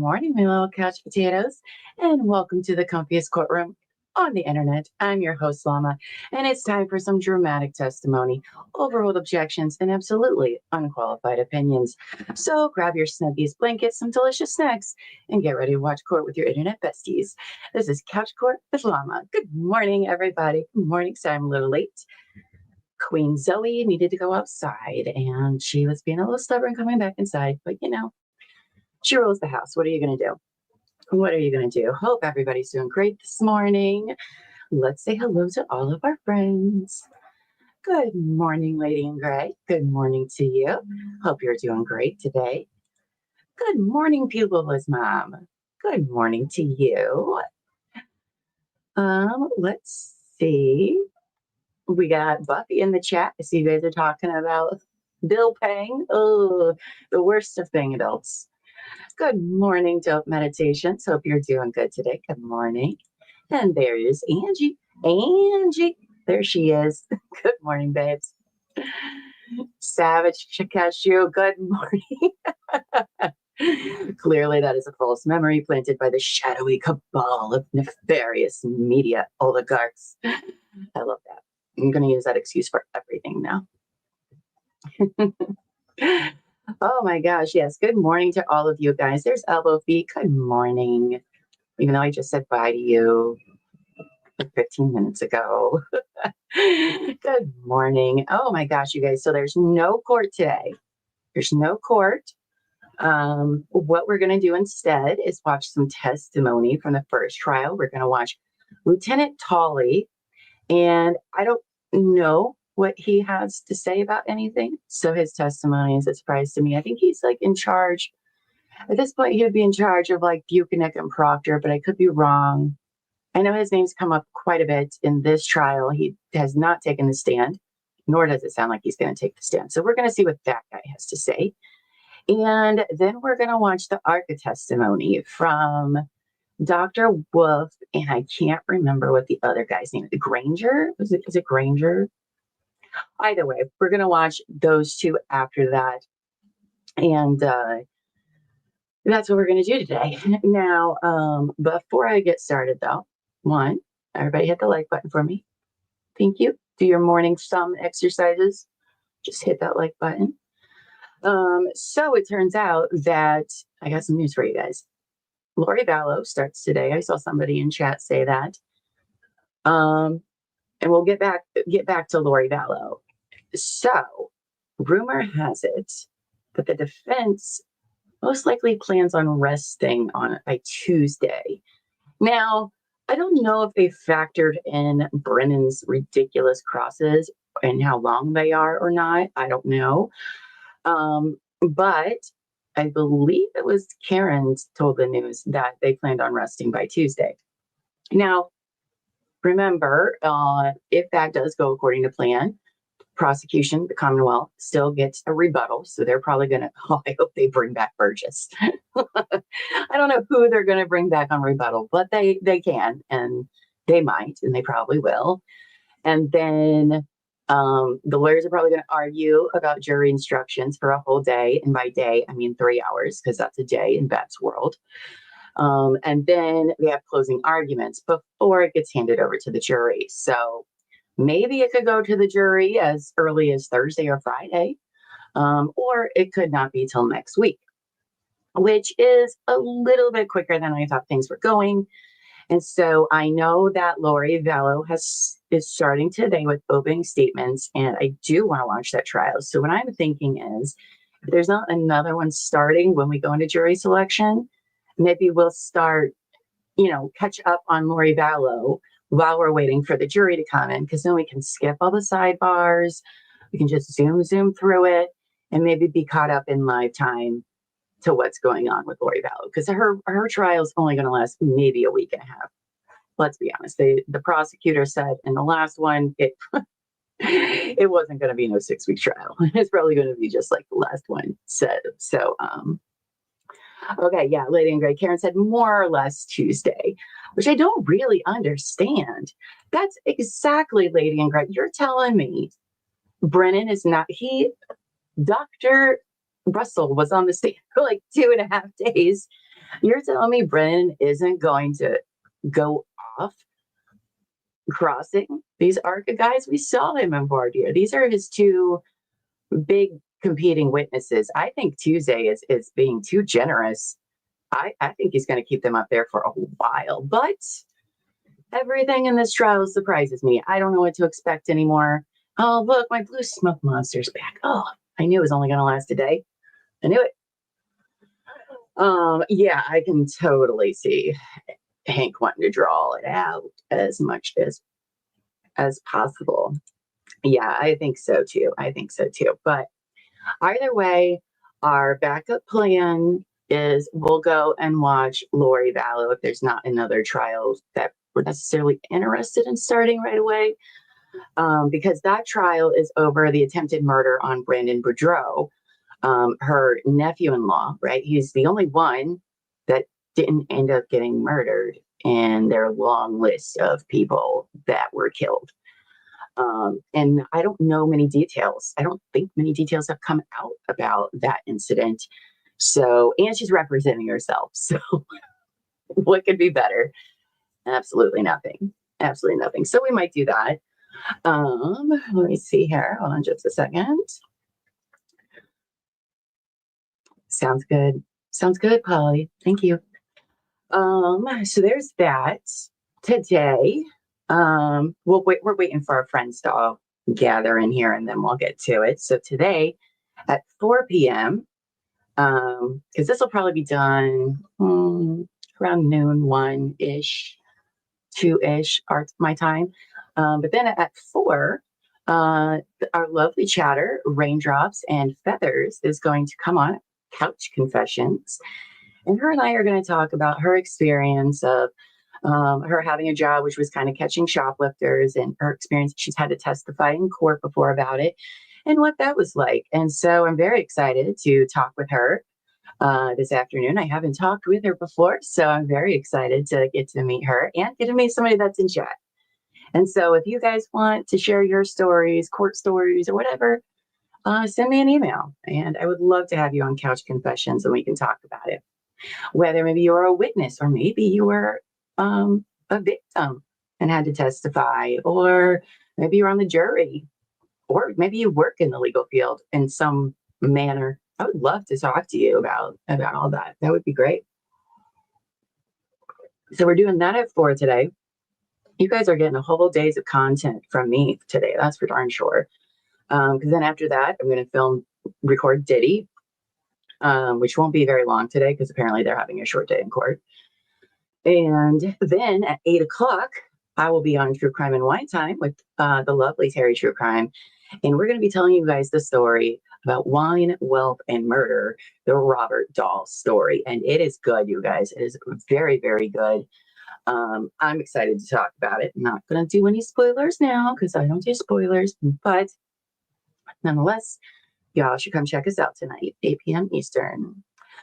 morning, my little couch potatoes, and welcome to the comfiest courtroom on the internet. I'm your host, Llama, and it's time for some dramatic testimony, overruled objections, and absolutely unqualified opinions. So grab your snuggies, blankets, some delicious snacks, and get ready to watch court with your internet besties. This is Couch Court with Llama. Good morning, everybody. Good morning. Sorry I'm a little late. Queen Zoe needed to go outside, and she was being a little stubborn coming back inside, but she rules the house. What are you going to do? What are you going to do? Hope everybody's doing great this morning. Let's say hello to all of our friends. Good morning, Lady in Gray. Good morning to you. Hope you're doing great today. Good morning, Pupil's mom. Good morning to you. Let's see. We got Buffy in the chat. I see you guys are talking about bill paying. Oh, the worst of paying adults. Good morning, Dope Meditations. Hope you're doing good today. Good morning. And there is Angie. Angie, there she is. Good morning, babes. Savage Cashew, good morning. Clearly, that is a false memory planted by the shadowy cabal of nefarious media oligarchs. I love that. I'm going to use that excuse for everything now. Oh my gosh, yes. Good morning to all of you guys. There's Elbow Feet. Good morning. Even though I just said bye to you like 15 minutes ago. Good morning. Oh my gosh, you guys. So there's no court today. There's no court. What we're going to do instead is watch some testimony from the first trial. We're going to watch Lieutenant Tully. And I don't know what he has to say about anything. So his testimony is a surprise to me. I think he's like in charge. At this point, he would be in charge of like Buchanan and Proctor, but I could be wrong. I know his name's come up quite a bit in this trial. He has not taken the stand, nor does it sound like he's going to take the stand. So we're going to see what that guy has to say. And then we're going to watch the ARCCA testimony from Dr. Wolfe, and I can't remember what the other guy's name is. Granger? Is it Granger? Either way, we're going to watch those two after that. And that's what we're going to do today. Now, before I get started, though, one, everybody hit the like button for me. Thank you. Do your morning thumb exercises. Just hit that like button. So it turns out that I got some news for you guys. Lori Vallow starts today. I saw somebody in chat say that. And we'll get back to Lori Vallow. So, rumor has it that the defense most likely plans on resting on it by Tuesday. Now, I don't know if they factored in Brennan's ridiculous crosses and how long they are or not. I don't know. But I believe it was Karen told the news that they planned on resting by Tuesday. Now, remember, if that does go according to plan, prosecution, the Commonwealth, still gets a rebuttal. So they're probably going to, I hope they bring back Burgess. I don't know who they're going to bring back on rebuttal, but they can, and they might, and they probably will. And then the lawyers are probably going to argue about jury instructions for a whole day. And by day, I mean 3 hours, because that's a day in Beth's world. And then they have closing arguments before it gets handed over to the jury. So maybe it could go to the jury as early as Thursday or Friday, or it could not be till next week, which is a little bit quicker than I thought things were going. And so I know that Lori Vallow is starting today with opening statements, and I do want to watch that trial. So what I'm thinking is, if there's not another one starting when we go into jury selection, maybe we'll start, catch up on Lori Vallow while we're waiting for the jury to come in, because then we can skip all the sidebars. We can just zoom through it and maybe be caught up in live time to what's going on with Lori Vallow, because her trial is only going to last maybe a week and a half. Let's be honest. The prosecutor said in the last one, it wasn't going to be no 6-week trial. It's probably going to be just like the last one said. So, okay, yeah, Lady in Gray. Karen said more or less Tuesday, which I don't really understand. That's exactly, Lady in Gray. You're telling me Brennan is not, Dr. Russell was on the stand for like 2.5 days You're telling me Brennan isn't going to go off crossing these ARCCA guys? We saw him in voir dire. These are his two big competing witnesses. I think Tuesday is being too generous. I think he's going to keep them up there for a while, but everything in this trial surprises me. I don't know what to expect anymore. Oh, look, my blue smoke monster's back. Oh, I knew it was only going to last a day. I knew it. Yeah, I can totally see Hank wanting to draw it out as much as possible. Yeah, I think so too. But either way, our backup plan is we'll go and watch Lori Vallow if there's not another trial that we're necessarily interested in starting right away, because that trial is over the attempted murder on Brandon Boudreaux, her nephew-in-law, right? He's the only one that didn't end up getting murdered in their long list of people that were killed. And I don't know many details. I don't think many details have come out about that incident. So, and she's representing herself. So what could be better? Absolutely nothing. Absolutely nothing. So we might do that. Let me see here. Hold on just a second. Sounds good. Sounds good, Polly. Thank you. So there's that. Today, we're waiting for our friends to all gather in here and then we'll get to it. So today at 4 p.m., because this will probably be done around noon, 1-ish, 2-ish, my time. But then at 4, our lovely chatter, Raindrops and Feathers, is going to come on Couch Confessions. And her and I are going to talk about her experience of her having a job which was kind of catching shoplifters, and her experience. She's had to testify in court before about it and what that was like. And so I'm very excited to talk with her this afternoon. I haven't talked with her before, so I'm very excited to get to meet her and get to meet somebody that's in chat. And so if you guys want to share your stories, court stories, or whatever, send me an email. And I would love to have you on Couch Confessions and we can talk about it. Whether maybe you were a witness or maybe you were a victim and had to testify, or maybe you're on the jury, or maybe you work in the legal field in some manner. I would love to talk to you about all that. That would be great. So we're doing that at 4 today. You guys are getting a whole days of content from me today. That's for darn sure. Because then after that, I'm going to record Diddy, which won't be very long today because apparently they're having a short day in court. And then at 8 o'clock, I will be on True Crime and Wine Time with the lovely Terry True Crime. And we're going to be telling you guys the story about wine, wealth, and murder, the Robert Dahl story. And it is good, you guys. It is very, very good. I'm excited to talk about it. I'm not going to do any spoilers now because I don't do spoilers. But nonetheless, y'all should come check us out tonight, 8 p.m. Eastern.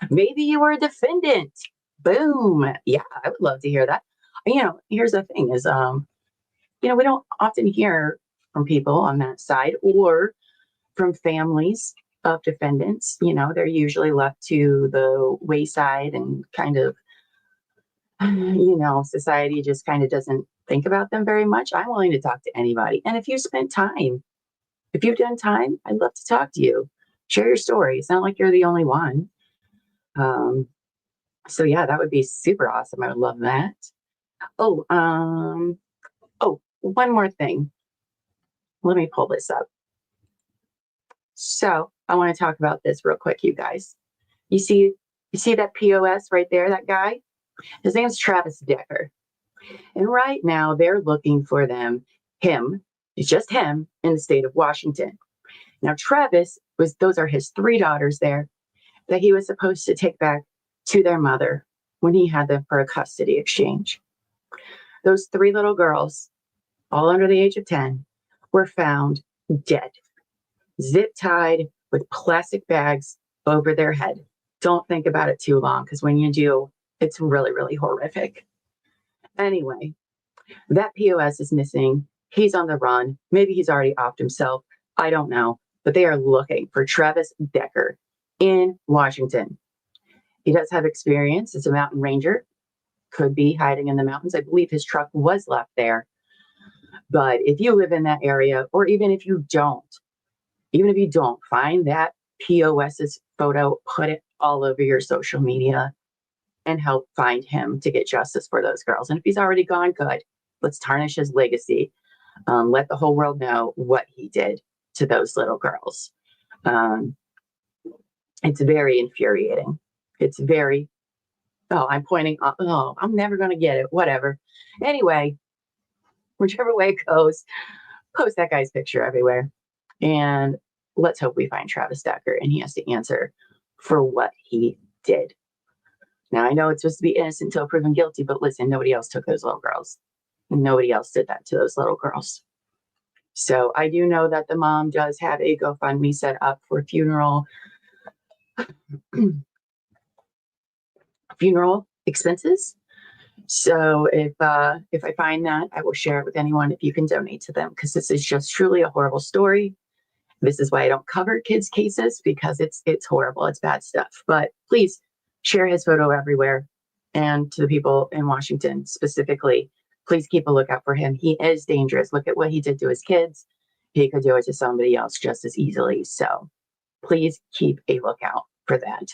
Maybe you were a defendant. Boom. Yeah, I would love to hear that. Here's the thing is, we don't often hear from people on that side or from families of defendants. They're usually left to the wayside and kind of, society just kind of doesn't think about them very much. I'm willing to talk to anybody. And if you've done time, I'd love to talk to you. Share your story. It's not like you're the only one. So yeah, that would be super awesome. I would love that. One more thing. Let me pull this up. So I want to talk about this real quick, you guys. You see that POS right there, that guy? His name's Travis Decker. And right now they're looking for him, it's just him in the state of Washington. Now, Travis those are his 3 daughters there that he was supposed to take back to their mother when he had them for a custody exchange. Those 3 little girls, all under the age of 10, were found dead, zip-tied with plastic bags over their head. Don't think about it too long, because when you do, it's really, really horrific. Anyway, that POS is missing. He's on the run. Maybe he's already offed himself. I don't know. But they are looking for Travis Decker in Washington. He does have experience as a mountain ranger, could be hiding in the mountains. I believe his truck was left there. But if you live in that area, or even if you don't, find that POS's photo, put it all over your social media, and help find him to get justice for those girls. And if he's already gone, good. Let's tarnish his legacy. Let the whole world know what he did to those little girls. It's very infuriating. It's very, I'm pointing, I'm never going to get it. Whatever. Anyway, whichever way it goes, post that guy's picture everywhere. And let's hope we find Travis Decker and he has to answer for what he did. Now, I know it's supposed to be innocent until proven guilty, but listen, nobody else took those little girls. Nobody else did that to those little girls. So I do know that the mom does have a GoFundMe set up for funeral expenses. So if I find that, I will share it with anyone if you can donate to them, because this is just truly a horrible story. This is why I don't cover kids' cases, because it's horrible. It's bad stuff. But please share his photo everywhere. And to the people in Washington specifically, please keep a lookout for him. He is dangerous. Look at what he did to his kids. He could do it to somebody else just as easily. So please keep a lookout for that.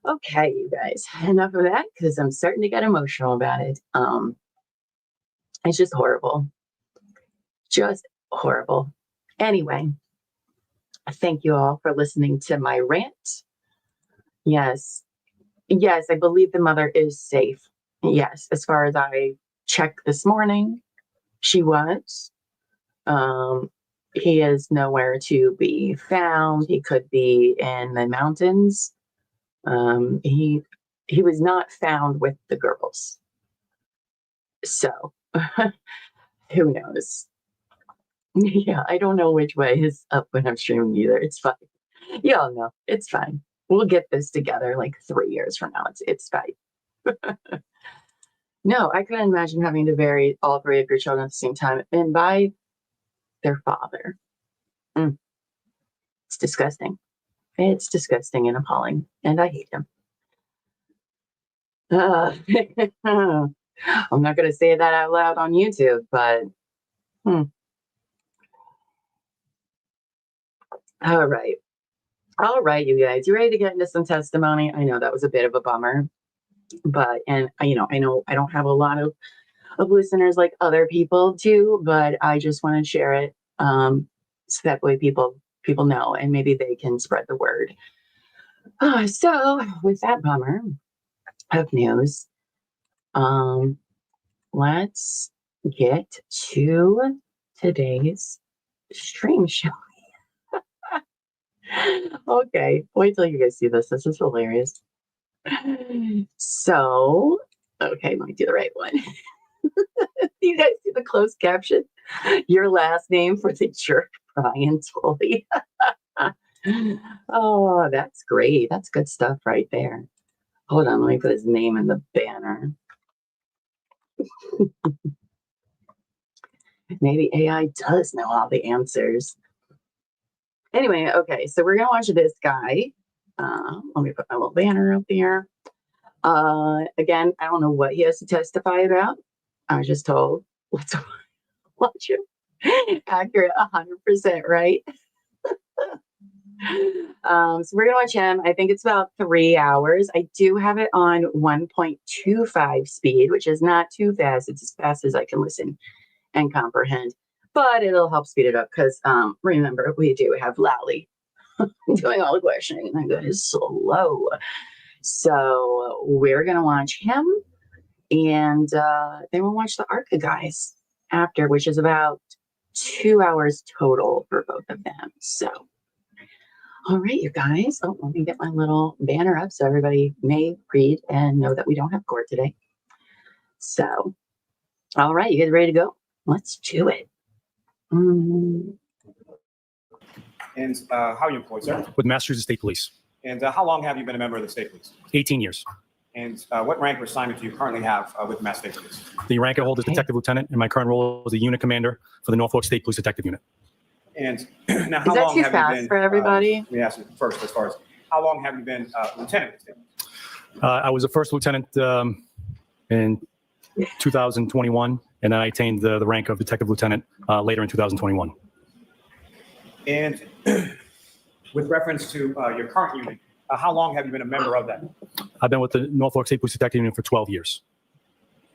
Okay, you guys, enough of that, because I'm starting to get emotional about it. It's just horrible. Just horrible. Anyway, thank you all for listening to my rant. Yes, I believe the mother is safe. Yes, as far as I checked this morning, she was. He is nowhere to be found. He could be in the mountains. He was not found with the girls. So who knows? Yeah, I don't know which way is up when I'm streaming either. It's fine. Y'all know it's fine. We'll get this together like 3 years from now. It's fine. No, I couldn't imagine having to bury all 3 of your children at the same time and by their father. It's disgusting. It's disgusting and appalling, and I hate him. I'm not going to say that out loud on YouTube, but all right, you guys, you ready to get into some testimony? I know that was a bit of a bummer, but I know I don't have a lot of listeners like other people do, but I just want to share it so that way people know, and maybe they can spread the word. So with that bummer of news, let's get to today's stream show. Okay, wait till you guys see this. This is hilarious. So, okay, let me do the right one. You guys see the closed caption? Your last name for the jerk, Brian Tully. Oh, that's great. That's good stuff right there. Hold on, let me put his name in the banner. Maybe AI does know all the answers. Anyway, okay, so we're gonna watch this guy. Let me put my little banner up there. Again, I don't know what he has to testify about. I was just told, let's watch him. Accurate, 100% right. So we're gonna watch him. I think it's about 3 hours. I do have it on 1.25 speed, which is not too fast. It's as fast as I can listen and comprehend, but it'll help speed it up because remember, we do have Lally doing all the questioning, and that is slow. So we're gonna watch him, and then we'll watch the ARCCA guys after, which is about 2 hours total for both of them. So all right, you guys. Oh, let me get my little banner up so everybody may read and know that we don't have court today. So, all right, you guys ready to go? Let's do it. And how are you employed, sir? With Massachusetts State Police. And how long have you been a member of the state police? 18 years. And what rank or assignment do you currently have with Mass State Police? The rank I hold is Detective Lieutenant, and my current role is the unit commander for the Norfolk State Police Detective Unit. And now, how is that long too have fast you been? For everybody? Let me ask you first, as far as how long have you been lieutenant? I was a first lieutenant in 2021, and then I attained the rank of detective lieutenant later in 2021. And with reference to your current unit, how long have you been a member of that? I've been with the Norfolk State Police Detective Unit for 12 years.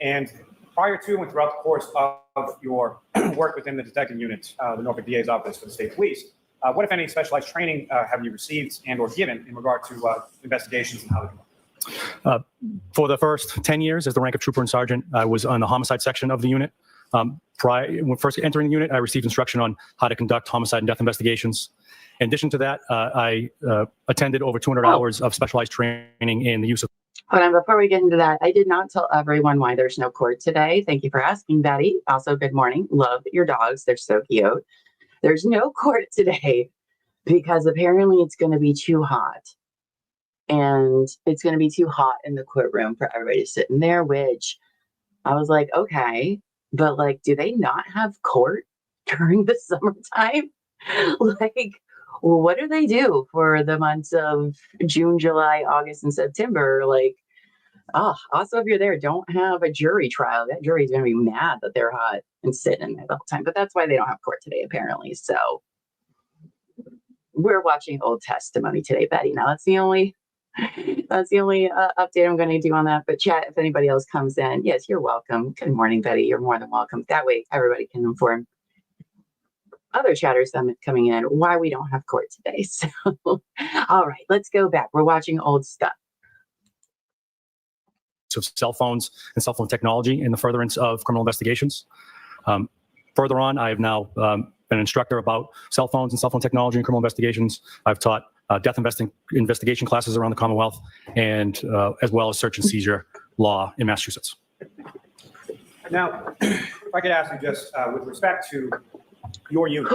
And prior to and throughout the course of your work within the detective unit, the Norfolk DA's office for the state police, what, if any, specialized training have you received and or given in regard to investigations and how they go? For the first 10 years as the rank of trooper and sergeant, I was on the homicide section of the unit. When first entering the unit, I received instruction on how to conduct homicide and death investigations. In addition to that, I attended over 200 hours of specialized training in the use of. Hold on, before we get into that, I did not tell everyone why there's no court today. Thank you for asking, Betty. Also, good morning. Love your dogs. They're so cute. There's no court today because apparently it's going to be too hot. And it's going to be too hot in the courtroom for everybody to sit in there, which I was like, okay, but like, do they not have court during the summertime? Like, well, what do they do for the months of June, July, August, and September? Like, also, if you're there, don't have a jury trial. That jury's going to be mad that they're hot and sitting in there the whole time. But that's why they don't have court today, apparently. So we're watching old testimony today, Betty. Now, that's the only update I'm going to do on that. But chat, if anybody else comes in, yes, you're welcome. Good morning, Betty. You're more than welcome. That way, everybody can inform other chatters coming in why we don't have court today. So, all right, let's go back. We're watching old stuff. Of cell phones and cell phone technology in the furtherance of criminal investigations. Further on, I have now been an instructor about cell phones and cell phone technology in criminal investigations. I've taught death investigation classes around the Commonwealth, and as well as search and seizure law in Massachusetts. Now, if I could ask you just with respect to your unit,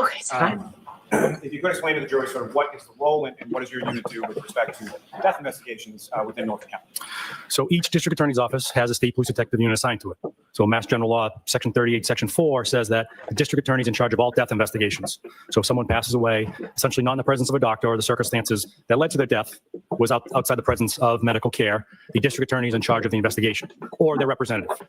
if you could explain to the jury sort of what is the role and what does your unit do with respect to death investigations within Norfolk County? So each district attorney's office has a state police detective unit assigned to it. So Mass General Law, Section 38, Section 4 says that the district attorney is in charge of all death investigations. So if someone passes away, essentially not in the presence of a doctor, or the circumstances that led to their death was outside the presence of medical care, the district attorney is in charge of the investigation, or their representative.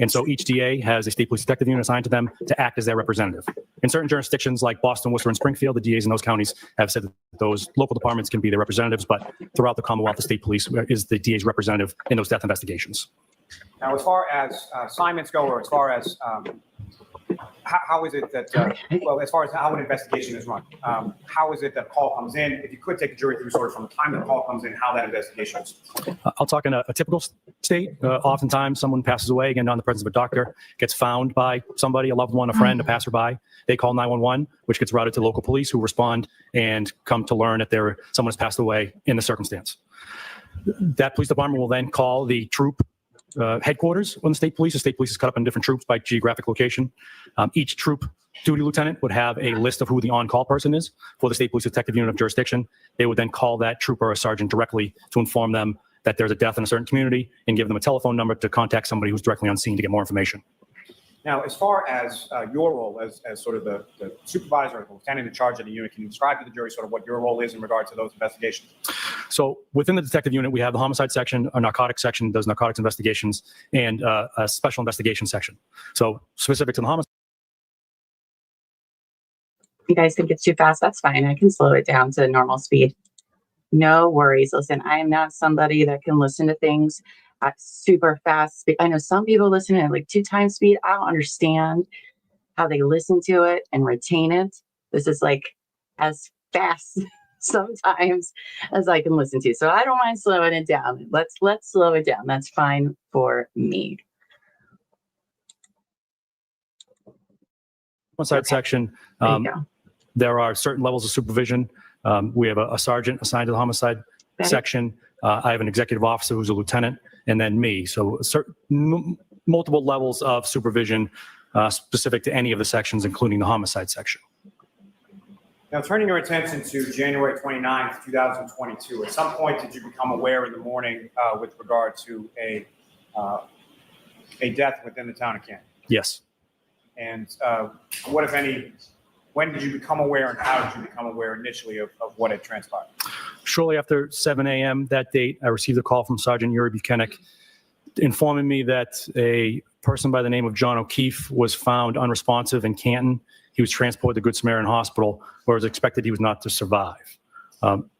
And so each DA has a state police detective unit assigned to them to act as their representative. In certain jurisdictions like Boston, Worcester, and Springfield, the DAs in those counties have said that those local departments can be their representatives, but throughout the Commonwealth, the state police is the DA's representative in those death investigations. Now, as far as assignments go, or as far as how is it that, well, as far as how an investigation is run, how is it that a call comes in? If you could take the jury through sort of from the time the call comes in, how that investigation is. I'll talk in a typical state. Oftentimes, someone passes away, again, not in the presence of a doctor, gets found by somebody, a loved one, a friend, a passerby. They call 911, which gets routed to local police, who respond and come to learn that someone has passed away in the circumstance. That police department will then call the troop headquarters on the state police. The state police is cut up in different troops by geographic location. Each troop duty lieutenant would have a list of who the on-call person is for the state police detective unit of jurisdiction. They would then call that trooper or sergeant directly to inform them that there's a death in a certain community and give them a telephone number to contact somebody who's directly on scene to get more information. Now, as far as your role as sort of the supervisor or the lieutenant in charge of the unit, can you describe to the jury sort of what your role is in regard to those investigations? So within the detective unit, we have the homicide section, a narcotics section does narcotics investigations, and a special investigation section. So specific to the homicide. You guys think it's too fast? That's fine. I can slow it down to normal speed. No worries. Listen, I am not somebody that can listen to things at super fast speed. I know some people listen at like 2 times speed. I don't understand how they listen to it and retain it. This is like as fast sometimes as I can listen to. So I don't mind slowing it down. Let's slow it down. That's fine for me. Homicide section. There are certain levels of supervision. We have a sergeant assigned to the homicide section. I have an executive officer who's a lieutenant, and then me. So multiple levels of supervision specific to any of the sections, including the homicide section. Now, turning your attention to January 29th, 2022, at some point did you become aware in the morning with regard to a death within the town of Canton? Yes. And what, if any, when did you become aware and how did you become aware initially of what had transpired? Shortly after 7 a.m. that date, I received a call from Sergeant Yuri Buchanan informing me that a person by the name of John O'Keefe was found unresponsive in Canton. He was transported to Good Samaritan Hospital, where it was expected he was not to survive.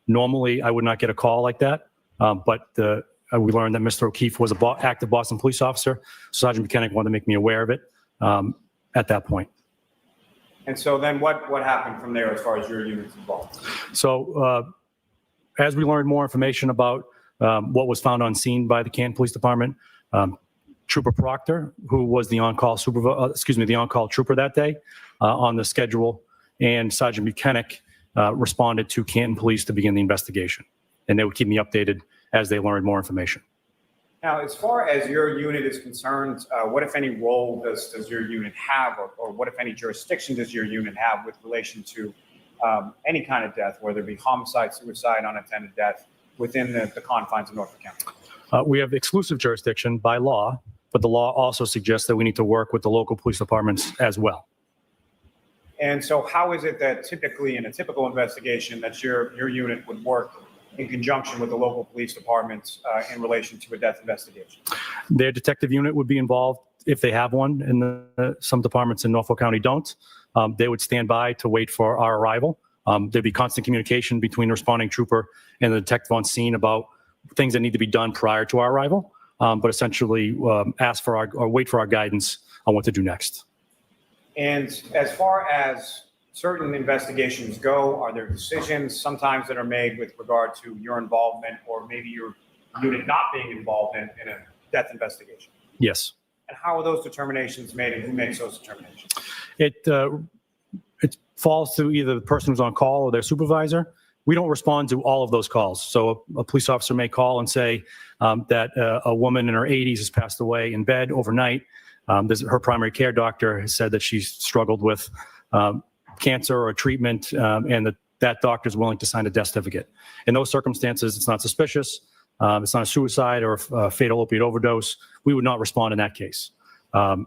Normally, I would not get a call like that, but we learned that Mr. O'Keefe was an active Boston police officer. Sergeant Buchanan wanted to make me aware of it at that point. And so then what happened from there as far as your unit's involved? So as we learned more information about what was found on scene by the Canton Police Department, Trooper Proctor, who was the on-call the on-call trooper that day on the schedule, and Sergeant Buchanan responded to Canton Police to begin the investigation. And they would keep me updated as they learned more information. Now, as far as your unit is concerned, what, if any, role does your unit have, or what, if any, jurisdiction does your unit have with relation to any kind of death, whether it be homicide, suicide, unattended death, within the confines of Norfolk County? We have exclusive jurisdiction by law, but the law also suggests that we need to work with the local police departments as well. And so how is it that typically in a typical investigation that your unit would work in conjunction with the local police departments in relation to a death investigation? Their detective unit would be involved if they have one, and some departments in Norfolk County don't. They would stand by to wait for our arrival. There'd be constant communication between the responding trooper and the detective on scene about things that need to be done prior to our arrival, but essentially ask for or wait for our guidance on what to do next. And as far as certain investigations go, are there decisions sometimes that are made with regard to your involvement or maybe your unit not being involved in a death investigation? Yes. And how are those determinations made, and who makes those determinations? It falls to either the person who's on call or their supervisor. We don't respond to all of those calls. So a police officer may call and say that a woman in her 80s has passed away in bed overnight. Her primary care doctor has said that she's struggled with cancer or treatment, and that doctor is willing to sign a death certificate. In those circumstances, it's not suspicious. It's not a suicide or a fatal opiate overdose. We would not respond in that case. That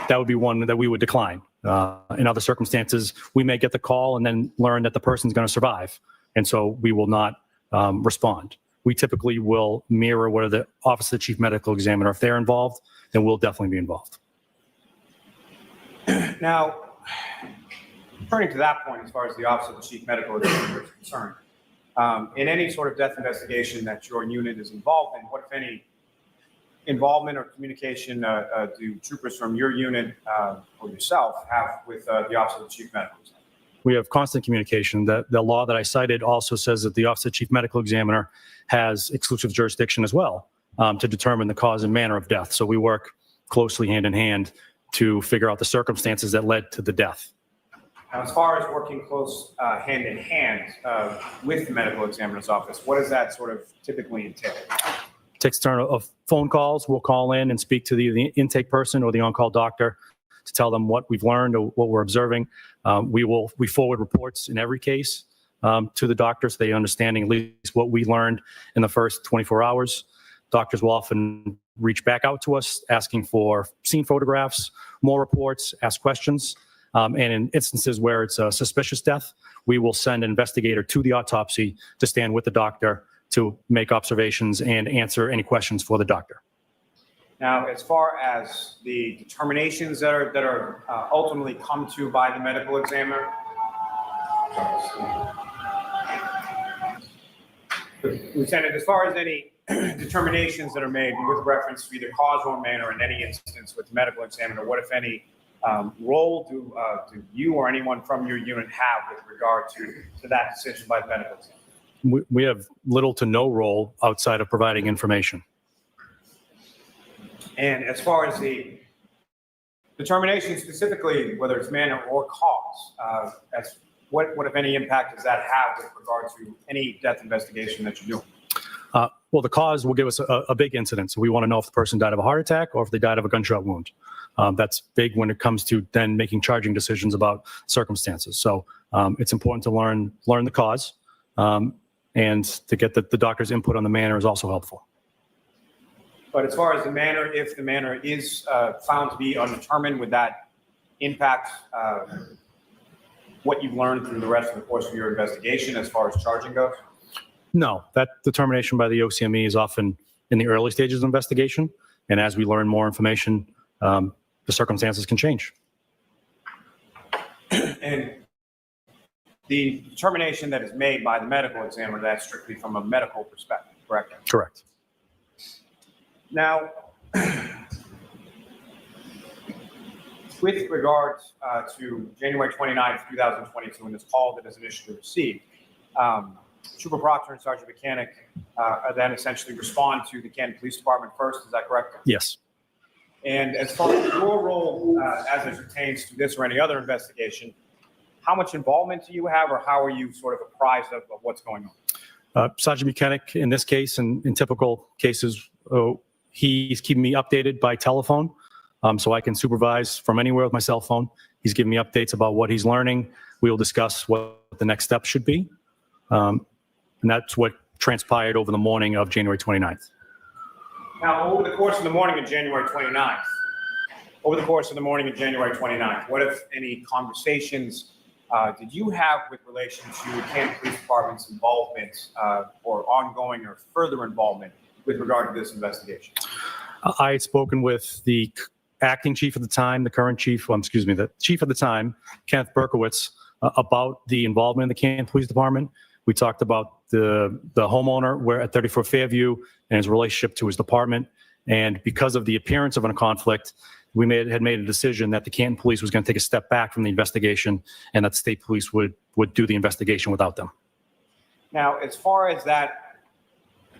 would be one that we would decline. In other circumstances, we may get the call and then learn that the person's going to survive, and so we will not respond. We typically will mirror what the Office of the Chief Medical Examiner. If they're involved, then we'll definitely be involved. Now, turning to that point, as far as the Office of the Chief Medical Examiner is concerned, in any sort of death investigation that your unit is involved in, what, if any, involvement or communication do troopers from your unit or yourself have with the Office of the Chief Medical Examiner? We have constant communication. The law that I cited also says that the Office of the Chief Medical Examiner has exclusive jurisdiction as well to determine the cause and manner of death. So we work closely hand in hand to figure out the circumstances that led to the death. Now, as far as working close hand in hand with the medical examiner's office, what does that sort of typically entail? It takes a turn of phone calls. We'll call in and speak to the intake person or the on-call doctor to tell them what we've learned or what we're observing. We forward reports in every case to the doctors, so they understanding at least what we learned in the first 24 hours. Doctors will often reach back out to us asking for scene photographs, more reports, ask questions. And in instances where it's a suspicious death, we will send an investigator to the autopsy to stand with the doctor to make observations and answer any questions for the doctor. Now, as far as the determinations that are ultimately come to by the medical examiner, Lieutenant, as far as any determinations that are made with reference to either cause or manner in any instance with the medical examiner, what, if any, role do you or anyone from your unit have with regard to that decision by the medical examiner? We have little to no role outside of providing information. And as far as the determination specifically, whether it's manner or cause, what, if any, impact does that have with regard to any death investigation that you're doing? Well, the cause will give us a big incident. So we want to know if the person died of a heart attack or if they died of a gunshot wound. That's big when it comes to then making charging decisions about circumstances. So it's important to learn the cause, and to get the doctor's input on the manner is also helpful. But as far as the manner, if the manner is found to be undetermined, would that impact what you've learned through the rest of the course of your investigation as far as charging goes? No, that determination by the OCME is often in the early stages of investigation. And as we learn more information, the circumstances can change. And the determination that is made by the medical examiner, that's strictly from a medical perspective, correct? Correct. Now, with regards to January 29th, 2022, and this call that is initially received, Trooper Proctor and Sergeant Mechanic then essentially respond to the Canton Police Department first. Is that correct? Yes. And as far as your role as it pertains to this or any other investigation, how much involvement do you have, or how are you sort of apprised of what's going on? Sergeant Mechanic, in this case, and in typical cases, he's keeping me updated by telephone, so I can supervise from anywhere with my cell phone. He's giving me updates about what he's learning. We will discuss what the next step should be. And that's what transpired over the morning of January 29th. Now, over the course of the morning of January 29th, what, if any, conversations did you have with relation to the Canton Police Department's involvement or ongoing or further involvement with regard to this investigation? I had spoken with the acting chief at the time, the current chief, the chief at the time, Kenneth Berkowitz, about the involvement in the Canton Police Department. We talked about the homeowner at 34 Fairview and his relationship to his department. And because of the appearance of a conflict, we had made a decision that the Canton Police was going to take a step back from the investigation, and that the state police would do the investigation without them. Now, as far as that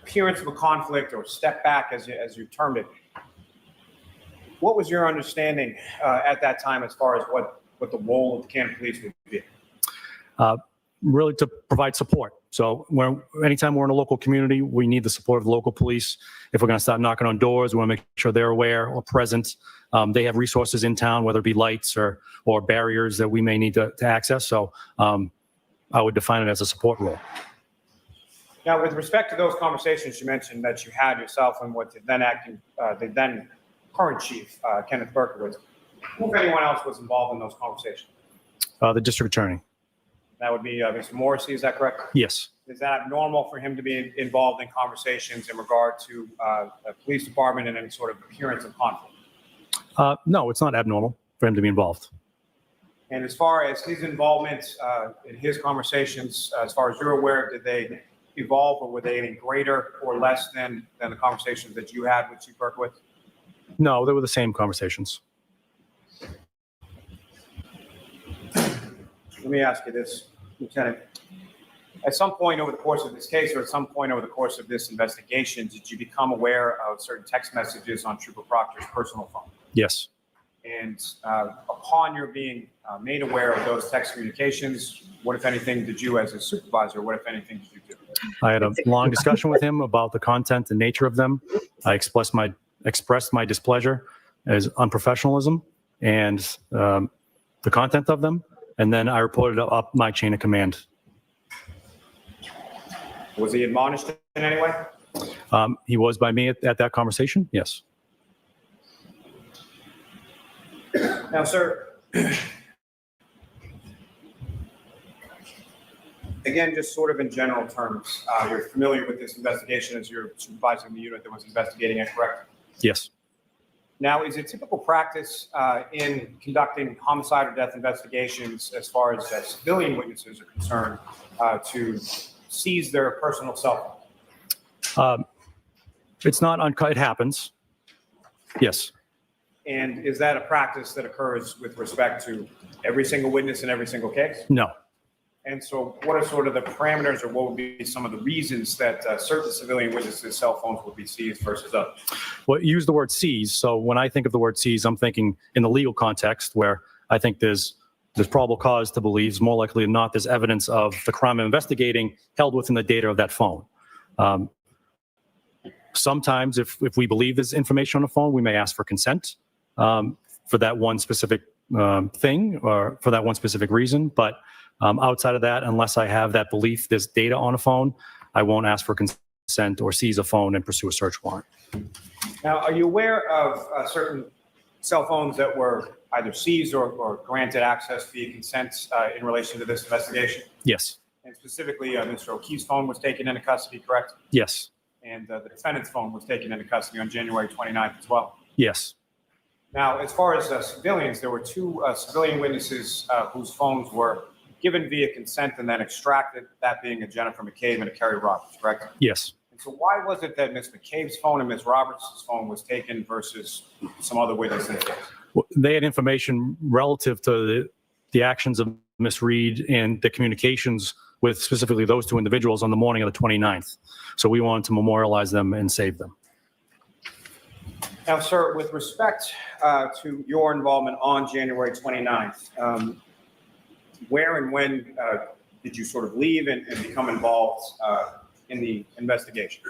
appearance of a conflict or step back, as you termed it, what was your understanding at that time as far as what the role of the Canton Police would be? Really to provide support. So anytime we're in a local community, we need the support of the local police. If we're going to start knocking on doors, we want to make sure they're aware or present. They have resources in town, whether it be lights or barriers that we may need to access. So I would define it as a support role. Now, with respect to those conversations you mentioned that you had yourself and what the then current chief, Kenneth Berkowitz, who, if anyone else, was involved in those conversations? The district attorney. That would be Mr. Morrissey, is that correct? Yes. Is that abnormal for him to be involved in conversations in regard to the police department and any sort of appearance of conflict? No, it's not abnormal for him to be involved. And as far as his involvement in his conversations, as far as you're aware, did they evolve, or were they any greater or less than the conversations that you had with Chief Berkowitz? No, they were the same conversations. Let me ask you this, Lieutenant. At some point over the course of this case, or at some point over the course of this investigation, did you become aware of certain text messages on Trooper Proctor's personal phone? Yes. And upon your being made aware of those text communications, what, if anything, did you as a supervisor, what, if anything, did you do? I had a long discussion with him about the content and nature of them. I expressed my displeasure as unprofessionalism and the content of them. And then I reported up my chain of command. Was he admonished in any way? He was by me at that conversation, yes. Now, sir, again, just sort of in general terms, you're familiar with this investigation as you're supervising the unit that was investigating it, correct? Yes. Now, is it typical practice in conducting homicide or death investigations, as far as civilian witnesses are concerned, to seize their personal cell phone? It's not uncut. It happens. Yes. And is that a practice that occurs with respect to every single witness in every single case? No. And so what are sort of the parameters, or what would be some of the reasons that certain civilian witnesses' cell phones would be seized versus others? Well, you use the word seize. So when I think of the word seize, I'm thinking in the legal context, where I think there's probable cause to believe, more likely than not, there's evidence of the crime I'm investigating held within the data of that phone. Sometimes if we believe there's information on the phone, we may ask for consent for that one specific thing or for that one specific reason. But outside of that, unless I have that belief there's data on a phone, I won't ask for consent or seize a phone and pursue a search warrant. Now, are you aware of certain cell phones that were either seized or granted access via consent in relation to this investigation? Yes. And specifically, Mr. O'Keefe's phone was taken into custody, correct? Yes. And the defendant's phone was taken into custody on January 29th as well. Yes. Now, as far as civilians, there were two civilian witnesses whose phones were given via consent and then extracted, that being a Jennifer McCabe and a Kerry Roberts, correct? Yes. And so why was it that Ms. McCabe's phone and Ms. Roberts' phone was taken versus some other witnesses? Well, they had information relative to the actions of Ms. Reed and the communications with specifically those two individuals on the morning of the 29th. So we wanted to memorialize them and save them. Now, sir, with respect to your involvement on January 29th, where and when did you sort of leave and become involved in the investigation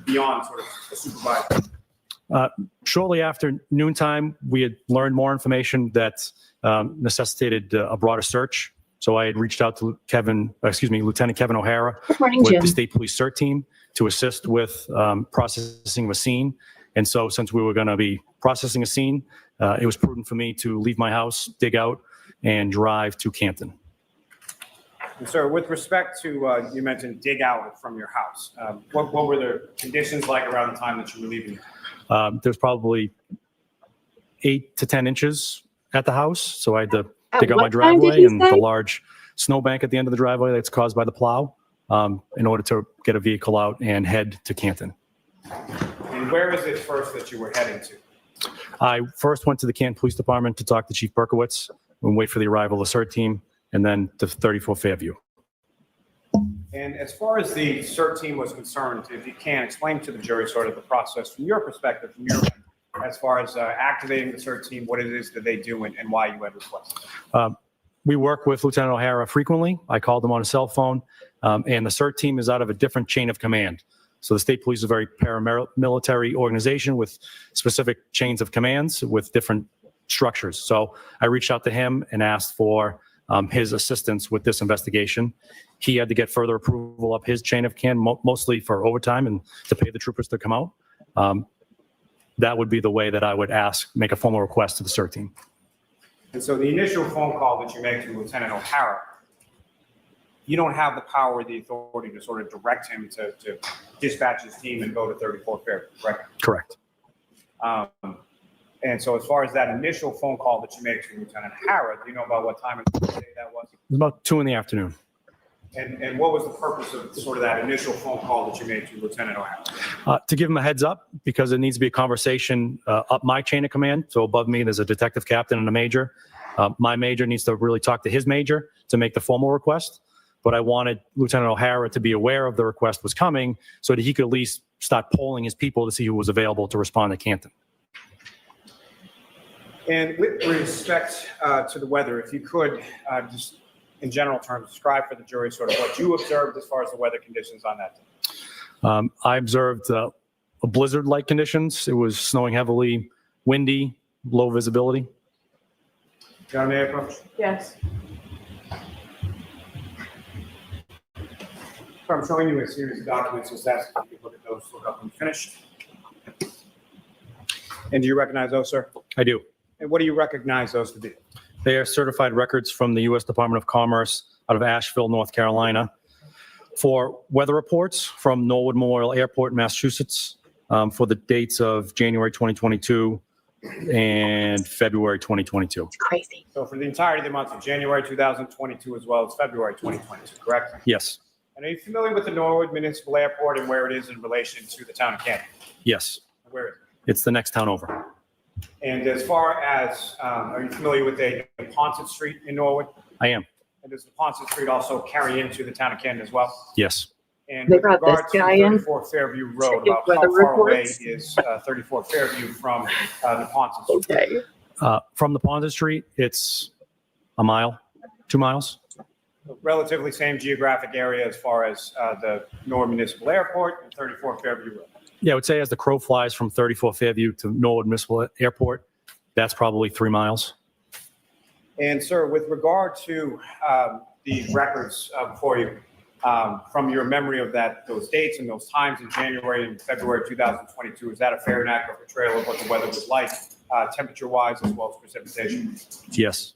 beyond sort of the supervisor? Shortly after noontime, we had learned more information that necessitated a broader search. So I had reached out to Lieutenant Kevin O'Hara Good morning, with Jim. the State Police CERT team to assist with processing of a scene. And so since we were going to be processing a scene, it was prudent for me to leave my house, dig out, and drive to Canton. And sir, with respect to, you mentioned dig out from your house. What were the conditions like around the time that you were leaving? There's probably 8 to 10 inches at the house. So I had to At dig out my what time did driveway you and say? the large snowbank at the end of the driveway that's caused by the plow in order to get a vehicle out and head to Canton. And where is it first that you were heading to? I first went to the Canton Police Department to talk to Chief Berkowitz and wait for the arrival of the CERT team, and then to 34 Fairview. And as far as the CERT team was concerned, if you can, explain to the jury sort of the process from your perspective, from your end, as far as activating the CERT team, what it is that they do and why you had requested. We work with Lieutenant O'Hara frequently. I called him on a cell phone, and the CERT team is out of a different chain of command. So the state police is a very paramilitary organization with specific chains of commands with different structures. So I reached out to him and asked for his assistance with this investigation. He had to get further approval up his chain of command, mostly for overtime and to pay the troopers to come out. That would be the way that I would make a formal request to the CERT team. And so the initial phone call that you make to Lieutenant O'Hara, you don't have the power or the authority to sort of direct him to dispatch his team and go to 34 Fairview, correct? Correct. And so as far as that initial phone call that you made to Lieutenant O'Hara, do you know about what time of the day that was? It was about 2 in the afternoon. And what was the purpose of sort of that initial phone call that you made to Lieutenant O'Hara? To give him a heads up, because it needs to be a conversation up my chain of command. So above me, there's a detective captain and a major. My major needs to really talk to his major to make the formal request. But I wanted Lieutenant O'Hara to be aware of the request was coming so that he could at least start polling his people to see who was available to respond to Canton. And with respect to the weather, if you could just in general terms describe for the jury sort of what you observed as far as the weather conditions on that day. I observed a blizzard-like conditions. It was snowing heavily, windy, low visibility. John, may I approach? Yes. So I'm showing you a series of documents. Just ask if you look at those, look up and finish. And do you recognize those, sir? I do. And what do you recognize those to be? They are certified records from the U.S. Department of Commerce out of Asheville, North Carolina, for weather reports from Norwood Memorial Airport, Massachusetts, for the dates of January 2022 and February 2022. It's crazy. So for the entirety of the months of January 2022 as well as February 2022, correct? Yes. And are you familiar with the Norwood Municipal Airport and where it is in relation to the town of Canton? Yes. Where is it? It's the next town over. And as far as, are you familiar with a Ponset Street in Norwood? I am. And does the Ponset Street also carry into the town of Canton as well? Yes. And They with brought regard this to guy in 34 Fairview Road, give about how weather far away reports. is 34 Fairview from the Ponset Street? Okay. From the Ponset Street, it's a mile, 2 miles. Relatively same geographic area as far as the Norwood Municipal Airport and 34 Fairview Road. Yeah, I would say as the crow flies from 34 Fairview to Norwood Municipal Airport, that's probably 3 miles. And sir, with regard to the records for you, from your memory of those dates and those times in January and February 2022, is that a fair and accurate portrayal of what the weather was like temperature-wise as well as precipitation? Yes.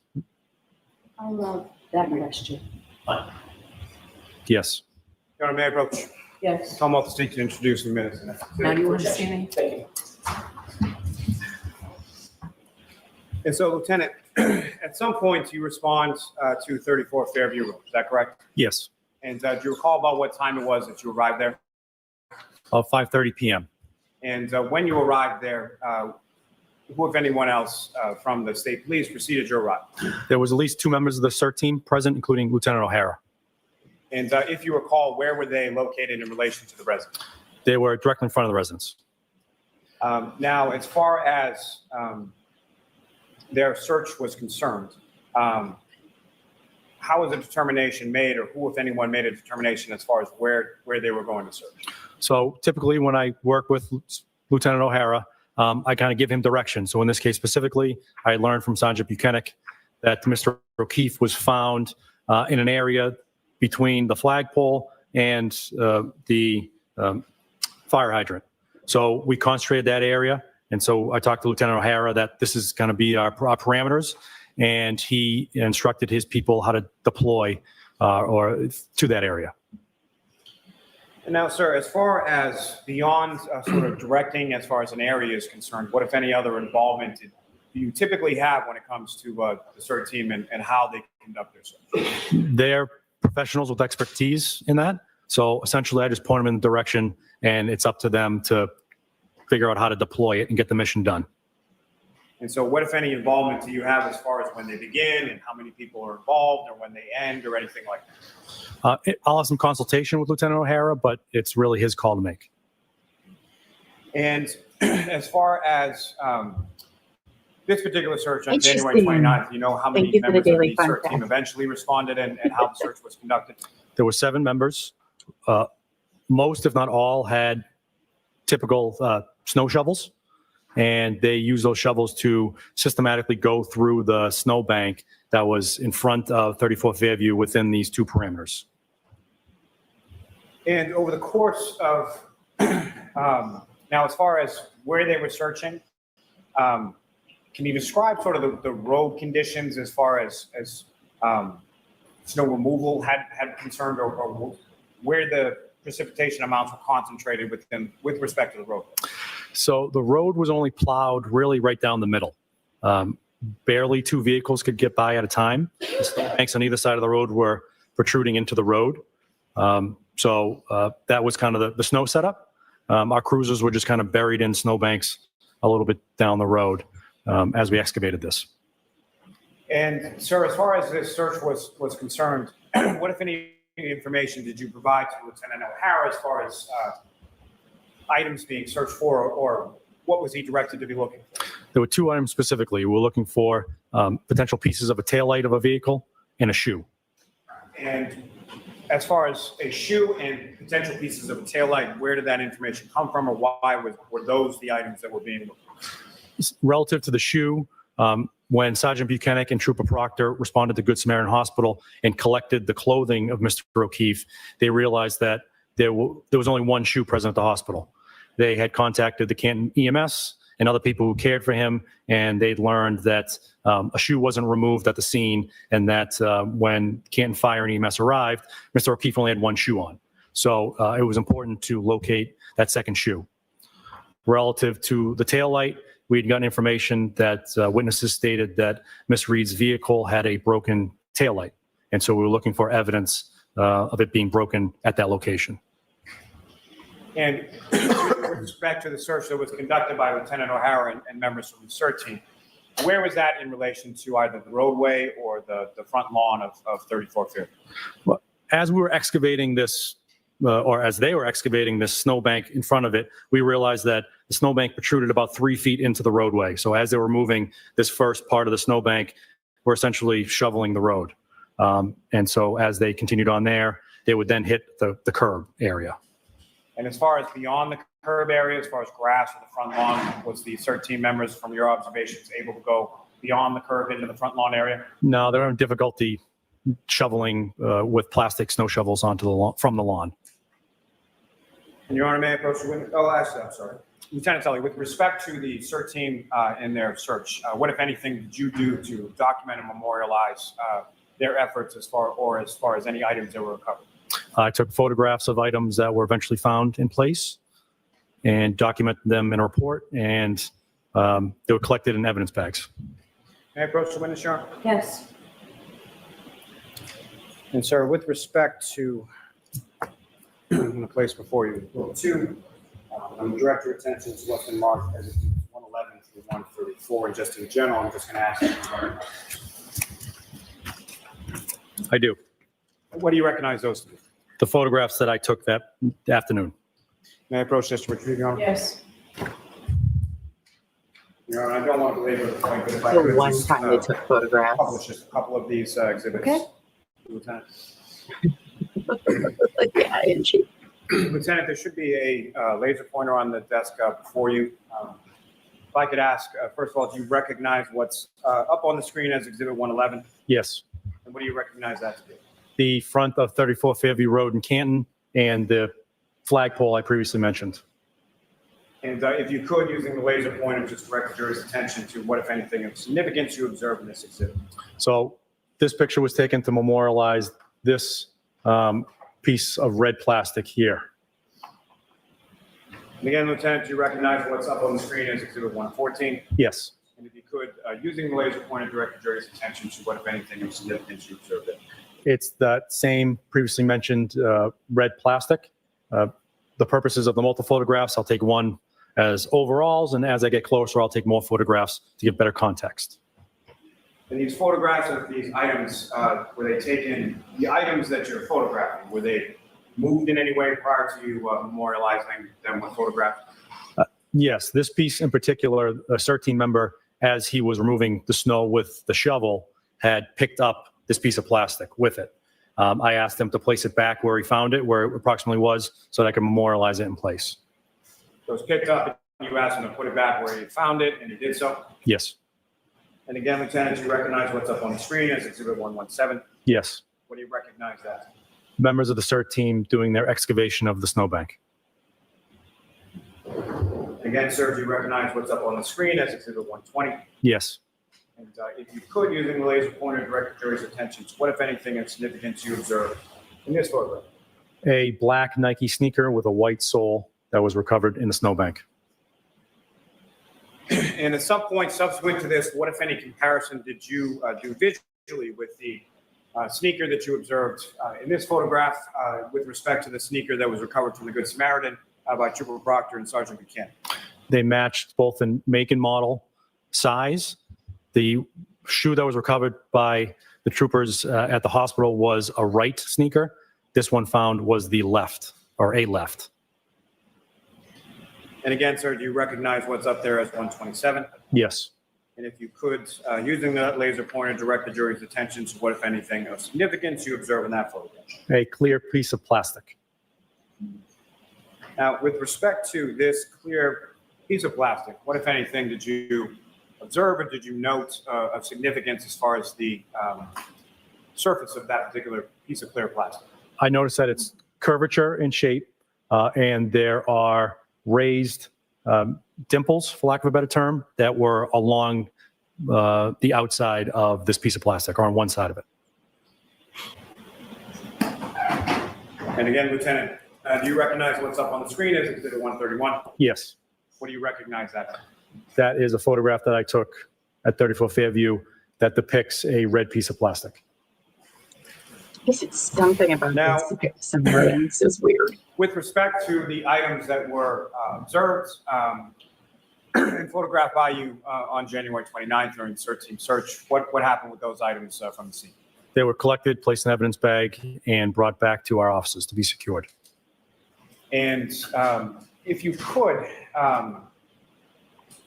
I love that question. Yes. Your Honor, may I approach? Yes. Tom off the seat to introduce the minutes. Now do you understand me? And so, Lieutenant, at some point you respond to 34 Fairview Road. Is that correct? Yes. And do you recall about what time it was that you arrived there? 5:30 p.m. And when you arrived there, who, if anyone else, from the state police preceded your arrival? There was at least 2 members of the CERT team present, including Lieutenant O'Hara. And if you recall, where were they located in relation to the residence? They were directly in front of the residence. Now, as far as their search was concerned, how was a determination made, or who, if anyone, made a determination as far as where they were going to search? So typically when I work with Lieutenant O'Hara, I kind of give him direction. So in this case specifically, I learned from Sergeant Buchanan that Mr. O'Keefe was found in an area between the flagpole and the fire hydrant. So we concentrated that area. And so I talked to Lieutenant O'Hara that this is going to be our parameters. And he instructed his people how to deploy or to that area. And now, sir, as far as beyond sort of directing as far as an area is concerned, what, if any, other involvement do you typically have when it comes to the CERT team and how they conduct their search? They're professionals with expertise in that. So essentially, I just point them in the direction, and it's up to them to figure out how to deploy it and get the mission done. And so what, if any, involvement do you have as far as when they begin and how many people are involved, or when they end, or anything like that? I'll have some consultation with Lieutenant O'Hara, but it's really his call to make. And as far as this particular search on January Interesting. 29th, you know how many Thank you for the members of daily the fun CERT team fact. eventually responded and how the search was conducted? There were 7 members. Most, if not all, had typical snow shovels, and they used those shovels to systematically go through the snowbank that was in front of 34 Fairview within these 2 parameters. And over the course of, now as far as where they were searching, can you describe sort of the road conditions as far as snow removal had concerned, or where the precipitation amounts were concentrated with respect to the road? So the road was only plowed really right down the middle. Barely 2 vehicles could get by at a time. The snowbanks on either side of the road were protruding into the road. So that was kind of the snow setup. Our cruisers were just kind of buried in snowbanks a little bit down the road as we excavated this. And sir, as far as this search was concerned, what, if any, information did you provide to Lieutenant O'Hara as far as items being searched for, or what was he directed to be looking for? There were 2 items specifically. We were looking for potential pieces of a taillight of a vehicle and a shoe. And as far as a shoe and potential pieces of a taillight, where did that information come from, or why were those the items that were being looked for? Relative to the shoe, when Sergeant Buchanan and Trooper Proctor responded to Good Samaritan Hospital and collected the clothing of Mr. O'Keefe, they realized that there was only 1 shoe present at the hospital. They had contacted the Canton EMS and other people who cared for him, and they'd learned that a shoe wasn't removed at the scene, and that when Canton Fire and EMS arrived, Mr. O'Keefe only had 1 shoe on. So it was important to locate that second shoe. Relative to the taillight, we'd gotten information that witnesses stated that Miss Reed's vehicle had a broken taillight, and so we were looking for evidence of it being broken at that location. And with respect to the search that was conducted by Lieutenant O'Hara and members from the CERT team, where was that in relation to either the roadway or the front lawn of 34 Fairview? Well, as we were excavating this, or as they were excavating this snowbank in front of it, we realized that the snowbank protruded about 3 feet into the roadway. So as they were moving this first part of the snowbank, we're essentially shoveling the road. And so as they continued on there, they would then hit the curb area. And as far as beyond the curb area, as far as grass or the front lawn, was the CERT team members, from your observations, able to go beyond the curb into the front lawn area? No, they're having difficulty shoveling with plastic snow shovels onto the lawn, from the lawn. And Your Honor, may I approach the witness? Oh, actually, I'm sorry. Lieutenant Tully, with respect to the CERT team in their search, what, if anything, did you do to document and memorialize their efforts as far as any items that were recovered? I took photographs of items that were eventually found in place and documented them in a report, and they were collected in evidence bags. May I approach the witness, Your Honor? Yes. And sir, with respect to the place before you, Rule 2, I'm going to direct your attention to what's been marked as 111 through 134. And just in general, I'm just going to ask you, I do. what do you recognize those to be? The photographs that I took that afternoon. May I approach this to retrieve, Your Honor? Yes. Your Honor, I don't want to belabor the point, but if I The could one just time they took photographs. publish just a couple of these exhibits. Okay. Lieutenant. Yeah, and she. Lieutenant, there should be a laser pointer on the desk before you. If I could ask, first of all, do you recognize what's up on the screen as Exhibit 111? Yes. And what do you recognize that to be? The front of 34 Fairview Road in Canton and the flagpole I previously mentioned. And if you could, using the laser pointer, just direct the jury's attention to what, if anything, of significance you observed in this exhibit. So this picture was taken to memorialize this piece of red plastic here. And again, Lieutenant, do you recognize what's up on the screen as Exhibit 114? Yes. And if you could, using the laser pointer, direct the jury's attention to what, if anything, of significance you observed there. It's that same previously mentioned red plastic. The purposes of the multiple photographs, I'll take one as overalls, and as I get closer, I'll take more photographs to give better context. And these photographs of these items, were they taken, the items that you're photographing, were they moved in any way prior to you memorializing them with photographs? Yes, this piece in particular, a CERT team member, as he was removing the snow with the shovel, had picked up this piece of plastic with it. I asked him to place it back where he found it, where it approximately was, so that I could memorialize it in place. So it was picked up, and you asked him to put it back where he found it, and he did so? Yes. And again, Lieutenant, you recognize what's up on the screen as Exhibit 117? Yes. What do you recognize that? Members of the CERT team doing their excavation of the snowbank. Again, sir, do you recognize what's up on the screen as Exhibit 120? Yes. And if you could, using the laser pointer, direct the jury's attention to what, if anything, of significance you observed in this photograph? A black Nike sneaker with a white sole that was recovered in the snowbank. And at some point subsequent to this, what, if any, comparison did you do visually with the sneaker that you observed in this photograph with respect to the sneaker that was recovered from the Good Samaritan by Trooper Proctor and Sergeant Buchanan? They matched both in make and model, size. The shoe that was recovered by the troopers at the hospital was a right sneaker. This one found was the left, or a left. And again, sir, do you recognize what's up there as 127? Yes. And if you could, using the laser pointer, direct the jury's attention to what, if anything, of significance you observe in that photograph? A clear piece of plastic. Now, with respect to this clear piece of plastic, what, if anything, did you observe or did you note of significance as far as the surface of that particular piece of clear plastic? I noticed that it's curvature in shape, and there are raised dimples, for lack of a better term, that were along the outside of this piece of plastic, or on one side of it. And again, Lieutenant, do you recognize what's up on the screen as Exhibit 131? Yes. What do you recognize that? That is a photograph that I took at 34 Fairview that depicts a red piece of plastic. Is it something about Now- this Samaritans is weird? With respect to the items that were observed and photographed by you on January 29th during the CERT team search, what happened with those items from the scene? They were collected, placed in an evidence bag, and brought back to our offices to be secured. And if you could,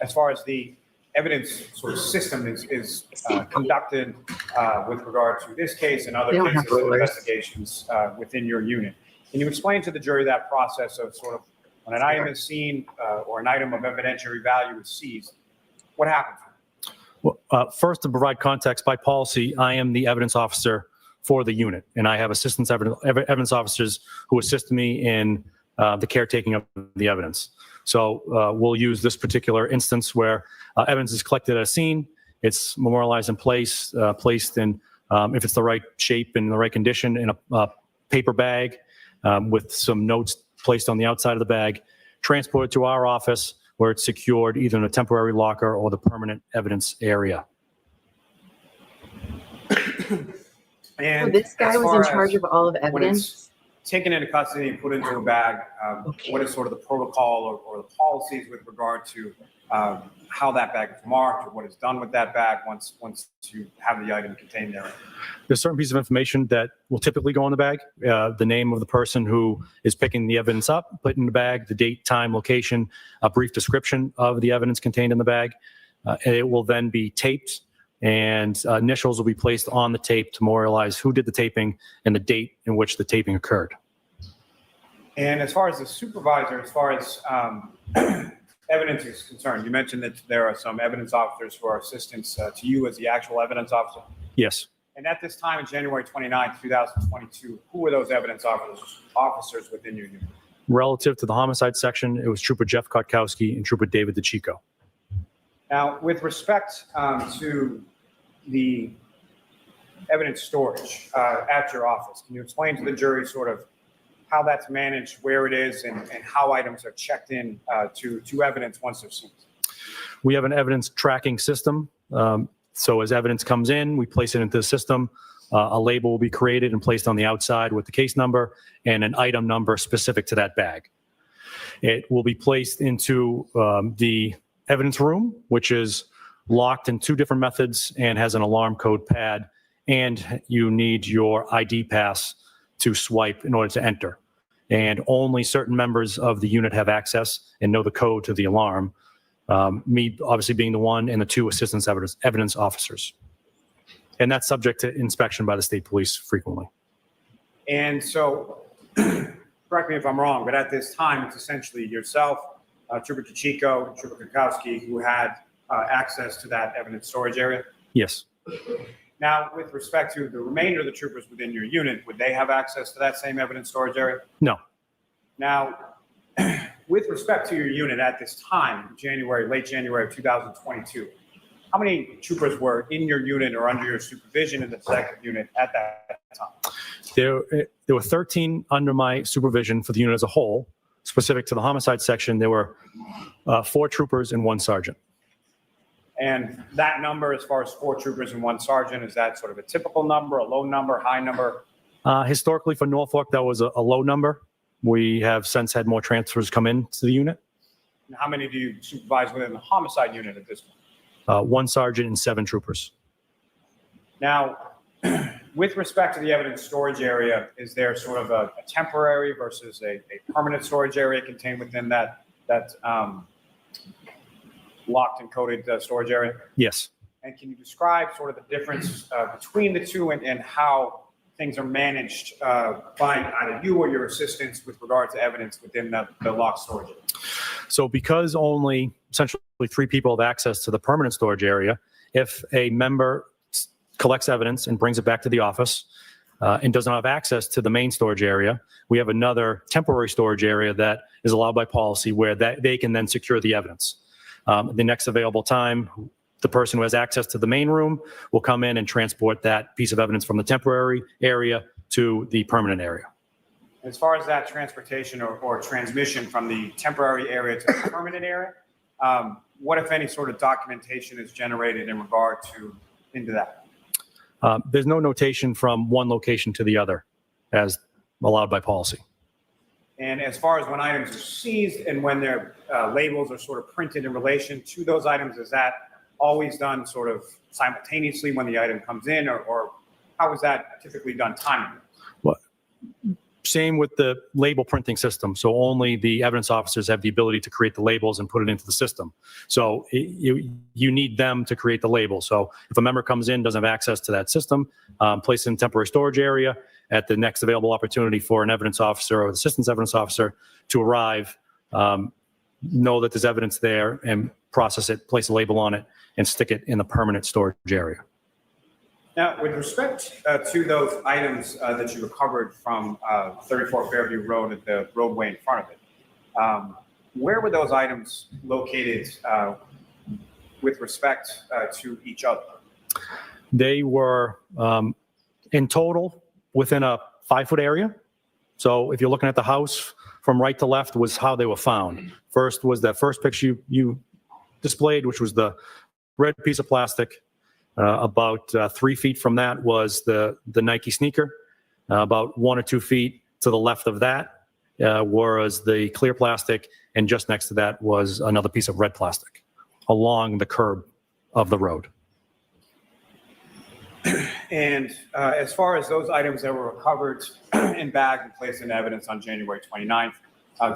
as far as the evidence sort of system is conducted with regard to this case and other They don't have cases and rulers. investigations within your unit, can you explain to the jury that process of sort of when an item is seen or an item of evidentiary value is seized, what happens? Well, first, to provide context, by policy, I am the evidence officer for the unit, and I have assistant evidence officers who assist me in the caretaking of the evidence. So we'll use this particular instance where evidence is collected at a scene. It's memorialized in place, placed in, if it's the right shape and the right condition, in a paper bag with some notes placed on the outside of the bag, transported to our office where it's secured either in a temporary locker or the permanent evidence area. And So this guy as was far in charge as of all of when evidence? it's taken into custody and put into a bag, Okay. what is sort of the protocol or the policies with regard to how that bag is marked or what is done with that bag once you have the item contained there? There's certain pieces of information that will typically go in the bag. The name of the person who is picking the evidence up, put in the bag, the date, time, location, a brief description of the evidence contained in the bag. It will then be taped, and initials will be placed on the tape to memorialize who did the taping and the date in which the taping occurred. And as far as the supervisor, as far as evidence is concerned, you mentioned that there are some evidence officers who are assistants to you as the actual evidence officer. Yes. And at this time, on January 29th, 2022, who were those evidence officers within your unit? Relative to the homicide section, it was Trooper Jeff Kotkowski and Trooper David DeChico. Now, with respect to the evidence storage at your office, can you explain to the jury sort of how that's managed, where it is, and how items are checked in to evidence once they're seen? We have an evidence tracking system. So as evidence comes in, we place it into the system. A label will be created and placed on the outside with the case number and an item number specific to that bag. It will be placed into the evidence room, which is locked in 2 different methods and has an alarm code pad, and you need your ID pass to swipe in order to enter. And only certain members of the unit have access and know the code to the alarm. Me obviously being the one, and the 2 assistant evidence officers. And that's subject to inspection by the state police frequently. And so, correct me if I'm wrong, but at this time, it's essentially yourself, Trooper DeChico, and Trooper Kotkowski, who had access to that evidence storage area? Yes. Now, with respect to the remainder of the troopers within your unit, would they have access to that same evidence storage area? No. Now, with respect to your unit at this time, late January of 2022, how many troopers were in your unit or under your supervision in the detective unit at that time? There were 13 under my supervision for the unit as a whole. Specific to the homicide section, there were 4 troopers and 1 sergeant. And that number, as far as 4 troopers and 1 sergeant, is that sort of a typical number, a low number, high number? Historically for Norfolk, that was a low number. We have since had more transfers come into the unit. And how many do you supervise within the homicide unit at this point? 1 sergeant and 7 troopers. Now, with respect to the evidence storage area, is there sort of a temporary versus a permanent storage area contained within that locked and coded storage area? Yes. And can you describe sort of the difference between the 2 and how things are managed by either you or your assistants with regard to evidence within the locked storage area? So because only essentially 3 people have access to the permanent storage area, if a member collects evidence and brings it back to the office and does not have access to the main storage area, we have another temporary storage area that is allowed by policy where they can then secure the evidence. The next available time, the person who has access to the main room will come in and transport that piece of evidence from the temporary area to the permanent area. As far as that transportation or transmission from the temporary area to the permanent area, what, if any, sort of documentation is generated in regard to into that? There's no notation from one location to the other as allowed by policy. And as far as when items are seized and when their labels are sort of printed in relation to those items, is that always done sort of simultaneously when the item comes in, or how is that typically done timely? Well, same with the label printing system. So only the evidence officers have the ability to create the labels and put it into the system. So you need them to create the label. So if a member comes in, doesn't have access to that system, place it in temporary storage area at the next available opportunity for an evidence officer or an assistant evidence officer to arrive, know that there's evidence there and process it, place a label on it, and stick it in the permanent storage area. Now, with respect to those items that you recovered from 34 Fairview Road at the roadway in front of it, where were those items located with respect to each other? They were in total within a 5-foot area. So if you're looking at the house from right to left was how they were found. First was that first picture you displayed, which was the red piece of plastic. About 3 feet from that was the Nike sneaker. About 1 or 2 feet to the left of that was the clear plastic, and just next to that was another piece of red plastic along the curb of the road. And as far as those items that were recovered and bagged and placed in evidence on January 29th,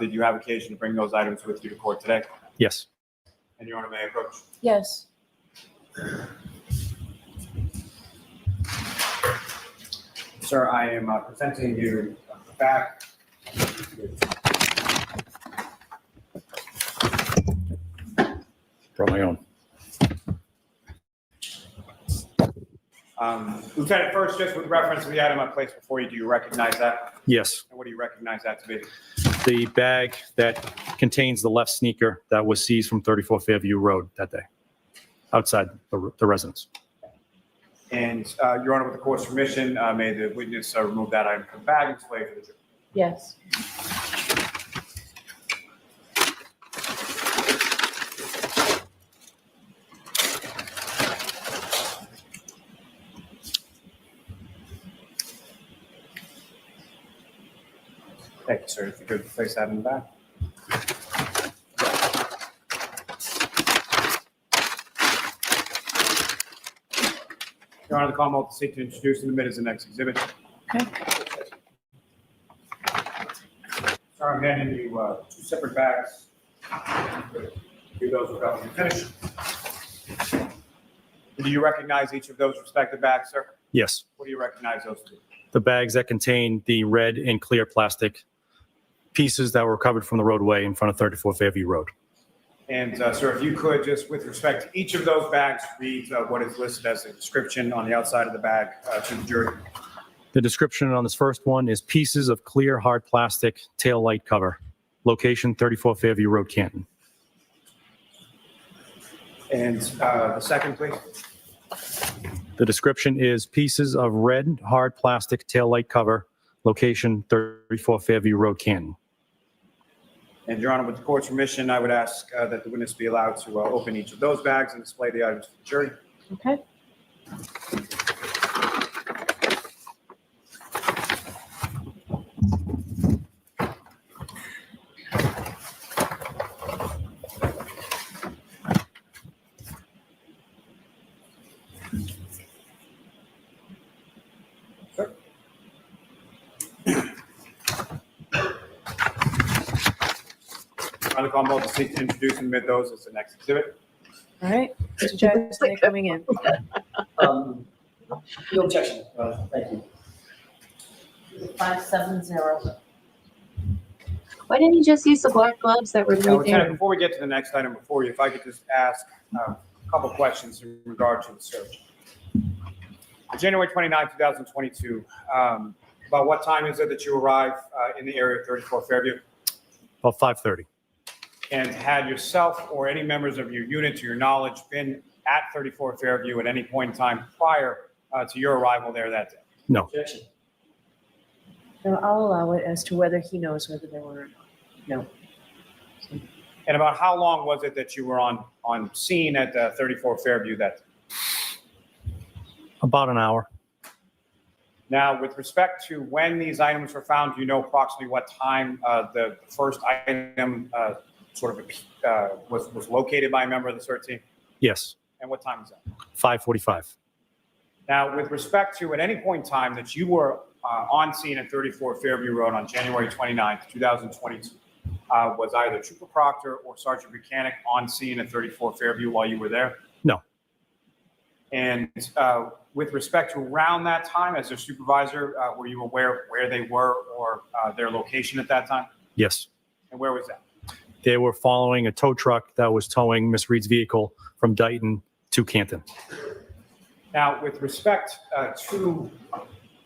did you have occasion to bring those items with you to court today? Yes. And Your Honor, may I approach? Yes. Sir, I am presenting you back. Brought my own. Lieutenant, first, just with reference to the item I placed before you, do you recognize that? Yes. And what do you recognize that to be? The bag that contains the left sneaker that was seized from 34 Fairview Road that day, outside the residence. And Your Honor, with the court's permission, may the witness remove that item from the bag and display it for the jury. Yes. Thank you, sir. If you could place that in the bag. Your Honor, the Commonwealth will seek to introduce and admit as the next exhibit. Okay. Sir, I'm handing you 2 separate bags. Do those without you finish. Do you recognize each of those respective bags, sir? Yes. What do you recognize those to be? The bags that contain the red and clear plastic pieces that were recovered from the roadway in front of 34 Fairview Road. And sir, if you could, just with respect to each of those bags, read what is listed as a description on the outside of the bag to the jury. The description on this first one is pieces of clear hard plastic tail light cover. Location 34 Fairview Road, Canton. And the second, please. The description is pieces of red hard plastic tail light cover. Location 34 Fairview Road, Canton. And Your Honor, with the court's permission, I would ask that the witness be allowed to open each of those bags and display the items to the jury. Okay. The Commonwealth will seek to introduce and admit those as the next exhibit. All right. Mr. Jackson, they're coming in. No objection. Thank you. 570. Why didn't you just use the black gloves that were right Lieutenant, there? before we get to the next item before you, if I could just ask a couple questions in regard to the search. January 29, 2022, about what time is it that you arrive in the area of 34 Fairview? About 5:30. And had yourself or any members of your unit, to your knowledge, been at 34 Fairview at any point in time prior to your arrival there that day? No. Objection. No, I'll allow it as to whether he knows whether they were or not. No. And about how long was it that you were on scene at 34 Fairview that day? About an hour. Now, with respect to when these items were found, do you know approximately what time the first item was located by a member of the search team? Yes. And what time was that? 5:45. Now, with respect to at any point in time that you were on scene at 34 Fairview Road on January 29th, 2022, was either Trooper Proctor or Sergeant Mechanic on scene at 34 Fairview while you were there? No. And with respect to around that time, as their supervisor, were you aware where they were or their location at that time? Yes. And where was that? They were following a tow truck that was towing Miss Reed's vehicle from Dighton to Canton. Now, with respect to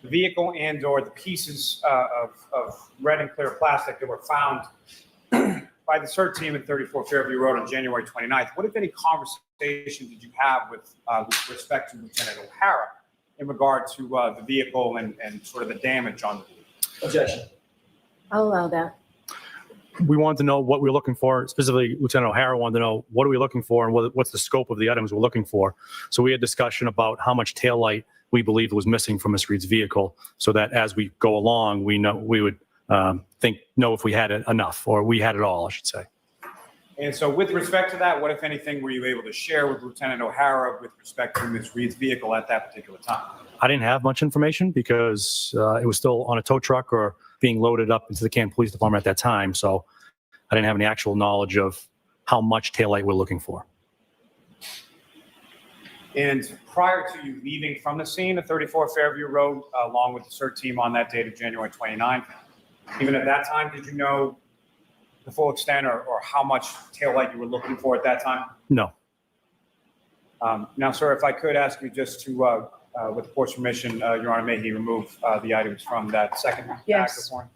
the vehicle and or the pieces of red and clear plastic that were found by the CERT team at 34 Fairview Road on January 29th, what, if any, conversation did you have with respect to Lieutenant O'Hara in regard to the vehicle and sort of the damage on the vehicle? Objection. I'll allow that. We wanted to know what we were looking for. Specifically, Lieutenant O'Hara wanted to know what are we looking for and what's the scope of the items we're looking for. So we had discussion about how much taillight we believed was missing from Ms. Reed's vehicle, so that as we go along, we would know if we had it enough, or we had it all, I should say. And so with respect to that, what, if anything, were you able to share with Lieutenant O'Hara with respect to Ms. Reed's vehicle at that particular time? I didn't have much information because it was still on a tow truck or being loaded up into the Canton Police Department at that time. So I didn't have any actual knowledge of how much taillight we're looking for. And prior to you leaving from the scene at 34 Fairview Road, along with the CERT team on that date of January 29th, even at that time, did you know the full extent or how much taillight you were looking for at that time? No. Now, sir, if I could ask you just to, with the court's permission, Your Honor, may he remove the items from that second bag Yes. of warrant?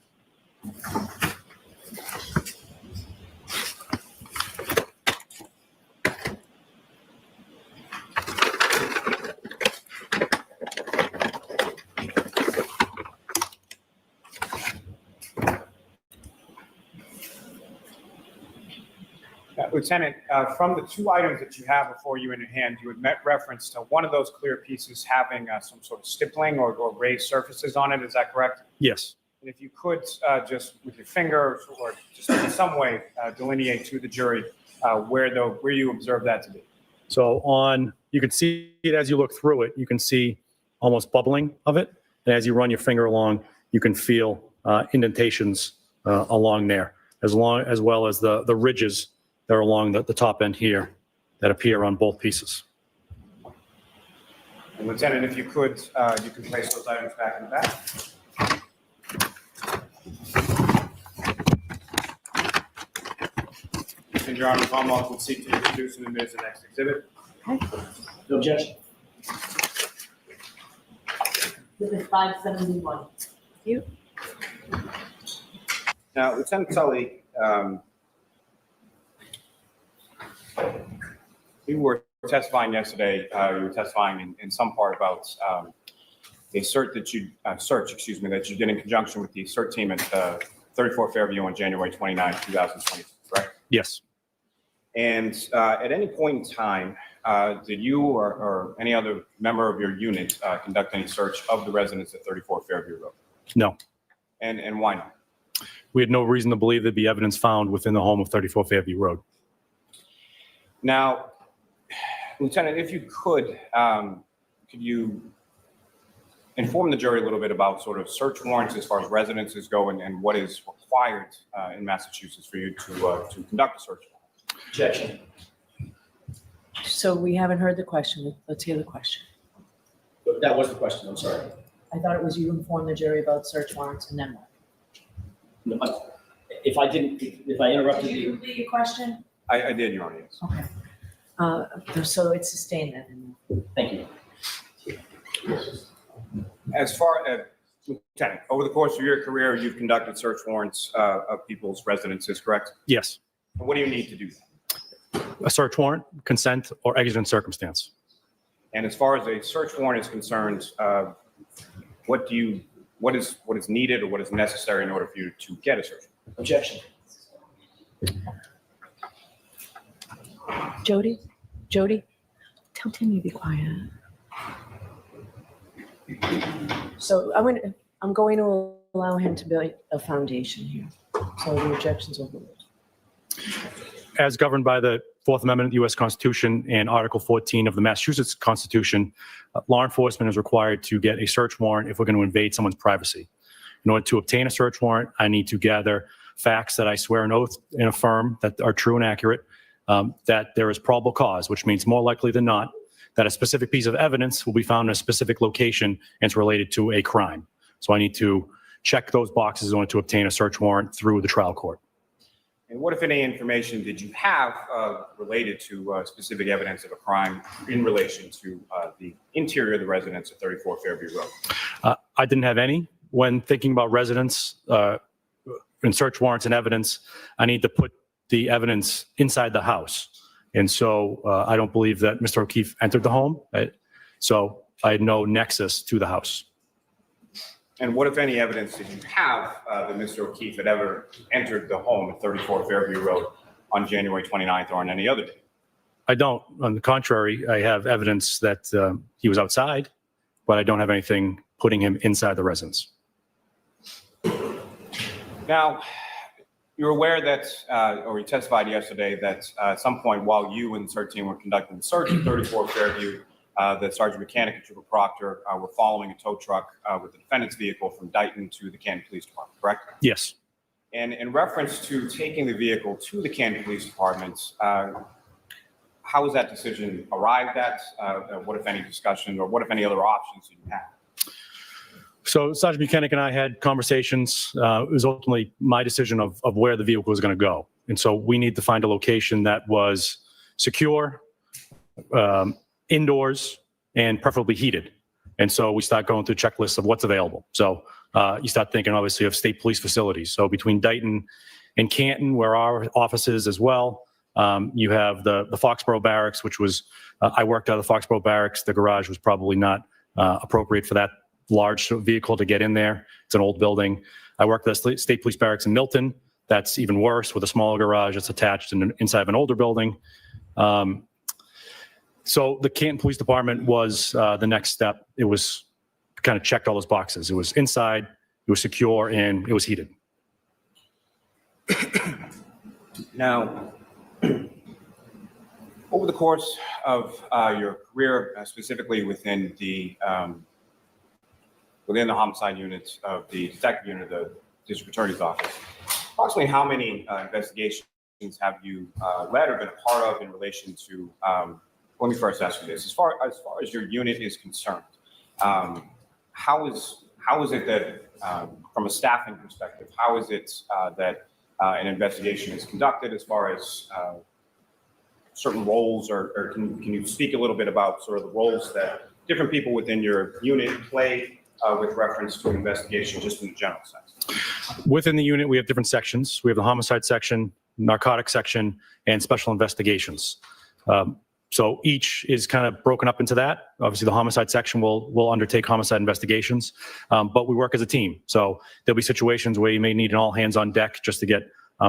Lieutenant, from the two items that you have before you in your hand, you had met reference to one of those clear pieces having some sort of stippling or raised surfaces on it. Is that correct? Yes. And if you could just with your finger or just in some way delineate to the jury where you observed that to be. So you can see it as you look through it. You can see almost bubbling of it. And as you run your finger along, you can feel indentations along there, as well as the ridges that are along the top end here that appear on both pieces. And Lieutenant, if you could, you can place those items back in the bag. And Your Honor, the Commonwealth will seek to introduce and admit as the next exhibit. No objection. This is 571. You? Now, Lieutenant Tully, you were testifying yesterday. You were testifying in some part about a search that you did in conjunction with the CERT team at 34 Fairview on January 29, 2022, correct? Yes. And at any point in time, did you or any other member of your unit conduct any search of the residence at 34 Fairview Road? No. And why not? We had no reason to believe there'd be evidence found within the home of 34 Fairview Road. Now, Lieutenant, if you could you inform the jury a little bit about sort of search warrants as far as residences go and what is required in Massachusetts for you to conduct a search warrant? Objection. So we haven't heard the question. Let's hear the question. That was the question. I'm sorry. I thought it was you inform the jury about search warrants and then what? No, if I interrupted Did you you, complete your question? I did, Your Honor, yes. Okay. So it's sustained then. thank you. As far as, Lieutenant, over the course of your career, you've conducted search warrants of people's residences, correct? Yes. What do you need to do that? A search warrant, consent, or exigent circumstance. And as far as a search warrant is concerned, what is needed or what is necessary in order for you to get a search warrant? Objection. Jody, tell Timmy to be quiet. So I'm going to allow him to build a foundation here. So the objections will be. As governed by the Fourth Amendment of the U.S. Constitution and Article 14 of the Massachusetts Constitution, law enforcement is required to get a search warrant if we're going to invade someone's privacy. In order to obtain a search warrant, I need to gather facts that I swear an oath and affirm that are true and accurate, that there is probable cause, which means more likely than not that a specific piece of evidence will be found in a specific location and it's related to a crime. So I need to check those boxes in order to obtain a search warrant through the trial court. And what, if any, information did you have related to specific evidence of a crime in relation to the interior of the residence at 34 Fairview Road? I didn't have any. When thinking about residence and search warrants and evidence, I need to put the evidence inside the house. And so I don't believe that Mr. O'Keefe entered the home. So I had no nexus to the house. And what, if any, evidence did you have that Mr. O'Keefe had ever entered the home at 34 Fairview Road on January 29th or on any other day? I don't. On the contrary, I have evidence that he was outside, but I don't have anything putting him inside the residence. Now, you're aware that, or you testified yesterday that at some point while you and the search team were conducting the search at 34 Fairview, that Sergeant Mechanic and Trooper Proctor were following a tow truck with the defendant's vehicle from Dighton to the Canton Police Department, correct? Yes. And in reference to taking the vehicle to the Canton Police Department, how was that decision arrived at? What, if any, discussion, or what, if any, other options did you have? So Sergeant Mechanic and I had conversations. It was ultimately my decision of where the vehicle was going to go. And so we need to find a location that was secure, indoors, and preferably heated. And so we start going through checklists of what's available. So you start thinking, obviously, of state police facilities. So between Dighton and Canton, where our office is as well, you have the Foxborough Barracks, which was, I worked out of the Foxborough Barracks. The garage was probably not appropriate for that large vehicle to get in there. It's an old building. I worked at the State Police Barracks in Milton. That's even worse, with a smaller garage that's attached inside of an older building. So the Canton Police Department was the next step. It was kind of checked all those boxes. It was inside, it was secure, and it was heated. Now, over the course of your career, specifically within the homicide unit of the detective unit of the district attorney's office, approximately how many investigations have you led or been a part of in relation to? Let me first ask you this: as far as your unit is concerned, how is it that, from a staffing perspective, how is it that an investigation is conducted as far as certain roles, or can you speak a little bit about sort of the roles that different people within your unit play with reference to an investigation, just in the general sense? Within the unit, we have different sections. We have the homicide section, narcotics section, and special investigations. So each is kind of broken up into that. Obviously, the homicide section will undertake homicide investigations, but we work as a team. So there'll be situations where you may need an all hands on deck just to get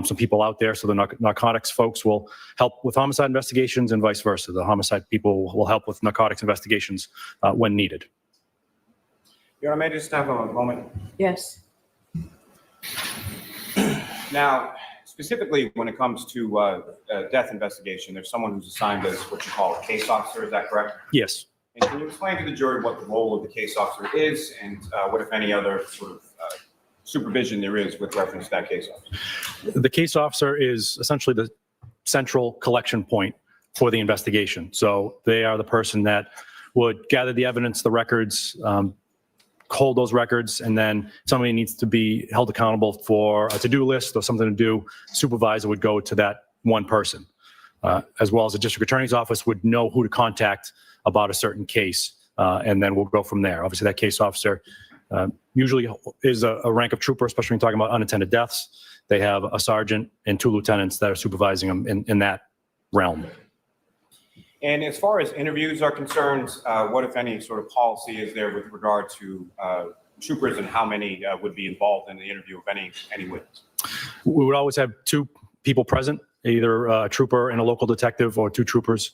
some people out there. So the narcotics folks will help with homicide investigations and vice versa. The homicide people will help with narcotics investigations when needed. I may just have a moment. Yes. Now, specifically when it comes to a death investigation, there's someone who's assigned as what you call a case officer. Is that correct? Yes. And can you explain to the jury what the role of the case officer is, and what, if any, other sort of supervision there is with reference to that case officer? The case officer is essentially the central collection point for the investigation. So they are the person that would gather the evidence, the records, hold those records, and then somebody needs to be held accountable for a to-do list or something to do. Supervisor would go to that one person, as well as the district attorney's office would know who to contact about a certain case, and then we'll go from there. Obviously, that case officer usually is a rank of trooper, especially when you're talking about unattended deaths. They have a sergeant and 2 lieutenants that are supervising them in that realm. And as far as interviews are concerned, what, if any, sort of policy is there with regard to troopers, and how many would be involved in the interview of any witness? We would always have 2 people present, either a trooper and a local detective, or 2 troopers.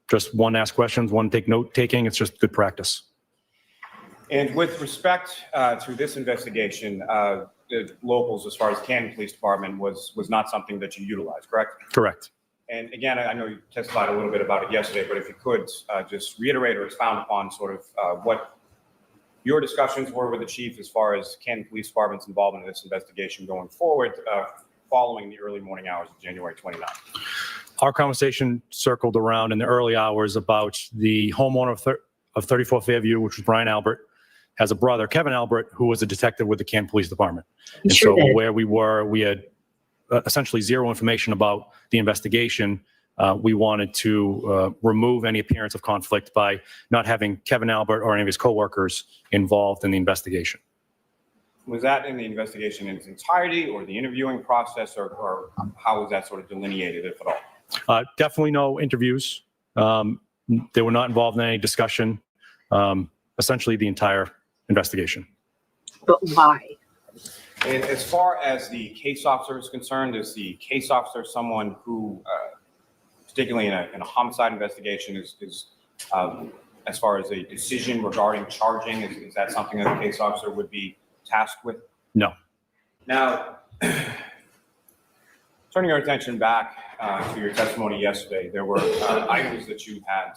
Just one ask questions, one take note taking. It's just good practice. And with respect to this investigation, the locals, as far as Canton Police Department, was not something that you utilized, correct? Correct. And again, I know you testified a little bit about it yesterday, but if you could just reiterate or expound upon sort of what your discussions were with the chief as far as Canton Police Department's involvement in this investigation going forward, following the early morning hours of January 29th. Our conversation circled around in the early hours about the homeowner of 34 Fairview, which was Brian Albert, has a brother, Kevin Albert, who was a detective with the Canton Police Department. And so where we were, we had essentially zero information about the investigation. We wanted to remove any appearance of conflict by not having Kevin Albert or any of his coworkers involved in the investigation. Was that in the investigation in its entirety, or the interviewing process, or how was that sort of delineated, if at all? Definitely no interviews. They were not involved in any discussion. Essentially the entire investigation. But why? And as far as the case officer is concerned, is the case officer someone who, particularly in a homicide investigation, is as far as a decision regarding charging, is that something that the case officer would be tasked with? No. Now, turning your attention back to your testimony yesterday, there were items that you had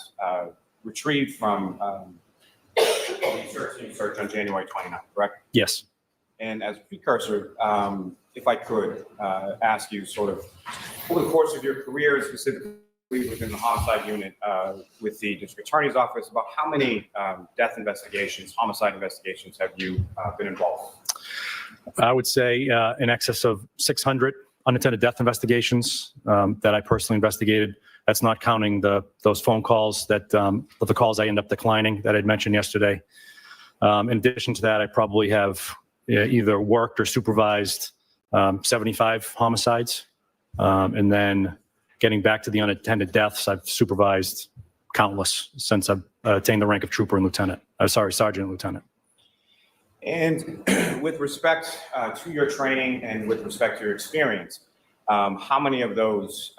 retrieved from search on January 29th, correct? Yes. And as a precursor, if I could ask you sort of over the course of your career, specifically within the homicide unit with the district attorney's office, about how many death investigations, homicide investigations have you been involved in? I would say in excess of 600 unattended death investigations that I personally investigated. That's not counting those phone calls the calls I end up declining that I'd mentioned yesterday. In addition to that, I probably have either worked or supervised 75 homicides. And then getting back to the unattended deaths, I've supervised countless since I've attained the rank of trooper and lieutenant. Sergeant and lieutenant. And with respect to your training and with respect to your experience, how many of those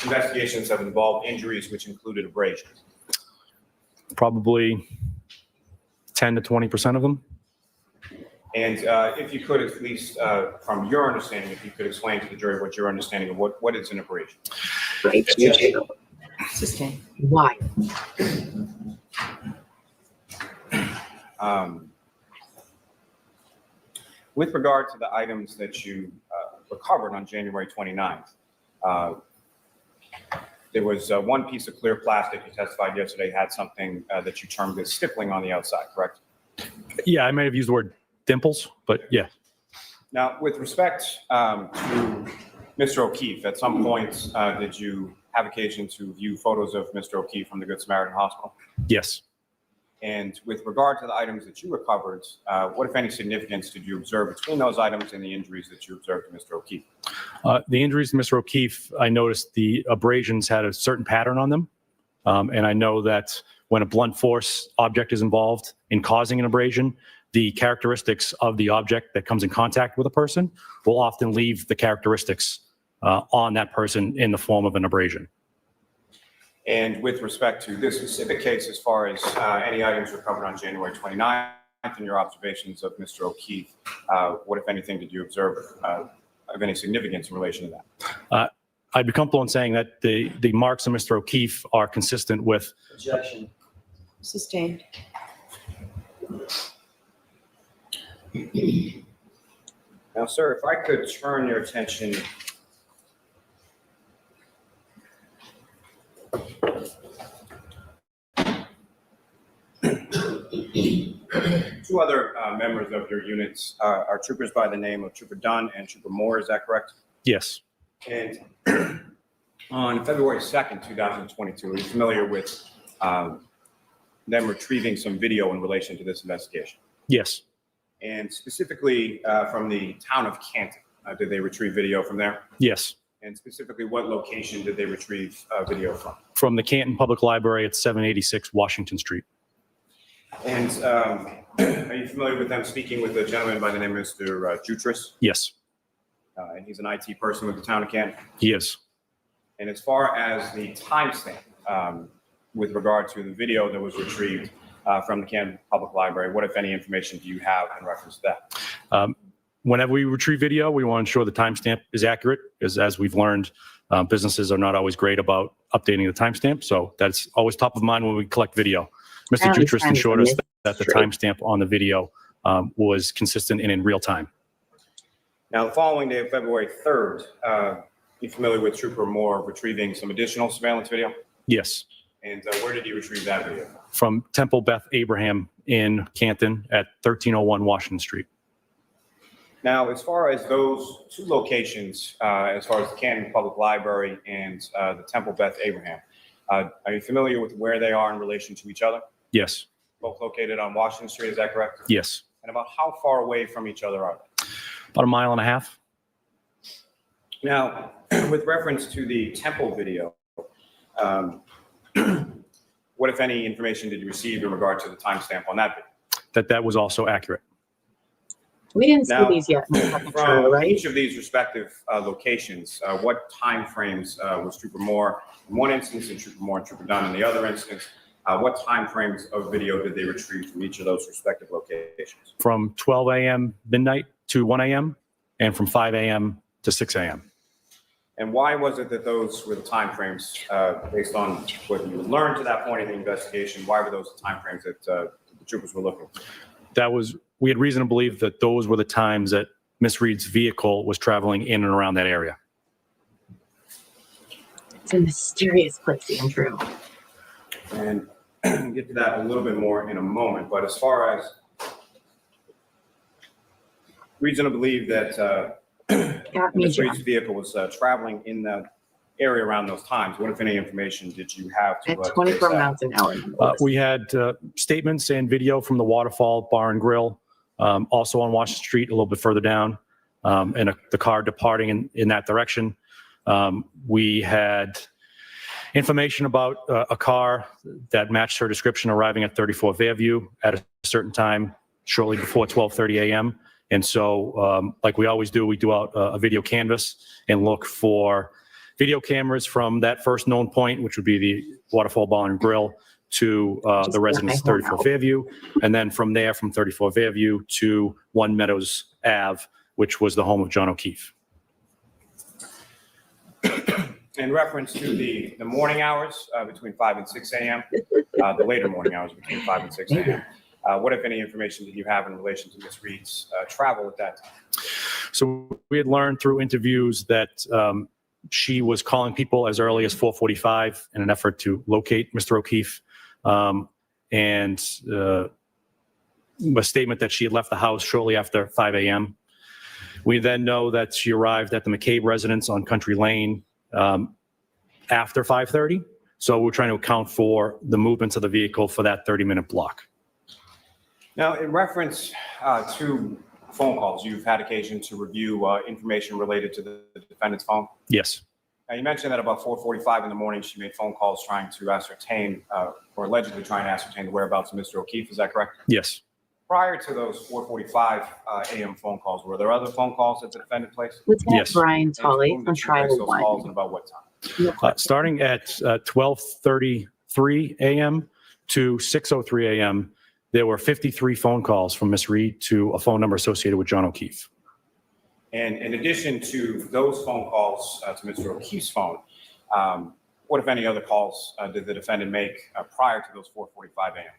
investigations have involved injuries which included abrasions? Probably 10 to 20% of them. And if you could, at least from your understanding, if you could explain to the jury what your understanding of what is an abrasion. Right. Sustain. Why? With regard to the items that you recovered on January 29th, there was one piece of clear plastic you testified yesterday had something that you termed as stippling on the outside, correct? Yeah, I may have used the word dimples, but yeah. Now, with respect to Mr. O'Keefe, at some point, did you have occasion to view photos of Mr. O'Keefe from the Good Samaritan Hospital? Yes. And with regard to the items that you recovered, what, if any, significance did you observe between those items and the injuries that you observed to Mr. O'Keefe? The injuries to Mr. O'Keefe, I noticed the abrasions had a certain pattern on them. And I know that when a blunt force object is involved in causing an abrasion, the characteristics of the object that comes in contact with a person will often leave the characteristics on that person in the form of an abrasion. And with respect to this specific case, as far as any items recovered on January 29th and your observations of Mr. O'Keefe, what, if anything, did you observe of any significance in relation to that? I'd be comfortable in saying that the marks of Mr. O'Keefe are consistent with. Objection. Sustained. Now, sir, if I could turn your attention two other members of your units are troopers by the name of Trooper Dunn and Trooper Moore, is that correct? Yes. And on February 2nd, 2022, are you familiar with them retrieving some video in relation to this investigation? Yes. And specifically from the town of Canton, did they retrieve video from there? Yes. And specifically, what location did they retrieve video from? From the Canton Public Library at 786 Washington Street. And are you familiar with them speaking with a gentleman by the name of Mr. Jutras? Yes. And he's an IT person with the town of Canton. He is. And as far as the timestamp with regard to the video that was retrieved from the Canton Public Library, what, if any, information do you have in reference to that? Whenever we retrieve video, we want to ensure the timestamp is accurate, because as we've learned, businesses are not always great about updating the timestamp. So that's always top of mind when we collect video. Mr. Jutras assured us that the timestamp on the video was consistent and in real time. Now, the following day of February 3rd, you familiar with Trooper Moore retrieving some additional surveillance video? Yes. And where did he retrieve that video? From Temple Beth Abraham in Canton at 1301 Washington Street. Now, as far as those two locations, as far as the Canton Public Library and the Temple Beth Abraham, are you familiar with where they are in relation to each other? Yes. Both located on Washington Street, is that correct? Yes. And about how far away from each other are they? About a mile and a half. Now, with reference to the Temple video, what, if any, information did you receive in regard to the timestamp on that video? That was also accurate. We didn't see Now, these yet in the second From trial, right? each of these respective locations, what time frames was Trooper Moore in one instance and Trooper Moore and Trooper Dunn in the other instance? What time frames of video did they retrieve from each of those respective locations? From 12 a.m. midnight to 1 a.m. and from 5 a.m. to 6 a.m. And why was it that those were the timeframes, based on what you learned to that point in the investigation? Why were those the timeframes that the troopers were looking for? We had reason to believe that those were the times that Miss Reed's vehicle was traveling in and around that area. It's a mysterious place, Andrew. And get to that a little bit more in a moment. But as far as reason to believe that Miss Reed's vehicle was traveling in the area around those times, what, if any, information did you have to At 24 miles an hour. We had statements and video from the Waterfall Bar and Grill, also on Washington Street, a little bit further down, and the car departing in that direction. We had information about a car that matched her description arriving at 34 Fairview at a certain time shortly before 12:30 a.m. And so, like we always do, we do out a video canvas and look for video cameras from that first known point, which would be the Waterfall Bar and Grill, to the residence 34 Fairview. And then from there, from 34 Fairview to 1 Meadows Ave, which was the home of John O'Keefe. In reference to the morning hours between 5 and 6 a.m., the later morning hours between 5 and 6 a.m., what, if any, information did you have in relation to Miss Reed's travel at that time? So we had learned through interviews that she was calling people as early as 4:45 in an effort to locate Mr. O'Keefe, and a statement that she had left the house shortly after 5 a.m. We then know that she arrived at the McCabe residence on Country Lane after 5:30. So we're trying to account for the movements of the vehicle for that 30-minute block. Now, in reference to phone calls, you've had occasion to review information related to the defendant's phone? Yes. Now, you mentioned that about 4:45 in the morning, she made phone calls trying to ascertain, or allegedly trying to ascertain the whereabouts of Mr. O'Keefe. Is that correct? Yes. Prior to those 4:45 a.m. phone calls, were there other phone calls that the defendant placed? Lieutenant Yes. Brian Tully And to whom from did she place Trial those 1. calls and about what time? Starting at 12:33 a.m. to 6:03 a.m., there were 53 phone calls from Miss Reed to a phone number associated with John O'Keefe. And in addition to those phone calls to Mr. O'Keefe's phone, what, if any, other calls did the defendant make prior to those 4:45 a.m.?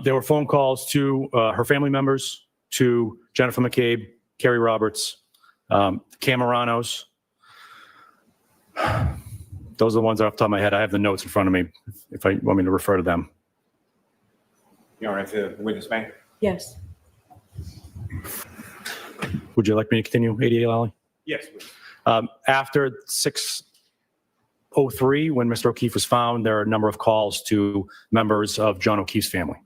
There were phone calls to her family members, to Jennifer McCabe, Kerry Roberts, Camaranos. Those are the ones off the top of my head. I have the notes in front of me if I want me to refer to them. You all right to the witness bank? Yes. Would you like me to continue, ADA Lally? Yes, please. After 6:03, when Mr. O'Keefe was found, there are a number of calls to members of John O'Keefe's family.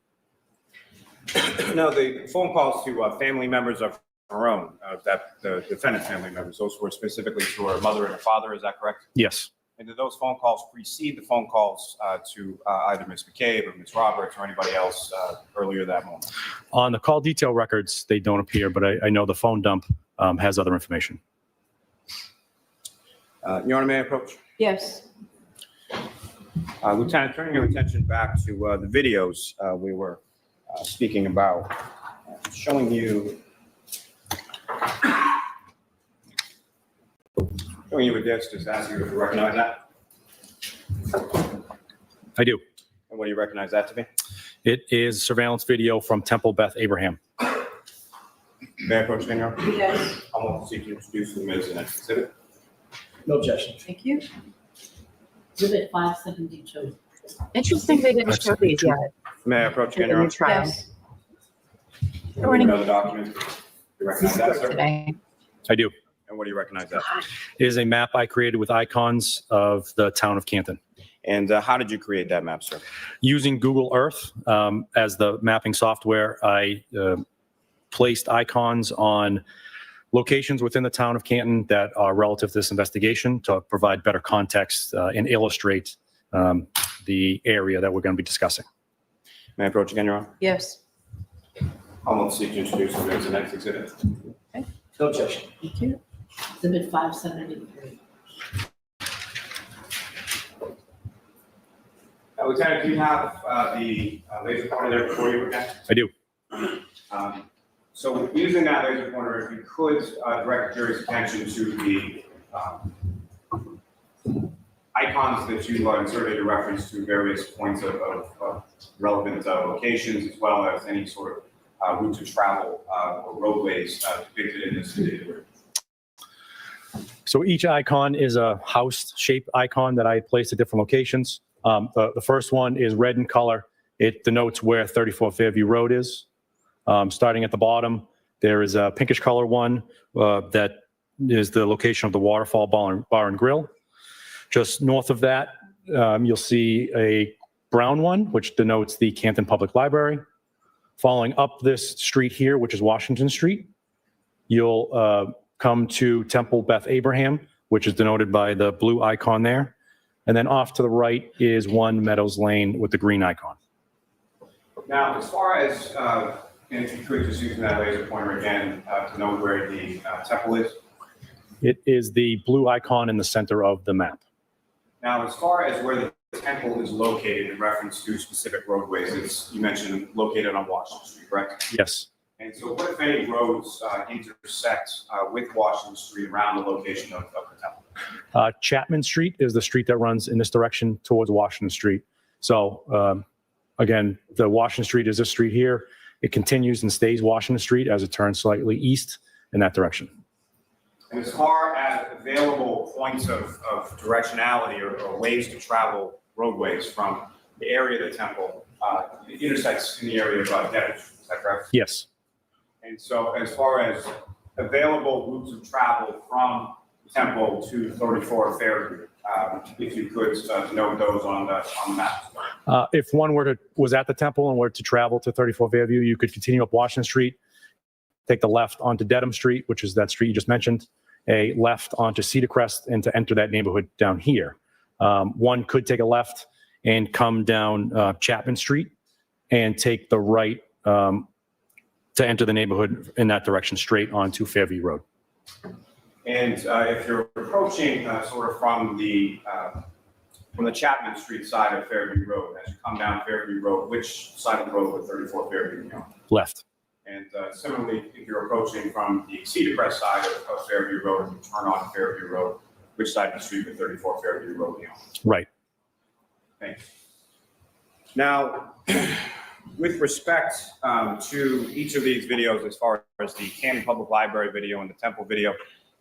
No, the phone calls to family members of her own, that the defendant's family members, those were specifically to her mother and her father, is that correct? Yes. And did those phone calls precede the phone calls to either Ms. McCabe or Ms. Roberts or anybody else earlier that moment? On the call detail records, they don't appear, but I know the phone dump has other information. Your Honor, may I approach? Yes. Lieutenant, turning your attention back to the videos we were speaking about, showing you a disc, just asking you if you recognize that. I do. And what do you recognize that to be? It is surveillance video from Temple Beth Abraham. May I approach, Your Honor? Yes. I want to seek to introduce the Ms. and exhibit. No objection. Thank you. Exhibit 572. Interesting they didn't show these yet May I approach, in Your the Honor? trial. Yes. Morning. Another document. You recognize that, sir? Today. I do. And what do you recognize that? It is a map I created with icons of the town of Canton. And how did you create that map, sir? Using Google Earth as the mapping software, I placed icons on locations within the town of Canton that are relative to this investigation to provide better context and illustrate the area that we're going to be discussing. May I approach again, Your Honor? Yes. I'll seek to introduce you as the next exhibit. No objection. Thank you. Exhibit 573. Lieutenant, do you have the laser pointer there before you again? I do. So using that laser pointer, if you could direct the jury's attention to the icons that you inserted a reference to various points of relevant locations, as well as any sort of routes of travel or roadways depicted in this video. So each icon is a house-shaped icon that I placed at different locations. The first one is red in color. It denotes where 34 Fairview Road is. Starting at the bottom, there is a pinkish color one that is the location of the Waterfall Bar and Grill. Just north of that, you'll see a brown one, which denotes the Canton Public Library. Following up this street here, which is Washington Street, you'll come to Temple Beth Abraham, which is denoted by the blue icon there. And then off to the right is 1 Meadows Lane with the green icon. Now, as far as, and if you could just use that laser pointer again to know where the temple is. It is the blue icon in the center of the map. Now, as far as where the temple is located in reference to specific roadways, it's, you mentioned, located on Washington Street, correct? Yes. And so what if any roads intersect with Washington Street around the location of the temple? Chapman Street is the street that runs in this direction towards Washington Street. So again, the Washington Street is this street here. It continues and stays Washington Street as it turns slightly east in that direction. And as far as available points of directionality or ways to travel roadways from the area of the temple, it intersects in the area of Dedham, is that correct? Yes. And so as far as available routes of travel from the temple to 34 Fairview, if you could note those on the map. If one was at the temple and were to travel to 34 Fairview, you could continue up Washington Street, take the left onto Dedham Street, which is that street you just mentioned, a left onto Cedar Crest, and to enter that neighborhood down here. One could take a left and come down Chapman Street and take the right to enter the neighborhood in that direction straight onto Fairview Road. And if you're approaching sort of from the Chapman Street side of Fairview Road, as you come down Fairview Road, which side of the road would 34 Fairview be on? Left. And similarly, if you're approaching from the Cedar Crest side of Fairview Road, and you turn on Fairview Road, which side of the street would 34 Fairview Road be on? Right. Thank you. Now, with respect to each of these videos, as far as the Canton Public Library video and the Temple video,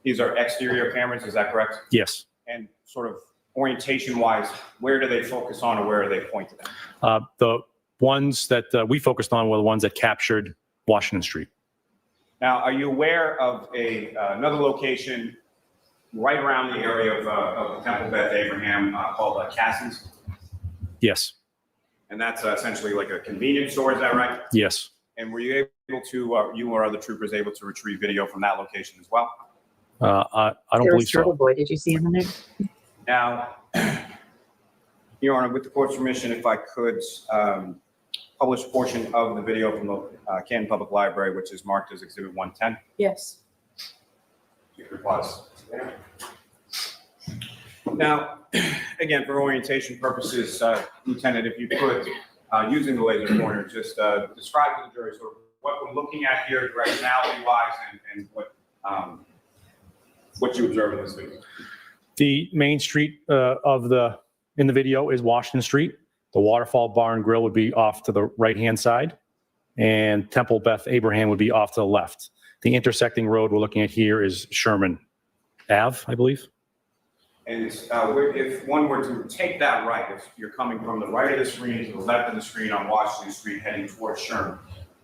these are exterior cameras, is that correct? Yes. And sort of orientation-wise, where do they focus on or where are they pointed at? The ones that we focused on were the ones that captured Washington Street. Now, are you aware of another location right around the area of Temple Beth Abraham called Cassie's? Yes. And that's essentially like a convenience store, is that right? Yes. And were you able to, you or other troopers able to retrieve video from that location as well? I don't There believe was Turtle so. Boy. Did you see him in there? Now, Your Honor, with the court's permission, if I could publish a portion of the video from the Canton Public Library, which is marked as Exhibit 110. Yes. You could pause. Now, again, for orientation purposes, Lieutenant, if you could, using the laser pointer, just describe to the jury sort of what we're looking at here directionality-wise and what you observe in this video. The main street in the video is Washington Street. The Waterfall Bar and Grill would be off to the right-hand side, and Temple Beth Abraham would be off to the left. The intersecting road we're looking at here is Sherman Ave, I believe. And if one were to take that right, if you're coming from the right of the screen to the left of the screen on Washington Street heading towards Sherman,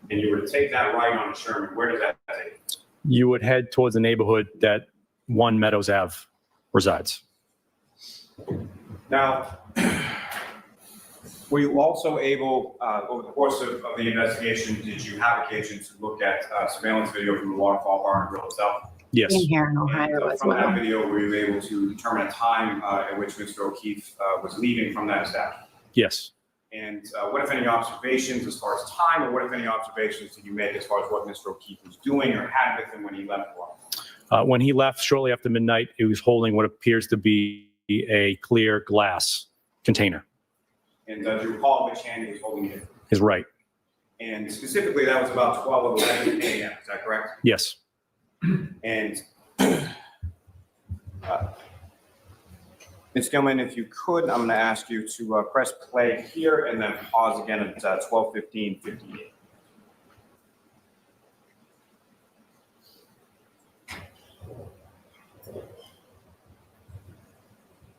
and you were to take that right on Sherman, where does that take you? You would head towards the neighborhood that 1 Meadows Ave resides. Now, Were you also able, over the course of the investigation, did you have occasion to look at surveillance video from the waterfall bar and grill itself? Yes. In here in Ohio And, as from that well. video, were you able to determine a time at which Mr. O'Keefe was leaving from that establishment? Yes. And what, if any, observations as far as time, or what, if any, observations did you make as far as what Mr. O'Keefe was doing or had with him when he left for? When he left shortly after midnight, he was holding what appears to be a clear glass container. And do you recall which hand he was holding it in? His right. And specifically, that was about 12:11 a.m. Is that correct? Yes. And Ms. Gilman, if you could, I'm going to ask you to press play here and then pause again at 12:15:58.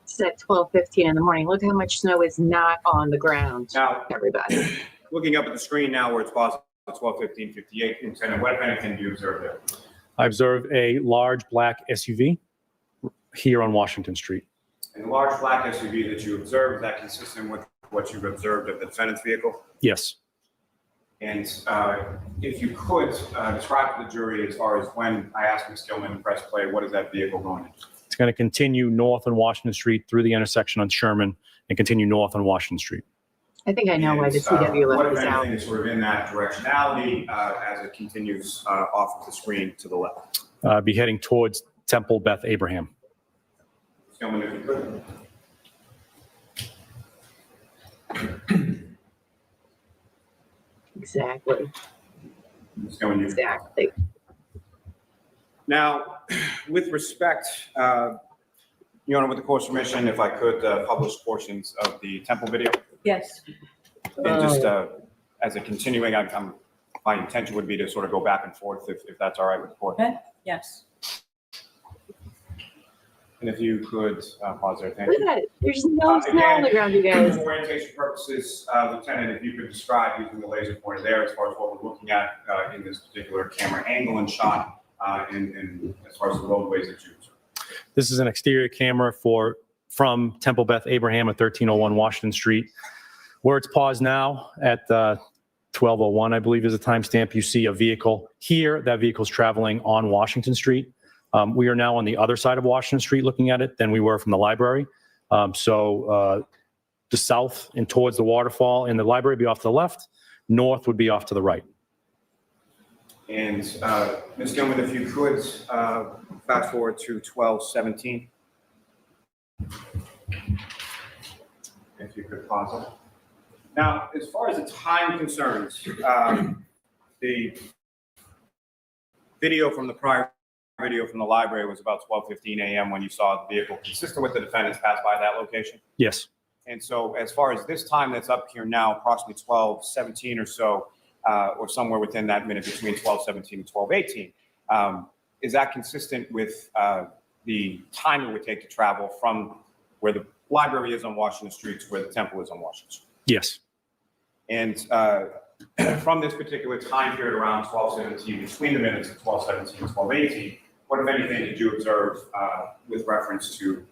It's at 12:15 in the morning. Look how much snow is not on the ground, Now, everybody. looking up at the screen now where it's paused at 12:15:58, Lieutenant, what, if anything, do you observe there? I observed a large black SUV here on Washington Street. And the large black SUV that you observed, is that consistent with what you've observed of the defendant's vehicle? Yes. And if you could describe to the jury as far as when I asked Ms. Gilman to press play, what is that vehicle going in? It's going to continue north on Washington Street through the intersection on Sherman and continue north on Washington Street. I think I know why the And, CW what, left if this out. anything, is sort of in that directionality as it continues off of the screen to the left? Be heading towards Temple Beth Abraham. Ms. Gilman, if you could. Exactly. Ms. Gilman, you. Exactly. Now, with respect, Your Honor, with the court's permission, if I could publish portions of the Temple video. Yes. And just as a continuing, my intention would be to sort of go back and forth if that's all right with the court. Okay. Yes. And if you could pause there, thank Look you. at that. There's no snow on the ground, you guys. For orientation purposes, Lieutenant, if you could describe using the laser pointer there as far as what we're looking at in this particular camera angle and shot, and as far as the roadways that you observe. This is an exterior camera from Temple Beth Abraham at 1301 Washington Street. Where it's paused now at 1201, I believe is the timestamp, you see a vehicle here. That vehicle is traveling on Washington Street. We are now on the other side of Washington Street looking at it than we were from the library. So the south and towards the waterfall and the library would be off to the left. North would be off to the right. And Ms. Gilman, if you could fast forward to 12:17. If you could pause it. Now, as far as the time concerns, the video from the prior video from the library was about 12:15 a.m. when you saw the vehicle consistent with the defendants pass by that location. Yes. And so as far as this time that's up here now, approximately 12:17 or so, or somewhere within that minute between 12:17 and 12:18, is that consistent with the time it would take to travel from where the library is on Washington Street to where the temple is on Washington Street? Yes. And from this particular time period around 12:17, between the minutes of 12:17 and 12:18, what, if anything, did you observe with reference to,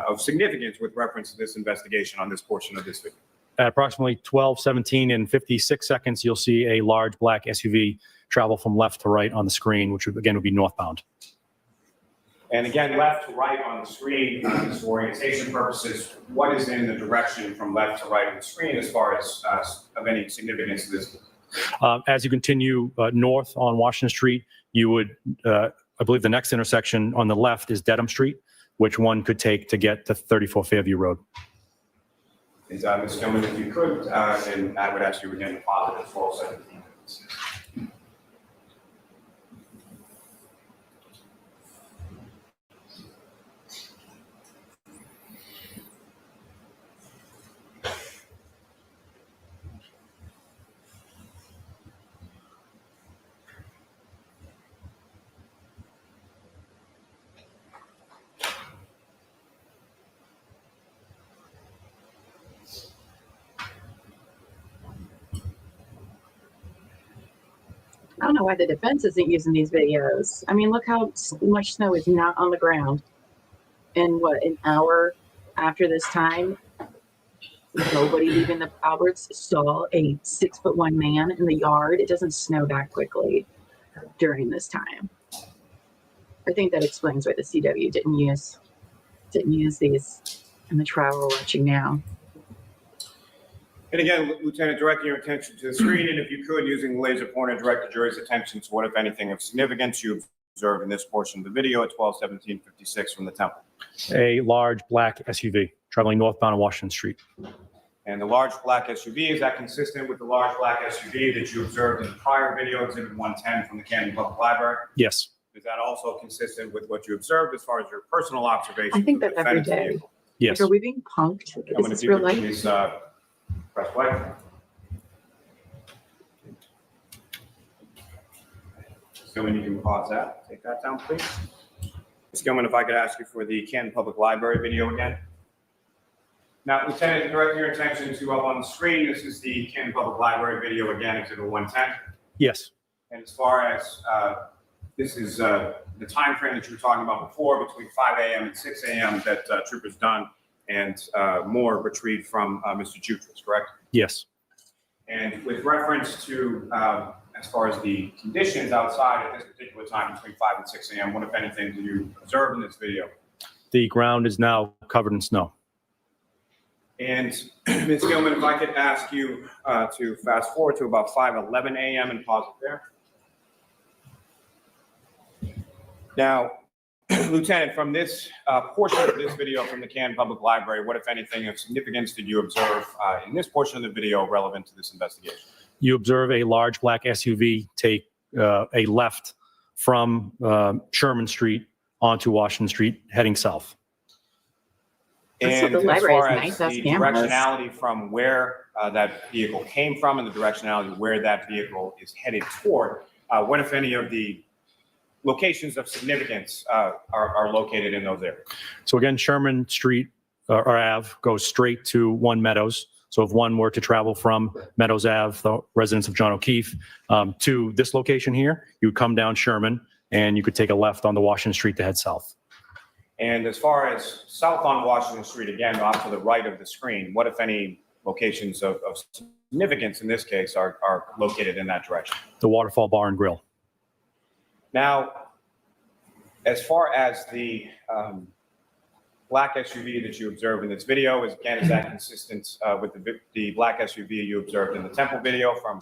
of significance with reference to this investigation on this portion of this video? At approximately 12:17 and 56 seconds, you'll see a large black SUV travel from left to right on the screen, which would, again, would be northbound. And again, left to right on the screen, just for orientation purposes, what is in the direction from left to right on the screen as far as of any significance to this? As you continue north on Washington Street, you would, I believe the next intersection on the left is Dedham Street, which one could take to get to 34 Fairview Road. Is Ms. Gilman, if you could, and I would ask you again to pause it at 12:17. I don't know why the defense isn't using these videos. I mean, look how much snow is not on the ground. And what, an hour after this time? Nobody leaving the Alberts saw a 6'1" man in the yard. It doesn't snow that quickly during this time. I think that explains why the CW didn't use these in the trial we're watching now. And again, Lieutenant, direct your attention to the screen, and if you could, using the laser pointer, direct the jury's attention to what, if anything, of significance you observed in this portion of the video at 12:17:56 from the Temple. A large black SUV traveling northbound on Washington Street. And the large black SUV, is that consistent with the large black SUV that you observed in the prior video, Exhibit 110 from the Canton Public Library? Yes. Is that also consistent with what you observed as far as your personal observation? I think of the that's every defendant's day. vehicle? Yes. Like, are we being punked? I'm going Is to this real life? please press play. Gilman, you can pause that. Take that down, please. Ms. Gilman, if I could ask you for the Canton Public Library video again. Now, Lieutenant, direct your attention to up on the screen. This is the Canton Public Library video again, Exhibit 110. Yes. And as far as this is the time frame that you were talking about before, between 5 a.m. and 6 a.m. that Troopers Dunn and Moore retrieved from Mr. Jutras, correct? Yes. And with reference to, as far as the conditions outside at this particular time between 5 and 6 a.m., what, if anything, do you observe in this video? The ground is now covered in snow. And Ms. Gilman, if I could ask you to fast forward to about 5:11 a.m. and pause it there. Now, Lieutenant, from this portion of this video from the Canton Public Library, what, if anything, of significance did you observe in this portion of the video relevant to this investigation? You observe a large black SUV take a left from Sherman Street onto Washington Street, heading south. And the as library far is as nice, that's the cameras. directionality from where that vehicle came from and the directionality where that vehicle is headed toward, what, if any, of the locations of significance are located in those areas? So again, Sherman Street or Ave goes straight to 1 Meadows. So if one were to travel from Meadows Ave, the residence of John O'Keefe, to this location here, you would come down Sherman and you could take a left onto Washington Street to head south. And as far as south on Washington Street, again, off to the right of the screen, what, if any, locations of significance in this case are located in that direction? The Waterfall Bar and Grill. Now, as far as the black SUV that you observed in this video, is that consistent with the black SUV you observed in the Temple video from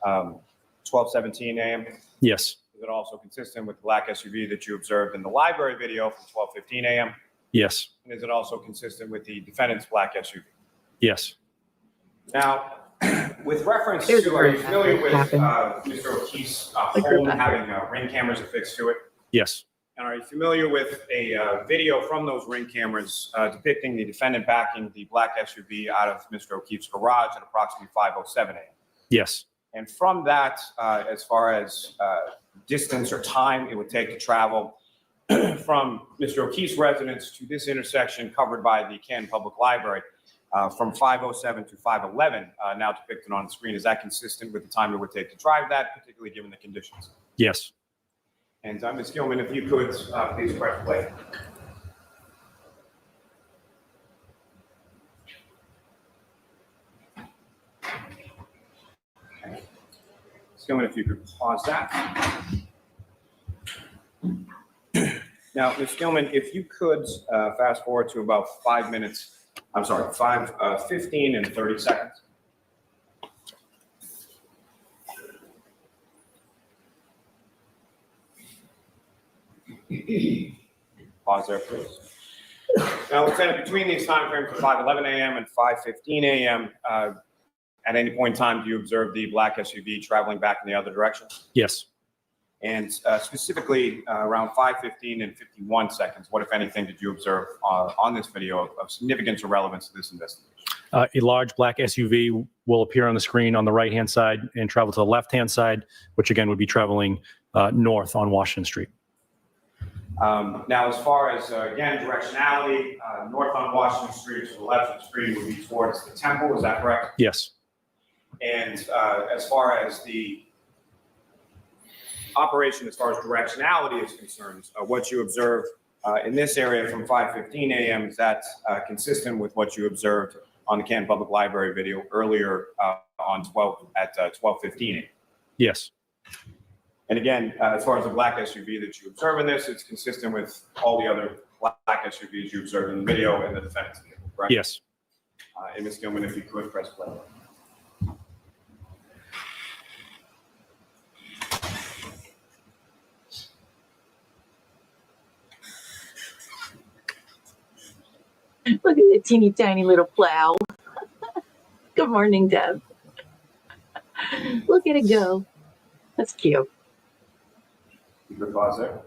12:17 a.m.? Yes. Is it also consistent with the black SUV that you observed in the library video from 12:15 a.m.? Yes. And is it also consistent with the defendant's black SUV? Yes. Now, with reference There's to, a are you group familiar with happened. Mr. O'Keefe's group home effort. having ring cameras affixed to it? Yes. And are you familiar with a video from those ring cameras depicting the defendant backing the black SUV out of Mr. O'Keefe's garage at approximately 5:07 a.m.? Yes. And from that, as far as distance or time it would take to travel from Mr. O'Keefe's residence to this intersection covered by the Canton Public Library, from 5:07 to 5:11, now depicted on the screen, is that consistent with the time it would take to drive that, particularly given the conditions? Yes. And Ms. Gilman, if you could please press play. Ms. Gilman, if you could pause that. Now, Ms. Gilman, if you could fast forward to about 15 and 30 seconds. Pause there, please. Now, Lieutenant, between these timeframes of 5:11 a.m. and 5:15 a.m., at any point in time, do you observe the black SUV traveling back in the other direction? Yes. And specifically around 5:15 and 51 seconds, what, if anything, did you observe on this video of significance or relevance to this investigation? A large black SUV will appear on the screen on the right-hand side and travel to the left-hand side, which again would be traveling north on Washington Street. Now, as far as, again, directionality, north on Washington Street to the left of the screen would be towards the Temple, is that correct? Yes. And as far as the operation, as far as directionality is concerned, what you observe in this area from 5:15 a.m., is that consistent with what you observed on the Canton Public Library video earlier on 12:15. Yes. And again, as far as the black SUV that you observe in this, it's consistent with all the other black SUVs you observed in the video and the defendant's vehicle, correct? Yes. And Ms. Gilman, if you could press play. Look at the teeny tiny little plow. Good morning, Deb. Look at it go. That's cute. You could pause there.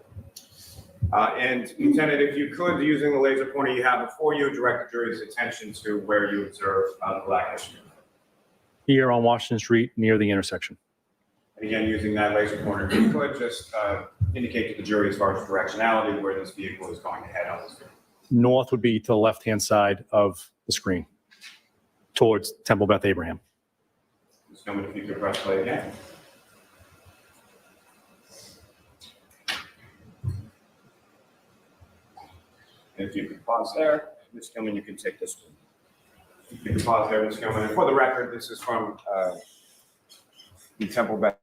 And Lieutenant, if you could, using the laser pointer you have before you, direct the jury's attention to where you observe the black SUV. Here on Washington Street near the intersection. And again, using that laser pointer, if you could just indicate to the jury as far as directionality where this vehicle is going to head on this video. North would be to the left-hand side of the screen towards Temple Beth Abraham. Ms. Gilman, if you could press play again. And if you could pause there, Ms. Gilman, you can take this one. If you can pause there, Ms. Gilman. And for the record, this is from the Temple Beth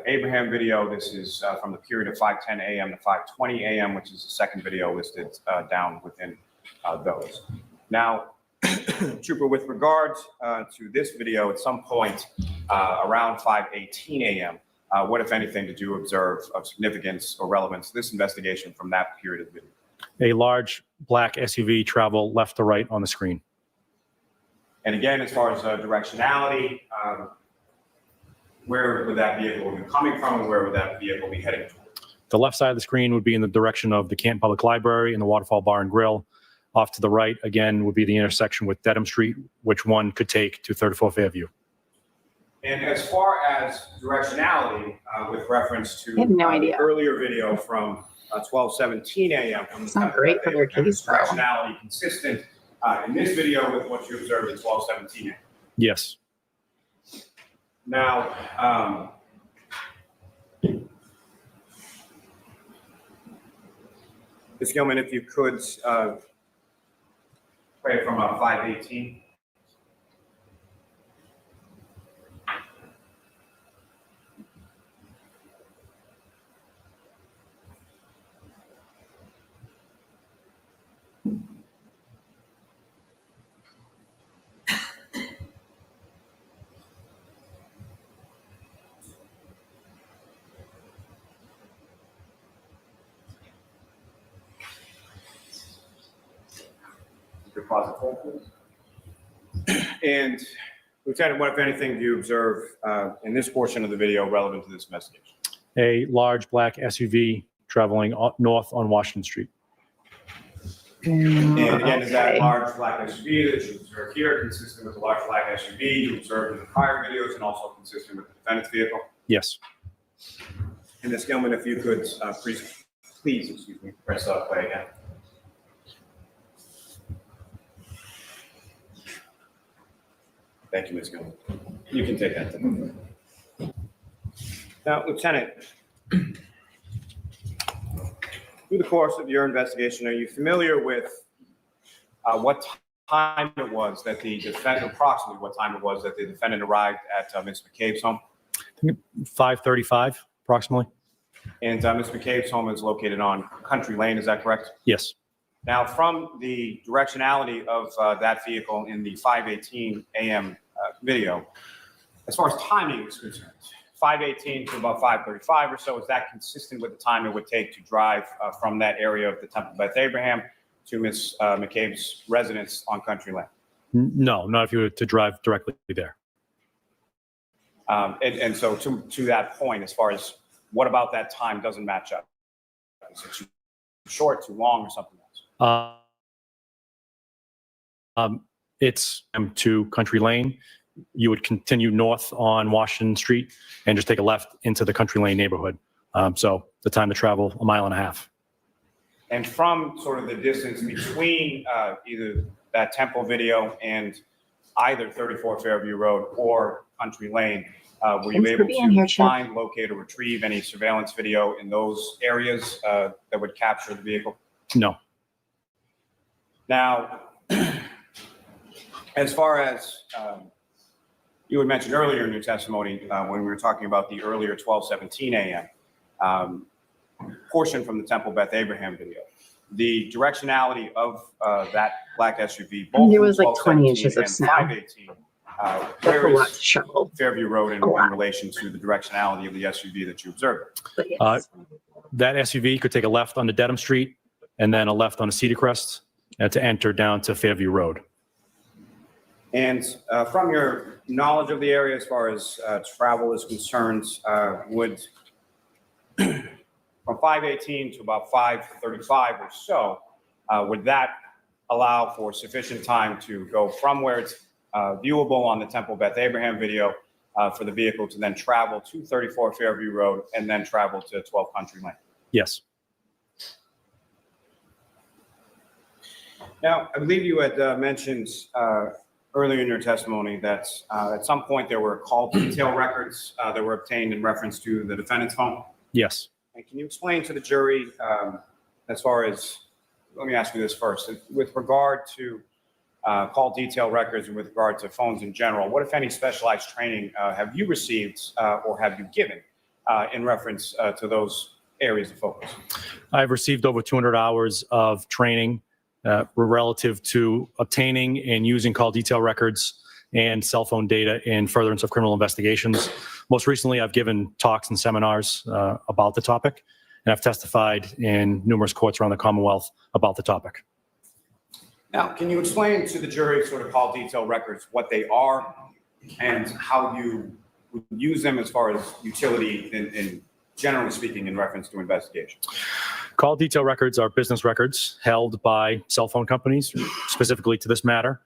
Abraham video. This is from the period of 5:10 a.m. to 5:20 a.m., which is the second video listed down within those. Now, Trooper, with regard to this video, at some point around 5:18 a.m., what, if anything, did you observe of significance or relevance to this investigation from that period of the video? A large black SUV travel left to right on the screen. And again, as far as directionality, where would that vehicle be coming from and where would that vehicle be heading toward? The left side of the screen would be in the direction of the Canton Public Library and the Waterfall Bar and Grill. Off to the right, again, would be the intersection with Dedham Street, which one could take to 34th Fairview. And as far as directionality, with reference to I have no idea. the earlier video from 12:17 a.m. It's not great for their case, though. Directionality consistent in this video with what you observed at 12:17 a.m. Yes. Now, Ms. Gilman, if you could play from 5:18. Deposit hold, please. And Lieutenant, what, if anything, do you observe in this portion of the video relevant to this investigation? A large black SUV traveling north on Washington Street. And again, is that Okay. large black SUV that you observe here consistent with the large black SUV you observed in the prior videos and also consistent with the defendant's vehicle? Yes. And Ms. Gilman, if you could please, press play again. Thank you, Ms. Gilman. You can take that. Now, Lieutenant, through the course of your investigation, are you familiar with what time it was that the defendant, approximately what time it was that the defendant arrived at Ms. McCabe's home? 5:35, approximately. And Ms. McCabe's home is located on Country Lane, is that correct? Yes. Now, from the directionality of that vehicle in the 5:18 a.m. Video, as far as timing is concerned, 5:18 to about 5:35 or so, is that consistent with the time it would take to drive from that area of the Temple Beth Abraham to Ms. McCabe's residence on Country Lane? No, not if you were to drive directly there. And so to that point, as far as what about that time doesn't match up? Is it too short, too long, or something else? It's to Country Lane. You would continue north on Washington Street and just take a left into the Country Lane neighborhood. So the time to travel, 1.5 miles. And from sort of the distance between either that Temple video and either 34 Fairview Road or Country Lane, were you Thanks for able being here, to Chip. find, locate, or retrieve any surveillance video in those areas that would capture the vehicle? No. Now, As far as you had mentioned earlier in your testimony, when we were talking about the earlier 12:17 a.m. Portion from the Temple Beth Abraham video, the directionality of that black SUV, both There was like 20 12:17 inches of and snow. 5:18. That's Where a lot to is shovel. Fairview Road in A lot. relation to the directionality of the SUV that you observed? But yes. That SUV could take a left onto Dedham Street and then a left onto Cedar Crest to enter down to Fairview Road. And from your knowledge of the area as far as travel is concerned, would from 5:18 to about 5:35 or so, would that allow for sufficient time to go from where it's viewable on the Temple Beth Abraham video for the vehicle to then travel to 34 Fairview Road and then travel to 12 Country Lane? Yes. Now, I believe you had mentioned earlier in your testimony that at some point there were call detail records that were obtained in reference to the defendant's phone. Yes. And can you explain to the jury, as far as, let me ask you this first, with regard to call detail records and with regard to phones in general, what, if any, specialized training have you received or have you given in reference to those areas of focus? I've received over 200 hours of training relative to obtaining and using call detail records and cell phone data in furtherance of criminal investigations. Most recently, I've given talks and seminars about the topic, and I've testified in numerous courts around the Commonwealth about the topic. Now, can you explain to the jury sort of call detail records, what they are and how you would use them as far as utility in generally speaking in reference to investigation? Call detail records are business records held by cell phone companies, specifically to this matter,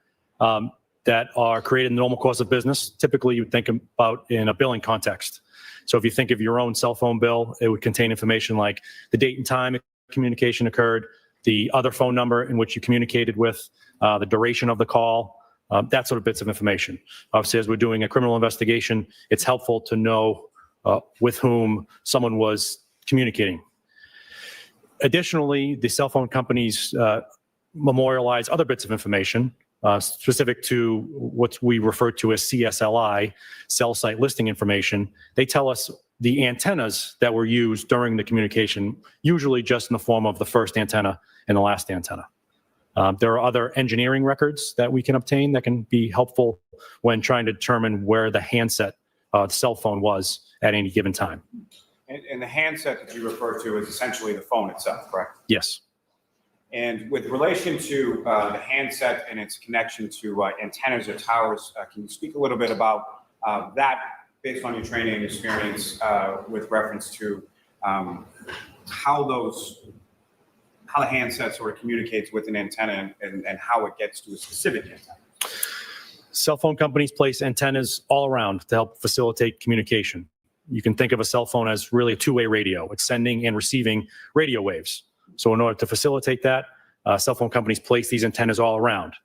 that are created in the normal course of business. Typically, you would think about in a billing context. So if you think of your own cell phone bill, it would contain information like the date and time communication occurred, the other phone number in which you communicated with, the duration of the call, that sort of bits of information. Obviously, as we're doing a criminal investigation, it's helpful to know with whom someone was communicating. Additionally, the cell phone companies memorialize other bits of information specific to what we refer to as CSLI, cell site listing information. They tell us the antennas that were used during the communication, usually just in the form of the first antenna and the last antenna. There are other engineering records that we can obtain that can be helpful when trying to determine where the handset, the cell phone was at any given time. And the handset that you refer to is essentially the phone itself, correct? Yes. And with relation to the handset and its connection to antennas or towers, can you speak a little bit about that based on your training and experience with reference to how the handset sort of communicates with an antenna and how it gets to a specific antenna? Cell phone companies place antennas all around to help facilitate communication. You can think of a cell phone as really a two-way radio. It's sending and receiving radio waves. So in order to facilitate that, cell phone companies place these antennas all around.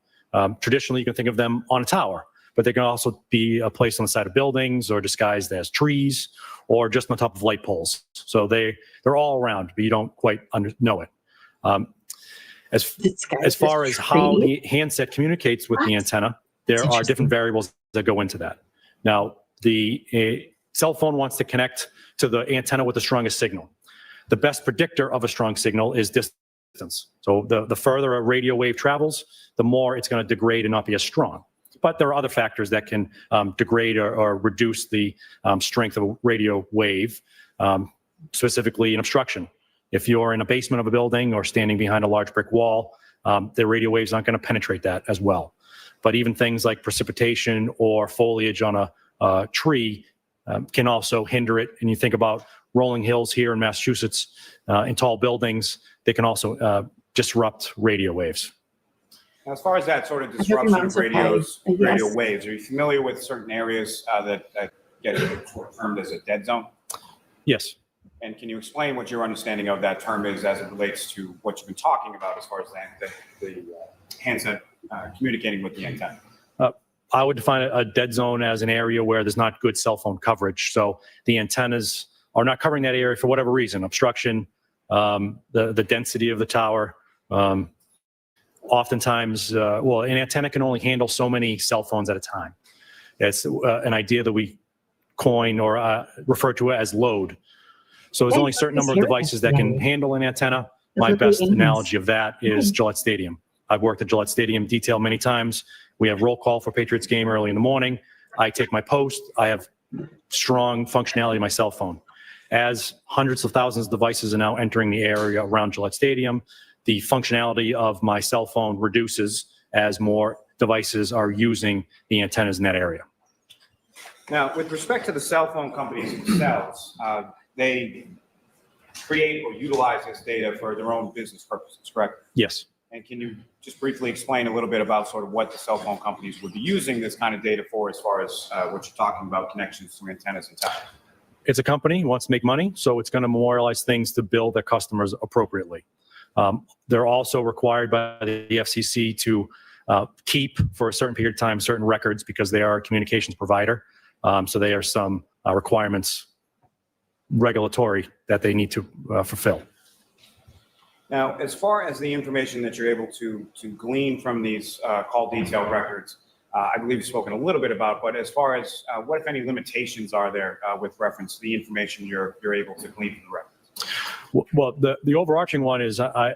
Traditionally, you can think of them on a tower, but they can also be placed on the side of buildings or disguised as trees or just on top of light poles. So they're all around, but you don't quite know it. As far as how the handset communicates with the antenna, there are different variables that go into that. Now, the cell phone wants to connect to the antenna with the strongest signal. The best predictor of a strong signal is distance. So the further a radio wave travels, the more it's going to degrade and not be as strong. But there are other factors that can degrade or reduce the strength of a radio wave, specifically an obstruction. If you're in a basement of a building or standing behind a large brick wall, the radio waves aren't going to penetrate that as well. But even things like precipitation or foliage on a tree can also hinder it. And you think about rolling hills here in Massachusetts in tall buildings, they can also disrupt radio waves. Now, as far as that sort of disruption of radio waves, are you familiar with certain areas that get termed as a dead zone? Yes. And can you explain what your understanding of that term is as it relates to what you've been talking about as far as the handset communicating with the antenna? I would define a dead zone as an area where there's not good cell phone coverage. So the antennas are not covering that area for whatever reason, obstruction, the density of the tower, Oftentimes, well, an antenna can only handle so many cell phones at a time. It's an idea that we coin or refer to as load. So there's only a certain number of devices that can handle an antenna. My best analogy of that is Gillette Stadium. I've worked at Gillette Stadium detail many times. We have roll call for Patriots game early in the morning. I take my post. I have strong functionality on my cell phone. As hundreds of thousands of devices are now entering the area around Gillette Stadium, the functionality of my cell phone reduces as more devices are using the antennas in that area. Now, with respect to the cell phone companies themselves, they create or utilize this data for their own business purposes, correct? Yes. And can you just briefly explain a little bit about sort of what the cell phone companies would be using this kind of data for as far as what you're talking about, connections to antennas and towers? It's a company who wants to make money, so it's going to memorialize things to bill their customers appropriately. They're also required by the FCC to keep for a certain period of time certain records because they are a communications provider. So there are some requirements regulatory that they need to fulfill. Now, as far as the information that you're able to glean from these call detail records, I believe you've spoken a little bit about, but as far as what, if any, limitations are there with reference to the information you're able to glean from the records? Well, the overarching one is I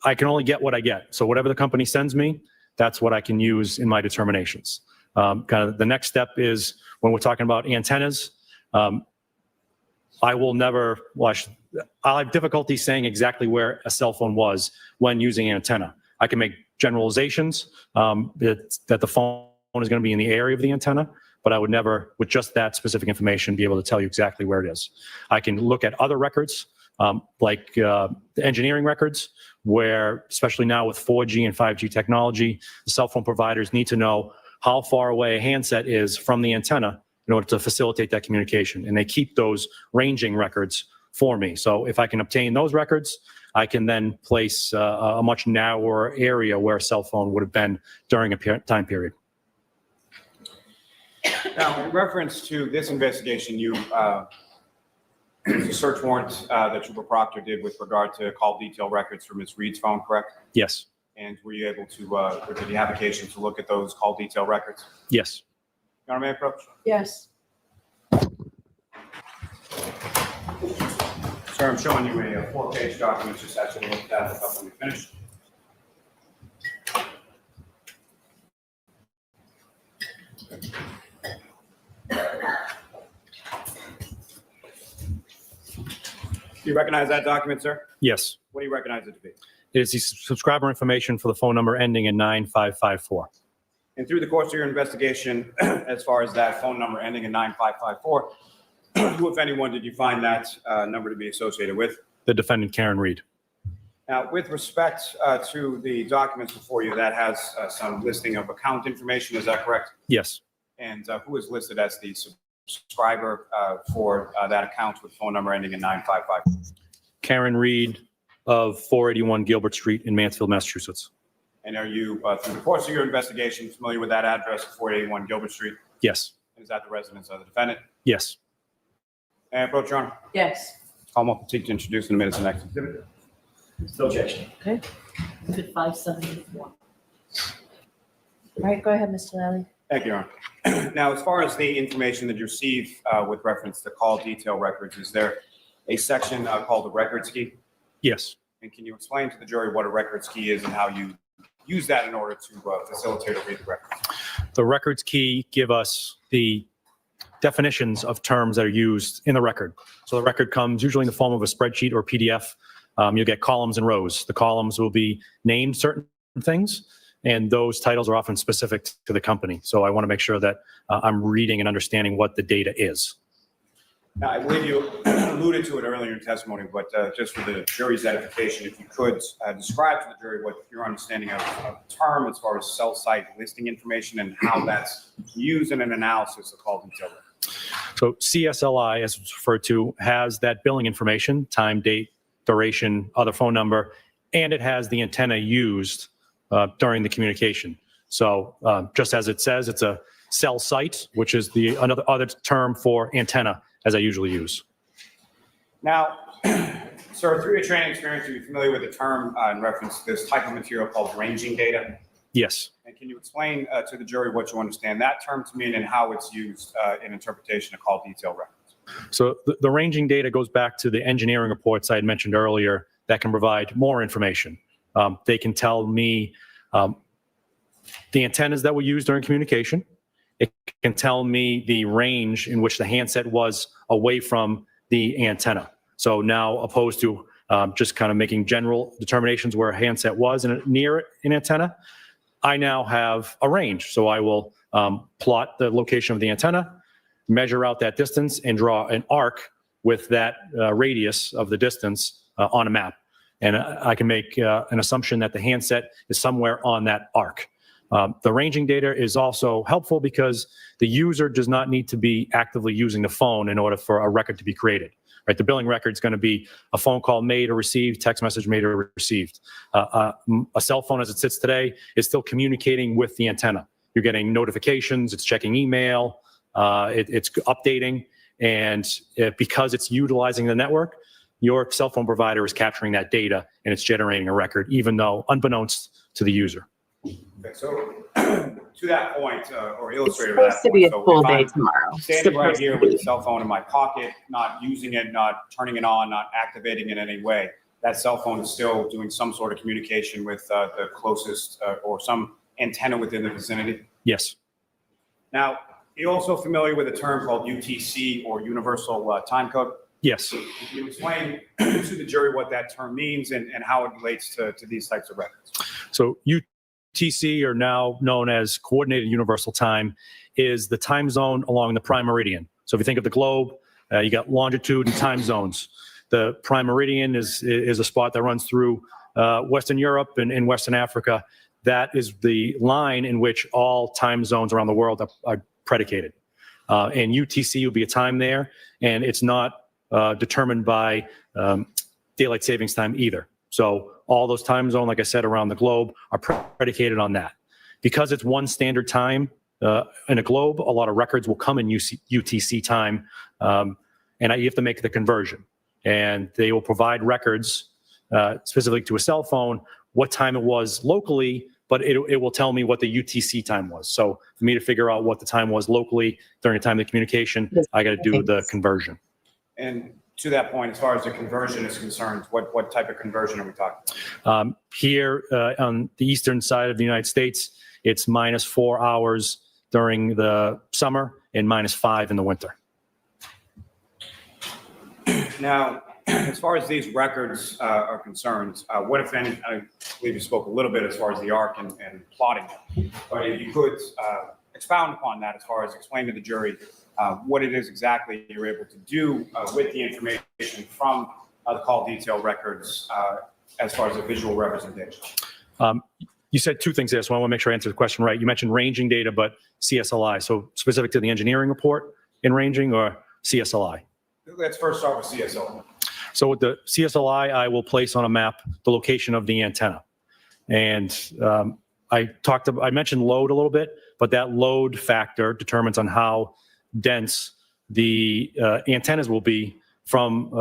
can only get what I get. So whatever the company sends me, that's what I can use in my determinations. Kind of the next step is when we're talking about antennas, I will never, I'll have difficulty saying exactly where a cell phone was when using an antenna. I can make generalizations that the phone is going to be in the area of the antenna, but I would never, with just that specific information, be able to tell you exactly where it is. I can look at other records, like the engineering records, where, especially now with 4G and 5G technology, the cell phone providers need to know how far away a handset is from the antenna in order to facilitate that communication. And they keep those ranging records for me. So if I can obtain those records, I can then place a much narrower area where a cell phone would have been during a time period. Now, in reference to this investigation, you the search warrant that Trooper Proctor did with regard to call detail records from Ms. Reed's phone, correct? Yes. And were you able to, or did you have occasion to look at those call detail records? Yes. Your Honor, may I approach? Yes. Sir, I'm showing you a 4-page document. Just ask you to look at that when we finish. Do you recognize that document, sir? Yes. What do you recognize it to be? It is the subscriber information for the phone number ending in 9554. And through the course of your investigation, as far as that phone number ending in 9554, who, if anyone, did you find that number to be associated with? The defendant, Karen Reed. Now, with respect to the documents before you, that has some listing of account information, is that correct? Yes. And who is listed as the subscriber for that account with phone number ending in 9554? Karen Reed of 481 Gilbert Street in Mansfield, Massachusetts. And are you, through the course of your investigation, familiar with that address, 481 Gilbert Street? Yes. Is that the residence of the defendant? Yes. May I approach, Your Honor? Yes. Call will continue to introduce in a minute the next exhibit. No objection. Okay. Exhibit 574. All right, go ahead, Mr. Lally. Thank you, Your Honor. Now, as far as the information that you receive with reference to call detail records, is there a section called the records key? Yes. And can you explain to the jury what a records key is and how you use that in order to facilitate or read the records? The records key give us the definitions of terms that are used in the record. So the record comes usually in the form of a spreadsheet or PDF. You'll get columns and rows. The columns will be named certain things, and those titles are often specific to the company. So I want to make sure that I'm reading and understanding what the data is. Now, I believe you alluded to it earlier in testimony, but just for the jury's edification, if you could describe to the jury what your understanding of the term as far as cell site listing information and how that's used in an analysis of call detail records. So CSLI, as it's referred to, has that billing information, time, date, duration, other phone number, and it has the antenna used during the communication. So just as it says, it's a cell site, which is the other term for antenna, as I usually use. Now, Sir, through your training experience, are you familiar with the term in reference to this type of material called ranging data? Yes. And can you explain to the jury what you understand that term to mean and how it's used in interpretation of call detail records? So the ranging data goes back to the engineering reports I had mentioned earlier that can provide more information. They can tell me the antennas that were used during communication. It can tell me the range in which the handset was away from the antenna. So now, opposed to just kind of making general determinations where a handset was near an antenna, I now have a range. So I will plot the location of the antenna, measure out that distance, and draw an arc with that radius of the distance on a map. And I can make an assumption that the handset is somewhere on that arc. The ranging data is also helpful because the user does not need to be actively using the phone in order for a record to be created. Right? The billing record is going to be a phone call made or received, text message made or received. A cell phone as it sits today is still communicating with the antenna. You're getting notifications, it's checking email, it's updating, and because it's utilizing the network, your cell phone provider is capturing that data and it's generating a record, even though unbeknownst to the user. Okay, so to that point, or It's illustrated by that supposed to be a point, full if day I'm tomorrow. standing right Supposed here to with be. the cell phone in my pocket, not using it, not turning it on, not activating it in any way, that cell phone is still doing some sort of communication with the closest or some antenna within the vicinity. Yes. Now, you're also familiar with a term called UTC, or Universal Time Code. Yes. Can you explain to the jury what that term means and how it relates to these types of records? So UTC, or now known as Coordinated Universal Time, is the time zone along the prime meridian. So if you think of the globe, you got longitude and time zones. The prime meridian is a spot that runs through Western Europe and Western Africa. That is the line in which all time zones around the world are predicated. And UTC will be a time there, and it's not determined by daylight savings time either. So all those time zones, like I said, around the globe are predicated on that. Because it's one standard time in a globe, a lot of records will come in UTC time, and you have to make the conversion. And they will provide records specific to a cell phone, what time it was locally, but it will tell me what the UTC time was. So for me to figure out what the time was locally during the time of the communication, I got to do the conversion. And to that point, as far as the conversion is concerned, what type of conversion are we talking about? Here on the eastern side of the United States, it's -4 hours during the summer and -5 in the winter. Now, as far as these records are concerned, what, if any, I believe you spoke a little bit as far as the ARC and plotting, but if you could expound upon that as far as explain to the jury what it is exactly you're able to do with the information from the call detail records as far as a visual representation. You said two things there, so I want to make sure I answer the question right. You mentioned ranging data, but CSLI, so specific to the engineering report in ranging, or CSLI? Let's first start with CSLI. So with the CSLI, I will place on a map the location of the antenna. And I mentioned load a little bit, but that load factor determines on how dense the antennas will be from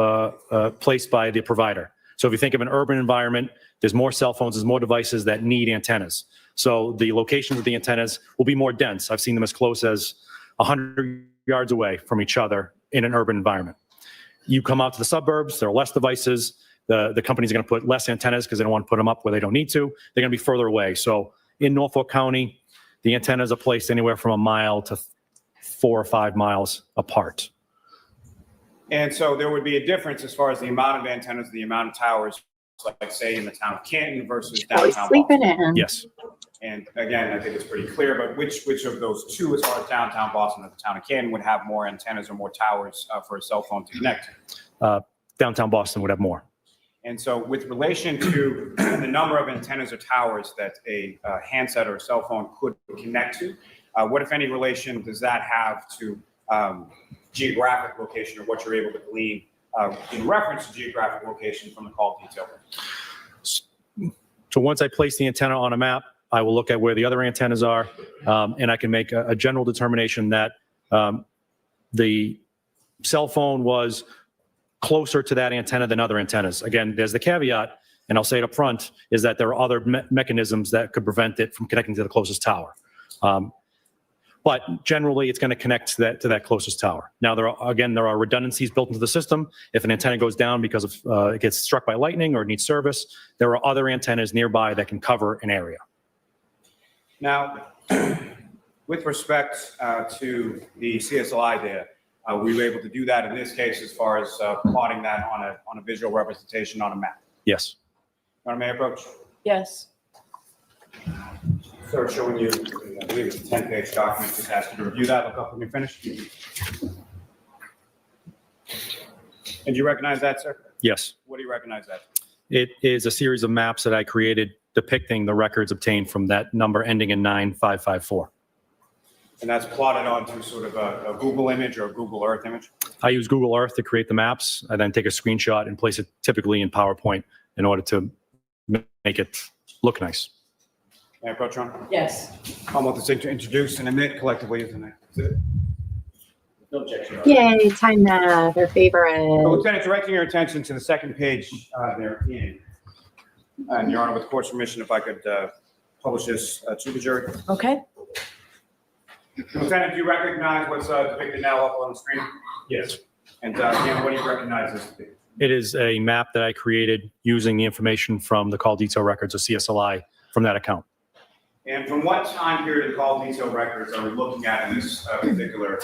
placed by the provider. So if you think of an urban environment, there's more cell phones, there's more devices that need antennas. So the locations of the antennas will be more dense. I've seen them as close as 100 yards away from each other in an urban environment. You come out to the suburbs, there are less devices. The companies are going to put less antennas because they don't want to put them up where they don't need to. They're going to be further away. So in Norfolk County, the antennas are placed anywhere from 1 mile to 4 or 5 miles apart. And so there would be a difference as far as the amount of antennas, the amount of towers, like say in the town of Canton versus downtown Sleeping Boston. in. Yes. And again, I think it's pretty clear, but which of those two, as far as downtown Boston or the town of Canton, would have more antennas or more towers for a cell phone to connect to? Downtown Boston would have more. And so with relation to the number of antennas or towers that a handset or a cell phone could connect to, what, if any, relation does that have to geographic location, or what you're able to glean in reference to geographic location from the call detail? So once I place the antenna on a map, I will look at where the other antennas are, and I can make a general determination that the cell phone was closer to that antenna than other antennas. Again, there's the caveat, and I'll say it up front, is that there are other mechanisms that could prevent it from connecting to the closest tower. But generally, it's going to connect to that closest tower. Now, there are redundancies built into the system. If an antenna goes down because of it gets struck by lightning or needs service, there are other antennas nearby that can cover an area. Now, with respect to the CSLI data, we were able to do that in this case as far as plotting that on a visual representation on a map. Yes. Madam Mayor approach. Yes. So showing you, I believe it's a 10-page document. Just ask you to review that. Look up when you're finished. And do you recognize that, sir? Yes. What do you recognize that? It is a series of maps that I created depicting the records obtained from that number ending in 9554. And that's plotted onto sort of a Google image or a Google Earth image? I use Google Earth to create the maps. I then take a screenshot and place it typically in PowerPoint in order to make it look nice. Mayor Pro Tem? Yes. I want this to introduce and admit collectively, isn't it? No objection. Yay, time math, our favorite. So, Lieutenant, directing your attention to the second page there, Ian. And Your Honor, with the court's permission, if I could publish this to the jury. Okay. Lieutenant, do you recognize what's depicted now up on the screen? Yes. And Ian, what do you recognize this to be? It is a map that I created using the information from the call detail records of CSLI from that account. And from what time period of call detail records are we looking at in this particular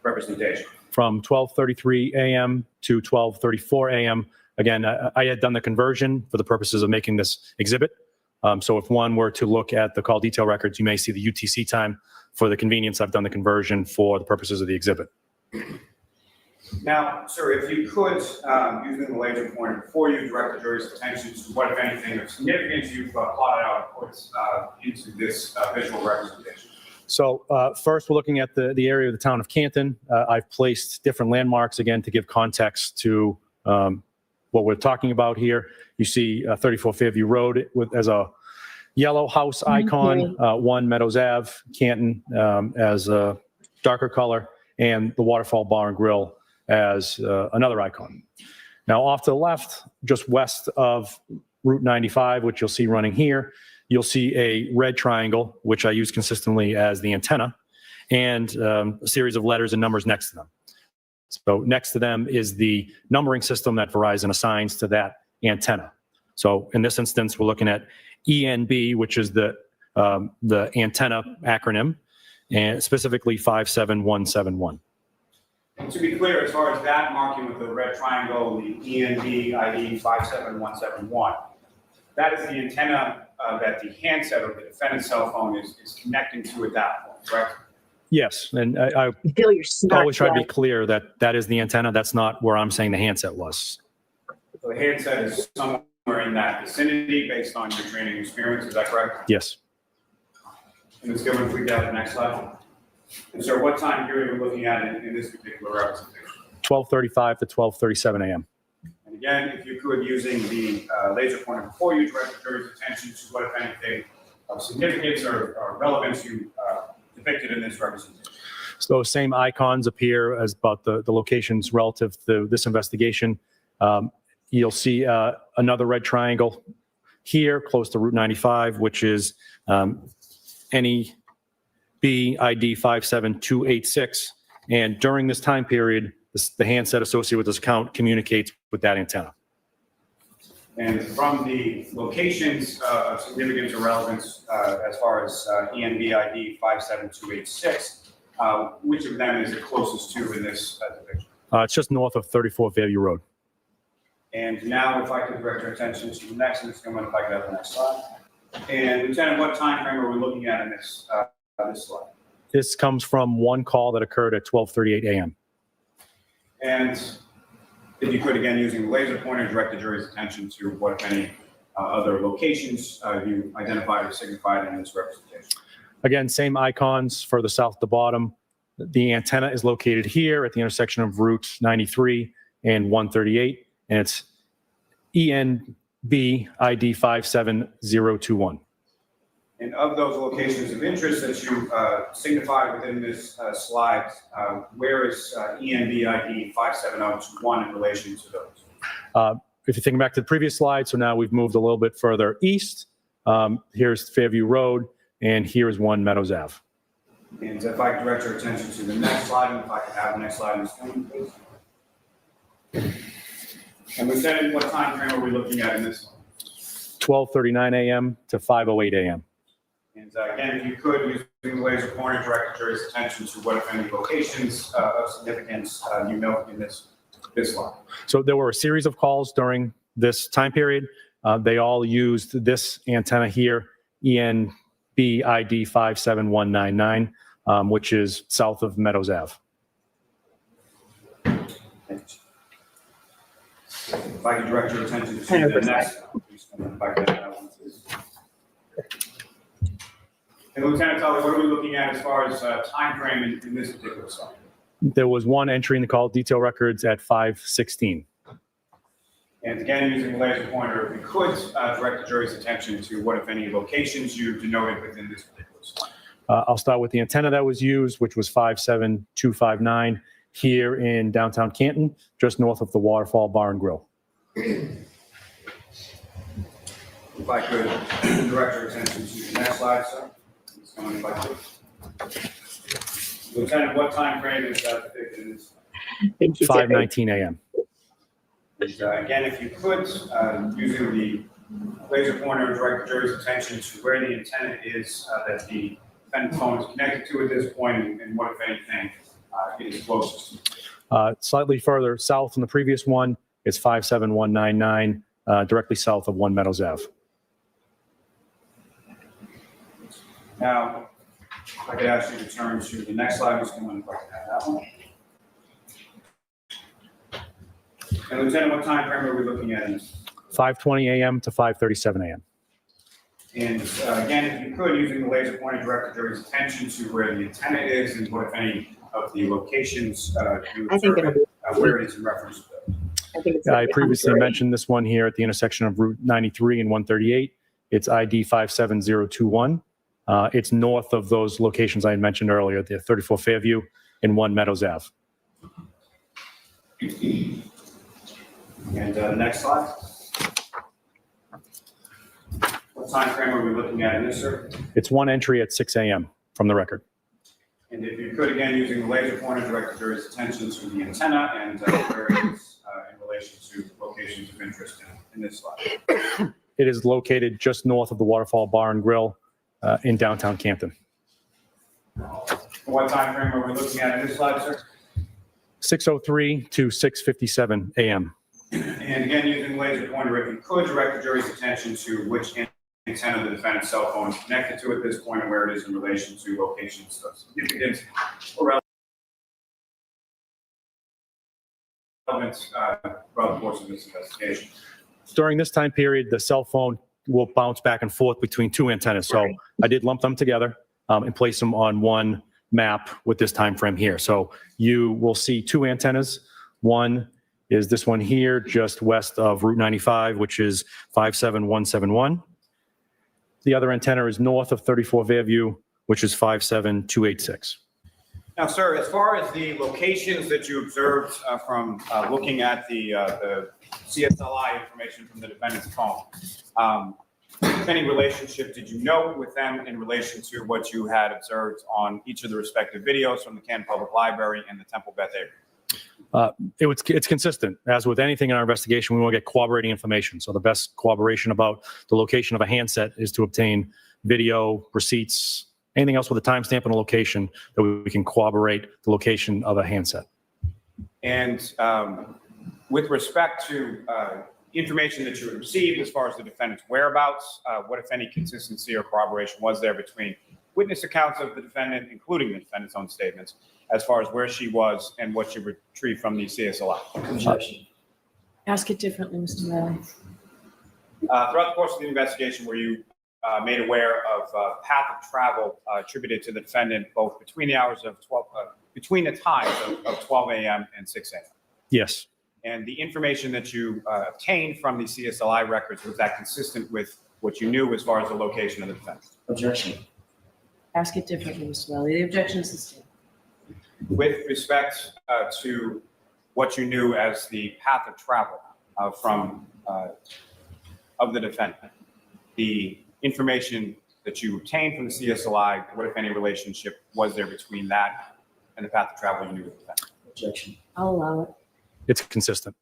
representation? From 12:33 a.m. to 12:34 a.m. Again, I had done the conversion for the purposes of making this exhibit. So if one were to look at the call detail records, you may see the UTC time. For the convenience, I've done the conversion for the purposes of the exhibit. Now, sir, if you could, using the laser pointer before you direct the jury's attention to what, if anything, of significance you've plotted out and put into this visual representation. So first, we're looking at the area of the town of Canton. I've placed different landmarks, again, to give context to what we're talking about here. You see 34 Fairview Road as a yellow house icon, 1 Meadows Ave, Canton as a darker color, and the Waterfall Bar and Grill as another icon. Now, off to the left, just west of Route 95, which you'll see running here, you'll see a red triangle, which I use consistently as the antenna, and a series of letters and numbers next to them. So next to them is the numbering system that Verizon assigns to that antenna. So in this instance, we're looking at ENB, which is the antenna acronym, and specifically 57171. And to be clear, as far as that marking with the red triangle, the ENB ID 57171, that is the antenna that the handset or the defendant's cell phone is connecting to at that point, correct? Yes, and I Feel your snark. always try to be clear that that is the antenna. That's not where I'm saying the handset was. So the handset is somewhere in that vicinity based on your training experience, is that correct? Yes. And let's go and we the next slide. And sir, what time period are we looking at in this particular representation? 12:35 to 12:37 a.m. And again, if you could, using the laser pointer before you, direct the jury's attention to what, if anything, of significance or relevance you depicted in this representation. So those same icons appear as about the locations relative to this investigation. You'll see another red triangle here close to Route 95, which is NEB ID 57286. And during this time period, the handset associated with this account communicates with that antenna. And from the locations of significance or relevance as far as ENB ID 57286, which of them is it closest to in this depiction? It's just north of 34 Fairview Road. And now if I could direct your attention to the next, and if I could have the next slide. And Lieutenant, what time frame are we looking at in this, this slide? This comes from one call that occurred at 12:38 a.m. And if you could, again, using the laser pointer, direct the jury's attention to what, if any, other locations you identified or signified in this representation. Again, same icons further south at the bottom. The antenna is located here at the intersection of Route 93 and 138, and it's ENB ID 57021. And of those locations of interest that you signified within this slide, where is ENBID 57021 in relation to those? If you think back to the previous slide, so now we've moved a little bit further east. Here's Fairview Road, and here is 1 Meadows Ave. And if I could direct your attention to the next slide, and if I could have the next slide on the screen, please. And Lieutenant, what time frame are we looking at in this one? 12:39 a.m. to 5:08 a.m. And again, if you could, using the laser pointer, direct the jury's attention to what, if any, locations of significance you note in this slide. So there were a series of calls during this time period. They all used this antenna here, ENBID 57199, which is south of Meadows Ave. If I could direct your attention to the next one, please come back to that one, please. And Lieutenant Tully, what are we looking at as far as time frame in this particular slide? There was one entry in the call detail records at 5:16. And again, using the laser pointer, if you could direct the jury's attention to what, if any, locations you denoted within this particular slide. I'll start with the antenna that was used, which was 57259 here in downtown Canton, just north of the Waterfall Bar and Grill. If I could direct your attention to the next slide, sir. If I could. Lieutenant, what time frame is that depicted in this? Thank you. 5:19 a.m. And, again, if you could, using the laser pointer, direct the jury's attention to where the antenna is that the defendant's phone is connected to at this point, and what, if anything, it is closest to. Slightly further south from the previous one is 57199, directly south of 1 Meadows Ave. Now, if I could ask you to turn to the next slide, Mr. Nguyen, if I could have that one. And Lieutenant, what time frame are we looking at in this? 5:20 a.m. to 5:37 a.m. And again, if you could, using the laser pointer, direct the jury's attention to where the antenna is and what, if any, of the locations you I think it'll be. where it is in reference to those. I think it's. I previously mentioned this one here at the intersection of Route 93 and 138. It's ID 57021. It's north of those locations I had mentioned earlier, the 34 Fairview and 1 Meadows Ave. And the next slide. What time frame are we looking at in this, sir? It's one entry at 6 a.m. from the record. And if you could, again, using the laser pointer, direct the jury's attention to the antenna and where it is in relation to locations of interest in this slide. It is located just north of the Waterfall Bar and Grill in downtown Canton. What time frame are we looking at in this slide, sir? 6:03 to 6:57 a.m. And again, using the laser pointer, if you could direct the jury's attention to which antenna the defendant's cell phone is connected to at this point and where it is in relation to locations of significance or relevance throughout the course of this investigation. During this time period, the cell phone will bounce back and forth between two antennas. So I did lump them together and place them on one map with this time frame here. So you will see two antennas. One is this one here, just west of Route 95, which is 57171. The other antenna is north of 34 Fairview, which is 57286. Now, sir, as far as the locations that you observed from looking at the CSLI information from the defendant's phone, any relationship did you note with them in relation to what you had observed on each of the respective videos from the Canton Public Library and the Temple Beth Avery? It's consistent. As with anything in our investigation, we want to get corroborating information. So the best corroboration about the location of a handset is to obtain video, receipts, anything else with a timestamp and a location that we can corroborate the location of a handset. And with respect to information that you had received as far as the defendant's whereabouts, what, if any, consistency or corroboration was there between witness accounts of the defendant, including the defendant's own statements, as far as where she was and what she retrieved from the CSLI? Objection. Ask it differently, Mr. Riley. Throughout the course of the investigation, were you made aware of path of travel attributed to the defendant, both between the hours of 12, between the times of 12 a.m. and 6 a.m.? Yes. And the information that you obtained from the CSLI records, was that consistent with what you knew as far as the location of the defense. Objection. Ask it differently, Mr. Welly. The objection is sustained. With respect to what you knew as the path of travel of the defendant, the information that you obtained from the CSLI, what, if any, relationship was there between that and the path of travel you knew of the defendant? Objection. I'll allow it. It's consistent.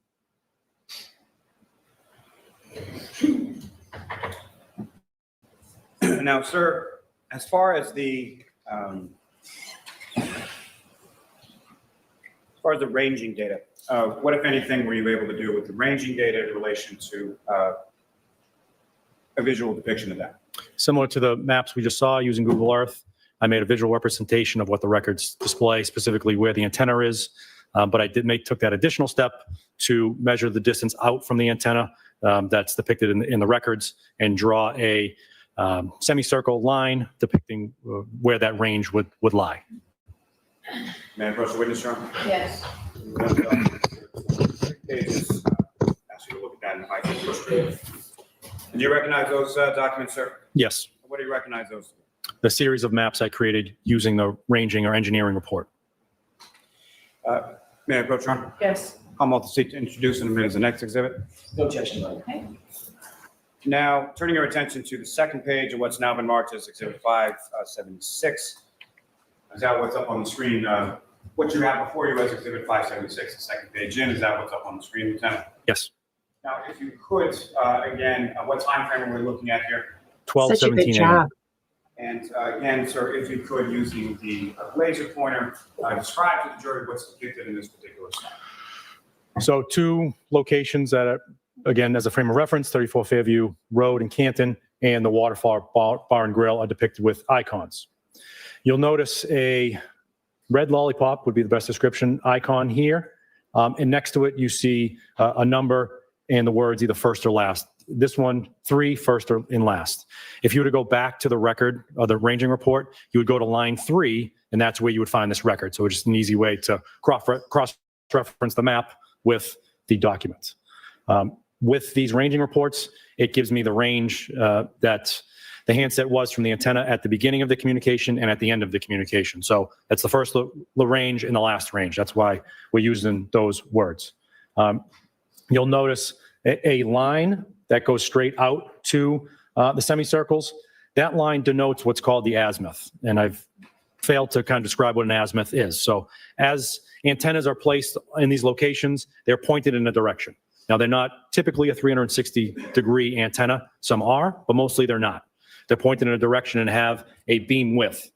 Now, sir, as far as the ranging data, what, if anything, were you able to do with the ranging data in relation to a visual depiction of that? Similar to the maps we just saw using Google Earth, I made a visual representation of what the records display, specifically where the antenna is. But I took that additional step to measure the distance out from the antenna that's depicted in the records and draw a semicircle line depicting where that range would lie. May I approach the witness, Your Honor? Yes. Pages, ask you to look at that and if I can push through. Do you recognize those documents, sir? Yes, What do you recognize those? the series of maps I created using the ranging or engineering report. May I approach, Your Honor? Yes. I'm off the seat to introduce in a minute the next exhibit. No objection, Your Honor. Okay. Now, turning your attention to the second page of what's now been marked as Exhibit 576. Is that what's up on the screen? What you have before you as Exhibit 576, the second page in, is that what's up on the screen, Lieutenant? Yes, Now, if you could, again, what time frame are we looking at here? 12:17 a.m. job. And again, sir, if you could, using the laser pointer, describe to the jury what's depicted in this particular slide. So two locations that are, again, as a frame of reference, 34 Fairview Road in Canton and the Waterfall Bar and Grill are depicted with icons. You'll notice a red lollipop would be the best description icon here. And next to it, you see a number and the words either first or last. This one, 3, first or in last. If you were to go back to the record or the ranging report, you would go to line 3, and that's where you would find this record. So it's just an easy way to cross-reference the map with the document. With these ranging reports, it gives me the range that the handset was from the antenna at the beginning of the communication and at the end of the communication. So that's the first range and the last range. That's why we're using those words. You'll notice a line that goes straight out to the semicircles. That line denotes what's called the azimuth. And I've failed to kind of describe what an azimuth is. So as antennas are placed in these locations, they're pointed in a direction. Now, they're not typically a 360-degree antenna. Some are, but mostly they're not. They're pointed in a direction and have a beam width.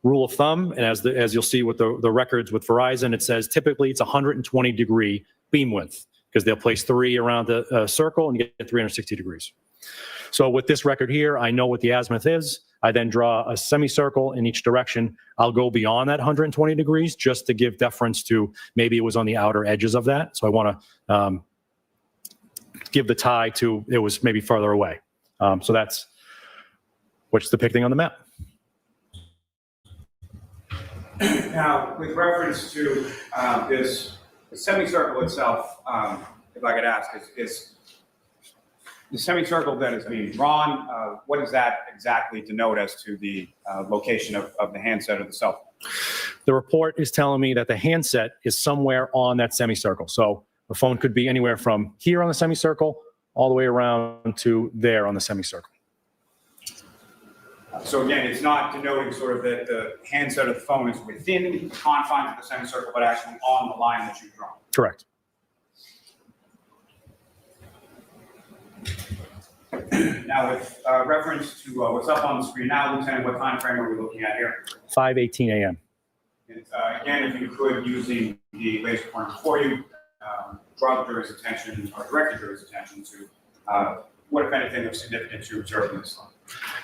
Rule of thumb, and as you'll see with the records with Verizon, it says typically it's 120-degree beam width because they'll place 3 around the circle and get 360 degrees. So with this record here, I know what the azimuth is. I then draw a semicircle in each direction. I'll go beyond that 120 degrees just to give deference to maybe it was on the outer edges of that. So I want to give the tie to it was maybe further away. So that's what's depicting on the map. Now, with reference to this semicircle itself, if I could ask, is the semicircle that is being drawn, what does that exactly denote as to the location of the handset or the cell phone? The report is telling me that the handset is somewhere on that semicircle. So the phone could be anywhere from here on the semicircle all the way around to there on the semicircle. So again, it's not denoting sort of that the handset of the phone is within the confines of the semicircle, but actually on the line that you've drawn. Correct. Now, with reference to what's up on the screen now, Lieutenant, what time frame are we looking at here? 5:18 a.m. And, again, if you could, using the laser pointer before you, draw the jury's attention or direct the jury's attention to what, if anything, of significance you observe in this line.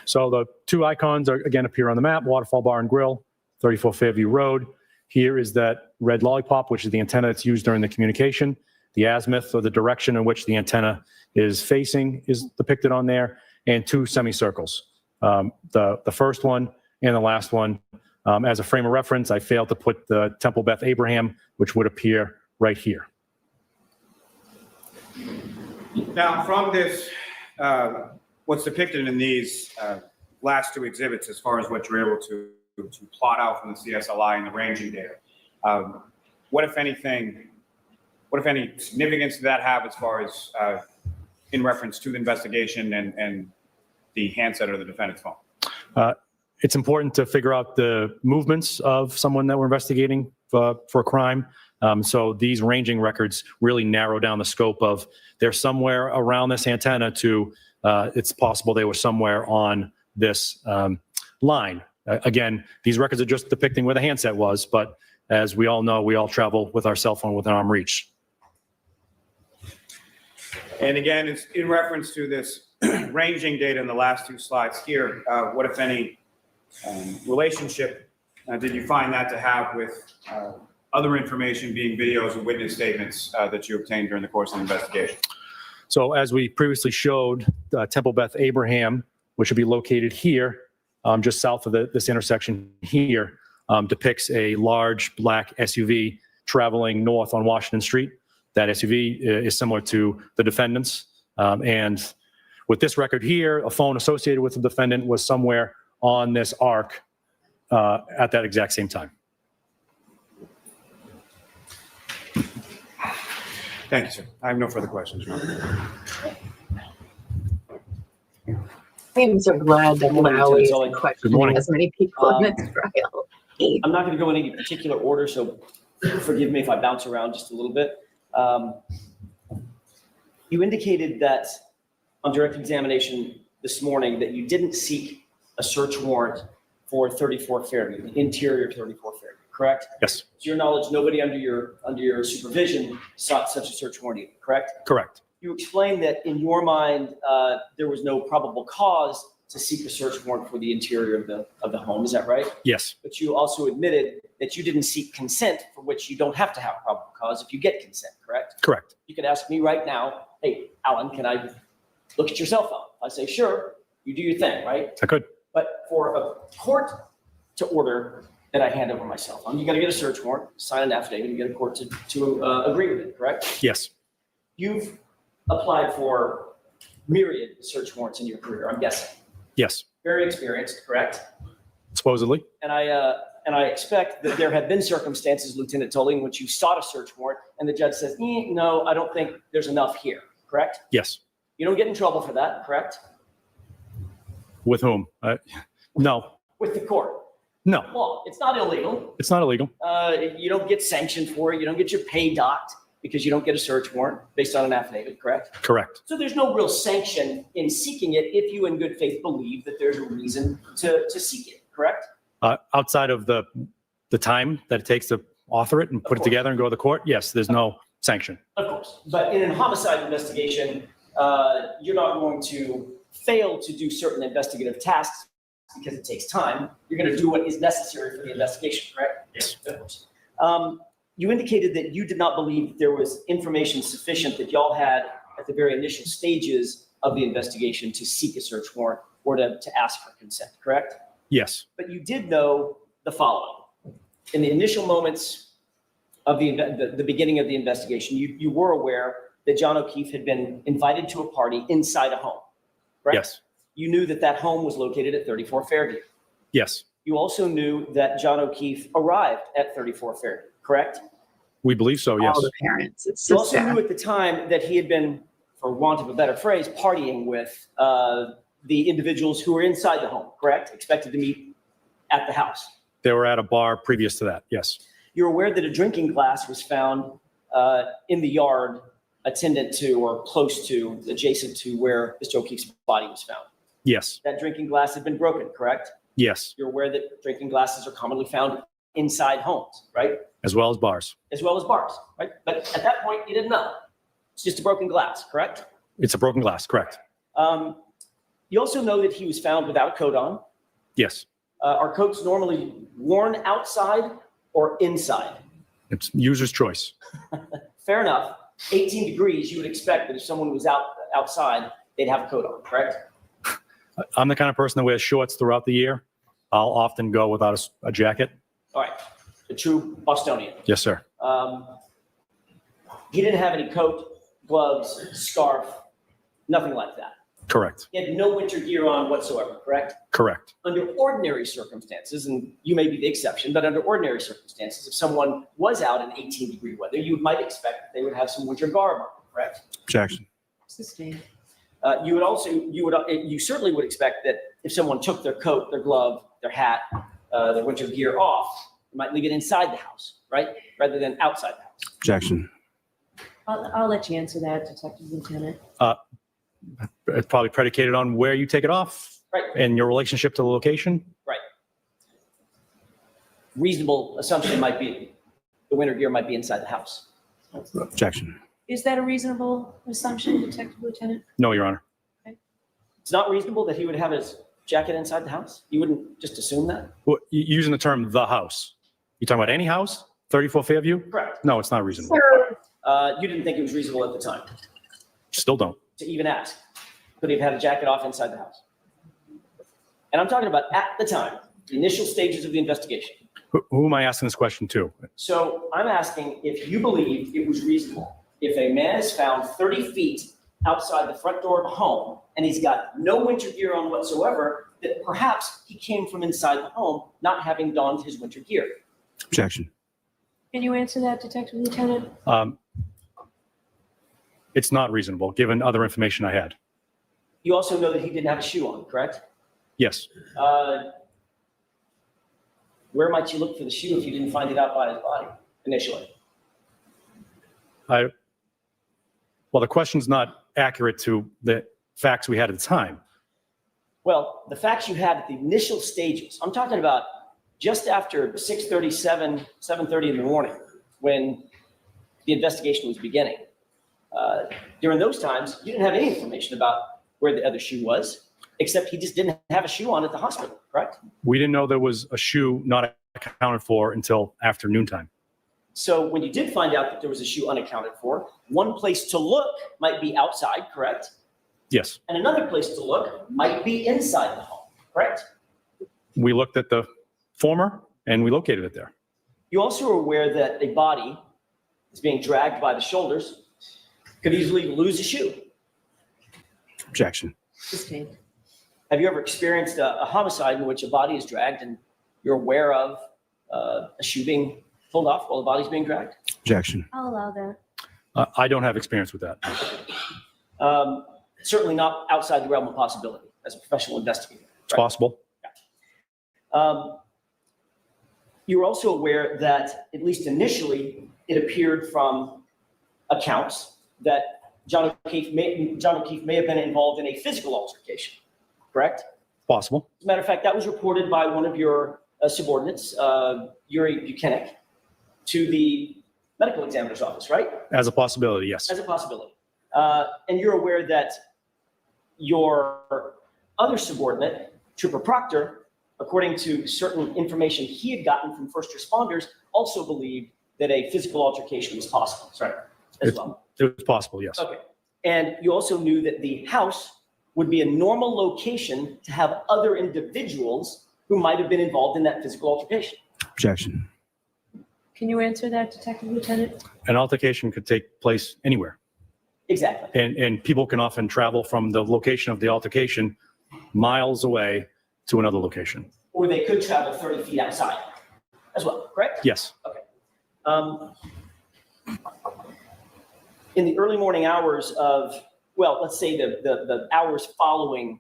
So the two icons are again appear on the map: Waterfall Bar and Grill, 34 Fairview Road. Here is that red lollipop, which is the antenna that's used during the communication. The azimuth, or the direction in which the antenna is facing, is depicted on there, and 2 semicircles. The first one and the last one. As a frame of reference, I failed to put the Temple Beth Abraham, which would appear right here. what's depicted in these last two exhibits, as far as what you're able to plot out from the CSLI and the ranging data, what if any significance did that have as far as in reference to the investigation and the handset or the defendant's phone? It's important to figure out the movements of someone that we're investigating for a crime. So these ranging records really narrow down the scope of they're somewhere around this antenna to it's possible they were somewhere on this line. Again, these records are just depicting where the handset was, but as we all know, we all travel with our cell phone within arm reach. And again, it's in reference to this ranging data in the last two slides here. What, if any, relationship did you find that to have with other information, being videos and witness statements that you obtained during the course of the investigation? So as we previously showed, Temple Beth Abraham, which would be located here, just south of this intersection here, depicts a large black SUV traveling north on Washington Street. That SUV is similar to the defendant's. And with this record here, a phone associated with the defendant was somewhere on this arc at that exact same time. Thank you, sir. I have no further questions. I am so glad that Maui is questioning as many people in this trial. I'm not going to go in any particular order, so forgive me if I bounce around just a little bit. You indicated that on direct examination this morning that you didn't seek a search warrant for 34 Fairview, the interior of 34 Fairview, correct? Yes. To your knowledge, nobody under your supervision sought such a search warrant either, correct? Correct. You explained that in your mind, there was no probable cause to seek a search warrant for the interior of the home. Is that right? Yes. But you also admitted that you didn't seek consent, for which you don't have to have a probable cause if you get consent, correct? Correct. You could ask me right now, hey, Alan, can I look at your cell phone? I say, sure, you do your thing, right? I could. But for a court to order that I hand over my cell phone, you got to get a search warrant, sign an affidavit, and get a court to agree with it, correct? Yes. You've applied for myriad search warrants in your career, I'm guessing. Yes. Very experienced, correct? Supposedly. And I expect that there have been circumstances, Lieutenant Tully, in which you sought a search warrant and the judge says, no, I don't think there's enough here, correct? Yes. You don't get in trouble for that, correct? With whom? No. With the court. No. Well, it's not illegal. It's not illegal. You don't get sanctioned for it. You don't get your pay docked because you don't get a search warrant based on an affidavit, correct? Correct. So there's no real sanction in seeking it if you in good faith believe that there's a reason to seek it, correct? Outside of the time that it takes to author it and put it together and go to the court, yes, there's no sanction. Of course. But in a homicide investigation, you're not going to fail to do certain investigative tasks because it takes time. You're going to do what is necessary for the investigation, correct? Yes. Of course. You indicated that you did not believe there was information sufficient that y'all had at the very initial stages of the investigation to seek a search warrant or to ask for consent, correct? Yes. But you did know the following. In the initial moments of the beginning of the investigation, you were aware that John O'Keefe had been invited to a party inside a home, correct? Yes. You knew that home was located at 34 Fairview. Yes. You also knew that John O'Keefe arrived at 34 Fairview, correct? We believe so, yes. All the parents. It's You so also sad. knew at the time that he had been, for want of a better phrase, partying with the individuals who were inside the home, correct? Expected to meet at the house. They were at a bar previous to that, yes. You're aware that a drinking glass was found in the yard attendant to or close to, adjacent to where Mr. O'Keefe's body was found. Yes. That drinking glass had been broken, correct? Yes. You're aware that drinking glasses are commonly found inside homes, right? As well as bars. As well as bars, right? But at that point, you didn't know. It's just a broken glass, correct? It's a broken glass, correct. You also know that he was found without a coat on. Yes. Are coats normally worn outside or inside? It's user's choice. Fair enough. 18 degrees, you would expect that if someone was outside, they'd have a coat on, correct? I'm the kind of person that wears shorts throughout the year. I'll often go without a jacket. All right. A true Bostonian. Yes, sir. He didn't have any coat, gloves, scarf, nothing like that. Correct. He had no winter gear on whatsoever, correct? Correct. Under ordinary circumstances, and you may be the exception, but under ordinary circumstances, if someone was out in 18-degree weather, you might expect that they would have some winter garb on, correct? Objection. Sustained. You certainly would expect that if someone took their coat, their glove, their hat, their winter gear off, they might leave it inside the house, right? Rather than outside the house. Objection. I'll let you answer that, Detective Lieutenant. It's probably predicated on where you take it off Right. and your relationship to the location. Right. Reasonable assumption might be the winter gear might be inside the house. Objection. Is that a reasonable assumption, Detective Lieutenant? No, Your Honor. It's not reasonable that he would have his jacket inside the house? You wouldn't just assume that? Well, using the term "the house," you talking about any house? 34 Fairview? Correct. No, it's not reasonable. You didn't think it was reasonable at the time Still don't. to even ask. Could he have had a jacket off inside the house? And I'm talking about at the time, the initial stages of the investigation. Who am I asking this question to? So I'm asking if you believe it was reasonable if a man is found 30 feet outside the front door of a home and he's got no winter gear on whatsoever, that perhaps he came from inside the home not having donned his winter gear. Objection. Can you answer that, Detective Lieutenant? It's not reasonable, given other information I had. You also know that he didn't have a shoe on, correct? Yes. Where might you look for the shoe if you didn't find it out by his body initially? Well, the question's not accurate to the facts we had at the time. Well, the facts you had at the initial stages, I'm talking about just after 6:37, 7:30 in the morning, when the investigation was beginning. During those times, you didn't have any information about where the other shoe was, except he just didn't have a shoe on at the hospital, correct? We didn't know there was a shoe not accounted for until after noontime. So when you did find out that there was a shoe unaccounted for, one place to look might be outside, correct? Yes. And another place to look might be inside the home, correct? We looked at the former and we located it there. You also are aware that a body is being dragged by the shoulders, could easily lose a shoe. Objection. Sustained. Have you ever experienced a homicide in which a body is dragged and you're aware of a shoe being pulled off while the body's being dragged? Objection. I'll allow that. I don't have experience with that. Certainly not outside the realm of possibility as a professional investigator. It's possible. You were also aware that, at least initially, it appeared from accounts that John O'Keefe may have been involved in a physical altercation, correct? Possible. As a matter of fact, that was reported by one of your subordinates, Yuri Buchanan, to the medical examiner's office, right? As a possibility, yes. As a possibility. And you're aware that your other subordinate, Trooper Proctor, according to certain information he had gotten from first responders, also believed that a physical altercation was possible, right? As well. It was possible, yes. Okay. And you also knew that the house would be a normal location to have other individuals who might have been involved in that physical altercation. Objection. Can you answer that, Detective Lieutenant? An altercation could take place anywhere. Exactly. And people can often travel from the location of the altercation miles away to another location. Or they could travel 30 feet outside as well, correct? Yes. Okay. In the early morning hours of, well, let's say the hours following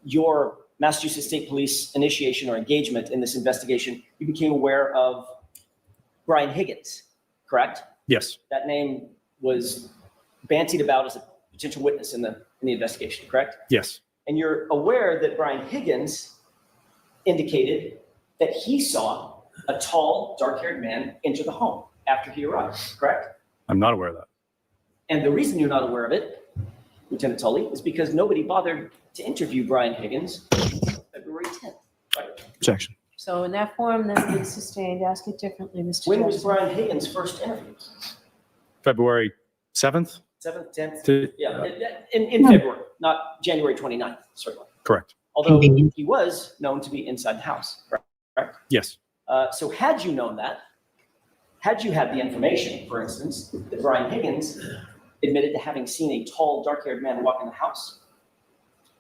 your Massachusetts State Police initiation or engagement in this investigation, you became aware of Brian Higgins, correct? Yes. That name was bantied about as a potential witness in the investigation, correct? Yes. And you're aware that Brian Higgins indicated that he saw a tall, dark-haired man enter the home after he arrived, correct? I'm not aware of that. And the reason you're not aware of it, Lieutenant Tully, is because nobody bothered to interview Brian Higgins February 10th. Right? Objection. So in that form, that's been sustained. Ask it differently, Mr. When was Jackson. Brian Higgins first interviewed? February 7th? 7th, 10th? To- Yeah, in February, not January 29th, certainly. Correct. Although he was known to be inside the house, correct? Yes. So had you known that, had you had the information, for instance, that Brian Higgins admitted to having seen a tall, dark-haired man walk in the house,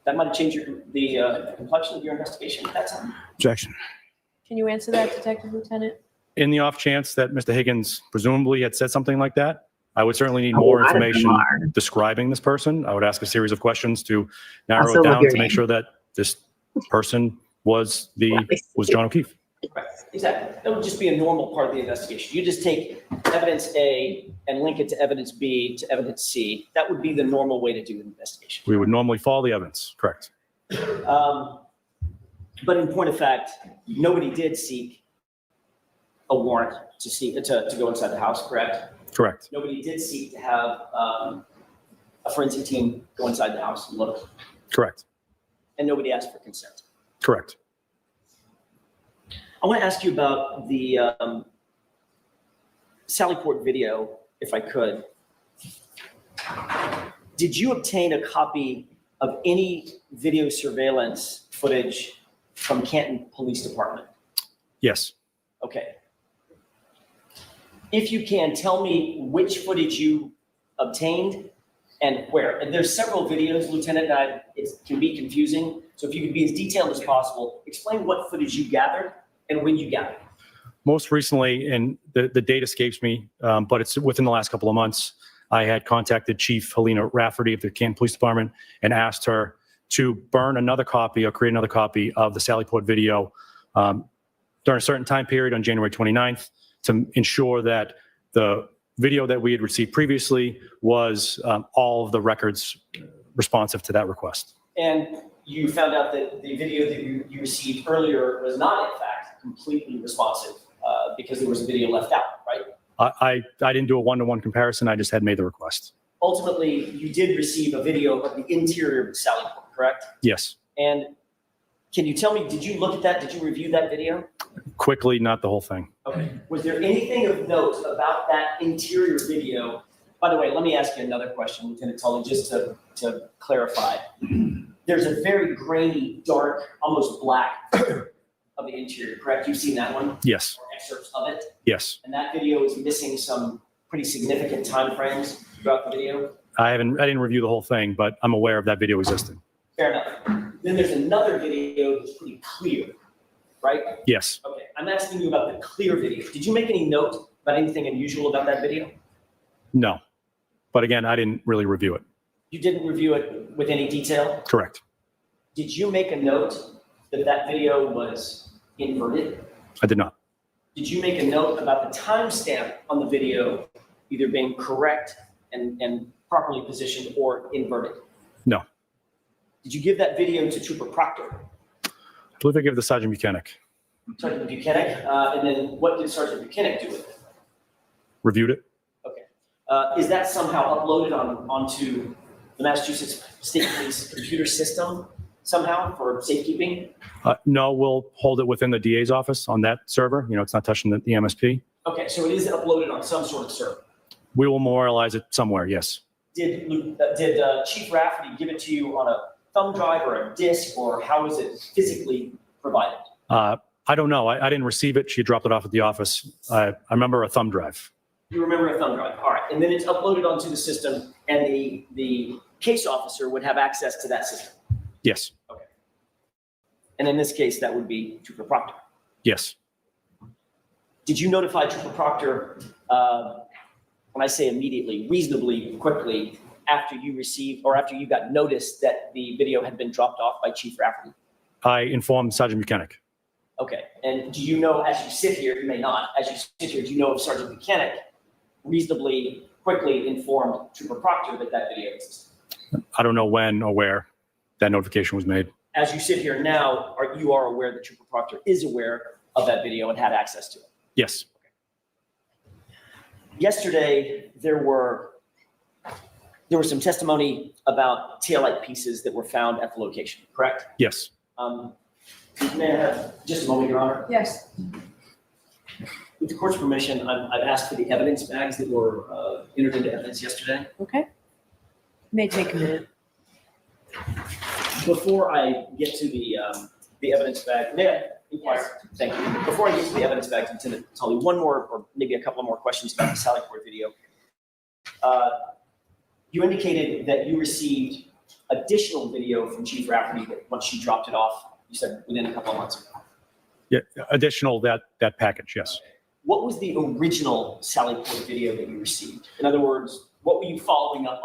That might have changed the complexion of your investigation at that time. Objection. Can you answer that, Detective Lieutenant? In the off chance that Mr. Higgins presumably had said something like that, I would certainly need more information describing this person. I would ask a series of questions to narrow Also it love down your to make name. sure that this person was John O'Keefe. Right, exactly. That would just be a normal part of the investigation. You just take evidence A and link it to evidence B to evidence C. That would be the normal way to do an investigation. We would normally follow the evidence, correct? But in point of fact, nobody did seek a warrant to go inside the house, correct? Correct. Nobody did seek to have a forensic team go inside the house and look, Correct. and nobody asked for consent. Correct. I want to ask you about the Sallyport video, if I could. Did you obtain a copy of any video surveillance footage from Canton Police Department? Yes. Okay. If you can, tell me which footage you obtained and where. And there's several videos, Lieutenant, and it can be confusing. So if you could be as detailed as possible, explain what footage you gathered and when you gathered it. Most recently, and the date escapes me, but it's within the last couple of months, I had contacted Chief Helena Rafferty of the Canton Police Department and asked her to burn another copy or create another copy of the Sallyport video during a certain time period on January 29th to ensure that the video that we had received previously was all of the records responsive to that request. And you found out that the video that you received earlier was not, in fact, completely responsive because there was a video left out, right? I didn't do a one-to-one comparison. I just had made the request. Ultimately, you did receive a video of the interior of Sallyport, correct? Yes. And can you tell me, did you look at that? Did you review that video? Quickly, not the whole thing. Okay. Was there anything of note about that interior video? By the way, let me ask you another question, Lieutenant Tully, just to clarify. There's a very grainy, dark, almost black of the interior, correct? You've seen that one? Yes. Or excerpts of it? Yes. And that video is missing some pretty significant time frames throughout the video? I didn't review the whole thing, but I'm aware of that video existing. Fair enough. Then there's another video that's pretty clear, right? Yes. Okay, I'm asking you about the clear video. Did you make any note about anything unusual about that video? No. But again, I didn't really review it. You didn't review it with any detail? Correct. Did you make a note that that video was inverted? I did not. Did you make a note about the timestamp on the video either being correct and properly positioned or inverted? No. Did you give that video to Trooper Proctor? I believe I gave it to Sergeant Buchanan. Sergeant Buchanan, and then what did Sergeant Buchanan do with it? Reviewed it. Okay. Is that somehow uploaded onto the Massachusetts State Police computer system somehow for safekeeping? No, we'll hold it within the DA's office on that server. You know, it's not touching the MSP. Okay, so it is uploaded on some sort of server. We will memorialize it somewhere, yes. Did Chief Rafferty give it to you on a thumb drive or a disk, or how was it physically provided? I don't know. I didn't receive it. She dropped it off at the office. I remember a thumb drive. You remember a thumb drive. All right. And then it's uploaded onto the system, and the case officer would have access to that system. Yes. Okay. And in this case, that would be Trooper Proctor. Yes. Did you notify Trooper Proctor, when I say immediately, reasonably quickly, after you received or after you got notice that the video had been dropped off by Chief Rafferty? I informed Sergeant Buchanan. Okay. And do you know, as you sit here, you may not, as you sit here, do you know if Sergeant Buchanan reasonably quickly informed Trooper Proctor that that video existed? I don't know when or where that notification was made. As you sit here now, you are aware that Trooper Proctor is aware of that video and had access to it? Yes. Yesterday, there was some testimony about taillight pieces that were found at the location, correct? Yes. May I have just a moment, Your Honor? Yes. With the court's permission, I've asked for the evidence bags that were entered into evidence yesterday. Okay. May take a minute. Before I get to the evidence bag, may I inquire? Thank you. Before I get to the evidence bag, Lieutenant Tully, one more or maybe a couple of more questions about the Sallyport video. You indicated that you received additional video from Chief Rafferty that once she dropped it off, you said within a couple of months ago. Yeah, additional that package, yes. What was the original Sally Port video that you received? In other words, what were you following up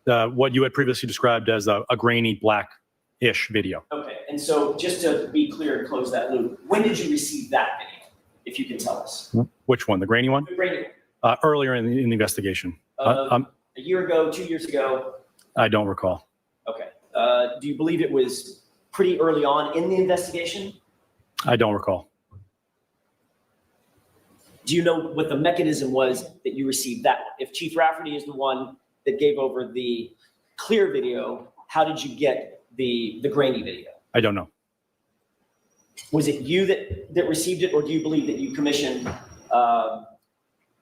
on? What you had previously described as a grainy black-ish video. Okay, and so just to be clear and close that loop, when did you receive that video, if you can tell us? Which one? The grainy one? The grainy one. Earlier in the investigation. A year ago, 2 years ago? I don't recall. Okay. Do you believe it was pretty early on in the investigation? I don't recall. Do you know what the mechanism was that you received that? If Chief Rafferty is the one that gave over the clear video, how did you get the grainy video? I don't know. Was it you that received it, or do you believe that you commissioned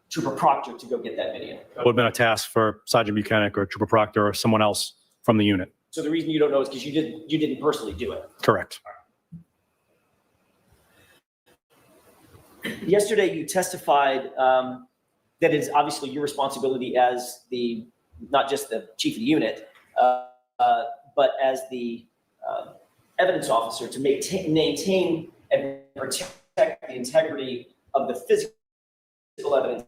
Trooper Proctor to go get that video? It would have been a task for Sergeant Buchanan or Trooper Proctor or someone else from the unit. So the reason you don't know is because you didn't personally do it. Correct. Yesterday, you testified that it is obviously your responsibility as not just the chief of the unit, but as the evidence officer to maintain and protect the integrity of the physical evidence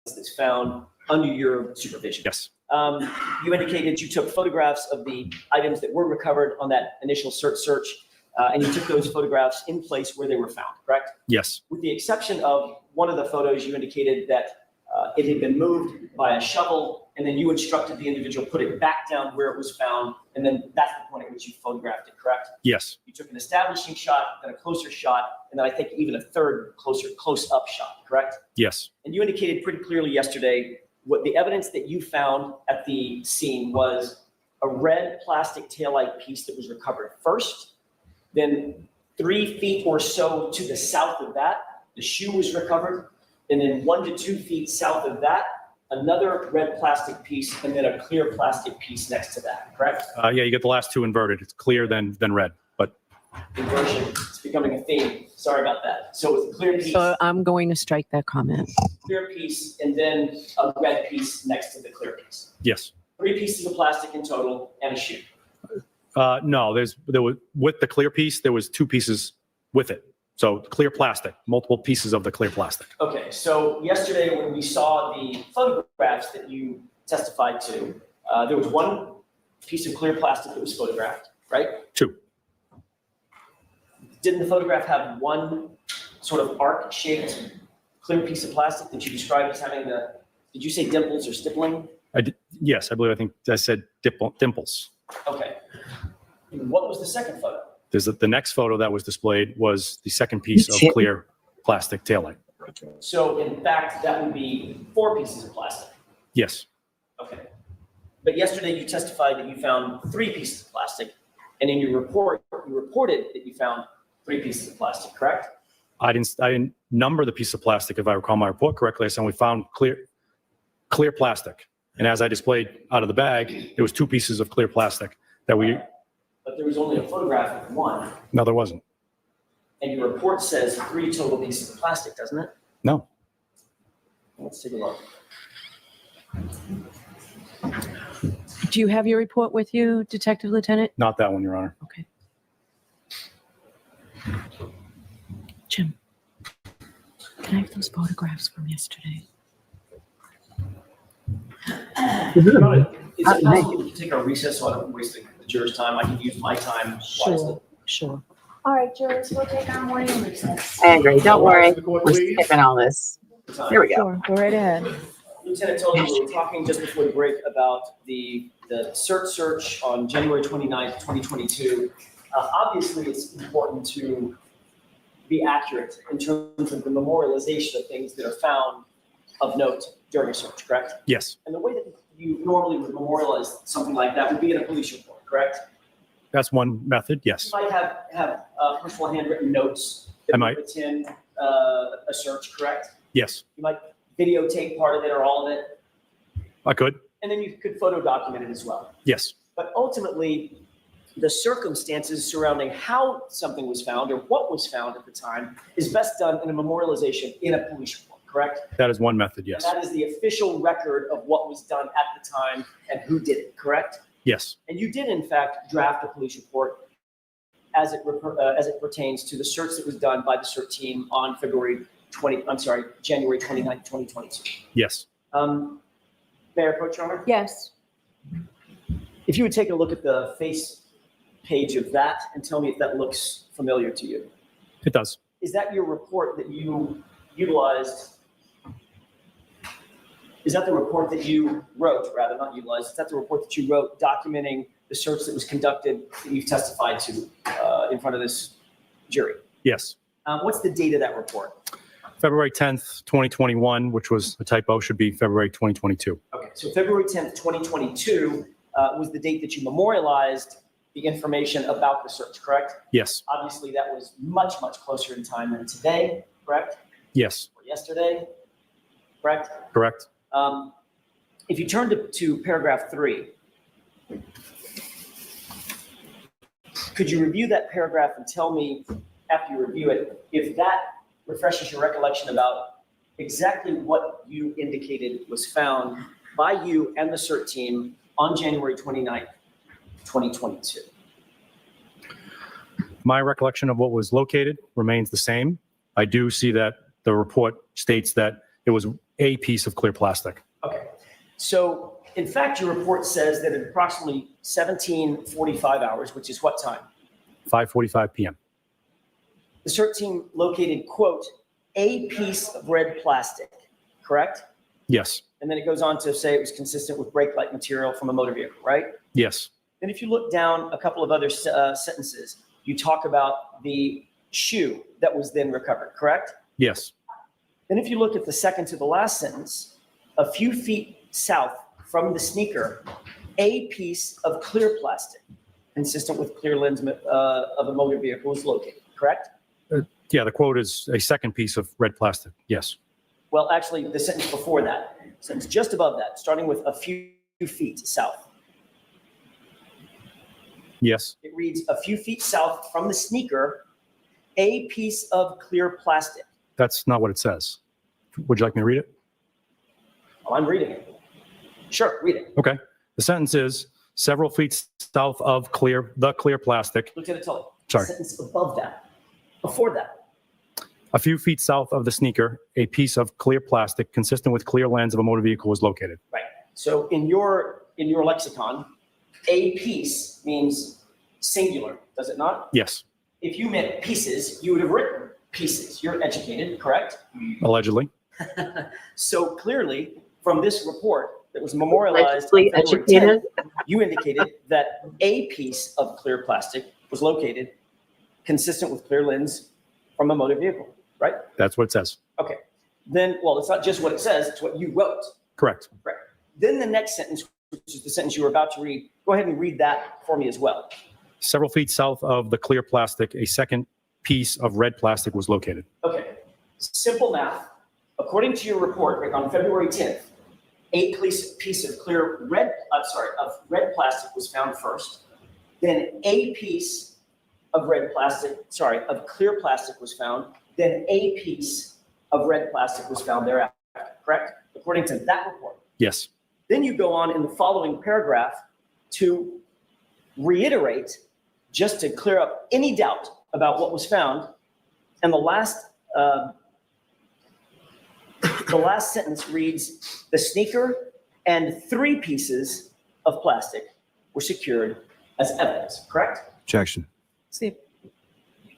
that's found under your supervision. Yes. You indicated you took photographs of the items that were recovered on that initial search, and you took those photographs in place where they were found, correct? Yes. With the exception of one of the photos, you indicated that it had been moved by a shovel, and then you instructed the individual put it back down where it was found, and then that's the point at which you photographed it, correct? Yes. You took an establishing shot, then a closer shot, and then I think even a third close-up shot, correct? Yes. And you indicated pretty clearly yesterday what the evidence that you found at the scene was a red plastic taillight piece that was recovered first. Then 3 feet or so to the south of that, the shoe was recovered. And then 1 to 2 feet south of that, another red plastic piece, and then a clear plastic piece next to that, correct? Yeah, you get the last two inverted. It's clear then red, but Inversion, it's becoming a theme. Sorry about that. So it's a clear piece, So I'm going to strike that comment. clear piece, and then a red piece next to the clear piece. yes. 3 pieces of plastic in total and a shoe. No, there was with the clear piece, there was 2 pieces with it. So clear plastic, multiple pieces of the clear plastic. Okay, so yesterday when we saw the photographs that you testified to, there was 1 piece of clear plastic that was photographed, right? 2. Didn't the photograph have 1 sort of arc-shaped clear piece of plastic that you described as having did you say dimples or stippling? Yes, I think I said dimples. Okay. What was the second photo? The next photo that was displayed was the second piece of clear plastic taillight. So in fact, that would be 4 pieces of plastic. Yes. Okay. But yesterday you testified that you found 3 pieces of plastic, and in your report, you reported that you found 3 pieces of plastic, correct? I didn't number the piece of plastic, if I recall my report correctly. I said we found clear plastic. And as I displayed out of the bag, there was 2 pieces of clear plastic that But there was only a photograph of 1, no, there wasn't. and your report says 3 total pieces of plastic, doesn't it? No. Let's take a look. Do you have your report with you, Detective Lieutenant? Not that one, Your Honor. Okay. Jim, can I have those photographs from yesterday? Is it possible to take a recess so I don't waste the jurors' time? I can use my time wisely. Sure. All right, jurors, we'll take our morning recess. I agree. Don't worry. We're skipping all this. Here we go. Sure, go right ahead. Lieutenant Tully, we were talking just before the break about the search on January 29th, 2022. Obviously, it's important to be accurate in terms of the memorialization of things that are found of note during a search, correct? Yes. And the way that you normally would memorialize something like that would be in a police report, correct? That's one method, yes. You might have personal handwritten notes I that might. would attend a search, correct? Yes, You might videotape part of it or all of it, I could. and then you could photo document it as well. Yes. But ultimately, the circumstances surrounding how something was found or what was found at the time is best done in a memorialization in a police report, correct? That is one method, yes. And that is the official record of what was done at the time and who did it, correct? Yes. And you did, in fact, draft a police report as it pertains to the search that was done by the CERT team on January 29th, 2022. Yes. Mayor Pro Charmer? Yes. If you would take a look at the face page of that and tell me if that looks familiar to you. It does. Is that your report that you utilized? Is that the report that you wrote, rather not utilized? Is that the report that you wrote documenting the search that was conducted that you've testified to in front of this jury? Yes. What's the date of that report? February 10th, 2021, which was a typo, should be February 2022. Okay, so February 10th, 2022 was the date that you memorialized the information about the search, correct? Yes. Obviously, that was much, much closer in time than today, correct? Yes. Or yesterday, correct? Correct. If you turn to paragraph 3, could you review that paragraph and tell me, after you review it, if that refreshes your recollection about exactly what you indicated was found by you and the CERT team on January 29th, 2022? My recollection of what was located remains the same. I do see that the report states that it was a piece of clear plastic. Okay. So, in fact, your report says that at approximately 17:45 hours, which is what time? 5:45 p.m. The CERT team located, quote, a piece of red plastic, correct? Yes. And then it goes on to say it was consistent with brake light material from a motor vehicle, right? Yes. Then if you look down a couple of other sentences, you talk about the shoe that was then recovered, correct? Yes. Then if you look at the second to the last sentence, a few feet south from the sneaker, a piece of clear plastic consistent with clear lens of a motor vehicle was located, correct? Yeah, the quote is a second piece of red plastic. Yes. Well, actually, the sentence before that, sentence just above that, starting with a few feet south. Yes. It reads, a few feet south from the sneaker, a piece of clear plastic. That's not what it says. Would you like me to read it? Oh, I'm reading it. Sure, read it. Okay. The sentence is several feet south of the clear plastic. Lieutenant Tully. Sorry. Sentence above that, before that. A few feet south of the sneaker, a piece of clear plastic consistent with clear lens of a motor vehicle was located. Right. So in your lexicon, a piece means singular, does it not? Yes. If you meant pieces, you would have written pieces. You're educated, correct? Allegedly. So clearly, from this report that was memorialized Allegedly on February educated. 10th, you indicated that a piece of clear plastic was located consistent with clear lens from a motor vehicle, right? That's what it says. Okay. Then, well, it's not just what it says, it's what you wrote. Correct. Right. Then the next sentence, which is the sentence you were about to read, go ahead and read that for me as well. Several feet south of the clear plastic, a second piece of red plastic was located. Okay. Simple math. According to your report on February 10th, a piece of red plastic was found first. Then a piece of clear plastic was found. Then a piece of red plastic was found thereafter, correct? According to that report. Yes. Then you go on in the following paragraph to reiterate, just to clear up any doubt about what was found. And the last sentence reads, the sneaker and 3 pieces of plastic were secured as evidence, correct? Objection. See,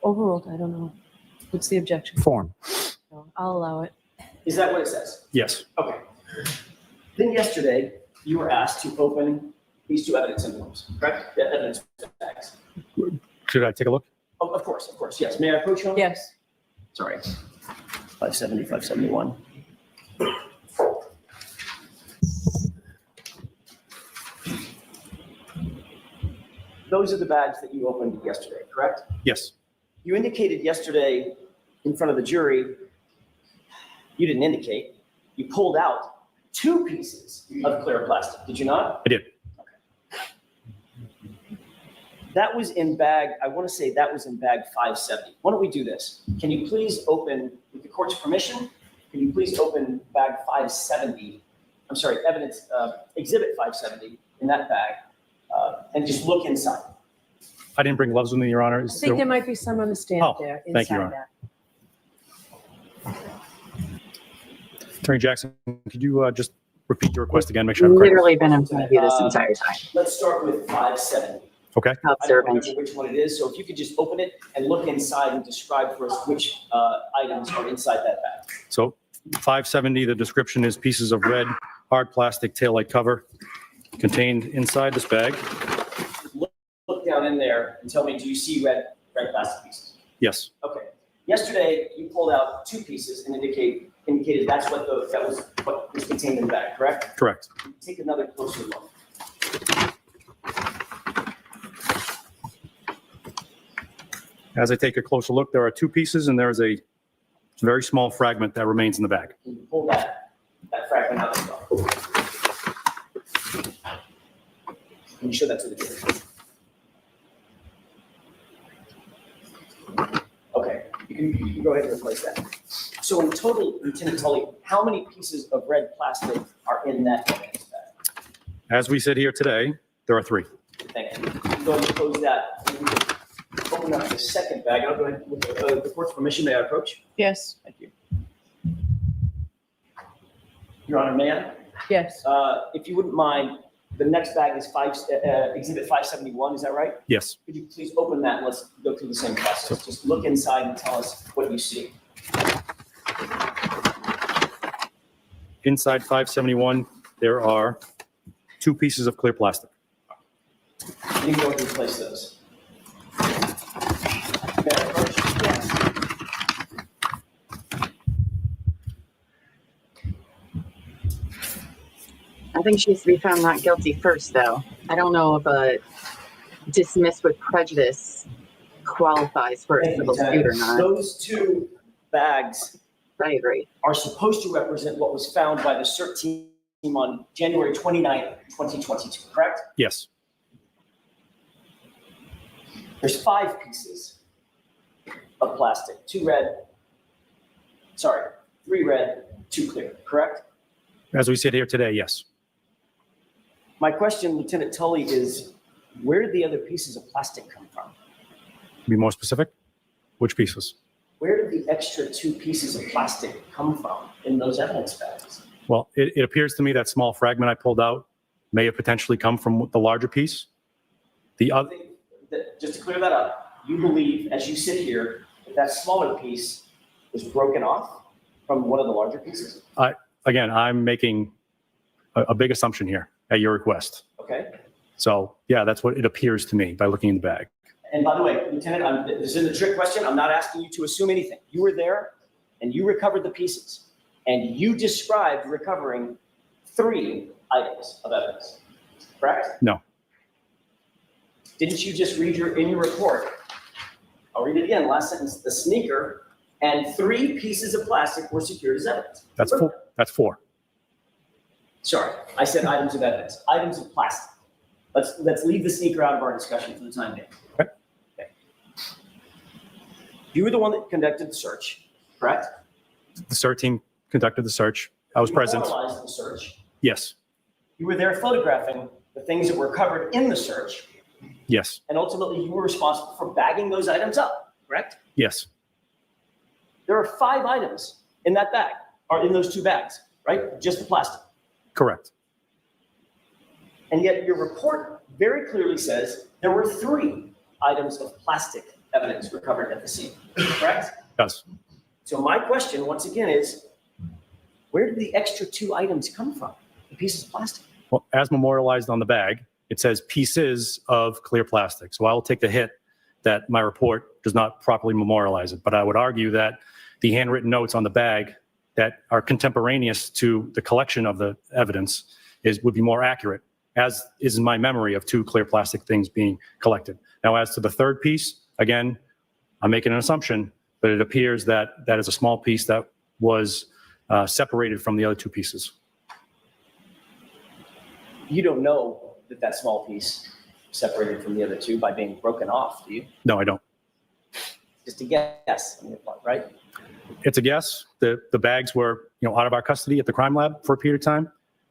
overruled, I don't know. What's the objection? Form. No, I'll allow it. Is that what it says? Yes. Okay. Then yesterday, you were asked to open these 2 evidence envelopes, correct? The evidence bags. Should I take a look? Oh, of course, yes. May I approach you? Yes. Sorry. 570, 571. Those are the bags that you opened yesterday, correct? Yes. You indicated yesterday in front of the jury, you didn't indicate, you pulled out 2 pieces of clear plastic, did you not? I did. That was in bag, I want to say that was in bag 570. Why don't we do this? Can you please open, with the court's permission, can you please open bag 570? I'm sorry, evidence, exhibit 570 in that bag and just look inside. I didn't bring gloves with me, Your Honor. I think there might be some on the stand Oh, there thank you, Your inside Honor. that. Attorney Jackson, could you just repeat your request again? Make sure I'm correct. Literally been in front of you this entire time. Let's start with 570. Okay. I don't Observant. remember which one it is, so if you could just open it and look inside and describe for us which items are inside that bag. So 570, the description is pieces of red, hard plastic taillight cover contained inside this bag. Look down in there and tell me, do you see red plastic pieces? Yes. Okay. Yesterday, you pulled out 2 pieces and indicated that was what was contained in the bag, correct? Correct. Take another closer look. As I take a closer look, there are 2 pieces and there is a very small fragment that remains in the bag. Can you pull that fragment out as well? Can you show that to the jury? Okay, you can go ahead and replace that. So in total, Lieutenant Tully, how many pieces of red plastic are in that evidence bag? As we sit here today, there are 3. Thank you. Go ahead and close that. And we can open up the second bag. I'll go ahead with the court's permission. May I approach? Yes, Thank you. Your Honor, may I? yes. If you wouldn't mind, the next bag is Exhibit 571, is that right? Yes. Could you please open that and let's go through the same process? Just look inside and tell us what you see. Inside 571, there are 2 pieces of clear plastic. You can go and replace those. May I approach? Yes. I think she needs to be found not guilty first, though. I don't know if a dismiss with prejudice qualifies for a Thank you, civil suit or not. Those 2 bags I agree. are supposed to represent what was found by the CERT team on January 29th, 2022, correct? Yes. There's 5 pieces of plastic, 3 red, 2 clear, correct? As we sit here today, yes. My question, Lieutenant Tully, is where did the other pieces of plastic come from? Be more specific? Which pieces? Where did the extra 2 pieces of plastic come from in those evidence bags? Well, it appears to me that small fragment I pulled out may have potentially come from the larger piece. The other, Just to clear that up, you believe, as you sit here, that smaller piece was broken off from one of the larger pieces? again, I'm making a big assumption here at your request. Okay. So yeah, that's what it appears to me by looking in the bag. And by the way, Lieutenant, this isn't a trick question. I'm not asking you to assume anything. You were there and you recovered the pieces and you described recovering 3 items of evidence, correct? No. Didn't you just read in your report? I'll read it again. Last sentence, the sneaker and 3 pieces of plastic were secured as evidence. That's 4. That's 4. Sorry, I said items of evidence, items of plastic. Let's leave the sneaker out of our discussion for the time being. Okay. You were the one that conducted the search, correct? The CERT team conducted the search. I was present. You analyzed the search. Yes. You were there photographing the things that were covered in the search, Yes. and ultimately you were responsible for bagging those items up, correct? Yes. There are 5 items in that bag, or in those 2 bags, right? Just the plastic. Correct. And yet your report very clearly says there were 3 items of plastic evidence recovered at the scene, correct? Yes. So my question, once again, is where did the extra 2 items come from? The pieces of plastic? Well, as memorialized on the bag, it says pieces of clear plastic. So I will take the hit that my report does not properly memorialize it. But I would argue that the handwritten notes on the bag that are contemporaneous to the collection of the evidence would be more accurate, as is my memory of 2 clear plastic things being collected. Now, as to the 3rd piece, again, I'm making an assumption, but it appears that that is a small piece that was separated from the other 2 pieces. You don't know that that small piece separated from the other 2 by being broken off, do you? No, I don't. Just a guess on your part, right? It's a guess. The bags were, out of our custody at the crime lab for a period of time.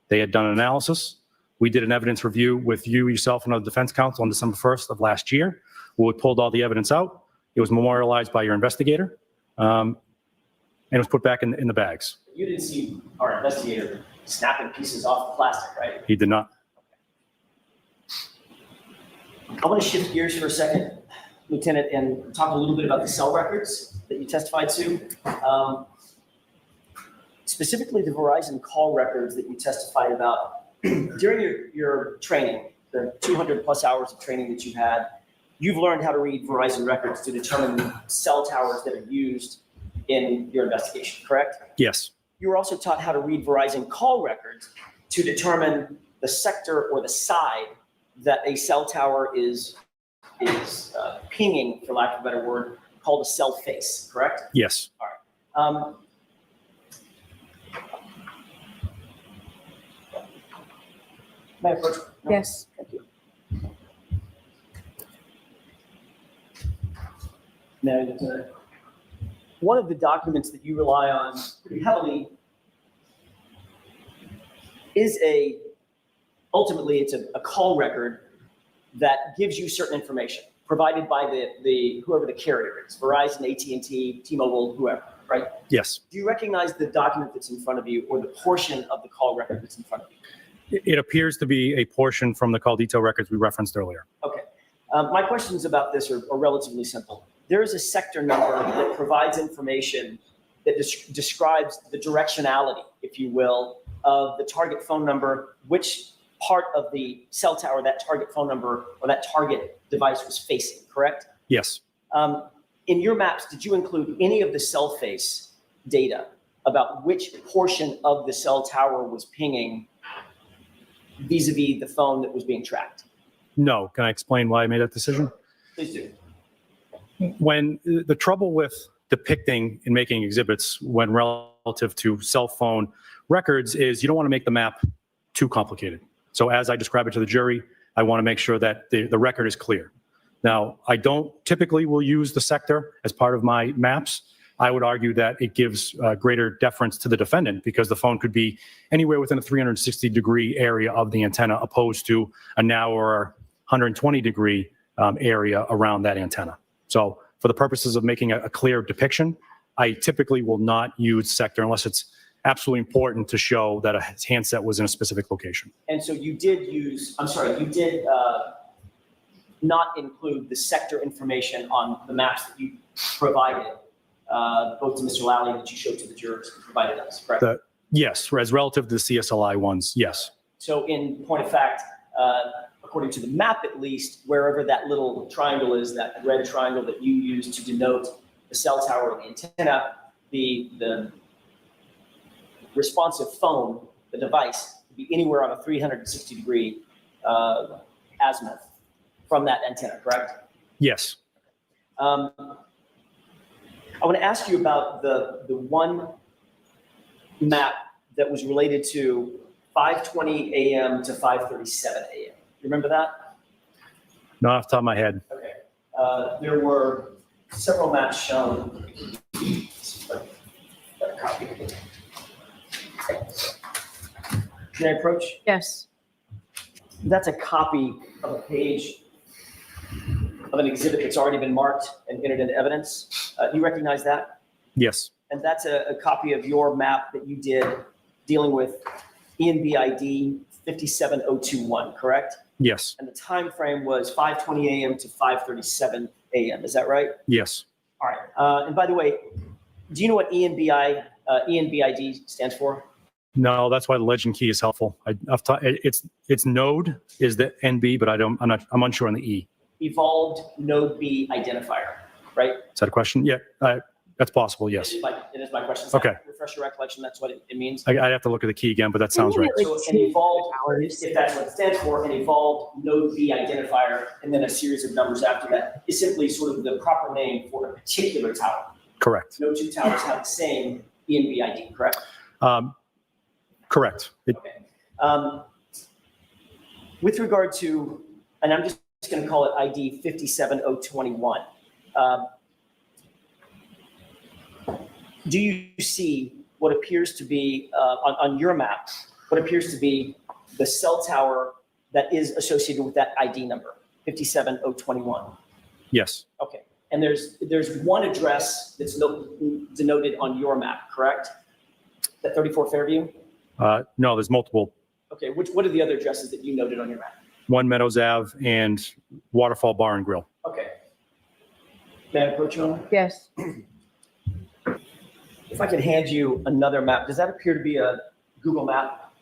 They had done an analysis. We did an evidence review with you, yourself, and other defense counsel on December 1st of last year. We pulled all the evidence out. It was memorialized by your investigator, and it was put back in the bags. You didn't see our investigator snapping pieces off the plastic, right? He did not. I want to shift gears for a second, Lieutenant, and talk a little bit about the cell records that you testified to. Specifically the Verizon call records that you testified about. During your training, the 200 plus hours of training that you had, you've learned how to read Verizon records to determine cell towers that are used in your investigation, correct? Yes. You were also taught how to read Verizon call records to determine the sector or the side that a cell tower is pinging, for lack of a better word, called a cell face, correct? Yes. All right. May I approach? No? Yes. Thank you. Now, one of the documents that you rely on pretty heavily is ultimately it's a call record that gives you certain information provided by the whoever the carrier is, Verizon, AT&T, T-Mobile, whoever, right? Yes. Do you recognize the document that's in front of you or the portion of the call record that's in front of you? It appears to be a portion from the call detail records we referenced earlier. Okay. My questions about this are relatively simple. There is a sector number that provides information that describes the directionality, if you will, of the target phone number, which part of the cell tower that target phone number or that target device was facing, correct? Yes. In your maps, did you include any of the cell face data about which portion of the cell tower was pinging vis-a-vis the phone that was being tracked? No. Can I explain why I made that decision? Please do. When the trouble with depicting and making exhibits when relative to cell phone records is you don't want to make the map too complicated. So as I describe it to the jury, I want to make sure that the record is clear. Now, I don't typically will use the sector as part of my maps. I would argue that it gives greater deference to the defendant because the phone could be anywhere within a 360-degree area of the antenna opposed to a narrower 120-degree area around that antenna. So for the purposes of making a clear depiction, I typically will not use sector unless it's absolutely important to show that a handset was in a specific location. And so you did not include the sector information on the maps that you provided, both to Mr. Lally that you showed to the jurors and provided us, correct? Yes, as relative to the CSLI ones, yes. So in point of fact, according to the map at least, wherever that little triangle is, that red triangle that you use to denote the cell tower or the antenna, the responsive phone, the device, would be anywhere on a 360-degree azimuth from that antenna, correct? Yes. I want to ask you about the one map that was related to 5:20 a.m. to 5:37 a.m. You remember that? Not off the top of my head. Okay. There were several maps shown. Can I approach? Yes. That's a copy of a page of an exhibit that's already been marked and entered into evidence. Do you recognize that? Yes. And that's a copy of your map that you did dealing with ENBID 57021, correct? Yes. And the time frame was 5:20 a.m. to 5:37 a.m. Is that right? Yes. All right. And by the way, do you know what ENBID stands for? No, that's why the legend key is helpful. It's node is the NB, but I'm unsure on the E. Evolved Node B Identifier, right? Is that a question? Yeah, that's possible. Yes. It is my question. Okay. Refresh your recollection. That's what it means. I'd have to look at the key again, but that sounds right. So an evolved, if that's what it stands for, an evolved Node B identifier, and then a series of numbers after that is simply sort of the proper name for a particular tower. Correct. No two towers have the same ENBID, correct? Correct. Okay. With regard to, and I'm just going to call it ID 57021. Do you see what appears to be, on your map, what appears to be the cell tower that is associated with that ID number, 57021. Yes, Okay. And there's one address that's denoted on your map, correct? That 34 Fairview? no, there's multiple. Okay. What are the other addresses that you noted on your map? One Meadows Ave and Waterfall Bar and Grill. Okay. May I approach you on? Yes. If I could hand you another map, does that appear to be a Google map?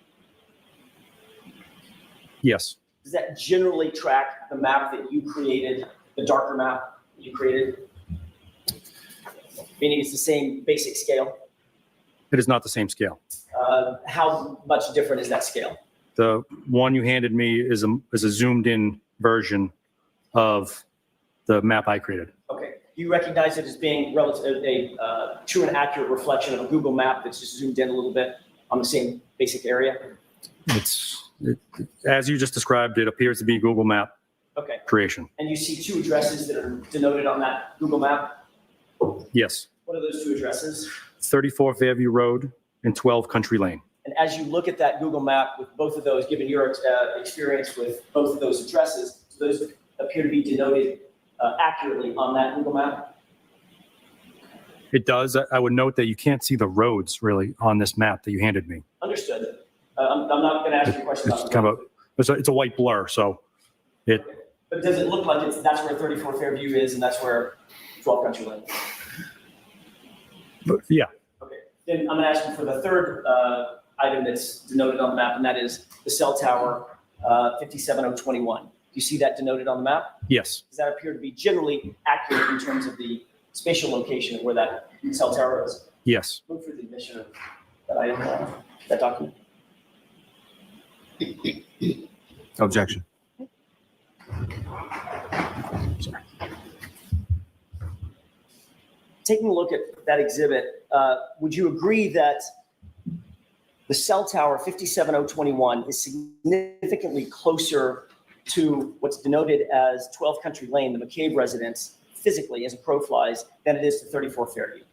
Yes, Does that generally track the map that you created, the darker map that you created? Meaning it's the same basic scale? it is not the same scale. How much different is that scale? The one you handed me is a zoomed in version of the map I created. Okay. Do you recognize it as being a true and accurate reflection of a Google map that's just zoomed in a little bit on the same basic area? As you just described, it appears to be Google Map Okay. creation. And you see two addresses that are denoted on that Google map? Yes, What are those two addresses? 34 Fairview Road and 12 Country Lane. And as you look at that Google map with both of those, given your experience with both of those addresses, those appear to be denoted accurately on that Google map? It does. I would note that you can't see the roads really on this map that you handed me. Understood. I'm not going to ask you a question It's about kind of it's a white blur. So it, But does it look like that's where 34 Fairview is and that's where 12 Country Lane is? but yeah, Okay. Then I'm going to ask you for the third item that's denoted on the map, and that is the cell tower 57021. Do you see that denoted on the map? yes, Does that appear to be generally accurate in terms of the spatial location of where that cell tower is? yes. Move for the admission of that item, that document. Objection. Taking a look at that exhibit, would you agree that the cell tower 57021 is significantly closer to what's denoted as 12 Country Lane, the McCabe residence, physically as a crow flies, than it is to 34 Fairview?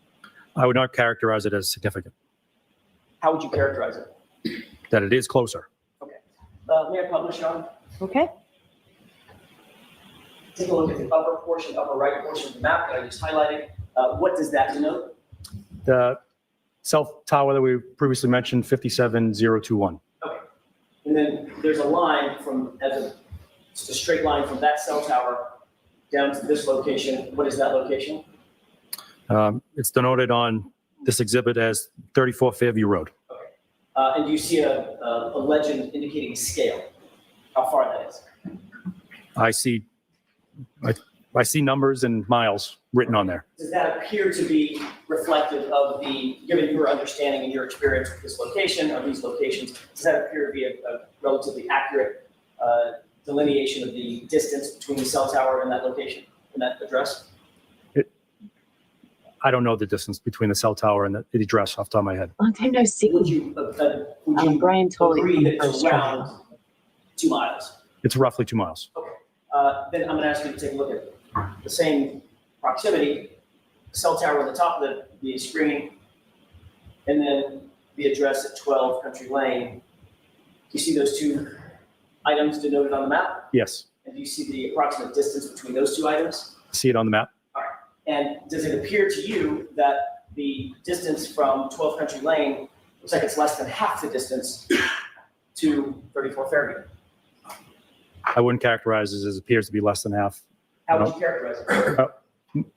I would not characterize it as significant. How would you characterize it? That it is closer. Okay. May I publish on? Okay. Take a look at the upper right portion of the map that I just highlighted. What does that denote? The cell tower that we previously mentioned, 57021. Okay. And then there's a line just a straight line from that cell tower down to this location. What is that location? It's denoted on this exhibit as 34 Fairview Road. Okay. And do you see a legend indicating a scale? How far that is? I see numbers and miles written on there. Does that appear to be reflective of given your understanding and your experience with this location or these locations, does that appear to be a relatively accurate delineation of the distance between the cell tower and that location, and that address? I don't know the distance between the cell tower and the address off the top of my head. Long time no see. Would you Brian Tully agree from that it's First around 2 miles? It's roughly 2 miles. Okay. Then I'm going to ask you to take a look at the same proximity, cell tower on the top of the screen, and then the address at 12 Country Lane. Do you see those two items denoted on the map? Yes. And do you see the approximate distance between those two items? See it on the map? All right. And does it appear to you that the distance from 12 Country Lane looks like it's less than half the distance to 34 Fairview? I wouldn't characterize it as it appears to be less than half. How would you characterize it?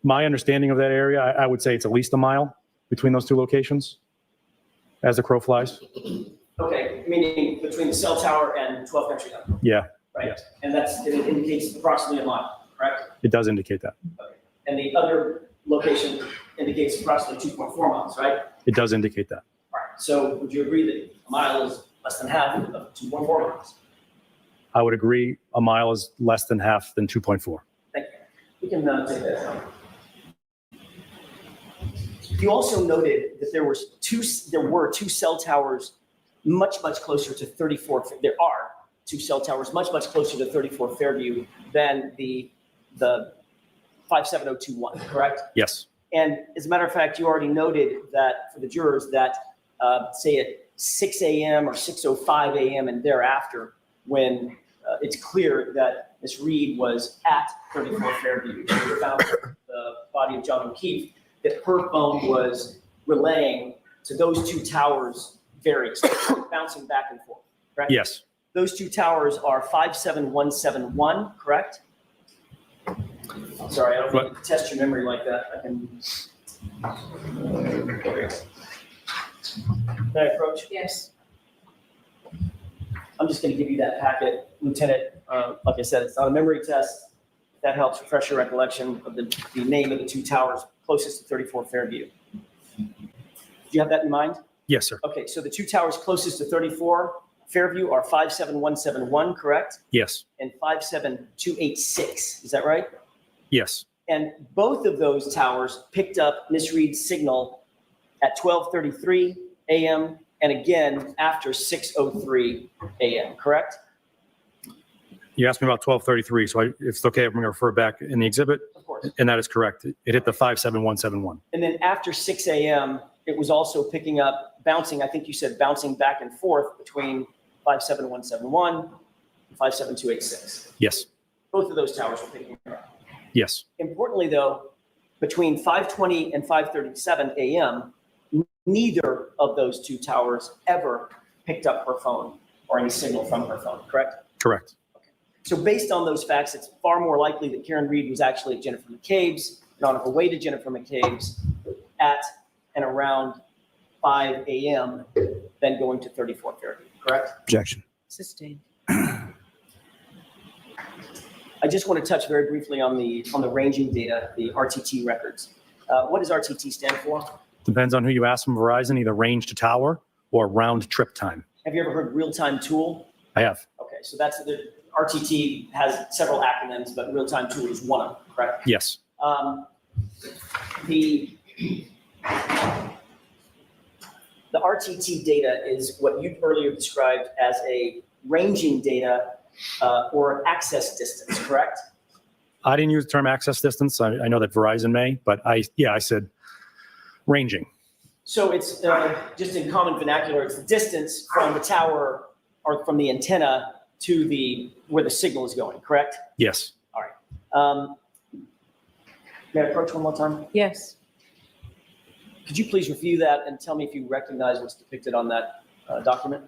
My understanding of that area, I would say it's at least a mile between those two locations as the crow flies. Okay, meaning between the cell tower and 12 Country Lane, Yeah, right? Yes. And it indicates approximately a mile, correct? it does indicate that. Okay. And the other location indicates approximately 2.4 miles, right? It does indicate that. All right. So would you agree that a mile is less than half of 2.4 miles? I would agree a mile is less than half than 2.4. Thank you. We can take that down. You also noted that there were two cell towers much closer to 34. There are two cell towers much closer to 34 Fairview than the 57021, correct? Yes, And as a matter of fact, you already noted that for the jurors that say at 6 a.m. or 6:05 a.m. and thereafter when it's clear that Ms. Reed was at 34 Fairview. She found the body of John O'Keefe, that her phone was relaying to those two towers variously, bouncing back and forth, correct? Yes. Those two towers are 57171, correct? I'm sorry, I don't need to test your memory like that. I can. Can I approach? Yes. I'm just going to give you that packet, Lieutenant. Like I said, it's not a memory test. If that helps refresh your recollection of the name of the two towers closest to 34 Fairview. Do you have that in mind? Yes, sir. Okay, so the two towers closest to 34 Fairview are 57171, correct? Yes. And 57286, is that right? Yes. And both of those towers picked up Miss Reed's signal at 12:33 a.m. and again after 6:03 a.m., correct? You asked me about 12:33, so if it's okay, I'm going to refer back in the exhibit, Of course. and that is correct. It hit the 57171. And then after 6 a.m., it was also picking up, bouncing, I think you said bouncing back and forth between 57171 and 57286. Yes. Both of those towers were picking up. Yes. Importantly, though, between 5:20 and 5:37 a.m., neither of those two towers ever picked up her phone or any signal from her phone, correct? Correct. So based on those facts, it's far more likely that Karen Reed was actually at Jennifer McCabe's and on her way to Jennifer McCabe's at and around 5 a.m. than going to 34 Fairview, correct? Objection. Sustained. I just want to touch very briefly on the ranging data, the RTT records. What does RTT stand for? Depends on who you ask from Verizon, either range to tower or round trip time. Have you ever heard real-time tool? I have. Okay, so that's the RTT has several acronyms, but real-time tool is one of them, correct? Yes. The RTT data is what you earlier described as a ranging data or access distance, correct? I didn't use the term access distance. I know that Verizon may, but I said ranging. So it's just in common vernacular, it's the distance from the tower or from the antenna to where the signal is going, correct? Yes. All right. May I approach one more time? Yes. Could you please review that and tell me if you recognize what's depicted on that document?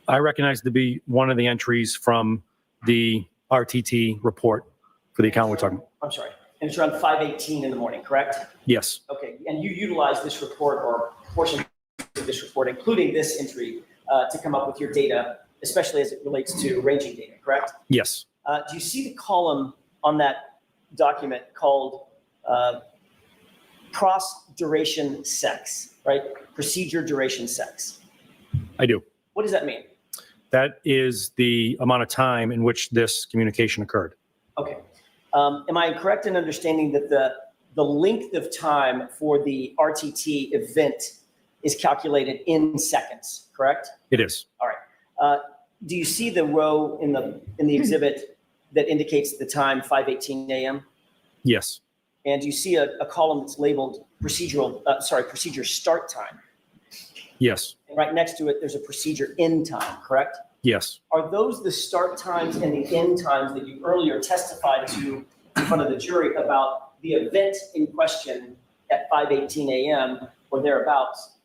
I recognize it to be one of the entries from the RTT report for the account we're talking. I'm sorry. And it's around 5:18 in the morning, correct? Yes. Okay. And you utilize this report or portion of this report, including this entry, to come up with your data, especially as it relates to ranging data, correct? Yes. Do you see the column on that document called cross duration sex, right? Procedure duration sex. I do. What does that mean? That is the amount of time in which this communication occurred. Okay. Am I correct in understanding that the length of time for the RTT event is calculated in seconds, correct? It is. All right. Do you see the row in the exhibit that indicates the time 5:18 a.m.? Yes. And do you see a column that's labeled procedure start time? Yes. And right next to it, there's a procedure end time, correct? Yes. Are those the start times and the end times that you earlier testified to in front of the jury about the event in question at 5:18 a.m. or thereabouts,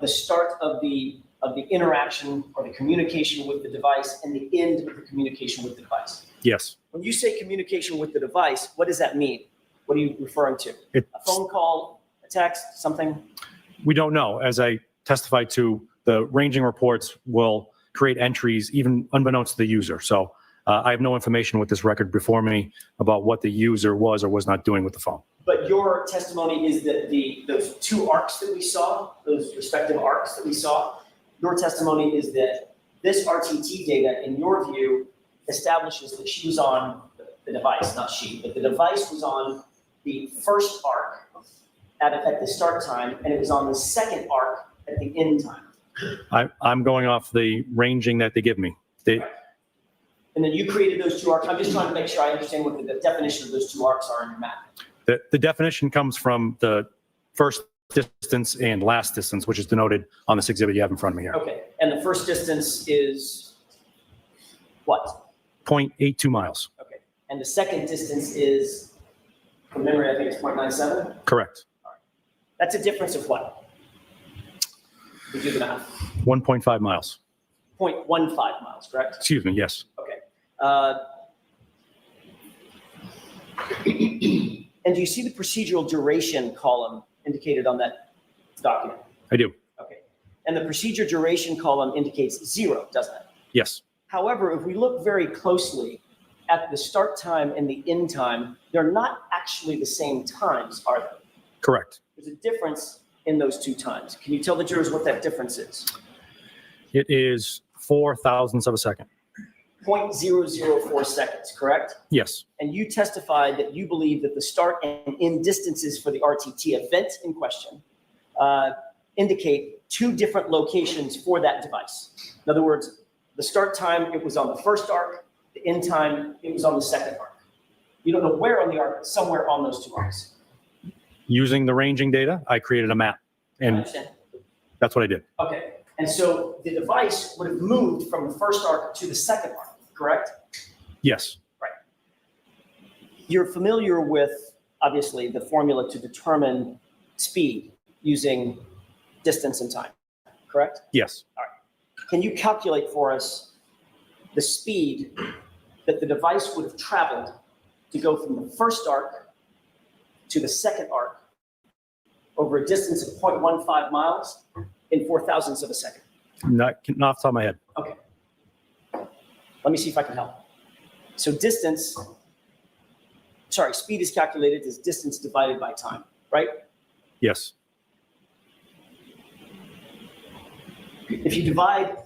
the start of the interaction or the communication with the device and the end of the communication with the device? Yes. When you say communication with the device, what does that mean? What are you referring to? A phone call, a text, something? We don't know. As I testified to, the ranging reports will create entries even unbeknownst to the user. So I have no information with this record before me about what the user was or was not doing with the phone. But your testimony is that those two arcs that we saw, those respective arcs that we saw, your testimony is that this RTT data, in your view, establishes that she was on the device, not she, but the device was on the first arc at the start time, and it was on the second arc at the end time. I'm going off the ranging that they give me. And then you created those two arcs. I'm just trying to make sure I understand what the definition of those two arcs are in your map. The definition comes from the first distance and last distance, which is denoted on this exhibit you have in front of me here. Okay, and the first distance is what? 0.82 miles. Okay, and the second distance is, from memory, I think it's 0.97? Correct. That's a difference of what? We do the math. 1.5 miles. 0.15 miles, correct? Excuse me, yes. Okay. And do you see the procedural duration column indicated on that document? I do. Okay. And the procedure duration column indicates 0, doesn't it? Yes. However, if we look very closely at the start time and the end time, they're not actually the same times, are they? Correct. There's a difference in those two times. Can you tell the jurors what that difference is? It is 4 thousandths of a second. 0.004 seconds, correct? Yes. And you testified that you believe that the start and end distances for the RTT event in question indicate two different locations for that device. In other words, the start time, it was on the first arc. The end time, it was on the second arc. You don't know where on the arc, but somewhere on those two arcs. Using the ranging data, I created a map, I and understand. that's what I did. Okay. And so the device would have moved from the first arc to the second arc, correct? Yes. Right. You're familiar with, obviously, the formula to determine speed using distance and time, correct? Yes. All right. Can you calculate for us the speed that the device would have traveled to go from the first arc to the second arc over a distance of 0.15 miles in 4 thousandths of a second? Not off the top of my head. Okay. Let me see if I can help. So speed is calculated as distance divided by time, right? Yes. If you divide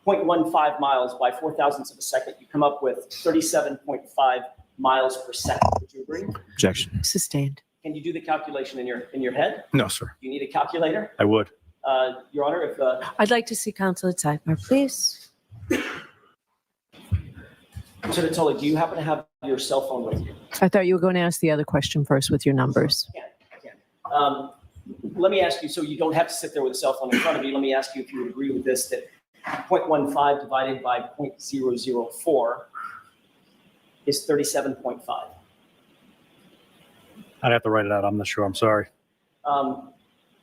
0.15 miles by 4 thousandths of a second, you come up with 37.5 miles per second. Would you agree? Objection. Sustained. Can you do the calculation in your head? No, sir. Do you need a calculator? I would. Your Honor, if I'd like to see counsel at sidebar, please. Lieutenant Tully, do you happen to have your cell phone with you? I thought you were going to ask the other question first with your numbers. I can. Let me ask you, so you don't have to sit there with a cell phone in front of you. Let me ask you if you would agree with this, that 0.15 divided by 0.004 is 37.5. I'd have to write it out. I'm not sure. I'm sorry.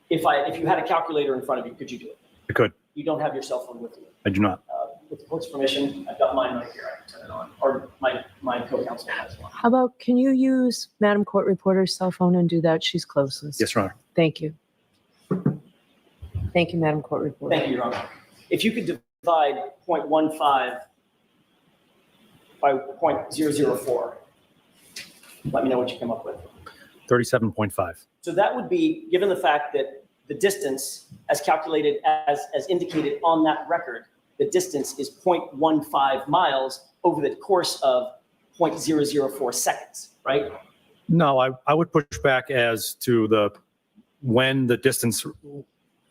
If you had a calculator in front of you, could you do it? I could. You don't have your cell phone with you. I do not. With the court's permission, I've got mine right here. I can turn it on, or my co-counsel has one. How about, can you use Madam Court Reporter's cell phone and do that? She's closest. Yes, Your Honor. Thank you. Thank you, Madam Court Reporter. Thank you, Your Honor. If you could divide 0.15 by 0.004, let me know what you come up with. 37.5. So that would be, given the fact that the distance as calculated, as indicated on that record, the distance is 0.15 miles over the course of 0.004 seconds, right? No, I would push back as to when the distance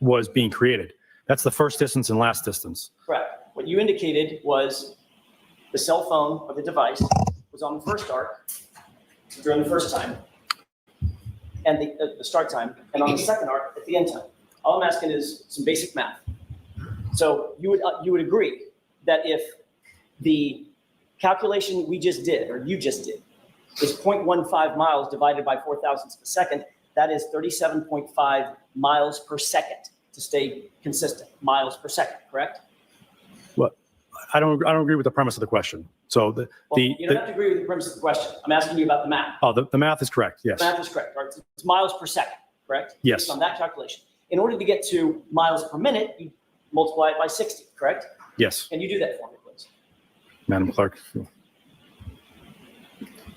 was being created. That's the first distance and last distance. Correct. What you indicated was the cell phone of the device was on the first arc during the first time, and the start time, and on the second arc at the end time. All I'm asking is some basic math. So you would agree that if the calculation we just did, or you just did, is 0.15 miles divided by 4 thousandths of a second, that is 37.5 miles per second, to stay consistent, miles per second, correct? Well, I don't agree with the premise of the question. So You don't have to agree with the premise of the question. I'm asking you about the math. Oh, the math is correct. Yes. The math is correct, right? It's miles per second, correct? Yes. Based on that calculation. In order to get to miles per minute, you multiply it by 60, correct? Yes. Can you do that for me, please? Madam Clerk.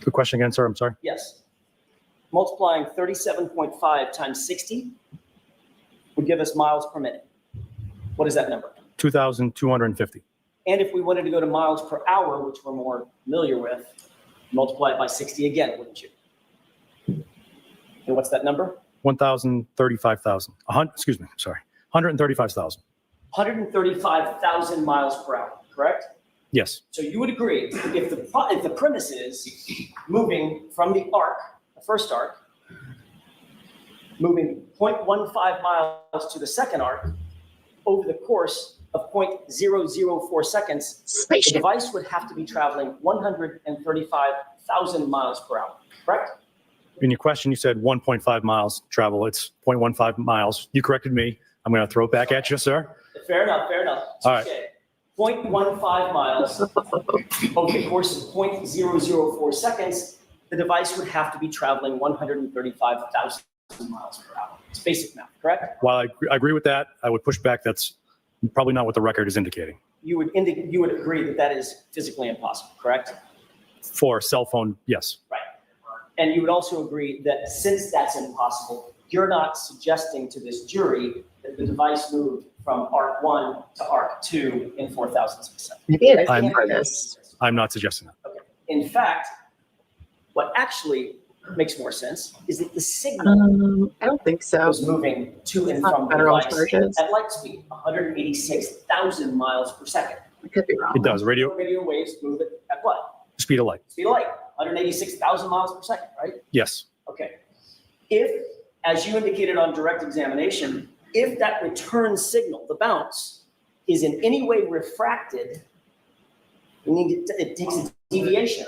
The question again, sir. I'm sorry. Yes. Multiplying 37.5 times 60 would give us miles per minute. What is that number? 2,250. And if we wanted to go to miles per hour, which we're more familiar with, multiply it by 60 again, wouldn't you? And what's that number? 1,035,000. Excuse me. Sorry. 135,000. 135,000 miles per hour, correct? Yes. So you would agree, if the premise is moving from the arc, the first arc, moving 0.15 miles to the second arc over the course of 0.004 seconds, the Spaceship. device would have to be traveling 135,000 miles per hour, correct? In your question, you said 1.5 miles travel. It's 0.15 miles. You corrected me. I'm going to throw it back at you, sir. Fair enough, fair enough. All right. 0.15 miles over the course of 0.004 seconds, the device would have to be traveling 135,000 miles per hour. It's basic math, correct? While I agree with that, I would push back. That's probably not what the record is indicating. You would agree that that is physically impossible, correct? For a cell phone, yes. Right. And you would also agree that since that's impossible, you're not suggesting to this jury that the device moved from arc 1 to arc 2 in 4,000 of a second. Maybe it is I'm- artist. I'm not suggesting that. Okay. In fact, what actually makes more sense is that the signal I don't think so. was moving to and It's not from the federal device charges. at light speed, 186,000 miles per second. I could be wrong. It does. Radio Radio waves move at what? speed of light. Speed of light, 186,000 miles per second, right? Yes. Okay. If, as you indicated on direct examination, if that return signal, the bounce, is in any way refracted, meaning it takes a deviation,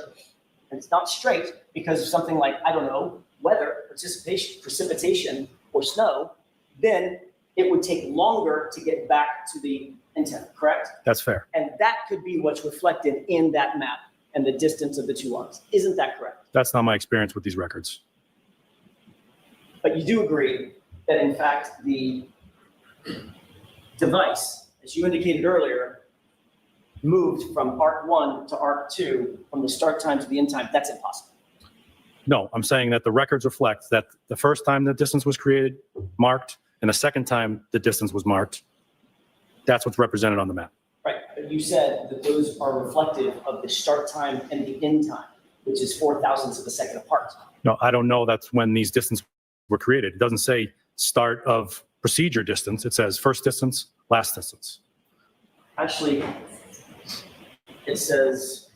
and it's not straight because of something like, I don't know, weather, precipitation, or snow, then it would take longer to get back to the antenna, correct? That's fair. And that could be what's reflected in that map and the distance of the two arms. Isn't that correct? That's not my experience with these records. But you do agree that in fact the device, as you indicated earlier, moved from arc 1 to arc 2 from the start time to the end time. That's impossible. No, I'm saying that the records reflect that the first time the distance was created, marked, and the second time the distance was marked. That's what's represented on the map. Right, but you said that those are reflective of the start time and the end time, which is 4,000ths of a second apart. No, I don't know that's when these distances were created. It doesn't say start of procedure distance. It says first distance, last distance. Actually, it says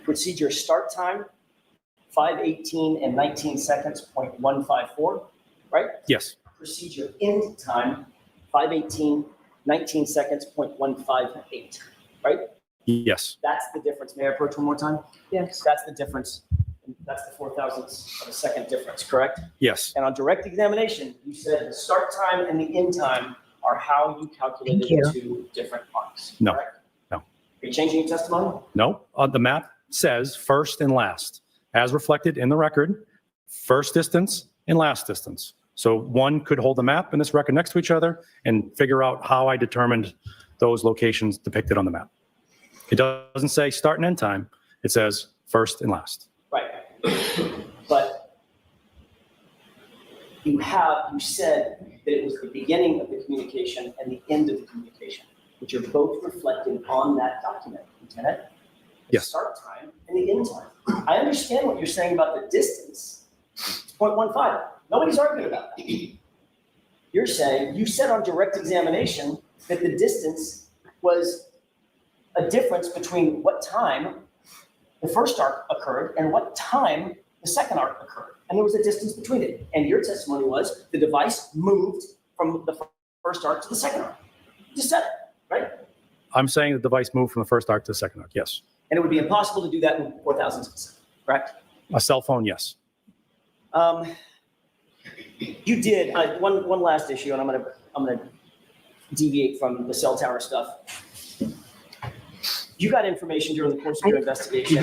procedure start time, 5:18 and 19 seconds, 0.154, right? Yes. Procedure end time, 5:18, 19 seconds, 0.158, right? Yes. That's the difference. May I approach one more time? Yes. That's the difference. That's the 4,000ths of a second difference, correct? Yes. And on direct examination, you said the start time and the end time are how you calculated Thank the two different arcs, No. correct? No. Are you changing your testimony? No, the map says first and last, as reflected in the record, first distance and last distance. So one could hold the map and this record next to each other and figure out how I determined those locations depicted on the map. It doesn't say start and end time. It says first and last. Right. But you said that it was the beginning of the communication and the end of the communication, which are both reflected on that document, Lieutenant. The Yes. start time and the end time. I understand what you're saying about the distance. It's 0.15. Nobody's arguing about that. You're saying, you said on direct examination that the distance was a difference between what time the first arc occurred and what time the second arc occurred. And there was a distance between it. And your testimony was the device moved from the first arc to the second arc. You just said it, right? I'm saying the device moved from the first arc to the second arc. Yes. And it would be impossible to do that in 4,000ths of a second, correct? A cell phone. Yes. You did one last issue, and I'm gonna deviate from the cell tower stuff. You got information during the course of your investigation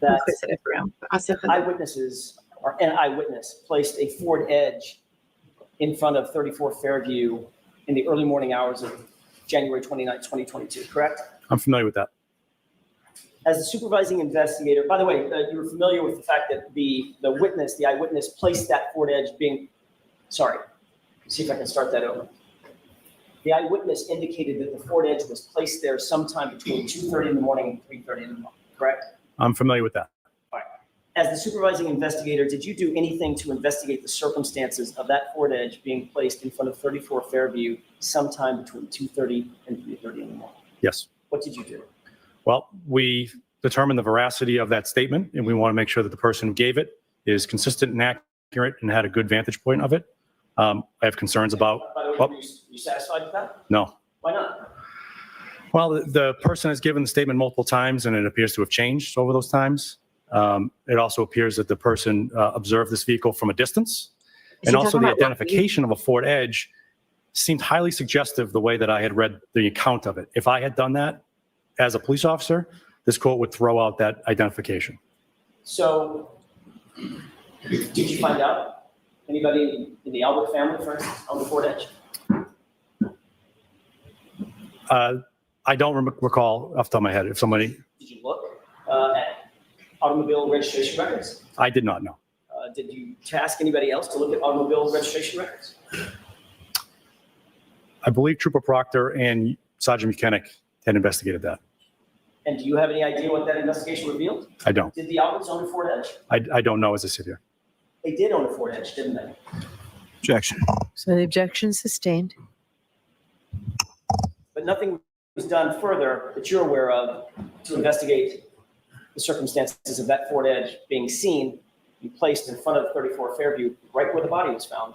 that eyewitnesses or an eyewitness placed a Ford Edge in front of 34 Fairview in the early morning hours of January 29, 2022, correct? I'm familiar with that. As the supervising investigator, by the way, you were familiar with the fact that the eyewitness placed that Ford Edge sorry, let's see if I can start that over. The eyewitness indicated that the Ford Edge was placed there sometime between 2:30 in the morning and 3:30 in the morning, correct? I'm familiar with that. All right. As the supervising investigator, did you do anything to investigate the circumstances of that Ford Edge being placed in front of 34 Fairview sometime between 2:30 and 3:30 in the morning? Yes. What did you do? Well, the determine the veracity of that statement, and we want to make sure that the person who gave it is consistent and accurate and had a good vantage point of it. I have concerns about. By the way, Oh, were you satisfied with that? no. Why not? Well, the person has given the statement multiple times, and it appears to have changed over those times. It also appears that the person observed this vehicle from a distance. Is And he also talking the about what identification of a Ford Edge seemed highly suggestive the way that I had read the account of it. If I had done that as a police officer, this court would throw out that identification. So, did you find out anybody in the Albert family, for instance, on the Ford Edge? I don't recall off the top of my head if somebody, Did you look at automobile registration records? I did not know. Did you task anybody else to look at automobile registration records? I believe Trooper Proctor and Sergeant Mechanic had investigated that. And do you have any idea what that investigation revealed? I don't. Did the Alberts own a Ford Edge? I don't know as I sit here. They did own a Ford Edge, didn't they? Objection. So the objection is sustained. But nothing was done further that you're aware of to investigate the circumstances of that Ford Edge being seen and placed in front of 34 Fairview, right where the body was found,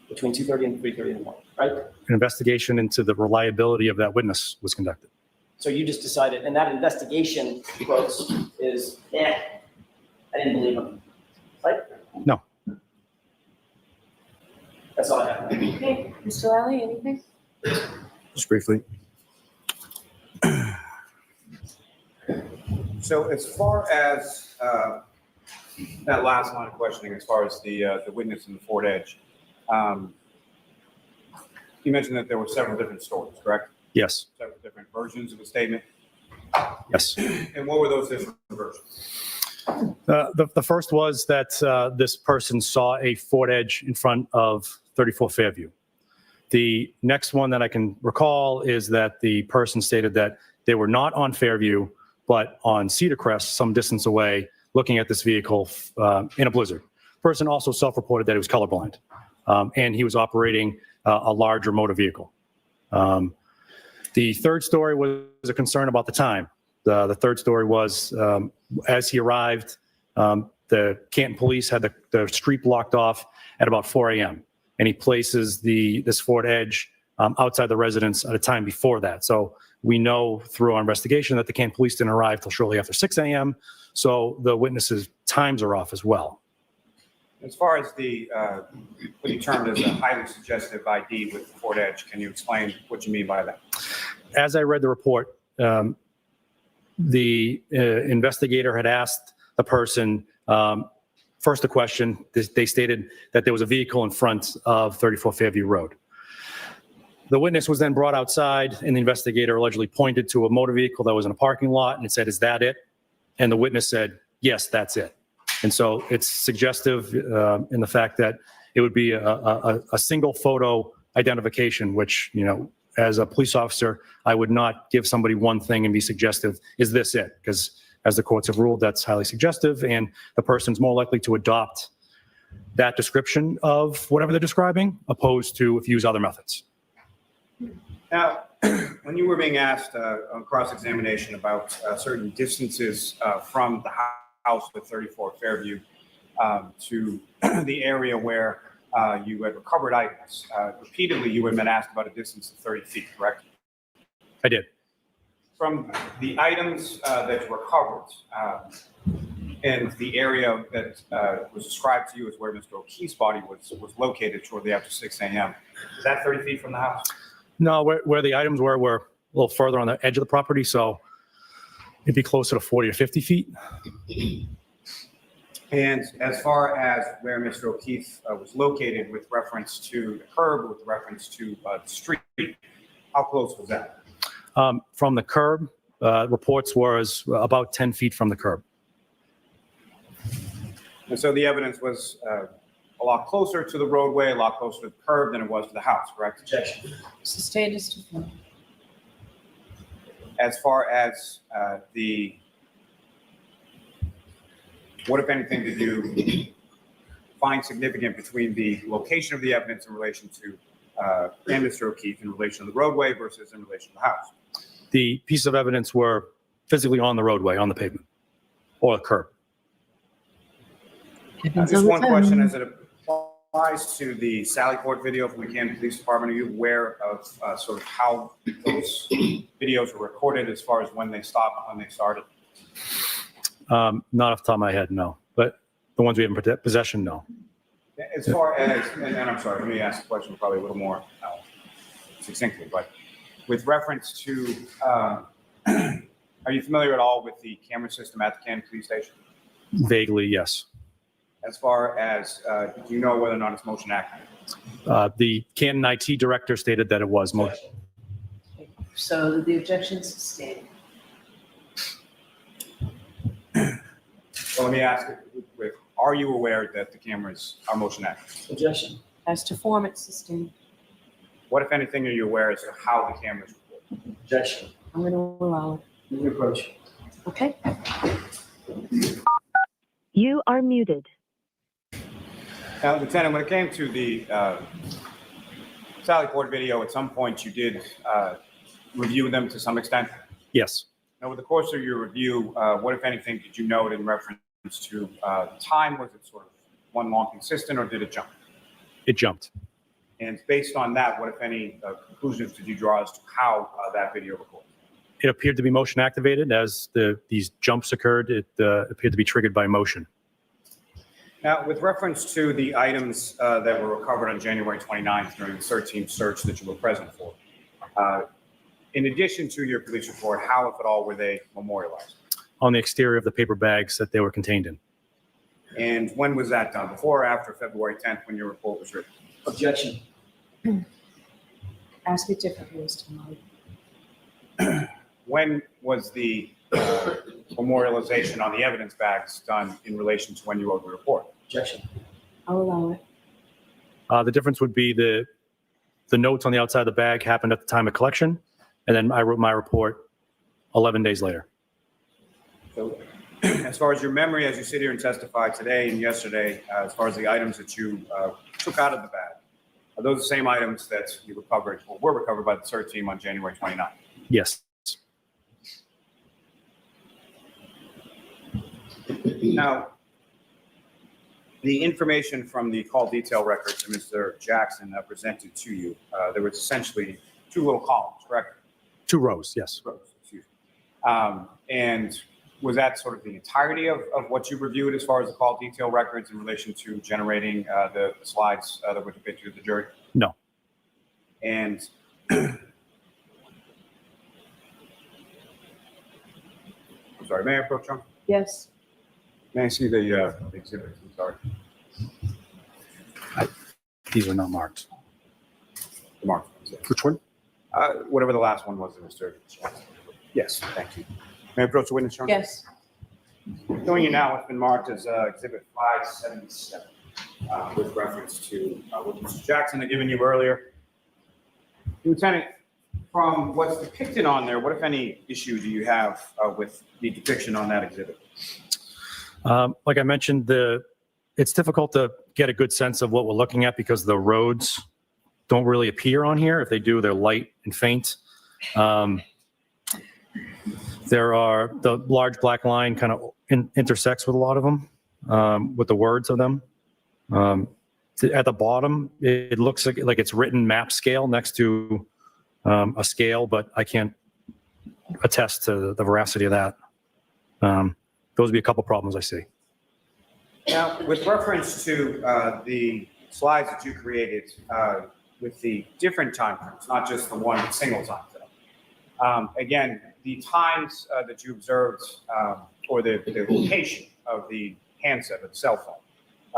between 2:30 and 3:30 in the morning, right? An investigation into the reliability of that witness was conducted. So you just decided, and that investigation, quotes, is, I didn't believe him. Right? No. That's all I have. Okay, Mr. Lally, anything? Just briefly. So as far as that last line of questioning, as far as the witness in the Ford Edge, you mentioned that there were several different stories, correct? Yes. Several different versions of the statement. Yes. And what were those different versions? The first was that this person saw a Ford Edge in front of 34 Fairview. The next one that I can recall is that the person stated that they were not on Fairview, but on Cedar Crest, some distance away, looking at this vehicle in a blizzard. Person also self-reported that he was colorblind, and he was operating a larger motor vehicle. The third story was a concern about the time. The third story was as he arrived, the Canton police had the street blocked off at about 4 a.m. and he places this Ford Edge outside the residence at a time before that. So we know through our investigation that the Canton police didn't arrive till shortly after 6 a.m. So the witnesses' times are off as well. As far as the what you termed as a highly suggestive ID with the Ford Edge, can you explain what you mean by that? As I read the report, the investigator had asked the person first a question. They stated that there was a vehicle in front of 34 Fairview Road. The witness was then brought outside, and the investigator allegedly pointed to a motor vehicle that was in a parking lot, and it said, "Is that it?" And the witness said, "Yes, that's it." And so it's suggestive in the fact that it would be a single photo identification, which, you know, as a police officer, I would not give somebody one thing and be suggestive, "Is this it?" Because as the courts have ruled, that's highly suggestive, and the person's more likely to adopt that description of whatever they're describing, opposed to if you use other methods. Now, when you were being asked on cross-examination about certain distances from the house with 34 Fairview to the area where you had recovered items, repeatedly you had been asked about a distance of 30 feet, correct? I did. From the items that you recovered and the area that was described to you as where Mr. O'Keefe's body was located shortly after 6 a.m., is that 30 feet from the house? No, where the items were a little further on the edge of the property, so it'd be closer to 40 or 50 feet. And as far as where Mr. O'Keefe was located with reference to the curb, with reference to the street, how close was that? From the curb, reports was about 10 feet from the curb. And so the evidence was a lot closer to the roadway, a lot closer to the curb than it was to the house, correct? Objection. Sustained as to form. As far as what, if anything, did you find significant between the location of the evidence in relation to and Mr. O'Keefe in relation to the roadway versus in relation to the house? The pieces of evidence were physically on the roadway, on the pavement or the curb. Just one question as it applies to the Sally Port video from the Canton Police Department. Are you aware of sort of how those videos were recorded as far as when they stopped, when they started? Not off the top of my head, no. But the ones we have in possession, no. As far as, and I'm sorry, let me ask the question probably a little more succinctly, but with reference to, are you familiar at all with the camera system at the Canton Police Station? Vaguely, yes. As far as, do you know whether or not it's motion activated? The Canton IT director stated that it was motion. So the objection sustained. Well, let me ask it with, are you aware that the cameras are motion activated? Objection. As to form, it's sustained. What, if anything, are you aware as to how the cameras record? Objection. I'm going to allow it. Move approach. Okay? You are muted. Now, Lieutenant, when it came to the Sally Port video, at some point you did review them to some extent. Yes. Now, with the course of your review, what, if anything, did you note in reference to time? Was it sort of one long consistent, or did it jump? It jumped. And based on that, what, if any, conclusions did you draw as to how that video recorded? It appeared to be motion activated. As these jumps occurred, it appeared to be triggered by motion. Now, with reference to the items that were recovered on January 29th during the 13th search that you were present for, in addition to your police report, how, if at all, were they memorialized? On the exterior of the paper bags that they were contained in. And when was that done? Before or after February 10th, when your report was written? Objection. Ask it differently, Mr. Molly. When was the memorialization on the evidence bags done in relation to when you wrote the report? Objection. I'll allow it. The difference would be the notes on the outside of the bag happened at the time of collection, and then I wrote my report 11 days later. So, as far as your memory, as you sit here and testify today and yesterday, as far as the items that you took out of the bag, are those the same items that you recovered or were recovered by the search team on January 29th? Yes. Now, the information from the call detail records that Mr. Jackson presented to you, there was essentially two little columns, correct? 2 rows, yes. Rows, excuse me. And was that sort of the entirety of what you reviewed as far as the call detail records in relation to generating the slides that were depicted to the jury? No. And I'm sorry, may I approach you? Yes. May I see the exhibit? I'm sorry. These are not marked. The mark. Which one? Whatever the last one was, Mr. Yes, thank you. May I approach the witness, John? Yes. Showing you now what's been marked as Exhibit 577 with reference to what Mr. Jackson had given you earlier. Lieutenant, from what's depicted on there, what, if any, issue do you have with the depiction on that exhibit? Like I mentioned, it's difficult to get a good sense of what we're looking at because the roads don't really appear on here. If they do, they're light and faint. There are the large black line kind of intersects with a lot of them, with the words of them. At the bottom, it looks like it's written map scale next to a scale, but I can't attest to the veracity of that. Those would be a couple problems I see. Now, with reference to the slides that you created with the different time frames, not just the one single time frame. Again, the times that you observed or the location of the handset or the cell phone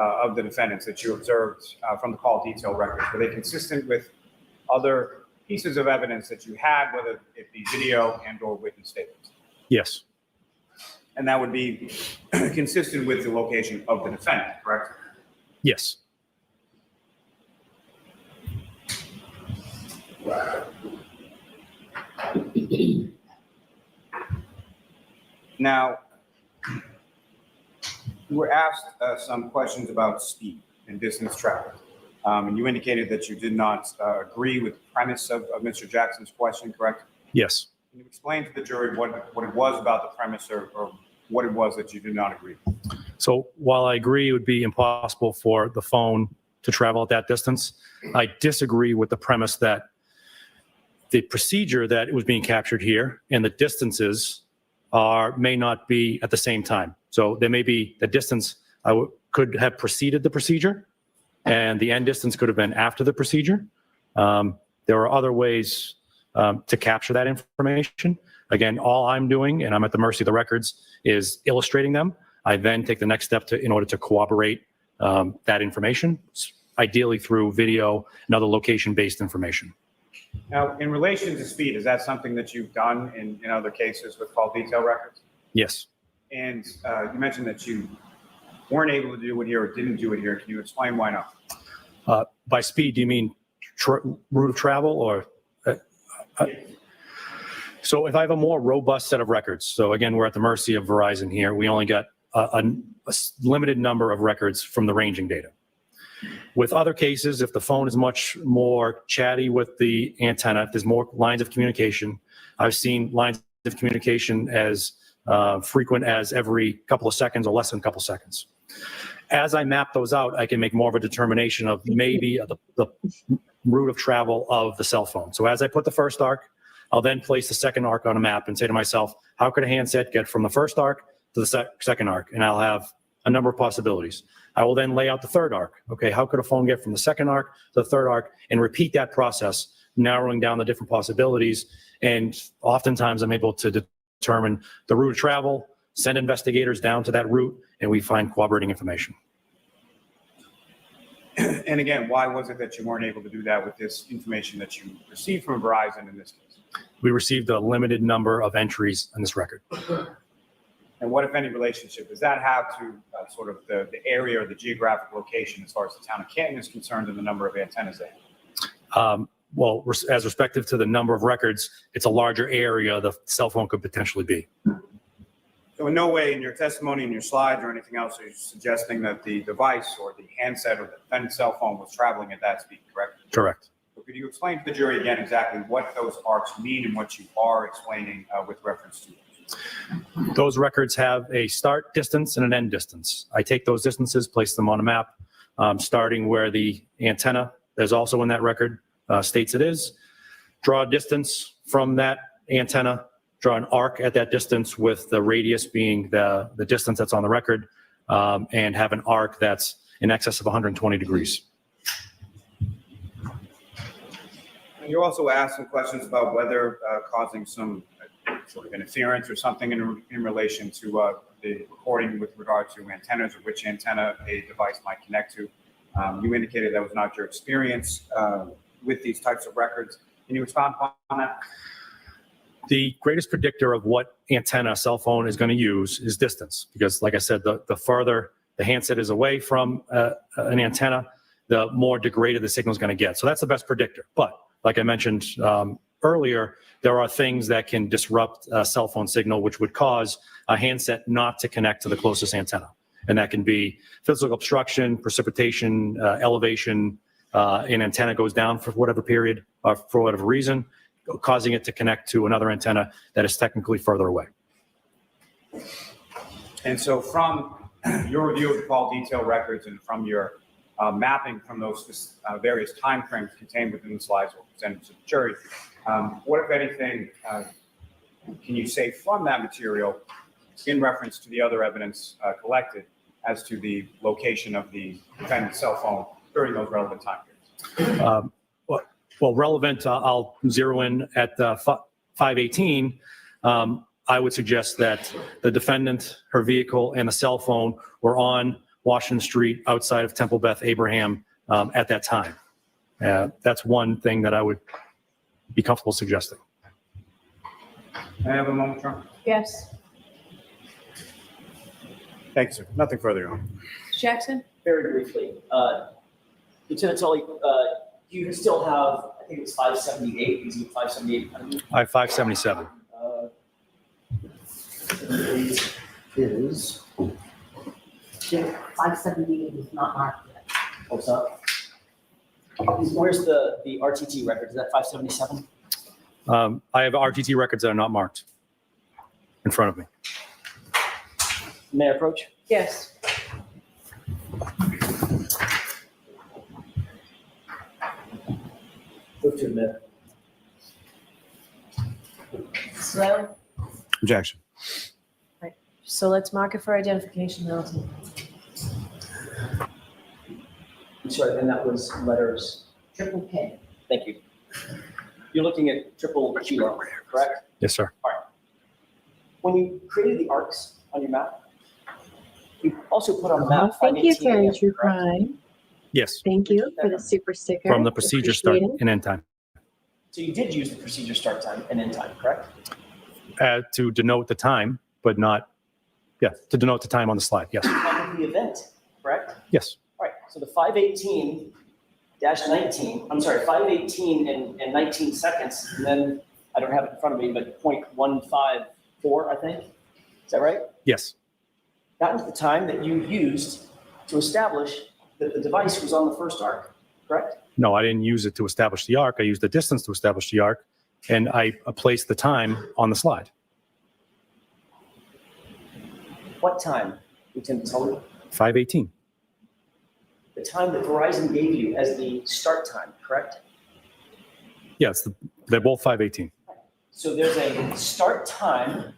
of the defendants that you observed from the call detail records, were they consistent with other pieces of evidence that you had, whether it be video and or witness statements? Yes. And that would be consistent with the location of the defendant, correct? Yes. Now, you were asked some questions about speed and distance traveled. And you indicated that you did not agree with the premise of Mr. Jackson's question, correct? Yes. Can you explain to the jury what it was about the premise or what it was that you did not agree with? So while I agree it would be impossible for the phone to travel at that distance, I disagree with the premise that the procedure that was being captured here and the distances may not be at the same time. So there may be the distance could have preceded the procedure, and the end distance could have been after the procedure. There are other ways to capture that information. Again, all I'm doing, and I'm at the mercy of the records, is illustrating them. I then take the next step in order to corroborate that information, ideally through video and other location-based information. Now, in relation to speed, is that something that you've done in other cases with call detail records? Yes. And you mentioned that you weren't able to do it here or didn't do it here. Can you explain why not? By speed, do you mean route of travel or? So if I have a more robust set of records, so again, we're at the mercy of Verizon here. We only got a limited number of records from the ranging data. With other cases, if the phone is much more chatty with the antenna, if there's more lines of communication, I've seen lines of communication as frequent as every couple of seconds or less than a couple of seconds. As I map those out, I can make more of a determination of maybe the route of travel of the cell phone. So as I put the first arc, I'll then place the second arc on a map and say to myself, how could a handset get from the first arc to the second arc? And I'll have a number of possibilities. I will then lay out the third arc. Okay, how could a phone get from the second arc to the third arc, and repeat that process, narrowing down the different possibilities. And oftentimes I'm able to determine the route of travel, send investigators down to that route, and we find corroborating information. And again, why was it that you weren't able to do that with this information that you received from Verizon in this case? We received a limited number of entries in this record. And what, if any, relationship does that have to sort of the area or the geographic location as far as the town of Canton is concerned and the number of antennas they have? Well, as respective to the number of records, it's a larger area the cell phone could potentially be. So in no way in your testimony, in your slides or anything else, are you suggesting that the device or the handset or the defendant's cell phone was traveling at that speed, correct? Correct. So could you explain to the jury again exactly what those arcs mean and what you are explaining with reference to? Those records have a start distance and an end distance. I take those distances, place them on a map, starting where the antenna is also in that record states it is. Draw a distance from that antenna, draw an arc at that distance with the radius being the distance that's on the record, and have an arc that's in excess of 120 degrees. You also asked some questions about whether causing some sort of interference or something in relation to the recording with regard to antennas or which antenna a device might connect to. You indicated that was not your experience with these types of records. Can you expound upon that? The greatest predictor of what antenna a cell phone is going to use is distance, because like I said, the further the handset is away from an antenna, the more degraded the signal is going to get. So that's the best predictor. But like I mentioned earlier, there are things that can disrupt a cell phone signal, which would cause a handset not to connect to the closest antenna. And that can be physical obstruction, precipitation, elevation, an antenna goes down for whatever period or for whatever reason, causing it to connect to another antenna that is technically further away. And so from your review of the call detail records and from your mapping from those various timeframes contained within the slides or presented to the jury, what, if anything, can you say from that material in reference to the other evidence collected as to the location of the defendant's cell phone during those relevant time periods? Well, relevant, I'll zero in at 518. I would suggest that the defendant, her vehicle, and the cell phone were on Washington Street outside of Temple Beth Abraham at that time. That's one thing that I would be comfortable suggesting. Can I have a moment, John? Yes. Thanks, sir. Nothing further on. Jackson? Very briefly, Lieutenant Tully, you still have, I think it was 578, is it 578? I have 577. Is, Yeah, 578 is not marked yet. what's up? Where's the RTT record? Is that 577? I have RTT records that are not marked in front of me. May I approach? Yes. Move to admit. So, Objection. so let's mark it for identification, Milton. I'm sorry, and that was letters. Triple K. Thank you. You're looking at triple Q, correct? Yes, sir. When you created the arcs on your map, you also put on the Oh, map thank you, 518 Terry AM, True correct? Crime. Yes, Thank you for the super sticker. from the procedure start Appreciate it. and end time. So you did use the procedure start time and end time, correct? To denote the time, but not, yeah, to denote the time on the slide. Yes, Time of the event, correct? yes, All right, so the 518-19, I'm sorry, 518 and 19 seconds, and then, I don't have it in front of me, but 0.154, I think. Is that right? yes, That was the time that you used to establish that the device was on the first arc, correct? no, I didn't use it to establish the arc. I used the distance to establish the arc, and I placed the time on the slide. What time, Lieutenant Tully? 5:18. The time that Verizon gave you as the start time, correct? Yes, they're both 5:18. So there's a start time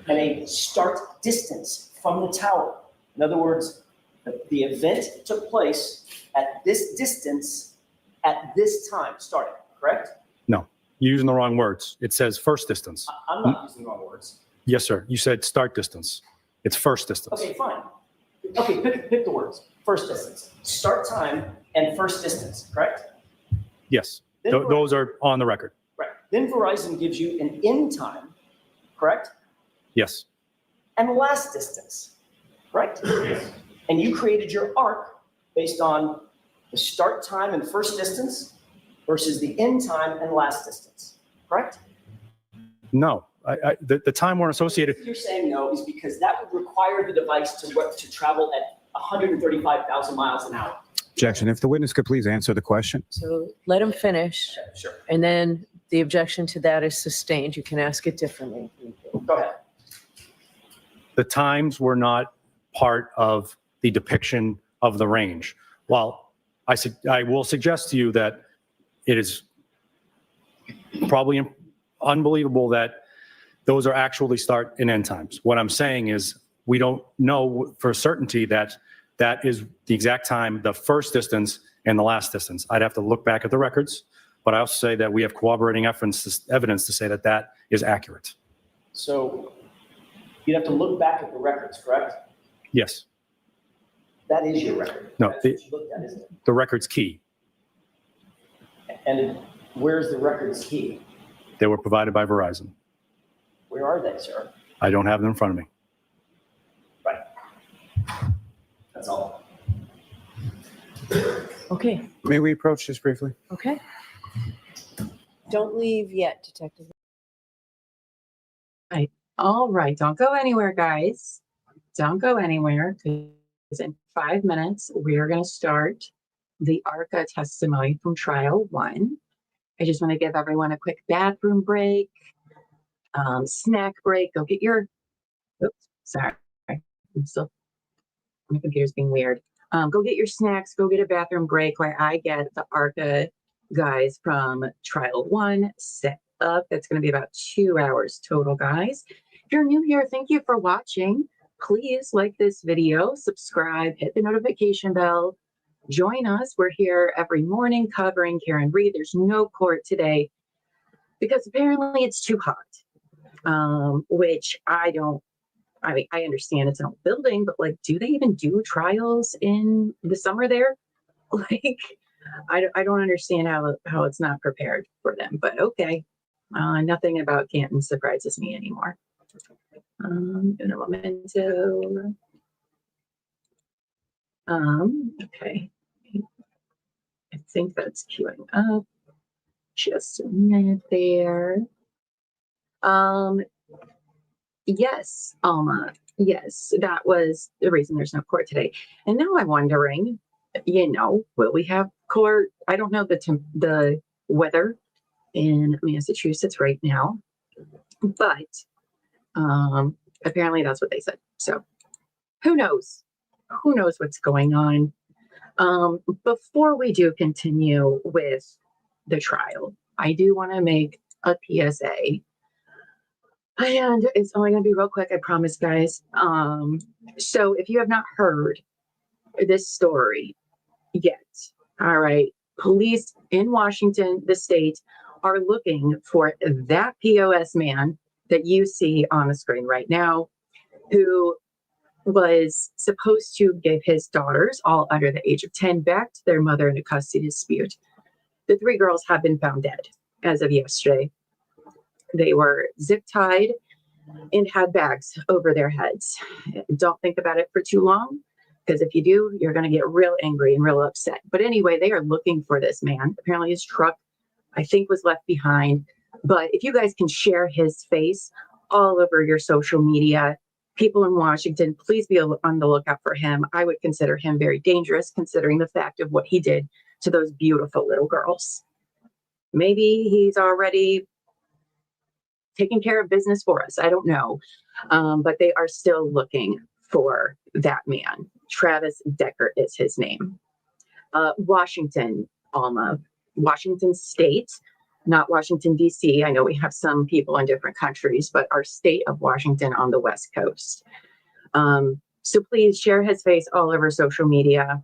and a start distance from the tower. In other words, the event took place at this distance at this time starting, correct? No, you're using the wrong words. It says first distance. I'm not using the wrong words. Yes, sir. You said start distance. It's first distance. Okay, fine. Okay, pick the words. First distance, start time and first distance, correct? Yes, Then those are on the record. Right. Then Verizon gives you an end time, correct? Yes, And last distance, correct? And you created your arc based on the start time and first distance versus the end time and last distance, correct? no, the time weren't associated. You're saying no is because that would require the device to travel at 135,000 miles an hour. Objection. If the witness could please answer the question. So let him finish, Sure. and then the objection to that is sustained. You can ask it differently. Go ahead. The times were not part of the depiction of the range. While I will suggest to you that it is probably unbelievable that those are actually start and end times. What I'm saying is we don't know for certainty that that is the exact time, the first distance and the last distance. I'd have to look back at the records, but I also say that we have corroborating evidence to say that that is accurate. So you'd have to look back at the records, correct? Yes, That is your record. No, That's the- what you looked at, isn't it? the record's key. And where's the records key? They were provided by Verizon. Where are they, sir? I don't have them in front of me. Right. That's all. Okay, May we approach this briefly? okay. Don't leave yet, Detective. All right, don't go anywhere, guys. Don't go anywhere, because in 5 minutes, we are going to start the ARCCA testimony from trial 1. I just want to give everyone a quick bathroom break, snack break. Go get your, oops, sorry. My computer's being weird. Go get your snacks, go get a bathroom break while I get the ARCCA guys from trial 1 set up. That's going to be about 2 hours total, guys. If you're new here, thank you for watching. Please like this video, subscribe, hit the notification bell. Join us. We're here every morning covering Karen Reed. There's no court today because apparently it's too hot, which I mean, I understand it's an old building, but like, do they even do trials in the summer there? Like, I don't understand how it's not prepared for them, but okay. Nothing about Canton surprises me anymore. In a momento. Okay. I think that's queuing up. Just a minute there. Yes, Alma. Yes, that was the reason there's no court today. And now I'm wondering, will we have court? I don't know the weather in Massachusetts right now, but apparently that's what they said. So who knows? Who knows what's going on? Before we do continue with the trial, I do want to make a PSA. And it's only going to be real quick, I promise, guys. So if you have not heard this story yet, all right, police in Washington, the state, are looking for that POS man that you see on the screen right now, who was supposed to give his daughters, all under the age of 10, back to their mother in a custody dispute. The 3 girls have been found dead as of yesterday. They were zip tied and had bags over their heads. Don't think about it for too long, because if you do, you're going to get real angry and real upset. But anyway, they are looking for this man. Apparently his truck, I think, was left behind. But if you guys can share his face all over your social media, people in Washington, please be on the lookout for him. I would consider him very dangerous, considering the fact of what he did to those beautiful little girls. Maybe he's already taking care of business for us. I don't know. But they are still looking for that man. Travis Decker is his name. Washington, Llama, Washington State, not Washington, D.C. I know we have some people in different countries, but our state of Washington on the West Coast. So please share his face all over social media.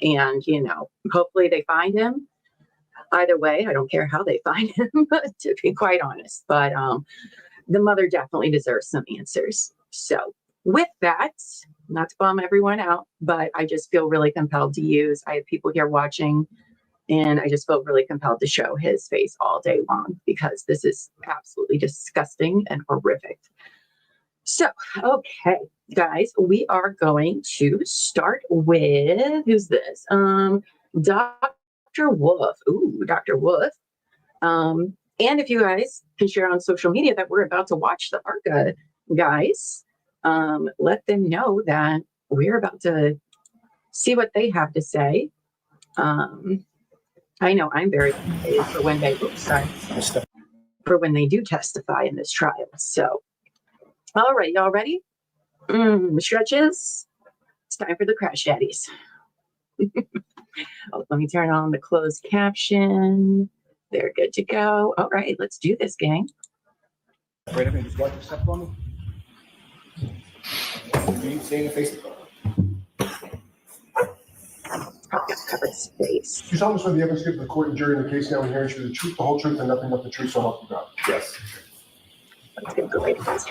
And, hopefully they find him. Either way, I don't care how they find him, to be quite honest. But the mother definitely deserves some answers. So with that, not to bum everyone out, but I just feel really compelled to I have people here watching, and I just felt really compelled to show his face all day long, because this is absolutely disgusting and horrific. So, okay, guys, we are going to start with, who's this? Dr. Wolfe. Ooh, Dr. Wolfe. And if you guys can share on social media that we're about to watch the ARCCA, guys, let them know that we're about to see what they have to say. I know I'm very excited for when they, for when they do testify in this trial. So, all right, y'all ready? Stretches. It's time for the crash daddies. Oh, let me turn on the closed caption. They're good to go. All right, let's do this, gang. Wait a minute, just wipe your step for me. Stay in the face. Cover space. You solemnly swear the evidence given to the court and jury in the case now and hearing should be the truth, the whole truth, and nothing but the truth, so help you God. Yes. Let's get the right hands.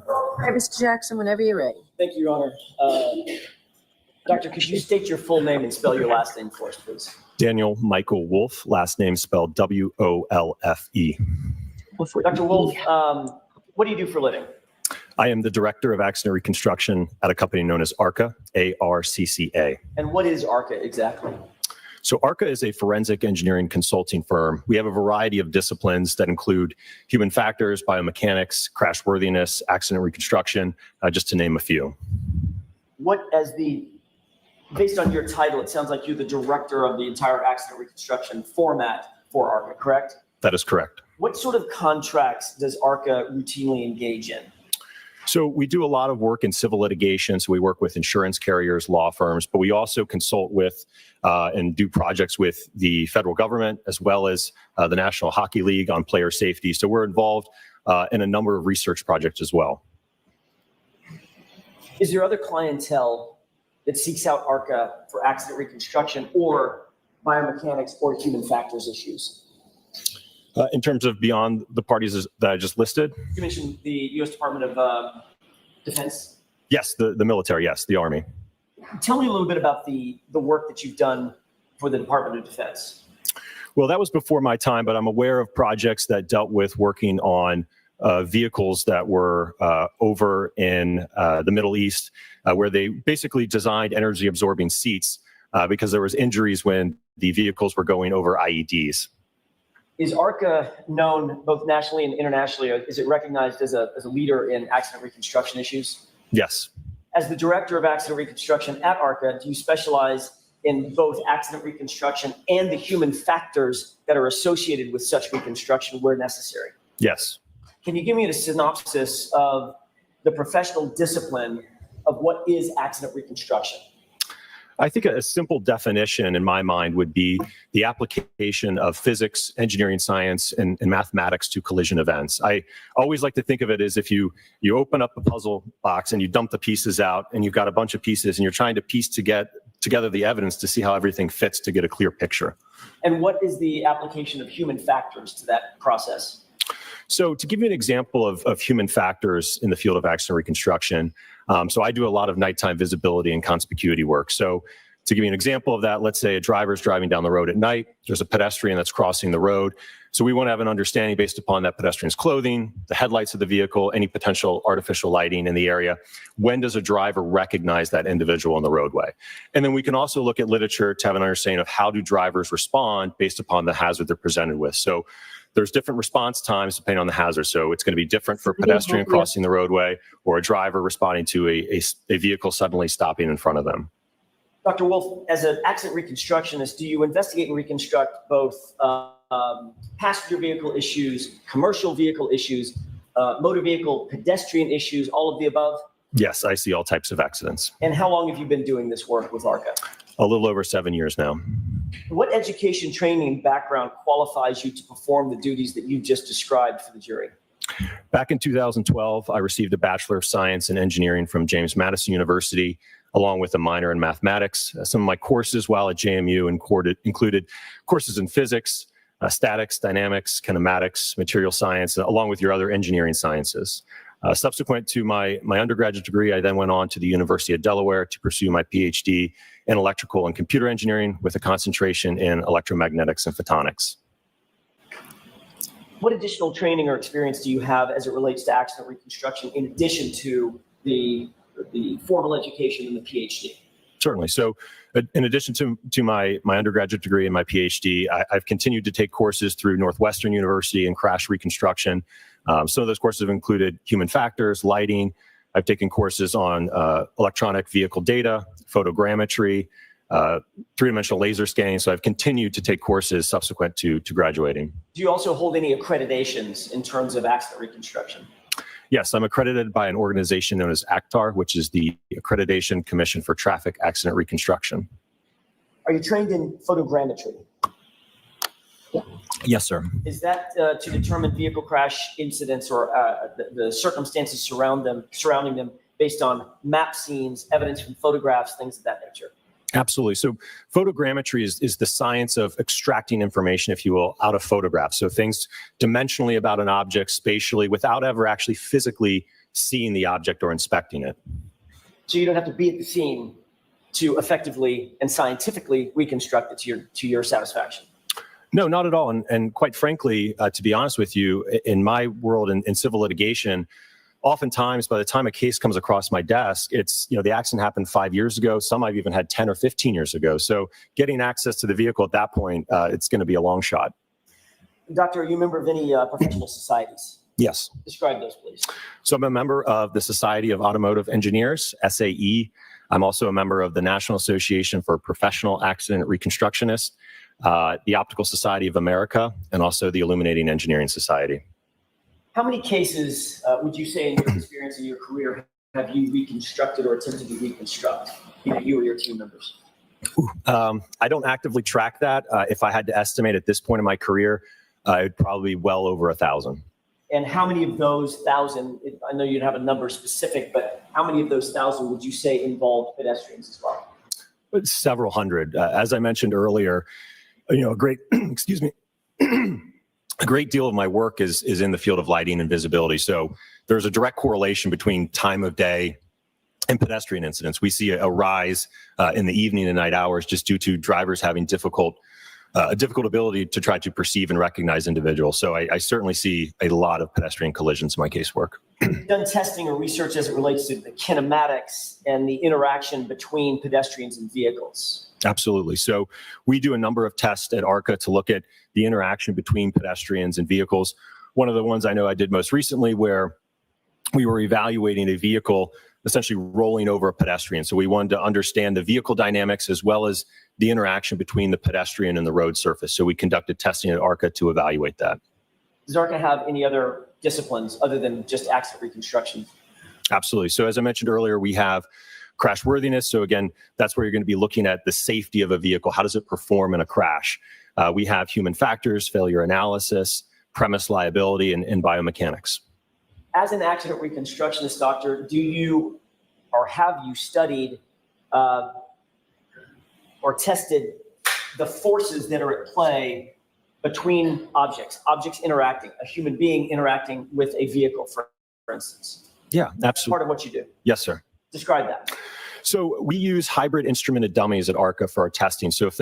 All right, Mr. Jackson, whenever you're ready. Thank you, Your Honor. Doctor, could you state your full name and spell your last name for us, please? Daniel Michael Wolfe, last name spelled W-O-L-F-E. Dr. Wolfe, what do you do for a living? I am the director of accident reconstruction at a company known as ARCCA, A-R-C-C-A. And what is ARCCA exactly? So ARCCA is a forensic engineering consulting firm. We have a variety of disciplines that include human factors, biomechanics, crashworthiness, accident reconstruction, just to name a few. Based on your title, it sounds like you're the director of the entire accident reconstruction format for ARCCA, correct? That is correct. What sort of contracts does ARCCA routinely engage in? So we do a lot of work in civil litigation. So we work with insurance carriers, law firms, but we also consult with and do projects with the federal government, as well as the National Hockey League on player safety. So we're involved in a number of research projects as well. Is there other clientele that seeks out ARCCA for accident reconstruction or biomechanics or human factors issues? In terms of beyond the parties that I just listed? You mentioned the U.S. Department of Defense. Yes, the military, yes, the Army. Tell me a little bit about the work that you've done for the Department of Defense. Well, that was before my time, but I'm aware of projects that dealt with working on vehicles that were over in the Middle East, where they basically designed energy absorbing seats because there was injuries when the vehicles were going over IEDs. Is ARCCA known both nationally and internationally? Is it recognized as a leader in accident reconstruction issues? Yes. As the Director of Accident Reconstruction at ARCCA, do you specialize in both accident reconstruction and the human factors that are associated with such reconstruction where necessary? Yes. Can you give me a synopsis of the professional discipline of what is accident reconstruction? I think a simple definition in my mind would be the application of physics, engineering science, and mathematics to collision events. I always like to think of it as if you open up a puzzle box and you dump the pieces out and you've got a bunch of pieces and you're trying to piece together the evidence to see how everything fits to get a clear picture. And what is the application of human factors to that process? So to give you an example of human factors in the field of accident reconstruction, so I do a lot of nighttime visibility and conspicuity work. So to give you an example of that, let's say a driver's driving down the road at night, there's a pedestrian that's crossing the road. So we want to have an understanding based upon that pedestrian's clothing, the headlights of the vehicle, any potential artificial lighting in the area. When does a driver recognize that individual on the roadway? And then we can also look at literature to have an understanding of how do drivers respond based upon the hazard they're presented with. So there's different response times depending on the hazard. So it's going to be different for a pedestrian crossing the roadway or a driver responding to a vehicle suddenly stopping in front of them. Dr. Wolfe, as an accident reconstructionist, do you investigate and reconstruct both passenger vehicle issues, commercial vehicle issues, motor vehicle, pedestrian issues, all of the above? Yes, I see all types of accidents. And how long have you been doing this work with ARCCA? A little over 7 years now. What education, training, and background qualifies you to perform the duties that you just described for the jury? Back in 2012, I received a Bachelor of Science in Engineering from James Madison University, along with a minor in mathematics. Some of my courses while at JMU included courses in physics, statics, dynamics, kinematics, material science, along with your other engineering sciences. Subsequent to my undergraduate degree, I then went on to the University of Delaware to pursue my PhD in electrical and computer engineering with a concentration in electromagnetics and photonics. What additional training or experience do you have as it relates to accident reconstruction in addition to the formal education and the PhD? Certainly. So in addition to my undergraduate degree and my PhD, I've continued to take courses through Northwestern University in crash reconstruction. Some of those courses have included human factors, lighting. I've taken courses on electronic vehicle data, photogrammetry, three-dimensional laser scanning. So I've continued to take courses subsequent to graduating. Do you also hold any accreditations in terms of accident reconstruction? Yes, I'm accredited by an organization known as ACTAR, which is the Accreditation Commission for Traffic Accident Reconstruction. Are you trained in photogrammetry? Yes, sir. Is that to determine vehicle crash incidents or the circumstances surrounding them based on map scenes, evidence from photographs, things of that nature? Absolutely. So photogrammetry is the science of extracting information, if you will, out of photographs. So things dimensionally about an object spatially without ever actually physically seeing the object or inspecting it. So you don't have to be at the scene to effectively and scientifically reconstruct it to your satisfaction? No, not at all. And quite frankly, to be honest with you, in my world in civil litigation, oftentimes by the time a case comes across my desk, it's, the accident happened 5 years ago. Some I've even had 10 or 15 years ago. So getting access to the vehicle at that point, it's going to be a long shot. Doctor, are you a member of any professional societies? Yes. Describe those, please. So I'm a member of the Society of Automotive Engineers, SAE. I'm also a member of the National Association for Professional Accident Reconstructionists, the Optical Society of America, and also the Illuminating Engineering Society. How many cases would you say in your experience in your career have you reconstructed or attempted to reconstruct, either you or your team members? I don't actively track that. If I had to estimate at this point in my career, it'd probably be well over 1,000. And how many of those 1,000, I know you'd have a number specific, but how many of those 1,000 would you say involved pedestrians as well? Several hundred. As I mentioned earlier, a great, excuse me, a great deal of my work is in the field of lighting and visibility. So there's a direct correlation between time of day and pedestrian incidents. We see a rise in the evening and night hours just due to drivers having a difficult ability to try to perceive and recognize individuals. So I certainly see a lot of pedestrian collisions in my casework. You've done testing or research as it relates to the kinematics and the interaction between pedestrians and vehicles. Absolutely. So we do a number of tests at ARCCA to look at the interaction between pedestrians and vehicles. One of the ones I know I did most recently where we were evaluating a vehicle essentially rolling over a pedestrian. So we wanted to understand the vehicle dynamics as well as the interaction between the pedestrian and the road surface. So we conducted testing at ARCCA to evaluate that. Does ARCCA have any other disciplines other than just accident reconstruction? Absolutely. So as I mentioned earlier, we have crash worthiness. So again, that's where you're going to be looking at the safety of a vehicle. How does it perform in a crash? We have human factors, failure analysis, premise liability, and biomechanics. As an accident reconstructionist, doctor, do you or have you studied or tested the forces that are at play between objects interacting, a human being interacting with a vehicle, for instance? Yeah, absolutely. Part of what you do. Yes, sir. Describe that. So we use hybrid instrumented dummies at ARCCA for our testing. So if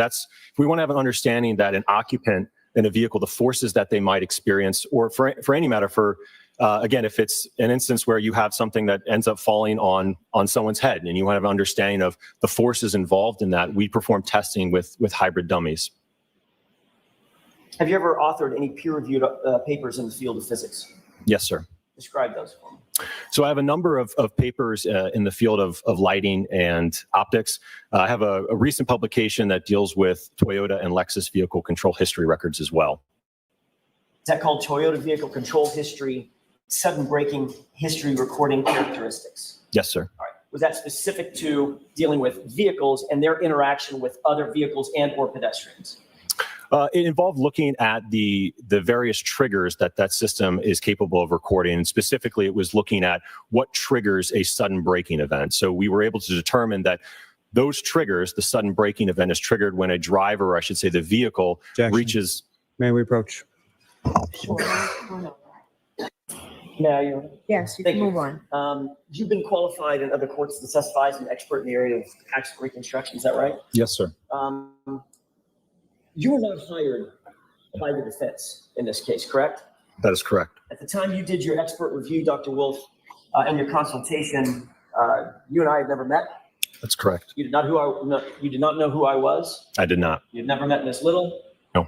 we want to have an understanding that an occupant in a vehicle, the forces that they might experience, or for any matter, again, if it's an instance where you have something that ends up falling on someone's head and you want to have an understanding of the forces involved in that, we perform testing with hybrid dummies. Have you ever authored any peer-reviewed papers in the field of physics? Yes, sir. Describe those for me. So I have a number of papers in the field of lighting and optics. I have a recent publication that deals with Toyota and Lexus vehicle control history records as well. Is that called Toyota Vehicle Control History, Sudden Braking History Recording Characteristics? Yes, sir. All right. Was that specific to dealing with vehicles and their interaction with other vehicles and or pedestrians? It involved looking at the various triggers that system is capable of recording. And specifically, it was looking at what triggers a sudden braking event. So we were able to determine that those triggers, the sudden braking event is triggered when a driver, or I should say the vehicle, Jackson, reaches. may we approach? Sure. No, you're. Yes, you Thank can you. move on. You've been qualified in other courts to testify as an expert in the area of accident reconstruction. Is that right? Yes, sir. You were not hired by the defense in this case, correct? That is correct. At the time you did your expert review, Dr. Wolfe, and your consultation, you and I had never met. That's correct. You did not know who I was. I did not. You'd never met Ms. Little. No.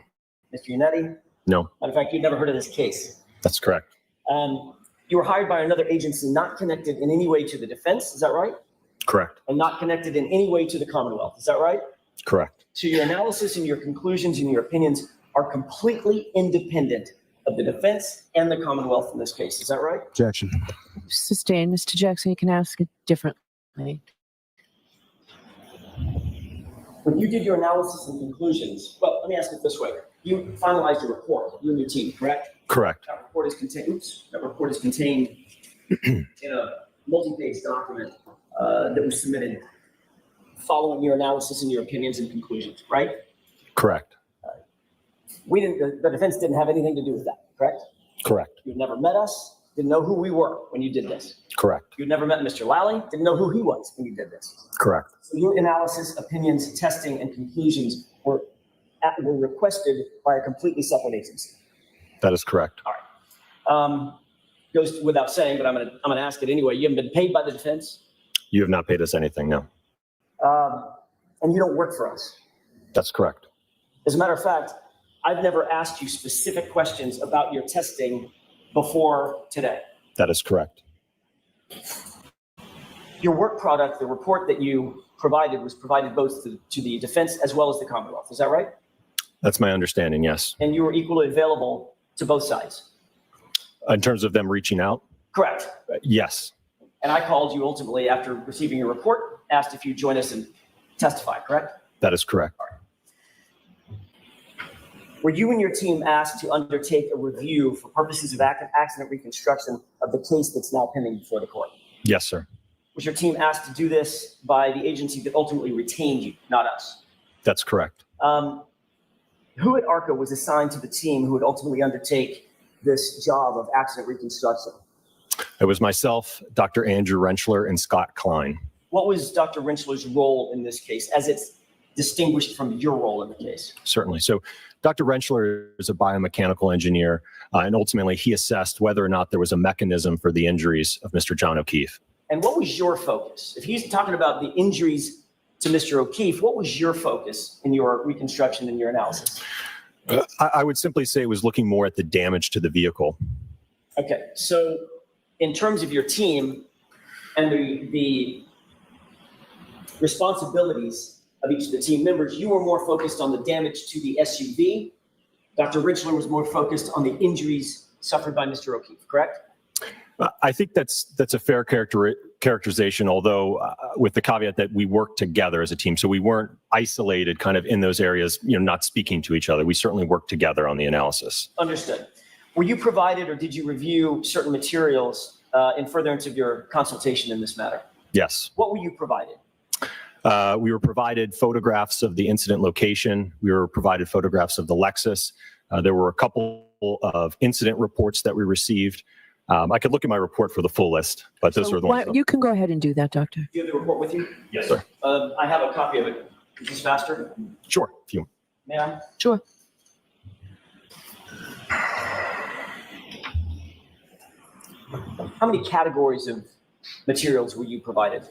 Mr. Unetti. No. Matter of fact, you'd never heard of this case. That's correct. You were hired by another agency not connected in any way to the defense. Is that right? Correct. And not connected in any way to the Commonwealth. Is that right? Correct. So your analysis and your conclusions and your opinions are completely independent of the defense and the Commonwealth in this case. Is that right? Objection. Sustained. Mr. Jackson, you can ask it differently. When you did your analysis and conclusions, well, let me ask it this way. You finalized a report, you and your team, correct? Correct. That report is contained in a multi-page document that was submitted following your analysis and your opinions and conclusions, right? Correct. The defense didn't have anything to do with that, correct? Correct. You'd never met us, didn't know who we were when you did this. Correct. You'd never met Mr. Lally, didn't know who he was when you did this. Correct. So your analysis, opinions, testing, and conclusions were requested by a completely separate agency. That is correct. All right. Goes without saying, but I'm gonna ask it anyway. You haven't been paid by the defense? You have not paid us anything, no. And you don't work for us. That's correct. As a matter of fact, I've never asked you specific questions about your testing before today. That is correct. Your work product, the report that you provided, was provided both to the defense as well as the Commonwealth. Is that right? That's my understanding, yes. And you were equally available to both sides? In terms of them reaching out? Correct. Yes. And I called you ultimately after receiving your report, asked if you'd join us and testify, correct? That is correct. Were you and your team asked to undertake a review for purposes of accident reconstruction of the case that's now pending before the court? Yes, sir. Was your team asked to do this by the agency that ultimately retained you, not us? That's correct. Who at ARCCA was assigned to the team who would ultimately undertake this job of accident reconstruction? It was myself, Dr. Andrew Rentchler, and Scott Klein. What was Dr. Rentchler's role in this case as it's distinguished from your role in the case? Certainly. So Dr. Rentchler is a biomechanical engineer, and ultimately he assessed whether or not there was a mechanism for the injuries of Mr. John O'Keefe. And what was your focus? If he's talking about the injuries to Mr. O'Keefe, what was your focus in your reconstruction and your analysis? I would simply say it was looking more at the damage to the vehicle. Okay, so in terms of your team and the responsibilities of each of the team members, you were more focused on the damage to the SUV. Dr. Rentchler was more focused on the injuries suffered by Mr. O'Keefe, correct? I think that's a fair characterization, although with the caveat that we worked together as a team. So we weren't isolated kind of in those areas, not speaking to each other. We certainly worked together on the analysis. Understood. Were you provided or did you review certain materials in furtherance of your consultation in this matter? Yes. What were you provided? We were provided photographs of the incident location. We were provided photographs of the Lexus. There were a couple of incident reports that we received. I could look at my report for the full list, but those are the ones. You can go ahead and do that, Doctor. Do you have the report with you? Yes, sir. I have a copy of it. Is this faster? Sure. If you May I? Sure. How many categories of materials were you provided?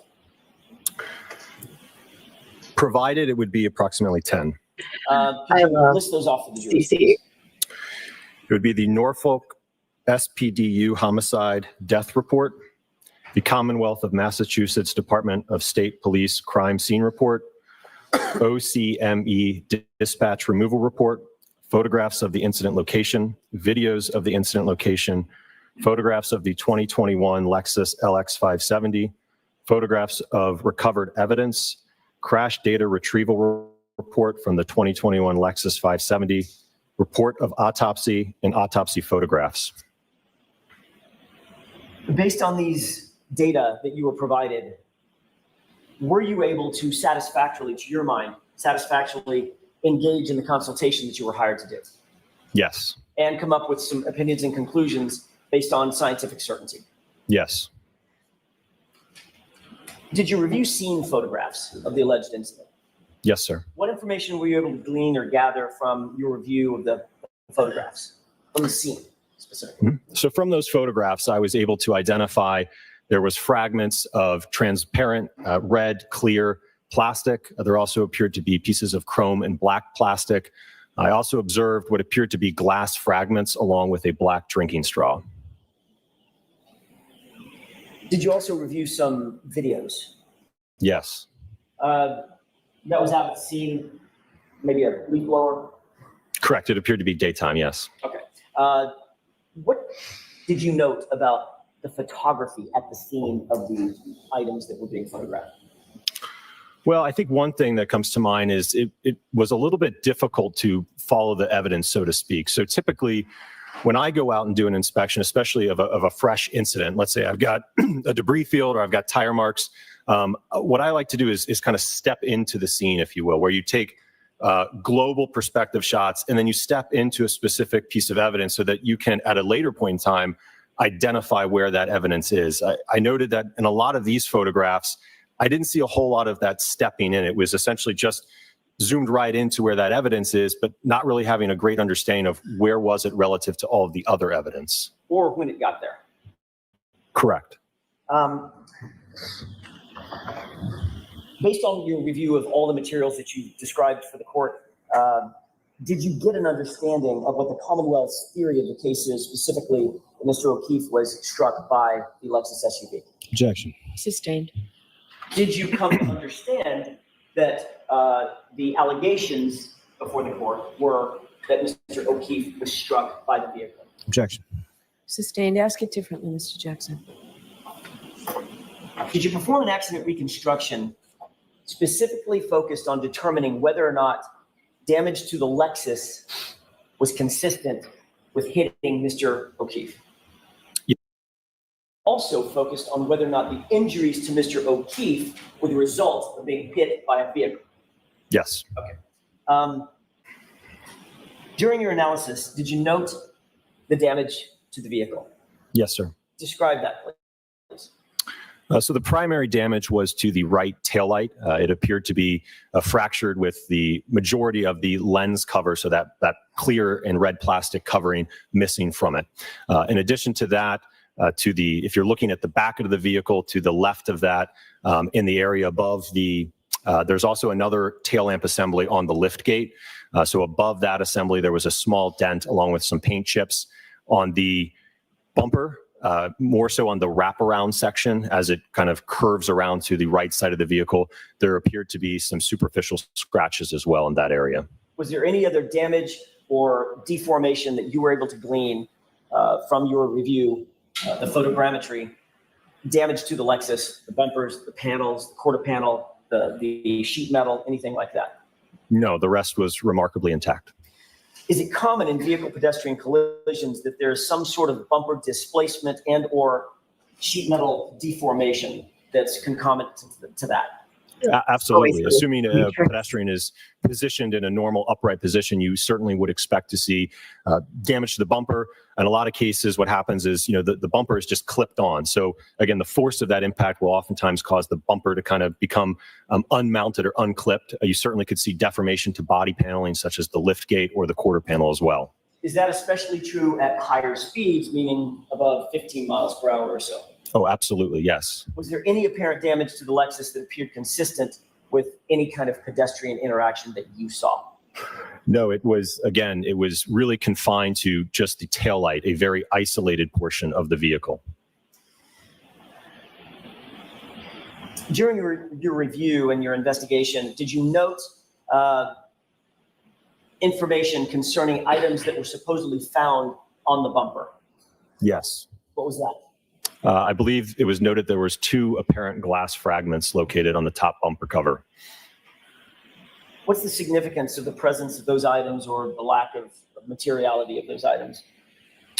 provided, it would be approximately 10. Could you list those off for the jury? CC. It would be the Norfolk SPDU homicide death report, the Commonwealth of Massachusetts Department of State Police crime scene report, OCME dispatch removal report, photographs of the incident location, videos of the incident location, photographs of the 2021 Lexus LX 570, photographs of recovered evidence, crash data retrieval report from the 2021 Lexus 570, report of autopsy, and autopsy photographs. Based on these data that you were provided, were you able to satisfactorily, to your mind, satisfactorily engage in the consultation that you were hired to do? Yes. And come up with some opinions and conclusions based on scientific certainty? Yes. Did you review scene photographs of the alleged incident? Yes, sir. What information were you able to glean or gather from your review of the photographs, from the scene specifically? So from those photographs, I was able to identify there was fragments of transparent red, clear plastic. There also appeared to be pieces of chrome and black plastic. I also observed what appeared to be glass fragments along with a black drinking straw. Did you also review some videos? Yes. That was out at the scene, maybe a leaf blower? Correct. It appeared to be daytime, yes. Okay. What did you note about the photography at the scene of the items that were being photographed? Well, I think one thing that comes to mind is it was a little bit difficult to follow the evidence, so to speak. So typically, when I go out and do an inspection, especially of a fresh incident, let's say I've got a debris field or I've got tire marks, what I like to do is kind of step into the scene, if you will, where you take global perspective shots and then you step into a specific piece of evidence so that you can, at a later point in time, identify where that evidence is. I noted that in a lot of these photographs, I didn't see a whole lot of that stepping in. It was essentially just zoomed right into where that evidence is, but not really having a great understanding of where was it relative to all of the other evidence. Or when it got there? Correct. Based on your review of all the materials that you described for the court, did you get an understanding of what the Commonwealth's theory of the case is, specifically Mr. O'Keefe was struck by the Lexus SUV? Objection. Sustained. Did you come to understand that the allegations before the court were that Mr. O'Keefe was struck by the vehicle? Objection. Sustained. Ask it differently, Mr. Jackson. Did you perform an accident reconstruction specifically focused on determining whether or not damage to the Lexus was consistent with hitting Mr. O'Keefe? Yeah. Also focused on whether or not the injuries to Mr. O'Keefe were the result of being hit by a vehicle? Yes. Okay. During your analysis, did you note the damage to the vehicle? Yes, sir. Describe that, please. So the primary damage was to the right taillight. It appeared to be fractured with the majority of the lens cover, so that clear and red plastic covering missing from it. In addition to that, if you're looking at the back of the vehicle, to the left of that, in the area above there's also another tail lamp assembly on the lift gate. So above that assembly, there was a small dent along with some paint chips. On the bumper, more so on the wraparound section as it kind of curves around to the right side of the vehicle. There appeared to be some superficial scratches as well in that area. Was there any other damage or deformation that you were able to glean from your review, the photogrammetry, damage to the Lexus, the bumpers, the panels, the quarter panel, the sheet metal, anything like that? No, the rest was remarkably intact. Is it common in vehicle pedestrian collisions that there is some sort of bumper displacement and or sheet metal deformation that's concomitant to that? Absolutely. Assuming a pedestrian is positioned in a normal upright position, you certainly would expect to see damage to the bumper. In a lot of cases, what happens is, the bumper is just clipped on. So again, the force of that impact will oftentimes cause the bumper to kind of become unmounted or unclipped. You certainly could see deformation to body paneling, such as the lift gate or the quarter panel as well. Is that especially true at higher speeds, meaning above 15 miles per hour or so? Oh, absolutely, yes. Was there any apparent damage to the Lexus that appeared consistent with any kind of pedestrian interaction that you saw? No, it was really confined to just the taillight, a very isolated portion of the vehicle. During your review and your investigation, did you note information concerning items that were supposedly found on the bumper? Yes. What was that? I believe it was noted there was 2 apparent glass fragments located on the top bumper cover. What's the significance of the presence of those items or the lack of materiality of those items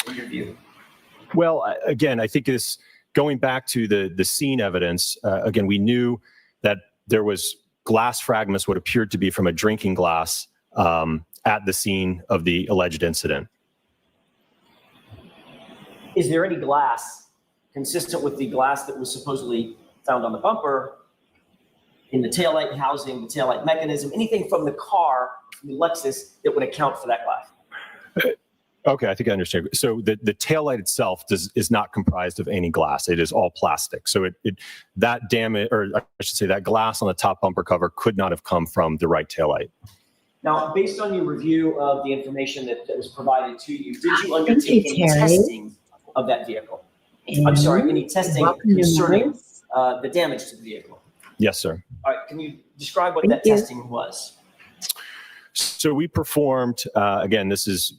in your view? Well, again, I think it's going back to the scene evidence. Again, we knew that there was glass fragments, what appeared to be from a drinking glass at the scene of the alleged incident. Is there any glass consistent with the glass that was supposedly found on the bumper, in the taillight housing, the taillight mechanism, anything from the car, the Lexus, that would account for that glass? Okay, I think I understand. So the taillight itself is not comprised of any glass. It is all plastic. So that damage, or I should say that glass on the top bumper cover could not have come from the right taillight. Now, based on your review of the information that was provided to you, did you undertake any testing of that vehicle? I'm sorry, any testing concerning the damage to the vehicle? Yes, sir. All right, can you describe what that testing was? So we performed, again, this is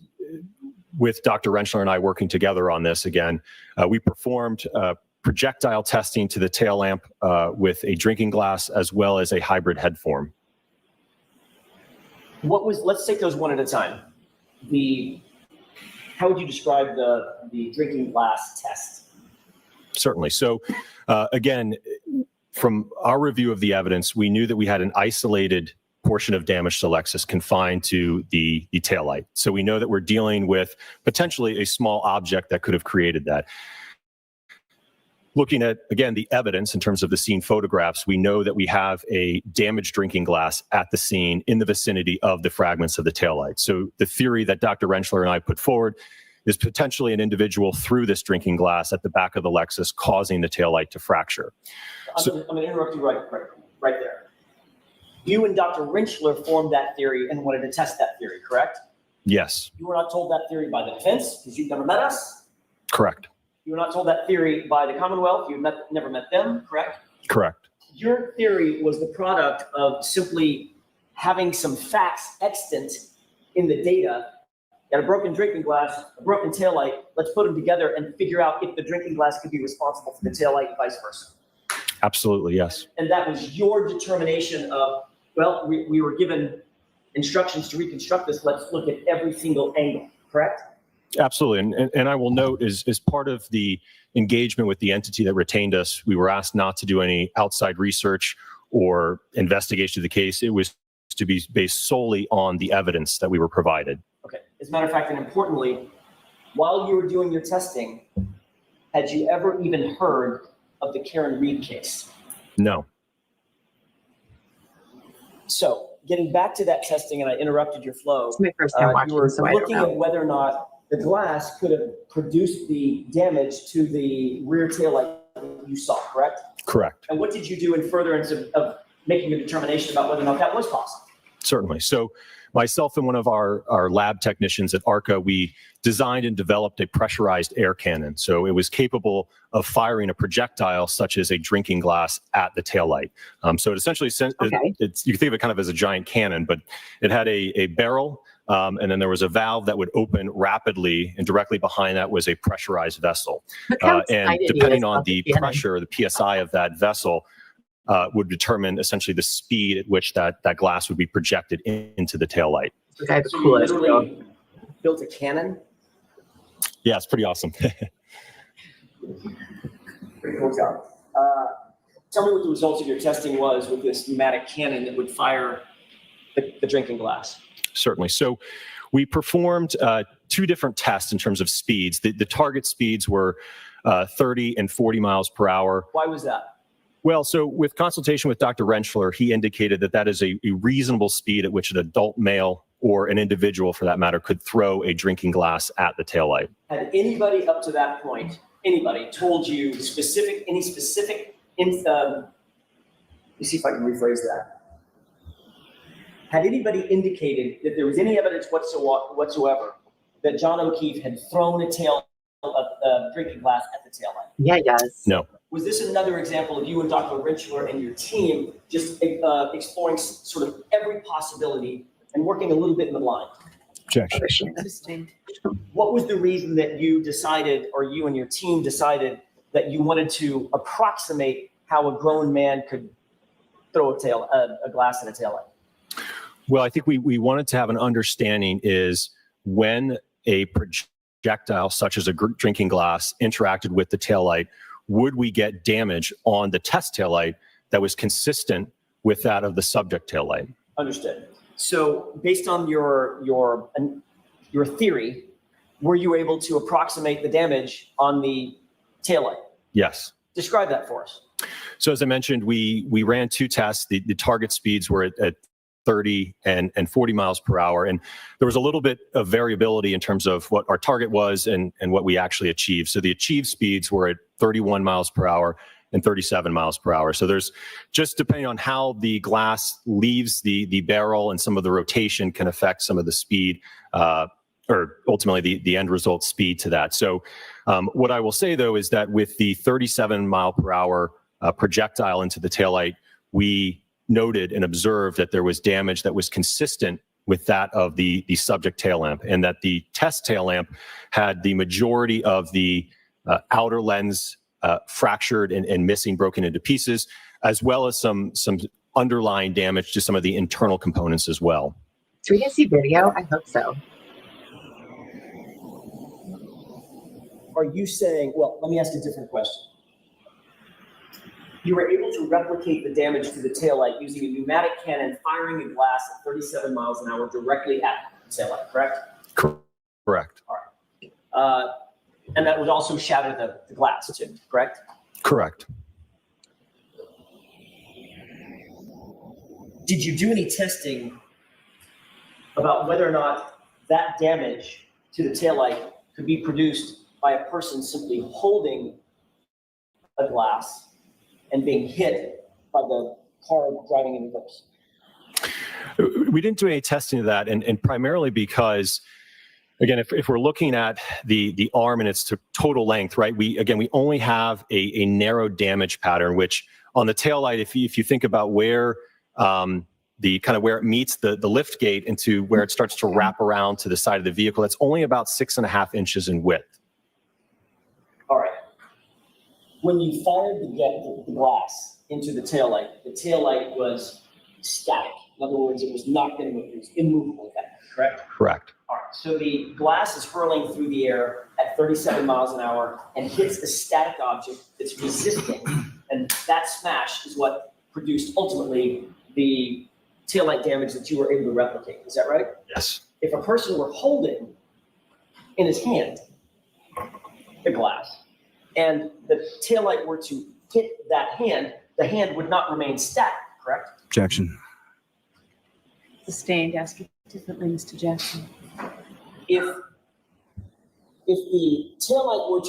with Dr. Rentchler and I working together on this again. We performed projectile testing to the tail lamp with a drinking glass as well as a hybrid head form. Let's take those one at a time. How would you describe the drinking glass test? Certainly. So again, from our review of the evidence, we knew that we had an isolated portion of damage to Lexus confined to the taillight. So we know that we're dealing with potentially a small object that could have created that. Looking at, again, the evidence in terms of the scene photographs, we know that we have a damaged drinking glass at the scene in the vicinity of the fragments of the taillight. So the theory that Dr. Rentchler and I put forward is potentially an individual threw this drinking glass at the back of the Lexus, causing the taillight to fracture. I'm going to interrupt you right there. You and Dr. Rentchler formed that theory and wanted to test that theory, correct? Yes. You were not told that theory by the defense because you've never met us. Correct. You were not told that theory by the Commonwealth. You've never met them, correct? Correct. Your theory was the product of simply having some facts extant in the data. Got a broken drinking glass, a broken taillight. Let's put them together and figure out if the drinking glass could be responsible for the taillight and vice versa. Absolutely, yes. And that was your determination of, well, we were given instructions to reconstruct this. Let's look at every single angle, correct? Absolutely. And I will note, as part of the engagement with the entity that retained us, we were asked not to do any outside research or investigation of the case. It was to be based solely on the evidence that we were provided. Okay. As a matter of fact, and importantly, while you were doing your testing, had you ever even heard of the Karen Reed case? No. So getting back to that testing, and I interrupted your flow. It's my first time watching, you were so I don't looking know. at whether or not the glass could have produced the damage to the rear taillight that you saw, correct? Correct. And what did you do in furtherance of making a determination about whether or not that was possible? Certainly. So myself and one of our lab technicians at ARCCA, we designed and developed a pressurized air cannon. So it was capable of firing a projectile such as a drinking glass at the taillight. So it essentially, Okay. you can think of it kind of as a giant cannon, but it had a barrel, and then there was a valve that would open rapidly, and directly behind that was a pressurized vessel. Look how And excited he depending is on about the cannon. pressure, the PSI of that vessel, would determine essentially the speed at which that glass would be projected into the taillight. The guy the So you coolest. literally built a cannon? Yeah, it's pretty awesome. Pretty cool job. Tell me what the results of your testing was with this pneumatic cannon that would fire the drinking glass. Certainly. So we performed 2 different tests in terms of speeds. The target speeds were 30 and 40 miles per hour. Why was that? Well, so with consultation with Dr. Rentchler, he indicated that that is a reasonable speed at which an adult male or an individual, for that matter, could throw a drinking glass at the taillight. Had anybody up to that point, told you any specific, let me see if I can rephrase that. Had anybody indicated that there was any evidence whatsoever that John O'Keefe had thrown a drinking glass at the taillight? Yeah, yes. No. Was this another example of you and Dr. Rentchler and your team just exploring sort of every possibility and working a little bit in the blind? Objection. Sustained. What was the reason that you decided, or you and your team decided, that you wanted to approximate how a grown man could throw a glass at a taillight? Well, I think we wanted to have an understanding is when a projectile such as a drinking glass interacted with the taillight, would we get damage on the test taillight that was consistent with that of the subject taillight? Understood. So based on your theory, were you able to approximate the damage on the taillight? Yes. Describe that for us. So as I mentioned, we ran 2 tests. The target speeds were at 30 and 40 miles per hour. And there was a little bit of variability in terms of what our target was and what we actually achieved. So the achieved speeds were at 31 miles per hour and 37 miles per hour. So there's just depending on how the glass leaves the barrel and some of the rotation can affect some of the speed, or ultimately the end result speed to that. So what I will say though is that with the 37 mile per hour projectile into the taillight, we noted and observed that there was damage that was consistent with that of the subject tail lamp, and that the test tail lamp had the majority of the outer lens fractured and missing, broken into pieces, as well as some underlying damage to some of the internal components as well. Do we get to see video? I hope so. Are you saying, well, let me ask a different question. You were able to replicate the damage to the taillight using a pneumatic cannon firing a glass at 37 miles an hour directly at the taillight, correct? Correct. All right. And that would also shatter the glass too, correct? Correct. Did you do any testing about whether or not that damage to the taillight could be produced by a person simply holding a glass and being hit by the car driving in reverse? We didn't do any testing of that, and primarily because, again, if we're looking at the arm and its total length, right? We only have a narrow damage pattern, which on the taillight, if you think about where where it meets the lift gate into where it starts to wrap around to the side of the vehicle, that's only about 6.5 inches in width. All right. When you fired the glass into the taillight was static. In other words, it was not going to move. It was immovable at that, correct? Correct. All right. So the glass is hurling through the air at 37 miles an hour and hits a static object that's resisting. And that smash is what produced ultimately the taillight damage that you were able to replicate. Is that right? Yes. If a person were holding in his hand the glass, and the taillight were to hit that hand, the hand would not remain static, correct? Objection. Sustained. Ask it differently, Mr. Jackson. If the taillight were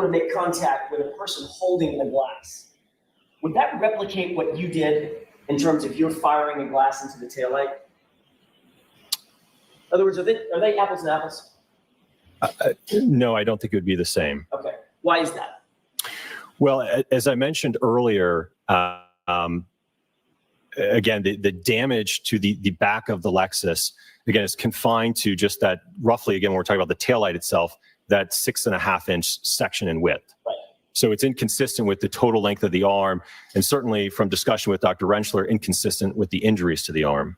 to make contact with a person holding the glass, would that replicate what you did in terms of you're firing a glass into the taillight? In other words, are they apples and apples? No, I don't think it would be the same. Okay. Why is that? Well, as I mentioned earlier, again, the damage to the back of the Lexus, again, is confined to just that roughly, again, when we're talking about the taillight itself, that 6.5-inch section in width. Right. So it's inconsistent with the total length of the arm, and certainly from discussion with Dr. Rentchler, inconsistent with the injuries to the arm.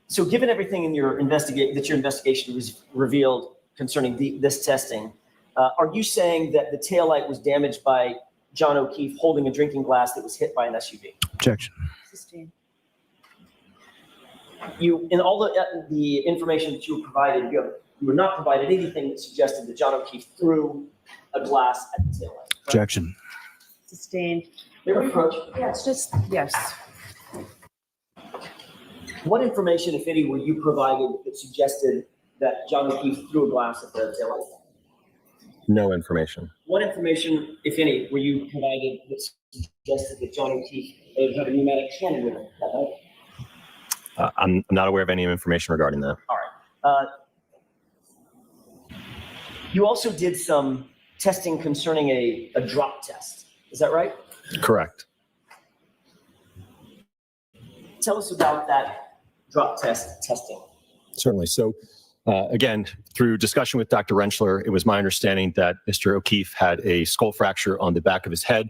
So given everything in your investigation was revealed concerning this testing, are you saying that the taillight was damaged by John O'Keefe holding a drinking glass that was hit by an SUV? Objection. Sustained. In all the information that you were provided, you were not provided anything that suggested that John O'Keefe threw a glass at the taillight. Right? Objection. Sustained. Your approach. Yeah, it's just, yes. What information, if any, were you provided that suggested that John O'Keefe threw a glass at the taillight? No information. What information, if any, were you provided that suggested that John O'Keefe had a pneumatic cannon with him that night? I'm not aware of any information regarding that. All right. You also did some testing concerning a drop test. Is that right? Correct. Tell us about that drop testing. Certainly. So, again, through discussion with Dr. Rentchler, it was my understanding that Mr. O'Keefe had a skull fracture on the back of his head.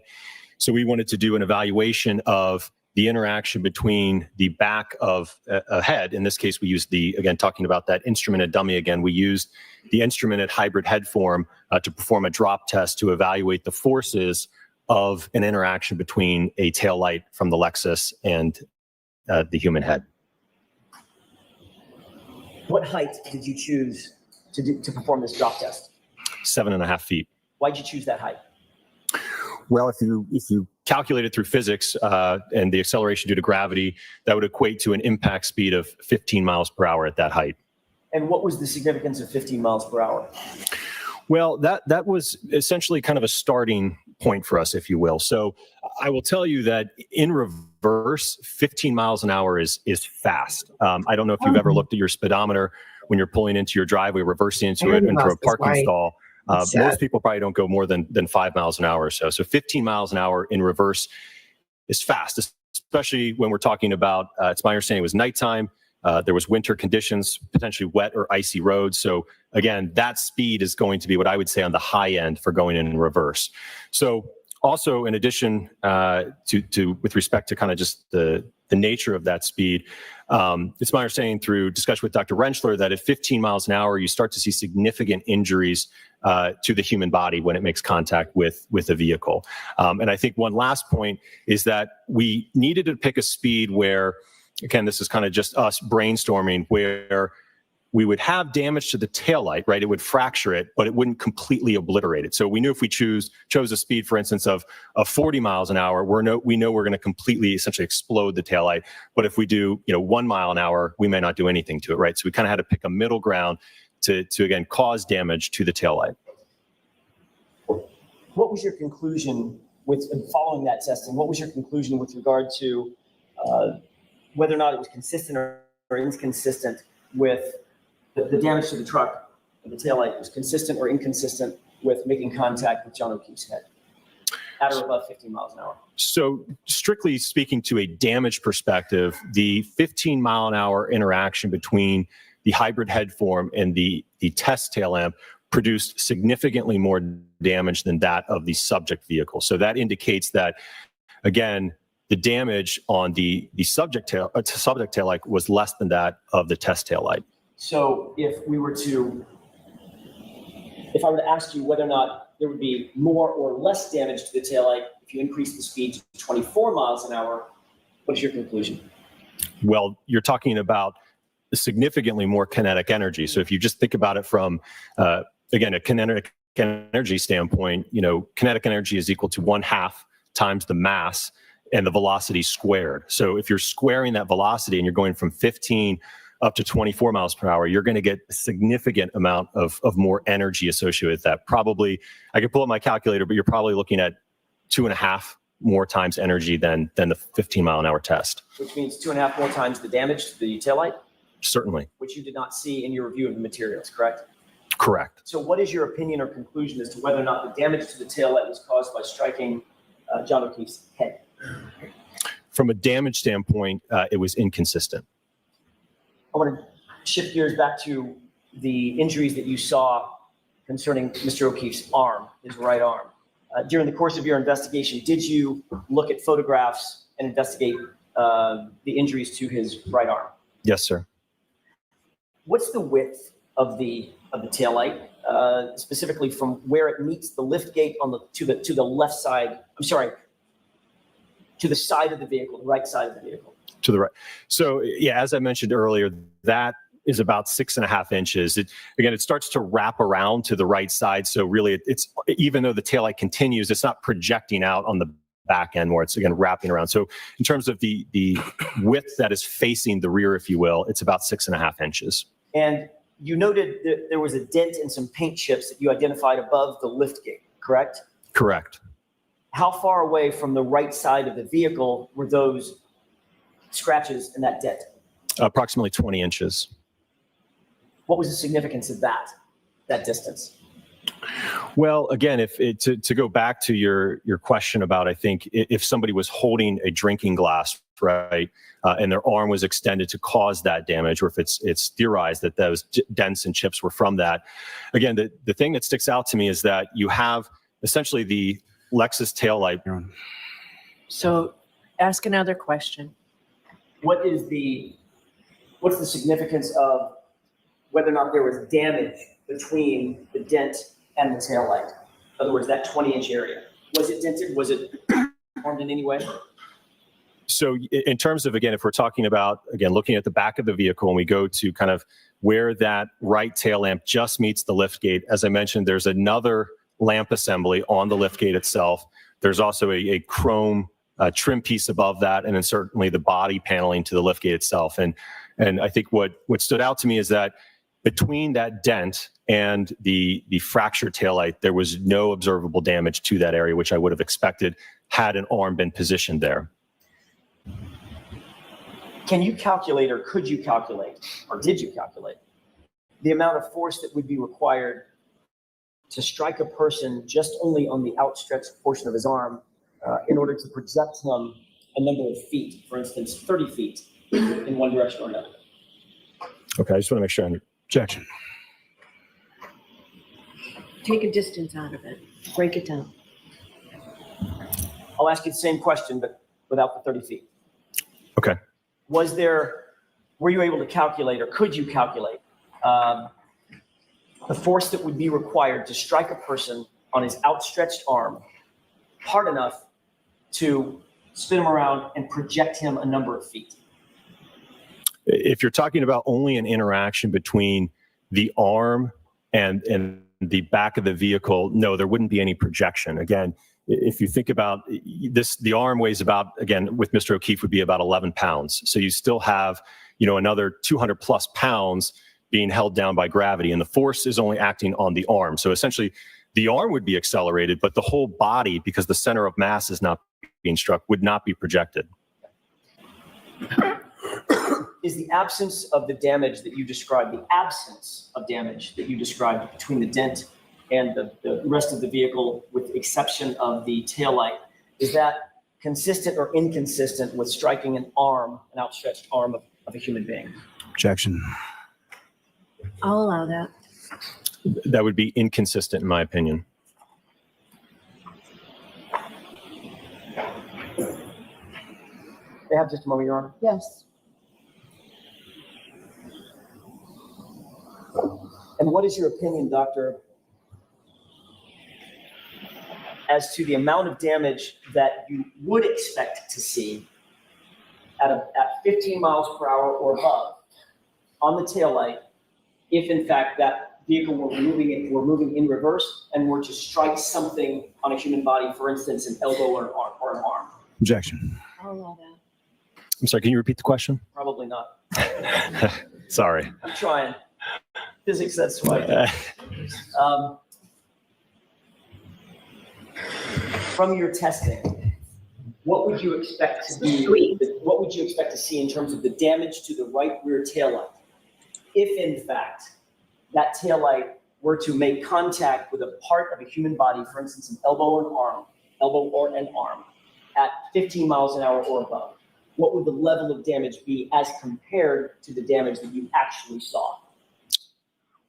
So we wanted to do an evaluation of the interaction between the back of a head. In this case, we used again, talking about that instrumented dummy again, we used the instrumented hybrid head form to perform a drop test to evaluate the forces of an interaction between a taillight from the Lexus and the human head. What height did you choose to perform this drop test? 7.5 feet. Why'd you choose that height? Well, if you calculate it through physics and the acceleration due to gravity, that would equate to an impact speed of 15 miles per hour at that height. And what was the significance of 15 miles per hour? Well, that was essentially kind of a starting point for us, if you will. So I will tell you that in reverse, 15 miles an hour is fast. I don't know if you've ever looked at your speedometer when you're pulling into your driveway, reversing into a parking stall. Most people probably don't go more than 5 miles an hour or so. So 15 miles an hour in reverse is fast, especially when we're talking about, it's my understanding it was nighttime. There was winter conditions, potentially wet or icy roads. So again, that speed is going to be what I would say on the high end for going in reverse. So also in addition to with respect to kind of just the nature of that speed, it's my understanding through discussion with Dr. Rentchler that at 15 miles an hour, you start to see significant injuries to the human body when it makes contact with a vehicle. And I think one last point is that we needed to pick a speed where, again, this is kind of just us brainstorming, where we would have damage to the taillight, right? It would fracture it, but it wouldn't completely obliterate it. So we knew if we chose a speed, for instance, of 40 miles an hour, we know we're going to completely essentially explode the taillight. But if we do, 1 mile an hour, we may not do anything to it, right? So we kind of had to pick a middle ground to again, cause damage to the taillight. What was your conclusion following that testing? What was your conclusion with regard to whether or not it was consistent or inconsistent with the damage to the truck and the taillight was consistent or inconsistent with making contact with John O'Keefe's head at or above 15 miles an hour? So strictly speaking to a damage perspective, the 15 mile an hour interaction between the hybrid head form and the test tail lamp produced significantly more damage than that of the subject vehicle. So that indicates that, again, the damage on the subject tail light was less than that of the test tail light. So if I were to ask you whether or not there would be more or less damage to the tail light if you increase the speed to 24 miles an hour, what's your conclusion? Well, you're talking about significantly more kinetic energy. So if you just think about it from, again, a kinetic energy standpoint, kinetic energy is equal to 1/2 times the mass and the velocity squared. So if you're squaring that velocity and you're going from 15 up to 24 miles per hour, you're going to get a significant amount of more energy associated with that. Probably, I could pull up my calculator, but you're probably looking at 2.5 more times energy than the 15-mile-an-hour test. Which means 2.5 more times the damage to the taillight, Certainly. which you did not see in your review of the materials, correct? Correct. So what is your opinion or conclusion as to whether or not the damage to the taillight was caused by striking John O'Keefe's head? From a damage standpoint, it was inconsistent. I want to shift gears back to the injuries that you saw concerning Mr. O'Keefe's arm, his right arm. During the course of your investigation, did you look at photographs and investigate the injuries to his right arm? Yes, sir. What's the width of the taillight, specifically from where it meets the lift gate to the left side? I'm sorry, to the side of the vehicle, the right side of the vehicle. To the right. So yeah, as I mentioned earlier, that is about 6.5 inches. It starts to wrap around to the right side. So really, it's even though the taillight continues, it's not projecting out on the back end where it's again wrapping around. So in terms of the width that is facing the rear, if you will, it's about 6.5 inches. And you noted that there was a dent and some paint chips that you identified above the lift gate, correct? Correct. How far away from the right side of the vehicle were those scratches and that dent? Approximately 20 inches. What was the significance of that distance? Well, again, to go back to your question about, I think if somebody was holding a drinking glass, right, and their arm was extended to cause that damage, or if it's theorized that those dents and chips were from that. Again, the thing that sticks out to me is that you have essentially the Lexus taillight. So ask another question. What's the significance of whether or not there was damage between the dent and the taillight? In other words, that 20-inch area. Was it dented? Was it harmed in any way? So in terms of, again, if we're talking about, again, looking at the back of the vehicle and we go to kind of where that right tail lamp just meets the lift gate, as I mentioned, there's another lamp assembly on the lift gate itself. There's also a chrome trim piece above that, and then certainly the body paneling to the lift gate itself. And I think what stood out to me is that between that dent and the fractured taillight, there was no observable damage to that area, which I would have expected had an arm been positioned there. Can you calculate, or could you calculate, or did you calculate the amount of force that would be required to strike a person just only on the outstretched portion of his arm in order to project him a number of feet, for instance, 30 feet in one direction or another? Okay, I just want to make sure I objection. Take a distance out of it. Break it down. I'll ask you the same question, but without the 30 feet. Okay. Were you able to calculate, or could you calculate the force that would be required to strike a person on his outstretched arm hard enough to spin him around and project him a number of feet? If you're talking about only an interaction between the arm and the back of the vehicle, no, there wouldn't be any projection. Again, if you think about this, the arm weighs about, again, with Mr. O'Keefe would be about 11 pounds. So you still have, another 200 plus pounds being held down by gravity, and the force is only acting on the arm. So essentially the arm would be accelerated, but the whole body, because the center of mass is not being struck, would not be projected. Is the absence of the damage that you described, between the dent and the rest of the vehicle, with the exception of the taillight, is that consistent or inconsistent with striking an outstretched arm of a human being? Objection. I'll allow that. That would be inconsistent in my opinion. They have just a moment, Your Honor. Yes. And what is your opinion, Doctor, as to the amount of damage that you would expect to see at 15 miles per hour or above on the taillight if, in fact, that vehicle were moving in reverse and were to strike something on a human body, for instance, an elbow or an arm? Objection. I'll allow that. I'm sorry, can you repeat the question? Probably not. Sorry. I'm trying. Physics, that's why. From your testing, what would you expect to be, Sweet. what would you expect to see in terms of the damage to the right rear taillight? If in fact that taillight were to make contact with a part of a human body, for instance, an elbow or an arm, at 15 miles an hour or above, what would the level of damage be as compared to the damage that you actually saw?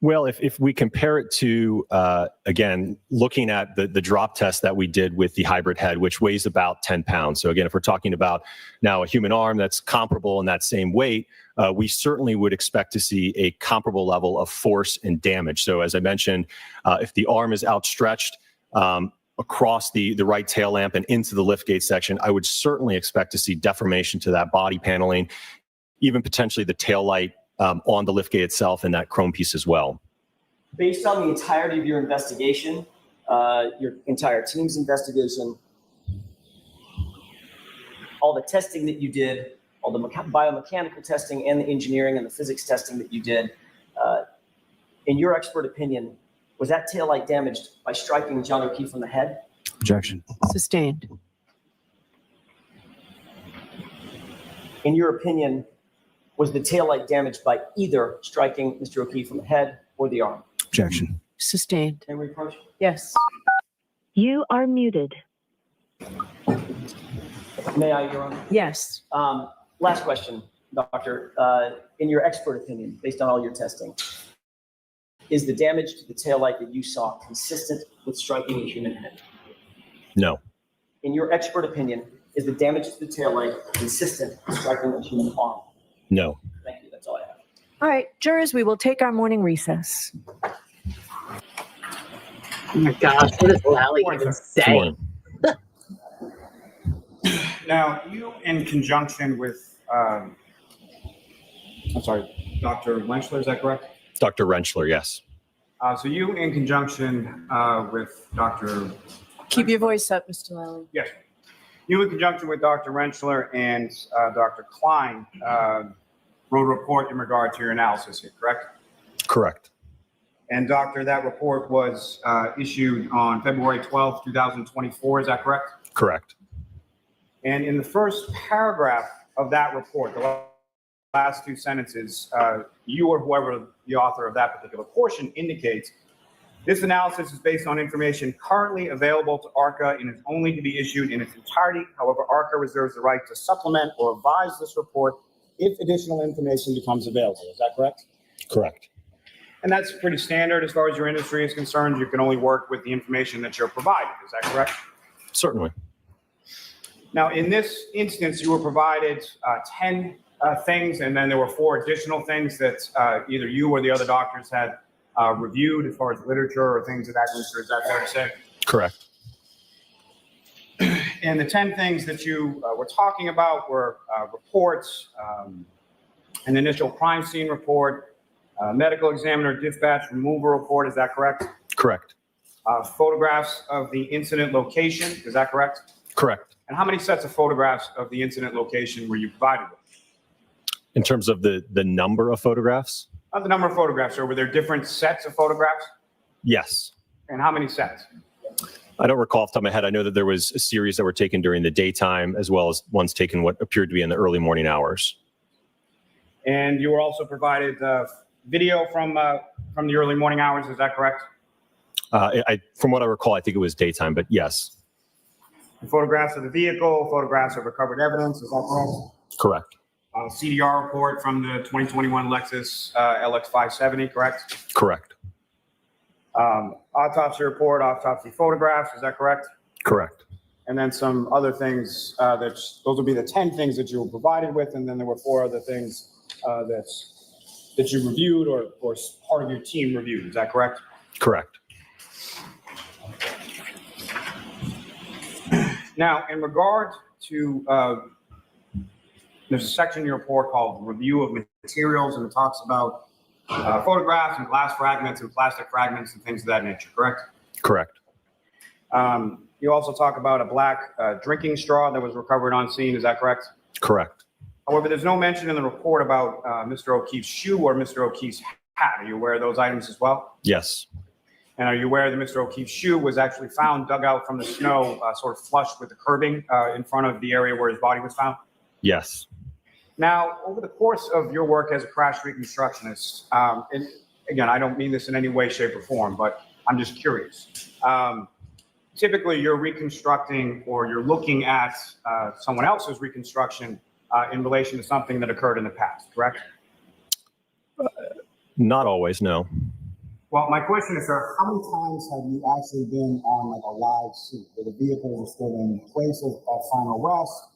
Well, if we compare it to, again, looking at the drop test that we did with the hybrid head, which weighs about 10 pounds. So again, if we're talking about now a human arm that's comparable in that same weight, we certainly would expect to see a comparable level of force and damage. So as I mentioned, if the arm is outstretched across the right tail lamp and into the liftgate section, I would certainly expect to see deformation to that body paneling, even potentially the tail light on the liftgate itself and that chrome piece as well. Based on the entirety of your investigation, your entire team's investigation, all the testing that you did, all the biomechanical testing and the engineering and the physics testing that you did, in your expert opinion, was that taillight damaged by striking John O'Keefe on the head? Objection. Sustained. In your opinion, was the taillight damaged by either striking Mr. O'Keefe on the head or the arm? Objection. Sustained. Can we approach? Yes. You are muted. May I, Your Honor? Yes. Last question, Doctor. In your expert opinion, based on all your testing, is the damage to the taillight that you saw consistent with striking a human head? No. In your expert opinion, is the damage to the taillight consistent with striking a human arm? No. Thank you. That's all I have. All right, jurors, we will take our morning recess. Oh my gosh, what does Lally even Good say? morning. Now, you in conjunction with, I'm sorry, Dr. Rentchler, is that correct? Dr. Rentchler, yes. So you in conjunction with Dr. Keep your voice up, Mr. Lally. Yes. You in conjunction with Dr. Rentchler and Dr. Klein wrote a report in regard to your analysis here, correct? Correct. And doctor, that report was issued on February 12th, 2024, is that correct? Correct. And in the first paragraph of that report, the last two sentences, you or whoever the author of that particular portion indicates, this analysis is based on information currently available to ARCCA and is only to be issued in its entirety. However, ARCCA reserves the right to supplement or revise this report if additional information becomes available. Is that correct? Correct. And that's pretty standard as far as your industry is concerned. You can only work with the information that you're provided. Is that correct? Certainly. Now, in this instance, you were provided 10 things, and then there were 4 additional things that either you or the other doctors had reviewed as far as literature or things of that nature. Is that fair to say? Correct. And the 10 things that you were talking about were reports, an initial crime scene report, medical examiner dispatch removal report. Is that correct? Correct. Photographs of the incident location. Is that correct? Correct. And how many sets of photographs of the incident location were you provided with? In terms of the number of photographs? The number of photographs, or were there different sets of photographs? Yes. And how many sets? I don't recall off the top of my head. I know that there was a series that were taken during the daytime as well as ones taken what appeared to be in the early morning hours. And you were also provided video from the early morning hours. Is that correct? From what I recall, I think it was daytime, but yes. And photographs of the vehicle, photographs of recovered evidence. Is that correct? Correct. CDR report from the 2021 Lexus LX570, correct? Correct. Autopsy report, autopsy photographs. Is that correct? Correct. And then some other things those would be the 10 things that you were provided with. And then there were 4 other things that you reviewed or part of your team reviewed. Is that correct? Correct. Now, in regard to, there's a section in your report called Review of Materials, and it talks about photographs and glass fragments and plastic fragments and things of that nature, correct? Correct. You also talk about a black drinking straw that was recovered on scene. Is that correct? Correct. However, there's no mention in the report about Mr. O'Keefe's shoe or Mr. O'Keefe's hat. Are you aware of those items as well? Yes. And are you aware that Mr. O'Keefe's shoe was actually found dug out from the snow, sort of flush with the curbing in front of the area where his body was found? Yes. Now, over the course of your work as a crash reconstructionist, and again, I don't mean this in any way, shape, or form, but I'm just curious. Typically, you're reconstructing or you're looking at someone else's reconstruction in relation to something that occurred in the past, correct? Not always, no. Well, my question is, sir, how many times have you actually been on like a live scene where the vehicles are still in place of final rest,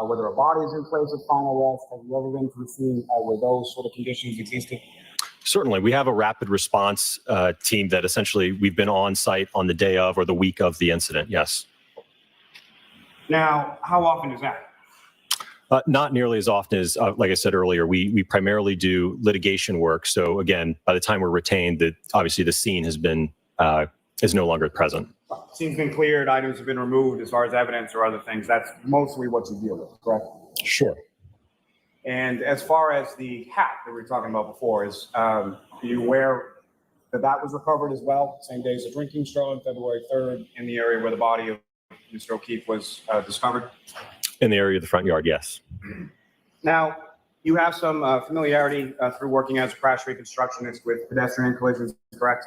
whether a body is in place of final rest? Have you ever been to a scene where those sort of conditions existed? Certainly. We have a rapid response team that essentially we've been on site on the day of or the week of the incident. Yes. Now, how often is that? Not nearly as often as, like I said earlier, we primarily do litigation work. So again, by the time we're retained, obviously the scene has been is no longer present. Scene's been cleared, items have been removed as far as evidence or other things. That's mostly what you deal with, correct? Sure. And as far as the hat that we were talking about before, are you aware that that was recovered as well? Same day as the drinking straw on February 3rd in the area where the body of Mr. O'Keefe was discovered? In the area of the front yard, yes. Now, you have some familiarity through working as a crash reconstructionist with pedestrian collisions, correct?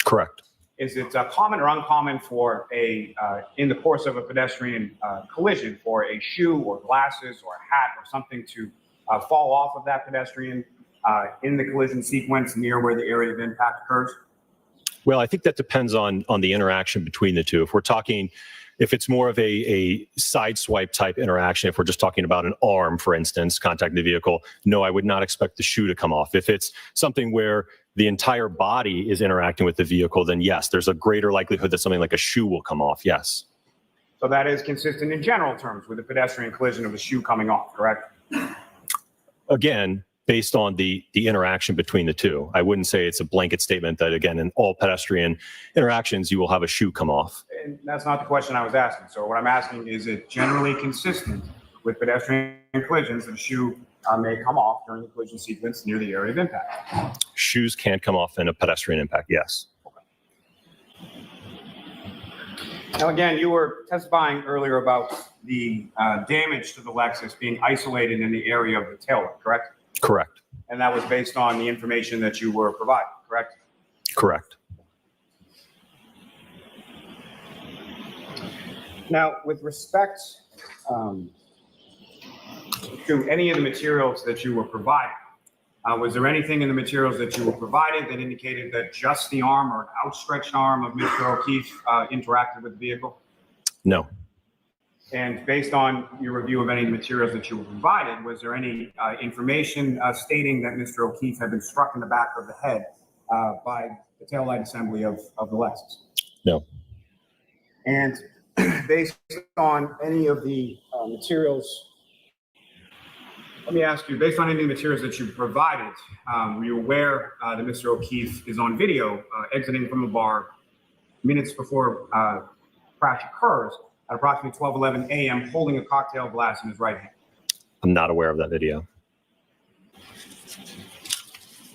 Correct. Is it common or uncommon for in the course of a pedestrian collision, for a shoe or glasses or a hat or something to fall off of that pedestrian in the collision sequence near where the area of impact occurs? Well, I think that depends on the interaction between the two. If it's more of a side swipe type interaction, if we're just talking about an arm, for instance, contacting the vehicle, no, I would not expect the shoe to come off. If it's something where the entire body is interacting with the vehicle, then yes, there's a greater likelihood that something like a shoe will come off, yes. So that is consistent in general terms with a pedestrian collision of a shoe coming off, correct? Again, based on the interaction between the two. I wouldn't say it's a blanket statement that, again, in all pedestrian interactions, you will have a shoe come off. And that's not the question I was asking. So what I'm asking is it generally consistent with pedestrian collisions that a shoe may come off during the collision sequence near the area of impact? Shoes can come off in a pedestrian impact, yes. Now, again, you were testifying earlier about the damage to the Lexus being isolated in the area of the taillight, correct? Correct. And that was based on the information that you were providing, correct? Correct. Now, with respect to any of the materials that you were provided, was there anything in the materials that you were provided that indicated that just the arm or an outstretched arm of Mr. O'Keefe interacted with the vehicle? No. And based on your review of any of the materials that you were provided, was there any information stating that Mr. O'Keefe had been struck in the back of the head by the taillight assembly of the Lexus? No. And based on any of the materials, let me ask you, based on any of the materials that you provided, were you aware that Mr. O'Keefe is on video exiting from the bar minutes before crash occurs at approximately 12:11 a.m. holding a cocktail glass in his right hand? I'm not aware of that video.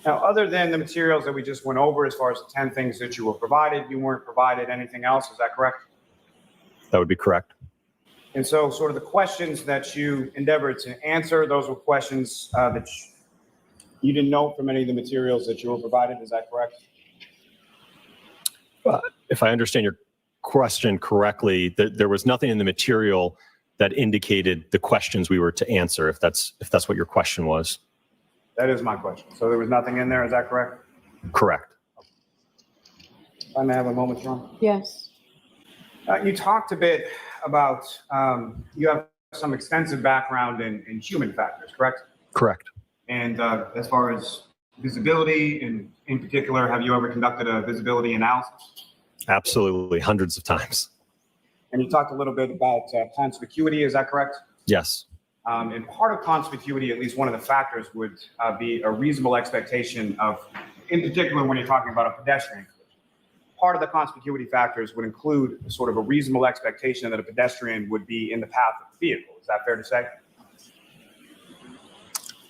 Now, other than the materials that we just went over, as far as the 10 things that you were provided, you weren't provided anything else, is that correct? That would be correct. And so sort of the questions that you endeavored to answer, those were questions that you didn't know from any of the materials that you were provided, is that correct? If I understand your question correctly, there was nothing in the material that indicated the questions we were to answer, if that's what your question was. That is my question. So there was nothing in there, is that correct? Correct. I may have a moment, John. Yes. You talked a bit about, you have some extensive background in human factors, correct? Correct. And as far as visibility, and in particular, have you ever conducted a visibility analysis? Absolutely, hundreds of times. And you talked a little bit about conspicuity, is that correct? Yes. And part of conspicuity, at least one of the factors, would be a reasonable expectation of, in particular, when you're talking about a pedestrian collision. Part of the conspicuity factors would include sort of a reasonable expectation that a pedestrian would be in the path of the vehicle. Is that fair to say?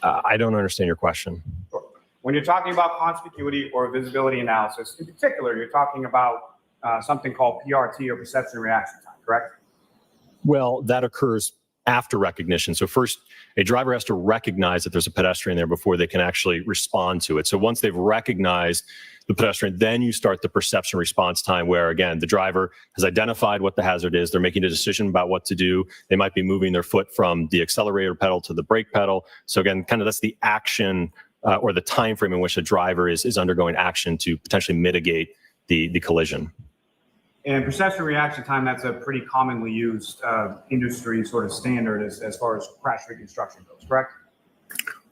I don't understand your question. Sure. When you're talking about conspicuity or visibility analysis, in particular, you're talking about something called PRT, or perception reaction time, correct? Well, that occurs after recognition. So first, a driver has to recognize that there's a pedestrian there before they can actually respond to it. So once they've recognized the pedestrian, then you start the perception response time where, again, the driver has identified what the hazard is. They're making a decision about what to do. They might be moving their foot from the accelerator pedal to the brake pedal. So again, kind of that's the action or the time frame in which the driver is undergoing action to potentially mitigate the collision. And perception reaction time, that's a pretty commonly used industry sort of standard as far as crash reconstruction goes, correct?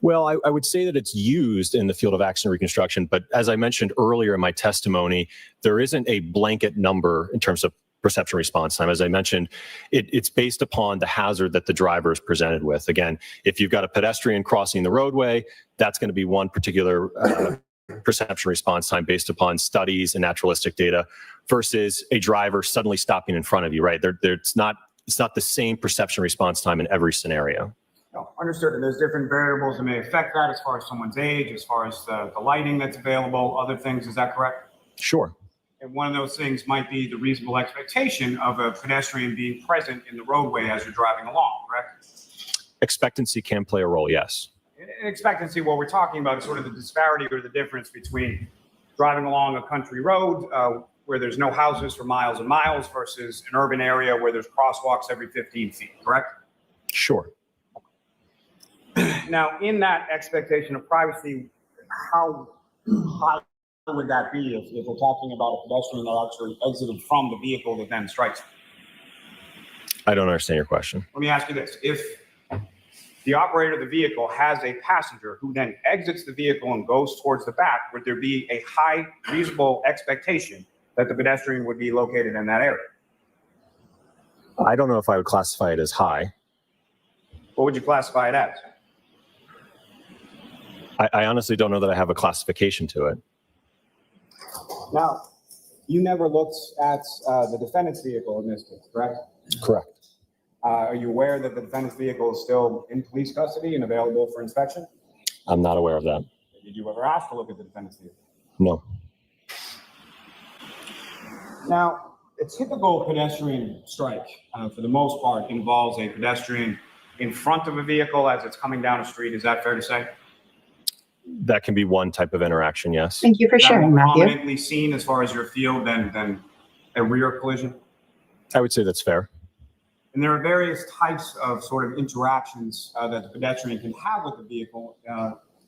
Well, I would say that it's used in the field of accident reconstruction, but as I mentioned earlier in my testimony, there isn't a blanket number in terms of perception response time. As I mentioned, it's based upon the hazard that the driver is presented with. Again, if you've got a pedestrian crossing the roadway, that's going to be one particular perception response time based upon studies and naturalistic data versus a driver suddenly stopping in front of you, right? It's not the same perception response time in every scenario. No, understood. And there's different variables that may affect that as far as someone's age, as far as the lighting that's available, other things. Is that correct? Sure. And one of those things might be the reasonable expectation of a pedestrian being present in the roadway as you're driving along, correct? Expectancy can play a role, yes. In expectancy, what we're talking about is sort of the disparity or the difference between driving along a country road where there's no houses for miles and miles versus an urban area where there's crosswalks every 15 feet, correct? Sure. Now, in that expectation of privacy, how high would that be if we're talking about a pedestrian that actually exited from the vehicle that then strikes you? I don't understand your question. Let me ask you this. If the operator of the vehicle has a passenger who then exits the vehicle and goes towards the back, would there be a high reasonable expectation that the pedestrian would be located in that area? I don't know if I would classify it as high. What would you classify it as? I honestly don't know that I have a classification to it. Now, you never looked at the defendant's vehicle in this case, correct? Correct. Are you aware that the defendant's vehicle is still in police custody and available for inspection? I'm not aware of that. Did you ever ask to look at the defendant's vehicle? No. Now, a typical pedestrian strike, for the most part, involves a pedestrian in front of a vehicle as it's coming down a street. Is that fair to say? That can be one type of interaction, yes. Thank you for Is that sharing, more Matthew. prominently seen as far as your field than a rear collision? I would say that's fair. And there are various types of sort of interactions that the pedestrian can have with the vehicle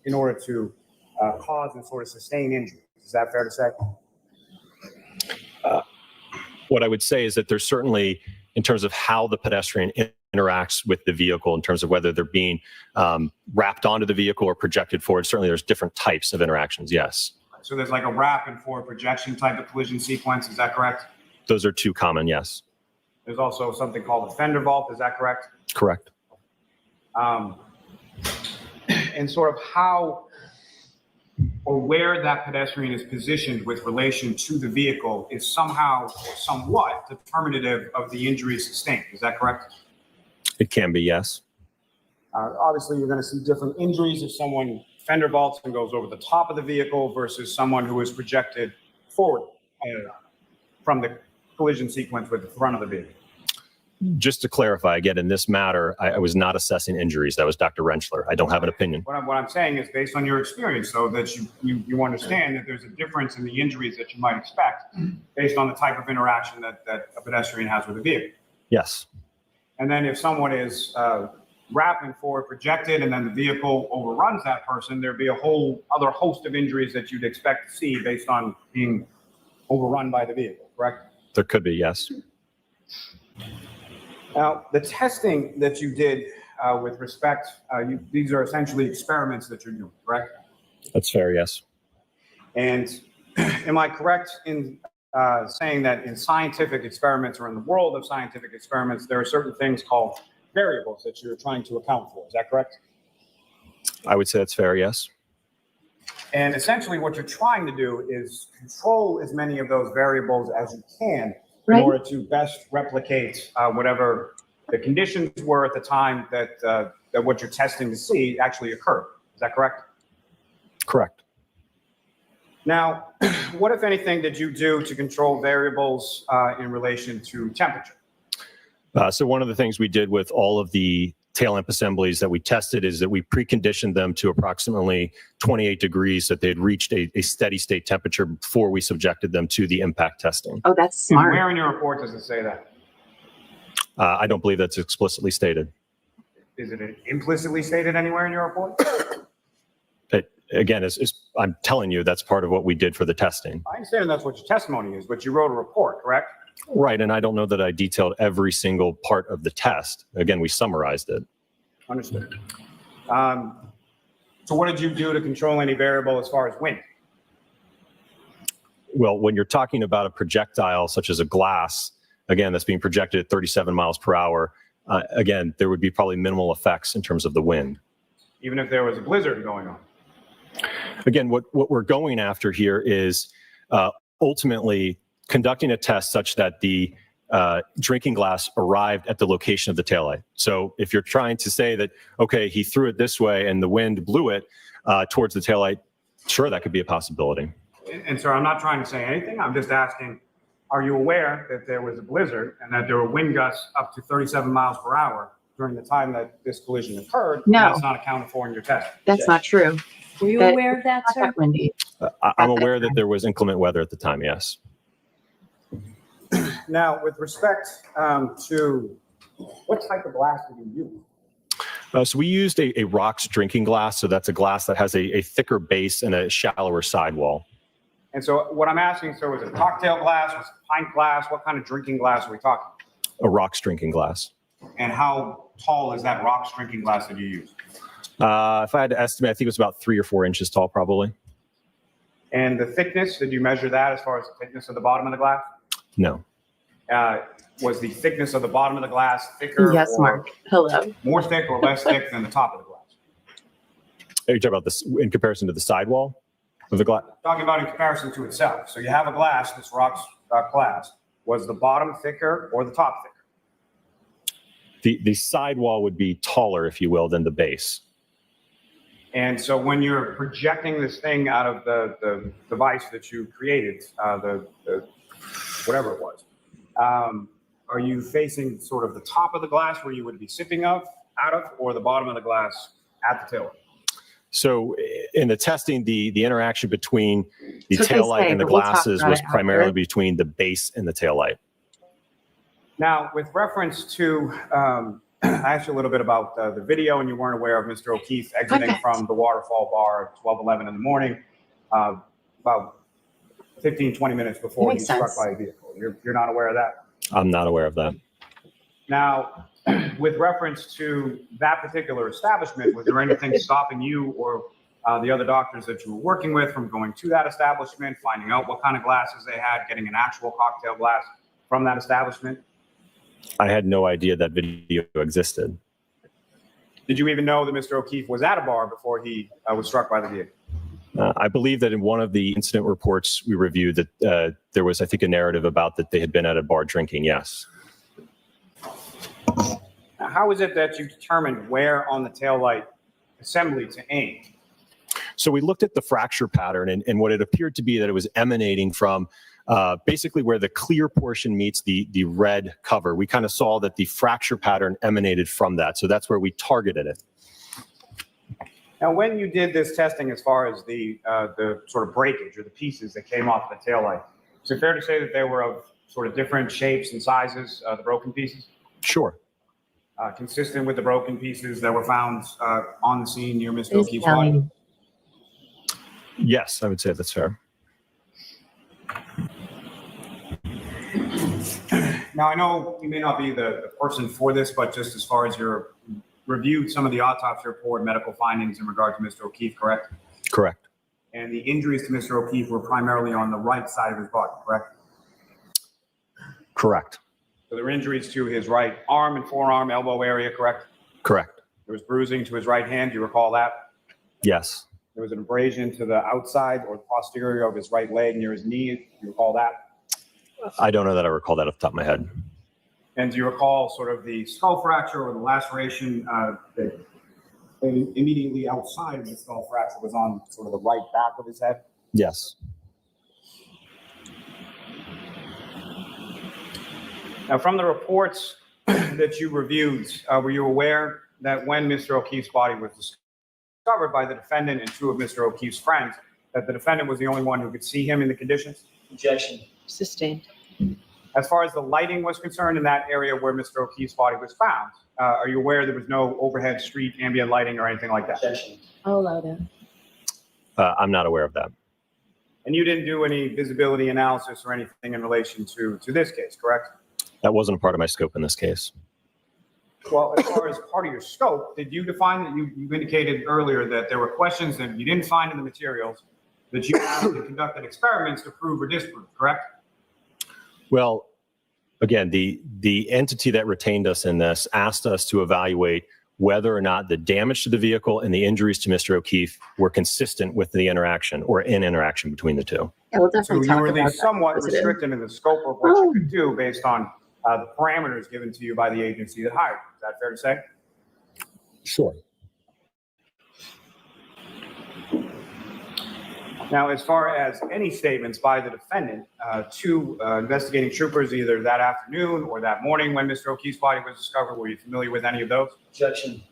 in order to cause and sort of sustain injury. Is that fair to say? What I would say is that there's certainly, in terms of how the pedestrian interacts with the vehicle, in terms of whether they're being wrapped onto the vehicle or projected forward, certainly there's different types of interactions, yes. So there's like a wrap and forward projection type of collision sequence. Is that correct? Those are two common, yes. There's also something called a fender vault. Is that correct? Correct. And sort of how or where that pedestrian is positioned with relation to the vehicle is somehow or somewhat determinative of the injury sustained. Is that correct? It can be, yes. Obviously, you're going to see different injuries if someone fender vaults and goes over the top of the vehicle versus someone who is projected forward from the collision sequence with the front of the vehicle. Just to clarify, again, in this matter, I was not assessing injuries. That was Dr. Rentchler. I don't have an opinion. What I'm saying is based on your experience, so that you understand that there's a difference in the injuries that you might expect based on the type of interaction that a pedestrian has with a vehicle. Yes. And then if someone is wrapping forward projected and then the vehicle overruns that person, there'd be a whole other host of injuries that you'd expect to see based on being overrun by the vehicle, correct? There could be, yes. Now, the testing that you did with respect, these are essentially experiments that you're doing, correct? That's fair, yes. And am I correct in saying that in scientific experiments or in the world of scientific experiments, there are certain things called variables that you're trying to account for? Is that correct? I would say that's fair, yes. And essentially what you're trying to do is control as many of those variables as you can in order to best replicate whatever the conditions were at the time that what you're testing to see actually occurred. Is that correct? Correct. Now, what, if anything, did you do to control variables in relation to temperature? So one of the things we did with all of the tail lamp assemblies that we tested is that we preconditioned them to approximately 28 degrees, so that they had reached a steady state temperature before we subjected them to the impact testing. Oh, that's And smart. where in your report does it say that? I don't believe that's explicitly stated. Is it implicitly stated anywhere in your report? Again, I'm telling you, that's part of what we did for the testing. I understand that's what your testimony is, but you wrote a report, correct? Right, and I don't know that I detailed every single part of the test. Again, we summarized it. Understood. So what did you do to control any variable as far as wind? Well, when you're talking about a projectile such as a glass, again, that's being projected at 37 miles per hour, again, there would be probably minimal effects in terms of the wind. Even if there was a blizzard going on? Again, what we're going after here is ultimately conducting a test such that the drinking glass arrived at the location of the taillight. So if you're trying to say that, okay, he threw it this way and the wind blew it towards the taillight, sure, that could be a possibility. And sir, I'm not trying to say anything. I'm just asking, are you aware that there was a blizzard and that there were wind gusts up to 37 miles per hour during the time that this collision occurred? No. And that's not accounted for in your test. That's not true. Were you That- aware of that, Not sir? that windy. I'm aware that there was inclement weather at the time, yes. Now, with respect to what type of glass did you use? So we used a rocks drinking glass. So that's a glass that has a thicker base and a shallower sidewall. And so what I'm asking, sir, was it cocktail glass, was it pint glass? What kind of drinking glass are we talking? A rocks drinking glass. And how tall is that rocks drinking glass that you use? If I had to estimate, I think it was about 3 or 4 inches tall, probably. And the thickness, did you measure that as far as the thickness of the bottom of the glass? No. Was the thickness of the bottom of the glass thicker Yes, or Mark. Hello. more thick or less thick than the top of the glass? Are you talking about this in comparison to the sidewall of the glass? Talking about in comparison to itself. So you have a glass, this rocks glass. Was the bottom thicker or the top thicker? The sidewall would be taller, if you will, than the base. And so when you're projecting this thing out of the device that you created, the whatever it was, are you facing sort of the top of the glass where you would be sipping out of, or the bottom of the glass at the tail? So in the testing, the interaction between the That's what they taillight say, and the but we'll talk glasses about was it after. primarily between the base and the taillight. Now, with reference to, I asked you a little bit about the video, and you weren't aware of Mr. O'Keefe exiting Okay. from the Waterfall Bar at 12:11 in the morning, about 15, 20 minutes before he Makes was struck sense. by a vehicle. You're not aware of that? I'm not aware of that. Now, with reference to that particular establishment, was there anything stopping you or the other doctors that you were working with from going to that establishment, finding out what kind of glasses they had, getting an actual cocktail glass from that establishment? I had no idea that video existed. Did you even know that Mr. O'Keefe was at a bar before he was struck by the vehicle? I believe that in one of the incident reports we reviewed that there was, I think, a narrative about that they had been at a bar drinking, yes. Now, how is it that you determined where on the taillight assembly to aim? So we looked at the fracture pattern and what it appeared to be that it was emanating from basically where the clear portion meets the red cover. We kind of saw that the fracture pattern emanated from that. So that's where we targeted it. Now, when you did this testing as far as the sort of breakage or the pieces that came off the taillight, is it fair to say that they were of sort of different shapes and sizes, the broken pieces? Sure. Consistent with the broken pieces that were found on the scene near Mr. Please O'Keefe's tell body? me. Yes, I would say that's fair. Now, I know you may not be the person for this, but just as far as your reviewed some of the autopsy report, medical findings in regard to Mr. O'Keefe, correct? Correct. And the injuries to Mr. O'Keefe were primarily on the right side of his body, correct? Correct. So there were injuries to his right arm and forearm, elbow area, correct? Correct. There was bruising to his right hand. Do you recall that? Yes. There was an abrasion to the outside or the posterior of his right leg near his knee. Do you recall that? I don't know that I recall that off the top of my head. And do you recall sort of the skull fracture or the laceration that immediately outside of the skull fracture was on sort of the right back of his head? Yes. Now, from the reports that you reviewed, were you aware that when Mr. O'Keefe's body was discovered by the defendant and two of Mr. O'Keefe's friends, that the defendant was the only one who could see him in the conditions? Objection. Sustained. As far as the lighting was concerned in that area where Mr. O'Keefe's body was found, are you aware there was no overhead street ambient lighting or anything like that? Objection. I'll allow that. I'm not aware of that. And you didn't do any visibility analysis or anything in relation to this case, correct? That wasn't a part of my scope in this case. Well, as far as part of your scope, did you define that you indicated earlier that there were questions that you didn't find in the materials that you actually conducted experiments to prove or disprove, correct? Well, again, the entity that retained us in this asked us to evaluate whether or not the damage to the vehicle and the injuries to Mr. O'Keefe were consistent with the interaction or in interaction between the two. Yeah, we'll So definitely you talk were at about least that. somewhat Positive. restricted in the scope of what you could do based on the parameters given to you by the agency that hired you. Is that fair to say? Sure. Now, as far as any statements by the defendant to investigating troopers either that afternoon or that morning when Mr. O'Keefe's body was discovered, were you familiar with any of those? Objection.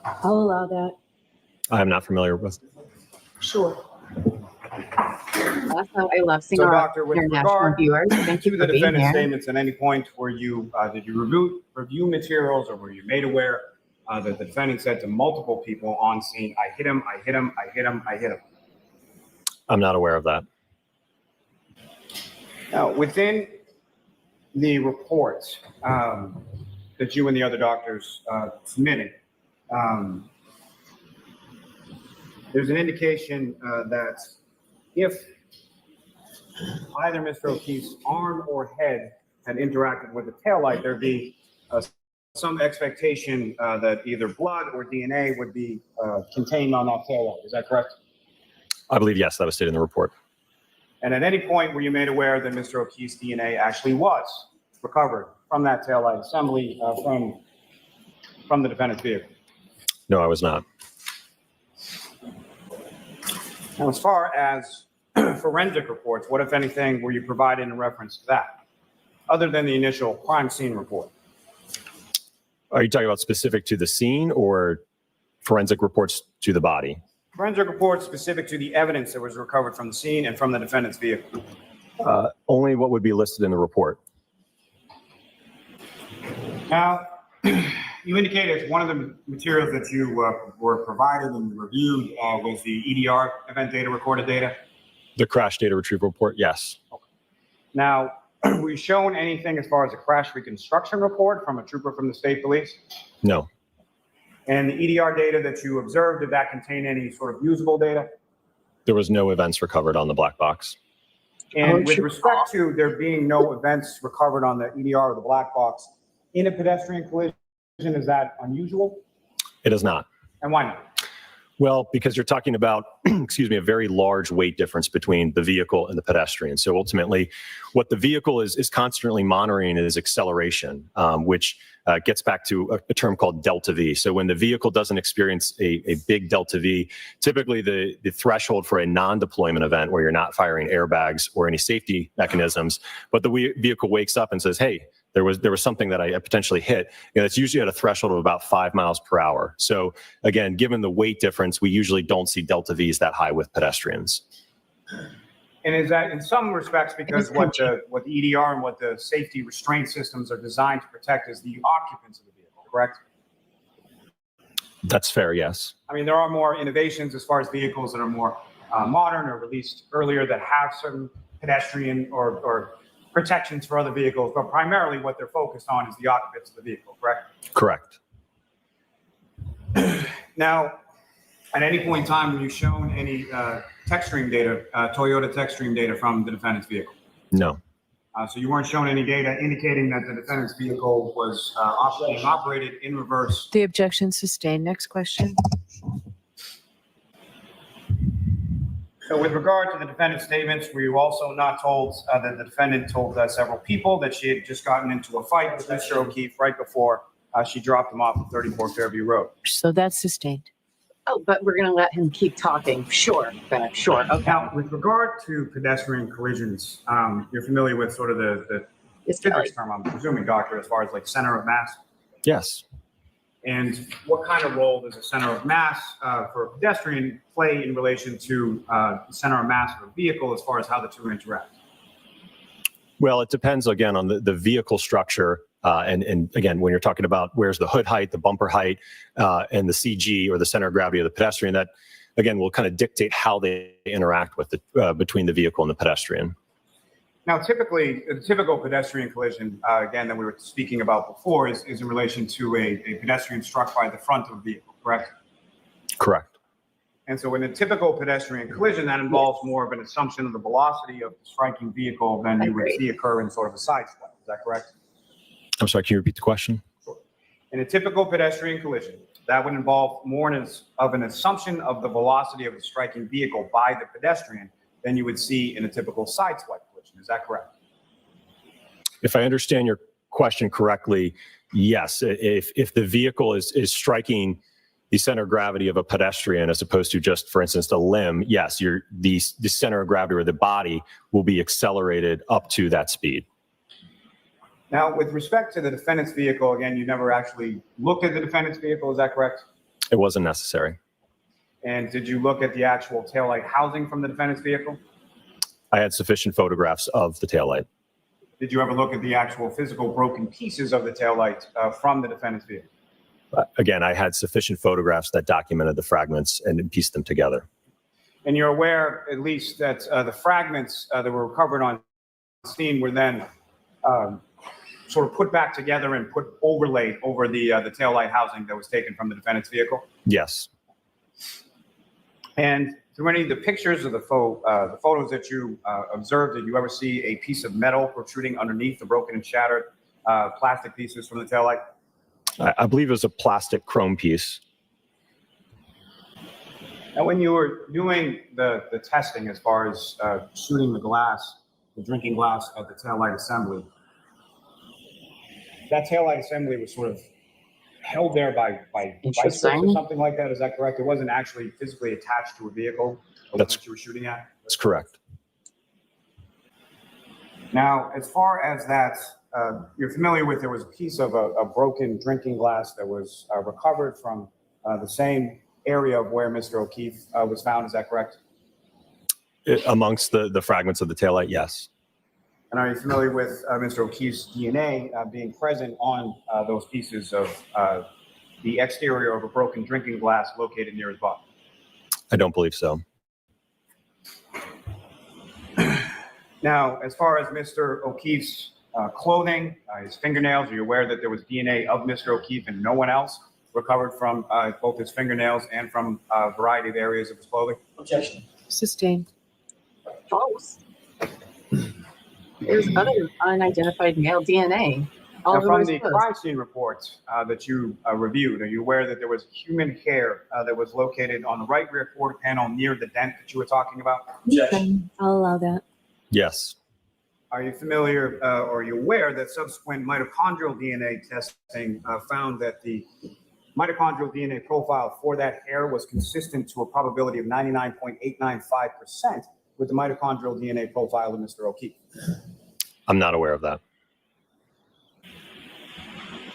I'll allow that. I'm not familiar with. Sure. That's how I love seeing So, our Doctor, with international regard viewers. Thank to you the for being defendant's here. statements at any point were you did you review materials or were you made aware that the defendant said to multiple people on scene, I hit him, I hit him, I hit him, I hit him? I'm not aware of that. Now, within the reports that you and the other doctors submitted, there's an indication that if either Mr. O'Keefe's arm or head had interacted with the taillight, there'd be some expectation that either blood or DNA would be contained on that taillight. Is that correct? I believe, yes, that was stated in the report. And at any point were you made aware that Mr. O'Keefe's DNA actually was recovered from that taillight assembly from the defendant's vehicle? No, I was not. Now, as far as forensic reports, what, if anything, were you provided in reference to that, other than the initial crime scene report? Are you talking about specific to the scene or forensic reports to the body? Forensic reports specific to the evidence that was recovered from the scene and from the defendant's vehicle. Only what would be listed in the report. Now, you indicated one of the materials that you were provided and reviewed was the EDR, event data, recorded data. The crash data retrieval report, yes. Now, were you shown anything as far as a crash reconstruction report from a trooper from the state police? No. And the EDR data that you observed, did that contain any sort of usable data? There was no events recovered on the black box. And with respect to there being no events recovered on the EDR or the black box in a pedestrian collision, is that unusual? It is not. And why not? Well, because you're talking about, excuse me, a very large weight difference between the vehicle and the pedestrian. So ultimately, what the vehicle is constantly monitoring is acceleration, which gets back to a term called delta V. So when the vehicle doesn't experience a big delta V, typically the threshold for a non-deployment event where you're not firing airbags or any safety mechanisms, but the vehicle wakes up and says, hey, there was something that I potentially hit. It's usually at a threshold of about 5 miles per hour. So again, given the weight difference, we usually don't see delta Vs that high with pedestrians. And is that in some respects because what the EDR and what the safety restraint systems are designed to protect is the occupants of the vehicle, correct? That's fair, yes. I mean, there are more innovations as far as vehicles that are more modern or released earlier that have certain pedestrian or protections for other vehicles, but primarily what they're focused on is the occupants of the vehicle, correct? Correct. Now, at any point in time, were you shown any tech stream data, Toyota tech stream data from the defendant's vehicle? No. So you weren't shown any data indicating that the defendant's vehicle was operated in reverse. The objection sustained. Next question. So with regard to the defendant's statements, were you also not told that the defendant told several people that she had just gotten into a fight with Mr. O'Keefe right before she dropped him off at 34 Fairview Road? So that's sustained. Oh, but we're going to let him keep talking. Sure, Ben, sure. Okay. Now, with regard to pedestrian collisions, you're familiar with sort of the Yes, Kelly. physics term, I'm presuming, doctor, as far as like center of mass. Yes. And what kind of role does a center of mass for a pedestrian play in relation to the center of mass of a vehicle as far as how the two interact? Well, it depends again on the vehicle structure. And again, when you're talking about where's the hood height, the bumper height, and the CG or the center of gravity of the pedestrian, that again will kind of dictate how they interact with between the vehicle and the pedestrian. Now, typically, the typical pedestrian collision, again, that we were speaking about before, is in relation to a pedestrian struck by the front of a vehicle, correct? Correct. And so in a typical pedestrian collision, that involves more of an assumption of the velocity of the striking vehicle than you would see occur in sort of a sidestep. Is that correct? I'm sorry, can you repeat the question? Sure. In a typical pedestrian collision, that would involve more of an assumption of the velocity of the striking vehicle by the pedestrian than you would see in a typical sideswipe collision. Is that correct? If I understand your question correctly, yes. If the vehicle is striking the center of gravity of a pedestrian as opposed to just, for instance, a limb, yes, the center of gravity or the body will be accelerated up to that speed. Now, with respect to the defendant's vehicle, again, you never actually looked at the defendant's vehicle. Is that correct? It wasn't necessary. And did you look at the actual taillight housing from the defendant's vehicle? I had sufficient photographs of the taillight. Did you ever look at the actual physical broken pieces of the taillight from the defendant's vehicle? Again, I had sufficient photographs that documented the fragments and pieced them together. And you're aware, at least, that the fragments that were recovered on scene were then sort of put back together and overlaid over the taillight housing that was taken from the defendant's vehicle? Yes. And through any of the pictures of the photos that you observed, did you ever see a piece of metal protruding underneath the broken and shattered plastic pieces from the taillight? I believe it was a plastic chrome piece. Now, when you were doing the testing as far as shooting the glass, the drinking glass of the taillight assembly, that taillight assembly was sort of held there by vice grips or something like that. Is that correct? It wasn't actually physically attached to a vehicle that you were shooting at? That's correct. Now, as far as that, you're familiar with, there was a piece of a broken drinking glass that was recovered from the same area of where Mr. O'Keefe was found. Is that correct? Amongst the fragments of the taillight, yes. And are you familiar with Mr. O'Keefe's DNA being present on those pieces of the exterior of a broken drinking glass located near his body? I don't believe so. Now, as far as Mr. O'Keefe's clothing, his fingernails, are you aware that there was DNA of Mr. O'Keefe and no one else recovered from both his fingernails and from a variety of areas of his clothing? Objection. Sustained. False. There's other unidentified male DNA. Now, from the crime scene reports that you reviewed, are you aware that there was human hair that was located on the right rear quarter panel near the dent that you were talking about? Objection. I'll allow that. Yes. Are you familiar or are you aware that subsequent mitochondrial DNA testing found that the mitochondrial DNA profile for that hair was consistent to a probability of 99.895% with the mitochondrial DNA profile of Mr. O'Keefe? I'm not aware of that.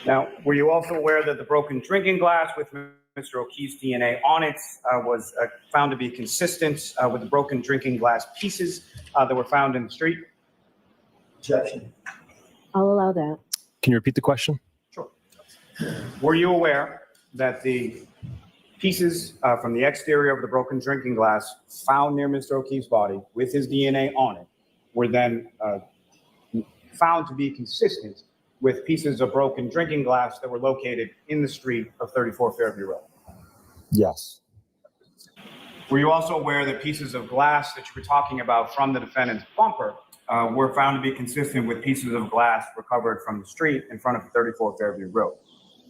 Now, were you also aware that the broken drinking glass with Mr. O'Keefe's DNA on it was found to be consistent with the broken drinking glass pieces that were found in the street? Objection. I'll allow that. Can you repeat the question? Sure. Were you aware that the pieces from the exterior of the broken drinking glass found near Mr. O'Keefe's body with his DNA on it were then found to be consistent with pieces of broken drinking glass that were located in the street of 34 Fairview Road? Yes. Were you also aware that pieces of glass that you were talking about from the defendant's bumper were found to be consistent with pieces of glass recovered from the street in front of 34 Fairview Road?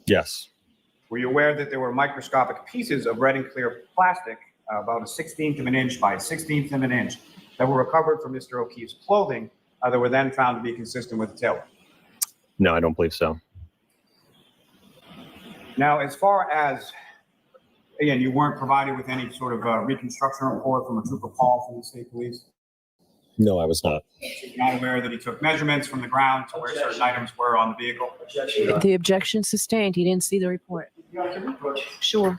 Yes. Were you aware that there were microscopic pieces of red and clear plastic, about 1/16 of an inch by 1/16 of an inch, that were recovered from Mr. O'Keefe's clothing that were then found to be consistent with the taillight? No, I don't believe so. Now, as far as, again, you weren't provided with any sort of reconstruction report from a Trooper Paul from the state police? No, I was not. So you're not aware that he took measurements from the ground to where certain items were on the vehicle? Objection, Your Honor. The objection sustained. He didn't see the report. Your Honor, can we approach? Sure.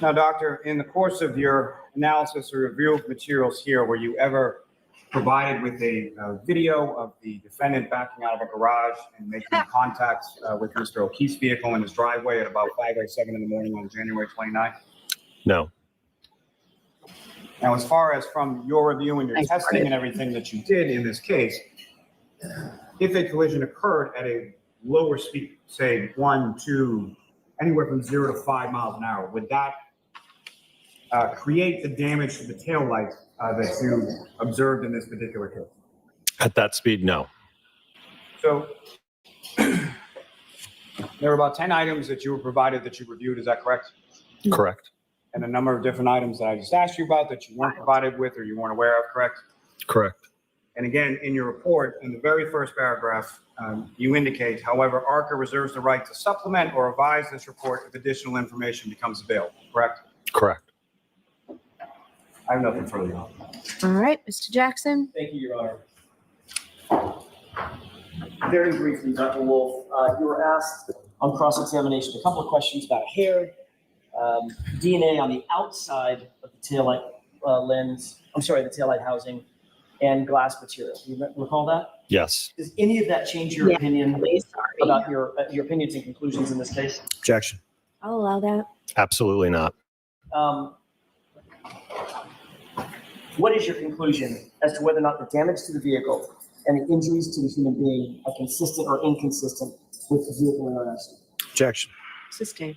Now, Doctor, in the course of your analysis or review of materials here, were you ever provided with a video of the defendant backing out of a garage and making contact with Mr. O'Keefe's vehicle in his driveway at about 5:07 in the morning on January 29th? No. Now, as far as from your review and your Thanks, testing Brian. and everything that you did in this case, if a collision occurred at a lower speed, say 1, 2, anywhere from 0 to 5 miles an hour, would that create the damage to the taillight that you observed in this particular case? At that speed, no. So there were about 10 items that you were provided that you reviewed, is that correct? Correct. And a number of different items that I just asked you about that you weren't provided with or you weren't aware of, correct? Correct. And again, in your report, in the very first paragraph, you indicate, however, ARCCA reserves the right to supplement or revise this report if additional information becomes available, correct? Correct. I have nothing further on. All right, Mr. Jackson. Thank you, Your Honor. Very briefly, Dr. Wolfe, you were asked on cross-examination a couple of questions about hair, DNA on the outside of the taillight lens, the taillight housing, and glass material. Do you recall that? Yes. Does any of that change your Yeah, opinion really sorry. about your opinions and conclusions in this case? Objection. I'll allow that. Absolutely not. What is your conclusion as to whether or not the damage to the vehicle and the injuries to the human being are consistent or inconsistent with the vehicle in our accident? Objection. Sustained.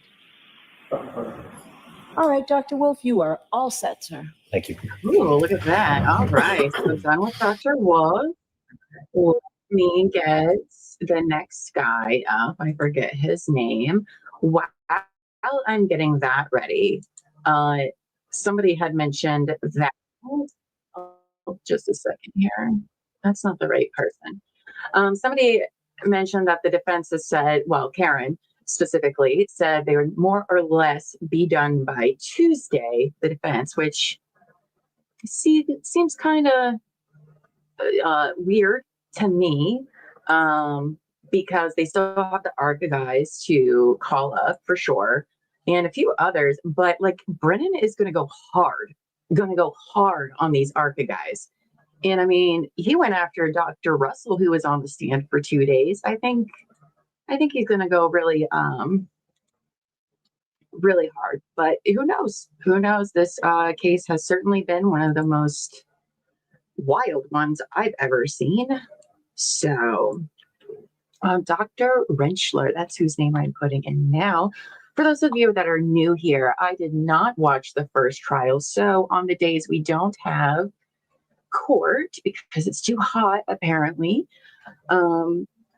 All right, Dr. Wolfe, you are all set, sir. Thank you. Ooh, look at that. All right. So done with Dr. Wolfe. Let me get the next guy up. I forget his name. While I'm getting that ready, somebody had mentioned that. Oh, just a second here. That's not the right person. Somebody mentioned that the defense has said, well, Karen specifically said they would more or less be done by Tuesday, the defense, which it seems kind of weird to me, because they still have the ARCCA guys to call up for sure and a few others, but like Brennan is going to go hard on these ARCCA guys. And I mean, he went after Dr. Russell, who was on the stand for 2 days. I think he's going to go really hard, but who knows? This case has certainly been one of the most wild ones I've ever seen. So, Dr. Rentchler, that's whose name I'm putting in now. For those of you that are new here, I did not watch the first trial. So on the days we don't have court because it's too hot, apparently,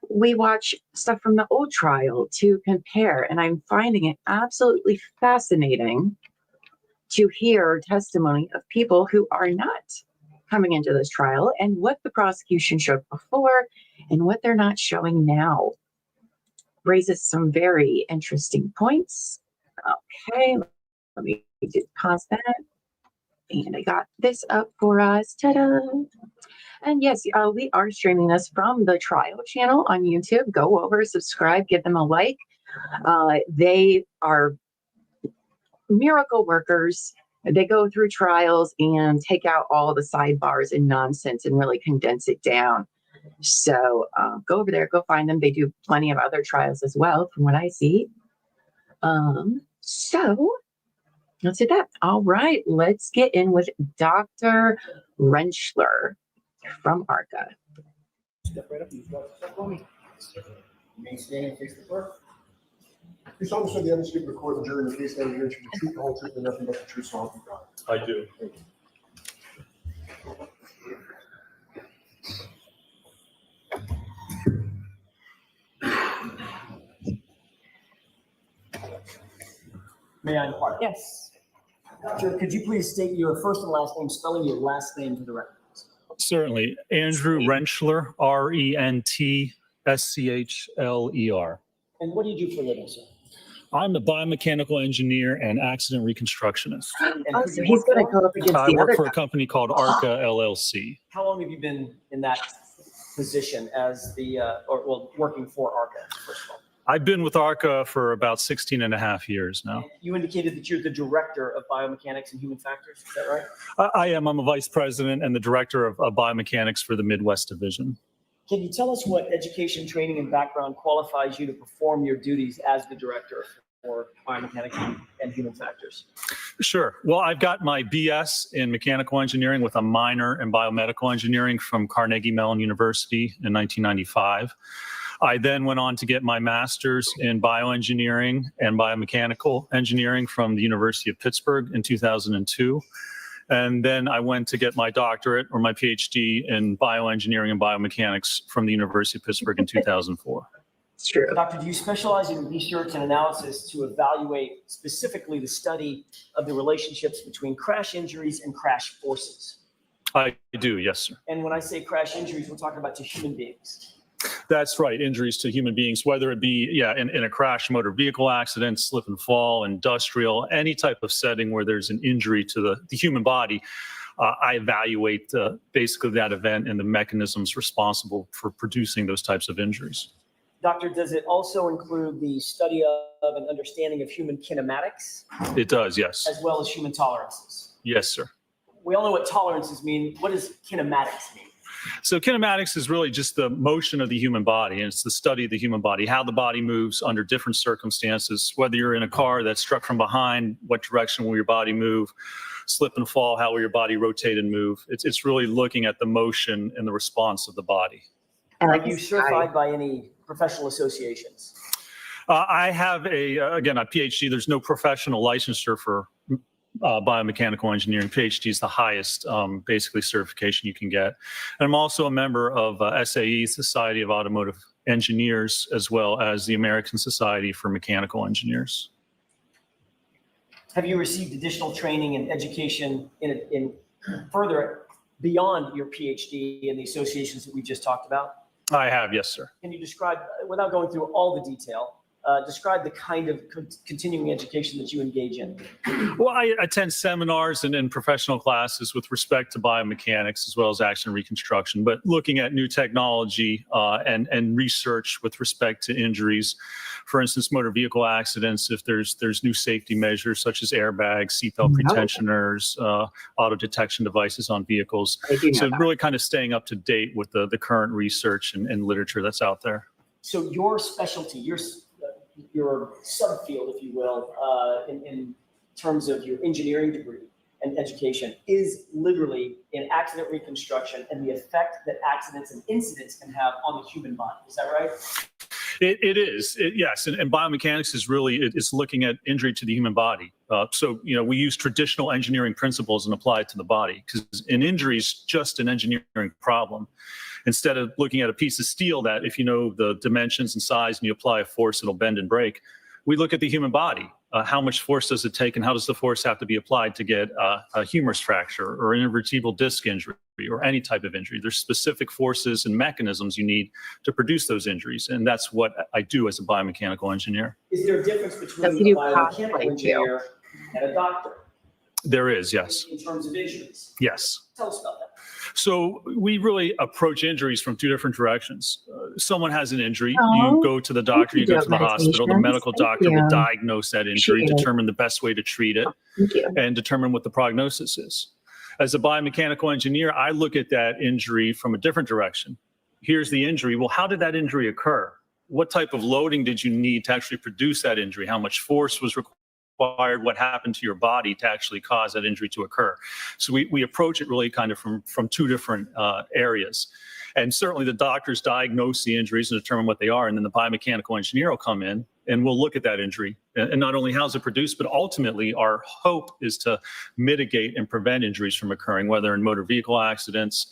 we watch stuff from the old trial to compare. And I'm finding it absolutely fascinating to hear testimony of people who are not coming into this trial and what the prosecution showed before and what they're not showing now. Raises some very interesting points. Okay, let me just pause that. And I got this up for us. Ta-da! And yes, we are streaming this from the trial channel on YouTube. Go over, subscribe, give them a like. They are miracle workers. They go through trials and take out all the sidebars and nonsense and really condense it down. So go over there, go find them. They do plenty of other trials as well, from what I see. So let's do that. All right, let's get in with Dr. Rentchler from ARCCA. Step right up and step for me. Remain standing and face the clerk. Please also swear the evidence to be recorded and jury in the case now hearing to the truth, the whole truth, and nothing but the truth, so help you God. I do. Thank you. May I inquire? Yes. Sir, could you please state your first and last name, spelling your last name for the record? Certainly. Andrew Rentchler, Rentschler. And what do you do for a living, sir? I'm a biomechanical engineer and accident reconstructionist. And Oh, who do so you he's work going to for? go up against I the work other for a guy. company called ARCCA LLC. How long have you been in that position as the, working for ARCCA, first of all? I've been with ARCCA for about 16 and a half years now. And you indicated that you're the director of biomechanics and human factors, is that right? I am. I'm a vice president and the director of biomechanics for the Midwest Division. Can you tell us what education, training, and background qualifies you to perform your duties as the director for biomechanics and human factors? Sure. Well, I've got my BS in mechanical engineering with a minor in biomedical engineering from Carnegie Mellon University in 1995. I then went on to get my master's in bioengineering and biomechanical engineering from the University of Pittsburgh in 2002. And then I went to get my doctorate or my PhD in bioengineering and biomechanics from the University of Pittsburgh in 2004. It's true. Doctor, do you specialize in research and analysis to evaluate specifically the study of the relationships between crash injuries and crash forces? I do, yes, sir. And when I say crash injuries, we're talking about to human beings. That's right. Injuries to human beings, whether it be, in a crash, motor vehicle accident, slip and fall, industrial, any type of setting where there's an injury to the human body. I evaluate basically that event and the mechanisms responsible for producing those types of injuries. Doctor, does it also include the study of and understanding of human kinematics? It does, yes. As well as human tolerances? Yes, sir. We all know what tolerances mean. What does kinematics mean? So kinematics is really just the motion of the human body, and it's the study of the human body, how the body moves under different circumstances, whether you're in a car that's struck from behind, what direction will your body move, slip and fall, how will your body rotate and move. It's really looking at the motion and the response of the body. And Are you certified by any professional associations? I have a PhD. There's no professional licensure for biomechanical engineering. PhD is the highest basically certification you can get. And I'm also a member of SAE, Society of Automotive Engineers, as well as the American Society for Mechanical Engineers. Have you received additional training and education in further beyond your PhD and the associations that we just talked about? I have, yes, sir. Can you describe, without going through all the detail, describe the kind of continuing education that you engage in? Well, I attend seminars and professional classes with respect to biomechanics as well as action reconstruction, but looking at new technology and research with respect to injuries. For instance, motor vehicle accidents, if there's new safety measures such as airbags, seatbelt pretensioners, auto detection devices on vehicles. So really kind of staying up to date with the current research and literature that's out there. So your specialty, your subfield, if you will, in terms of your engineering degree and education is literally in accident reconstruction and the effect that accidents and incidents can have on the human body. Is that right? It is, yes. And biomechanics is really, it's looking at injury to the human body. So, we use traditional engineering principles and apply it to the body because an injury is just an engineering problem. Instead of looking at a piece of steel that if you know the dimensions and size and you apply a force, it'll bend and break. We look at the human body. How much force does it take and how does the force have to be applied to get a humerus fracture or an intervertebral disc injury or any type of injury? There's specific forces and mechanisms you need to produce those injuries. And that's what I do as a biomechanical engineer. Is there a difference between a biomechanical engineer and a doctor? There is, yes. In terms of injuries? Yes. Tell us about that. So we really approach injuries from two different directions. Someone has an injury, you go to the doctor, you go to the hospital, the medical doctor will diagnose that injury, determine the best way to treat it, and determine what the prognosis is. As a biomechanical engineer, I look at that injury from a different direction. Here's the injury. Well, how did that injury occur? What type of loading did you need to actually produce that injury? How much force was required? What happened to your body to actually cause that injury to occur? So we approach it really kind of from two different areas. And certainly the doctors diagnose the injuries and determine what they are. And then the biomechanical engineer will come in and we'll look at that injury. And not only how's it produced, but ultimately our hope is to mitigate and prevent injuries from occurring, whether in motor vehicle accidents,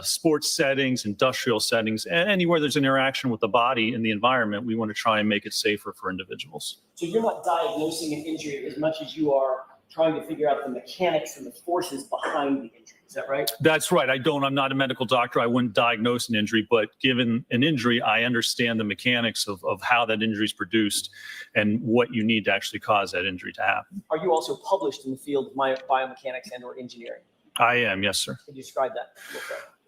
sports settings, industrial settings, anywhere there's an interaction with the body and the environment, we want to try and make it safer for individuals. So you're not diagnosing an injury as much as you are trying to figure out the mechanics and the forces behind the injuries. Is that right? That's right. I'm not a medical doctor. I wouldn't diagnose an injury, but given an injury, I understand the mechanics of how that injury is produced and what you need to actually cause that injury to happen. Are you also published in the field of biomechanics and or engineering? I am, yes, sir. Can you describe that?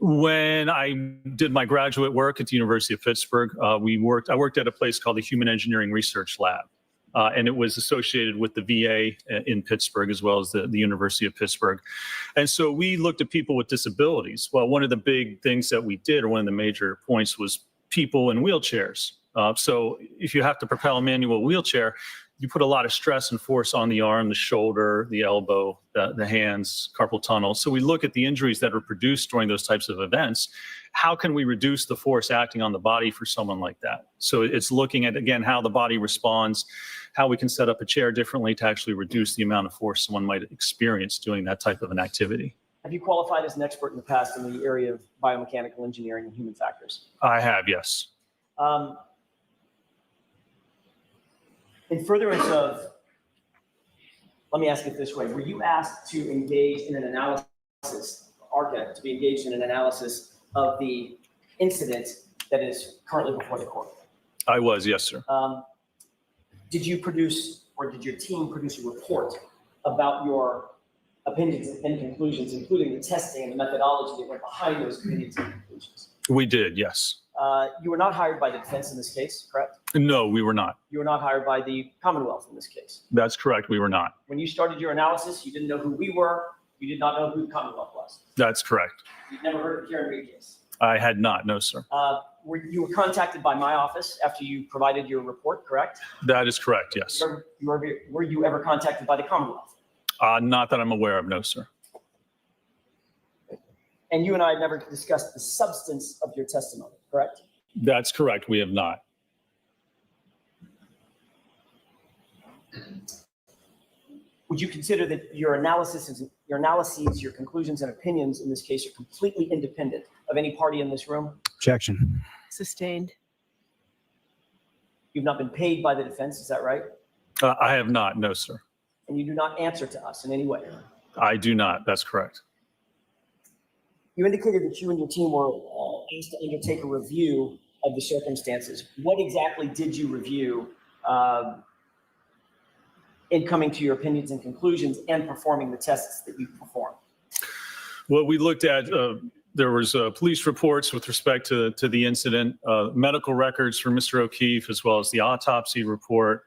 When I did my graduate work at the University of Pittsburgh, I worked at a place called the Human Engineering Research Lab. And it was associated with the VA in Pittsburgh as well as the University of Pittsburgh. And so we looked at people with disabilities. Well, one of the big things that we did, or one of the major points, was people in wheelchairs. So if you have to propel a manual wheelchair, you put a lot of stress and force on the arm, the shoulder, the elbow, the hands, carpal tunnel. So we look at the injuries that are produced during those types of events. How can we reduce the force acting on the body for someone like that? So it's looking at, again, how the body responds, how we can set up a chair differently to actually reduce the amount of force someone might experience doing that type of an activity. Have you qualified as an expert in the past in the area of biomechanical engineering and human factors? I have, yes. In furtherance of, let me ask it this way. Were you asked to engage in an analysis, ARCCA, to be engaged in an analysis of the incident that is currently before the court? I was, yes, sir. Did you produce, or did your team produce a report about your opinions and conclusions, including the testing and the methodology that went behind those opinions and conclusions? We did, yes. You were not hired by the defense in this case, correct? No, we were not. You were not hired by the Commonwealth in this case. That's correct. We were not. When you started your analysis, you didn't know who we were. You did not know who the Commonwealth was. That's correct. You've never heard of the Karen Reed case. I had not, no, sir. You were contacted by my office after you provided your report, correct? That is correct, yes. Were you ever contacted by the Commonwealth? Not that I'm aware of, no, sir. And you and I never discussed the substance of your testimony, correct? That's correct. We have not. Would you consider that your analyses, your conclusions and opinions in this case are completely independent of any party in this room? Objection. Sustained. You've not been paid by the defense, is that right? I have not, no, sir. And you do not answer to us in any way? I do not. That's correct. You indicated that you and your team were asked to undertake a review of the circumstances. What exactly did you review in coming to your opinions and conclusions and performing the tests that you performed? Well, we looked at, there was police reports with respect to the incident, medical records for Mr. O'Keefe, as well as the autopsy report,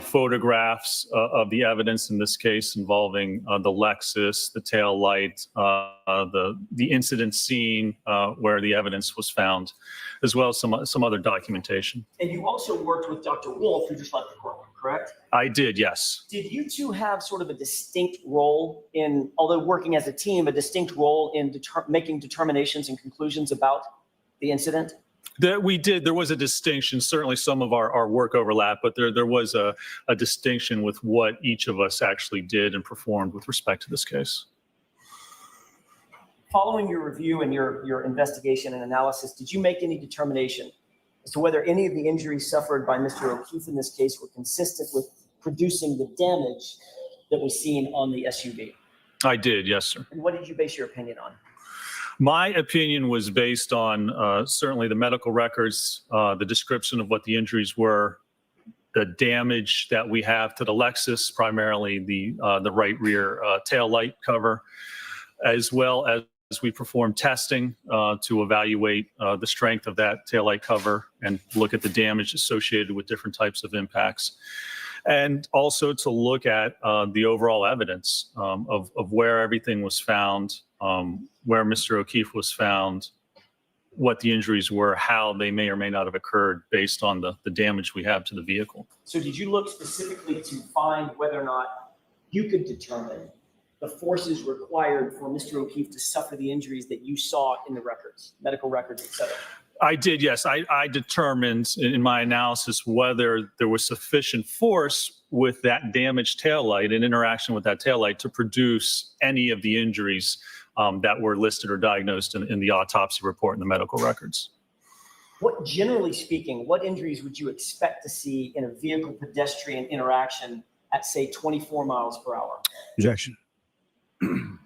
photographs of the evidence in this case involving the Lexus, the tail light, the incident scene where the evidence was found, as well as some other documentation. And you also worked with Dr. Wolfe, who just left the courtroom, correct? I did, yes. Did you two have sort of a distinct role in, although working as a team, a distinct role in making determinations and conclusions about the incident? That we did. There was a distinction. Certainly some of our work overlap, but there was a distinction with what each of us actually did and performed with respect to this case. Following your review and your investigation and analysis, did you make any determination as to whether any of the injuries suffered by Mr. O'Keefe in this case were consistent with producing the damage that was seen on the SUV? I did, yes, sir. And what did you base your opinion on? My opinion was based on certainly the medical records, the description of what the injuries were, the damage that we have to the Lexus, primarily the right rear tail light cover, as well as we performed testing to evaluate the strength of that tail light cover and look at the damage associated with different types of impacts. And also to look at the overall evidence of where everything was found, where Mr. O'Keefe was found, what the injuries were, how they may or may not have occurred based on the damage we have to the vehicle. So did you look specifically to find whether or not you could determine the forces required for Mr. O'Keefe to suffer the injuries that you saw in the records, medical records, et cetera? I did, yes. I determined in my analysis whether there was sufficient force with that damaged taillight and interaction with that taillight to produce any of the injuries that were listed or diagnosed in the autopsy report and the medical records. What, generally speaking, what injuries would you expect to see in a vehicle pedestrian interaction at, say, 24 miles per hour? Objection.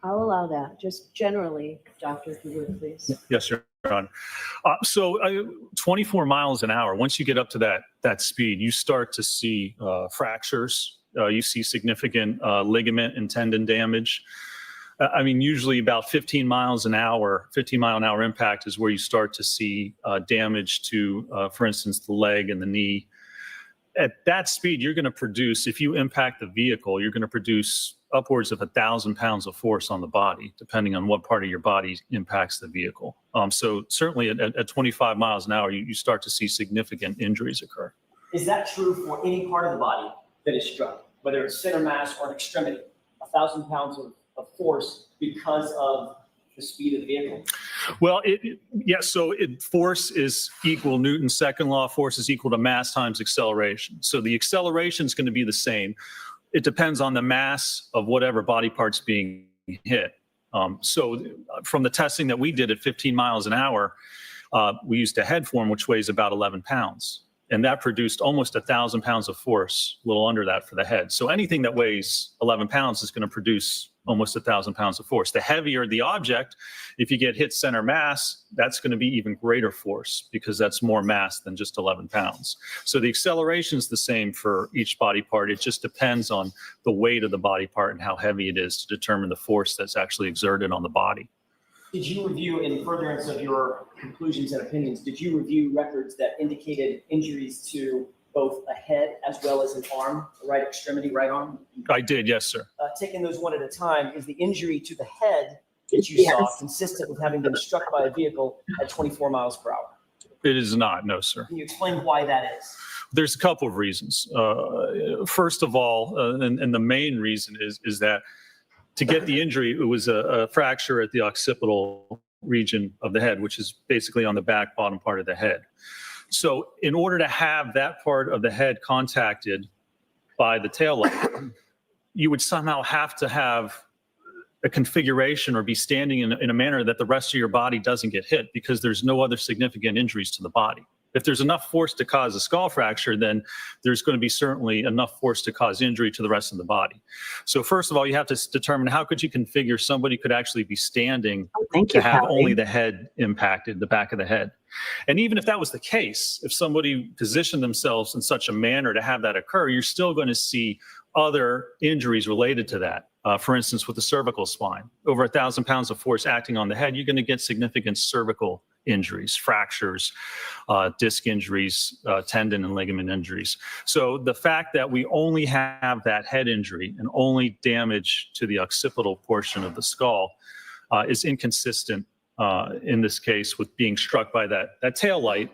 I'll allow that. Just generally, Doctor, if you would, please. Yes, Your Honor. 24 miles an hour, once you get up to that speed, you start to see fractures. You see significant ligament and tendon damage. I mean, usually about 15 mile an hour impact is where you start to see damage to, for instance, the leg and the knee. At that speed, you're going to produce, if you impact the vehicle, you're going to produce upwards of 1,000 pounds of force on the body, depending on what part of your body impacts the vehicle. So certainly at 25 miles an hour, you start to see significant injuries occur. Is that true for any part of the body that is struck, whether it's center mass or an extremity? 1,000 pounds of force because of the speed of the vehicle? Well, force is equal, Newton's second law, force is equal to mass times acceleration. So the acceleration is going to be the same. It depends on the mass of whatever body part's being hit. So from the testing that we did at 15 miles an hour, we used a head form, which weighs about 11 pounds. And that produced almost 1,000 pounds of force, a little under that for the head. So anything that weighs 11 pounds is going to produce almost 1,000 pounds of force. The heavier the object, if you get hit center mass, that's going to be even greater force because that's more mass than just 11 pounds. So the acceleration is the same for each body part. It just depends on the weight of the body part and how heavy it is to determine the force that's actually exerted on the body. Did you review, in furtherance of your conclusions and opinions, did you review records that indicated injuries to both a head as well as an arm, a right extremity, right arm? I did, yes, sir. Taking those one at a time, is the injury to the head that you saw consistent with having been struck by a vehicle at 24 miles per hour? It is not, no, sir. Can you explain why that is? There's a couple of reasons. First of all, and the main reason is that to get the injury, it was a fracture at the occipital region of the head, which is basically on the back bottom part of the head. So in order to have that part of the head contacted by the taillight, you would somehow have to have a configuration or be standing in a manner that the rest of your body doesn't get hit because there's no other significant injuries to the body. If there's enough force to cause a skull fracture, then there's going to be certainly enough force to cause injury to the rest of the body. So first of all, you have to determine how could you configure somebody could actually be standing to have only the head impacted, the back of the head. And even if that was the case, if somebody positioned themselves in such a manner to have that occur, you're still going to see other injuries related to that. For instance, with the cervical spine, over 1,000 pounds of force acting on the head, you're going to get significant cervical injuries, fractures, disc injuries, tendon and ligament injuries. So the fact that we only have that head injury and only damage to the occipital portion of the skull is inconsistent in this case with being struck by that tail light.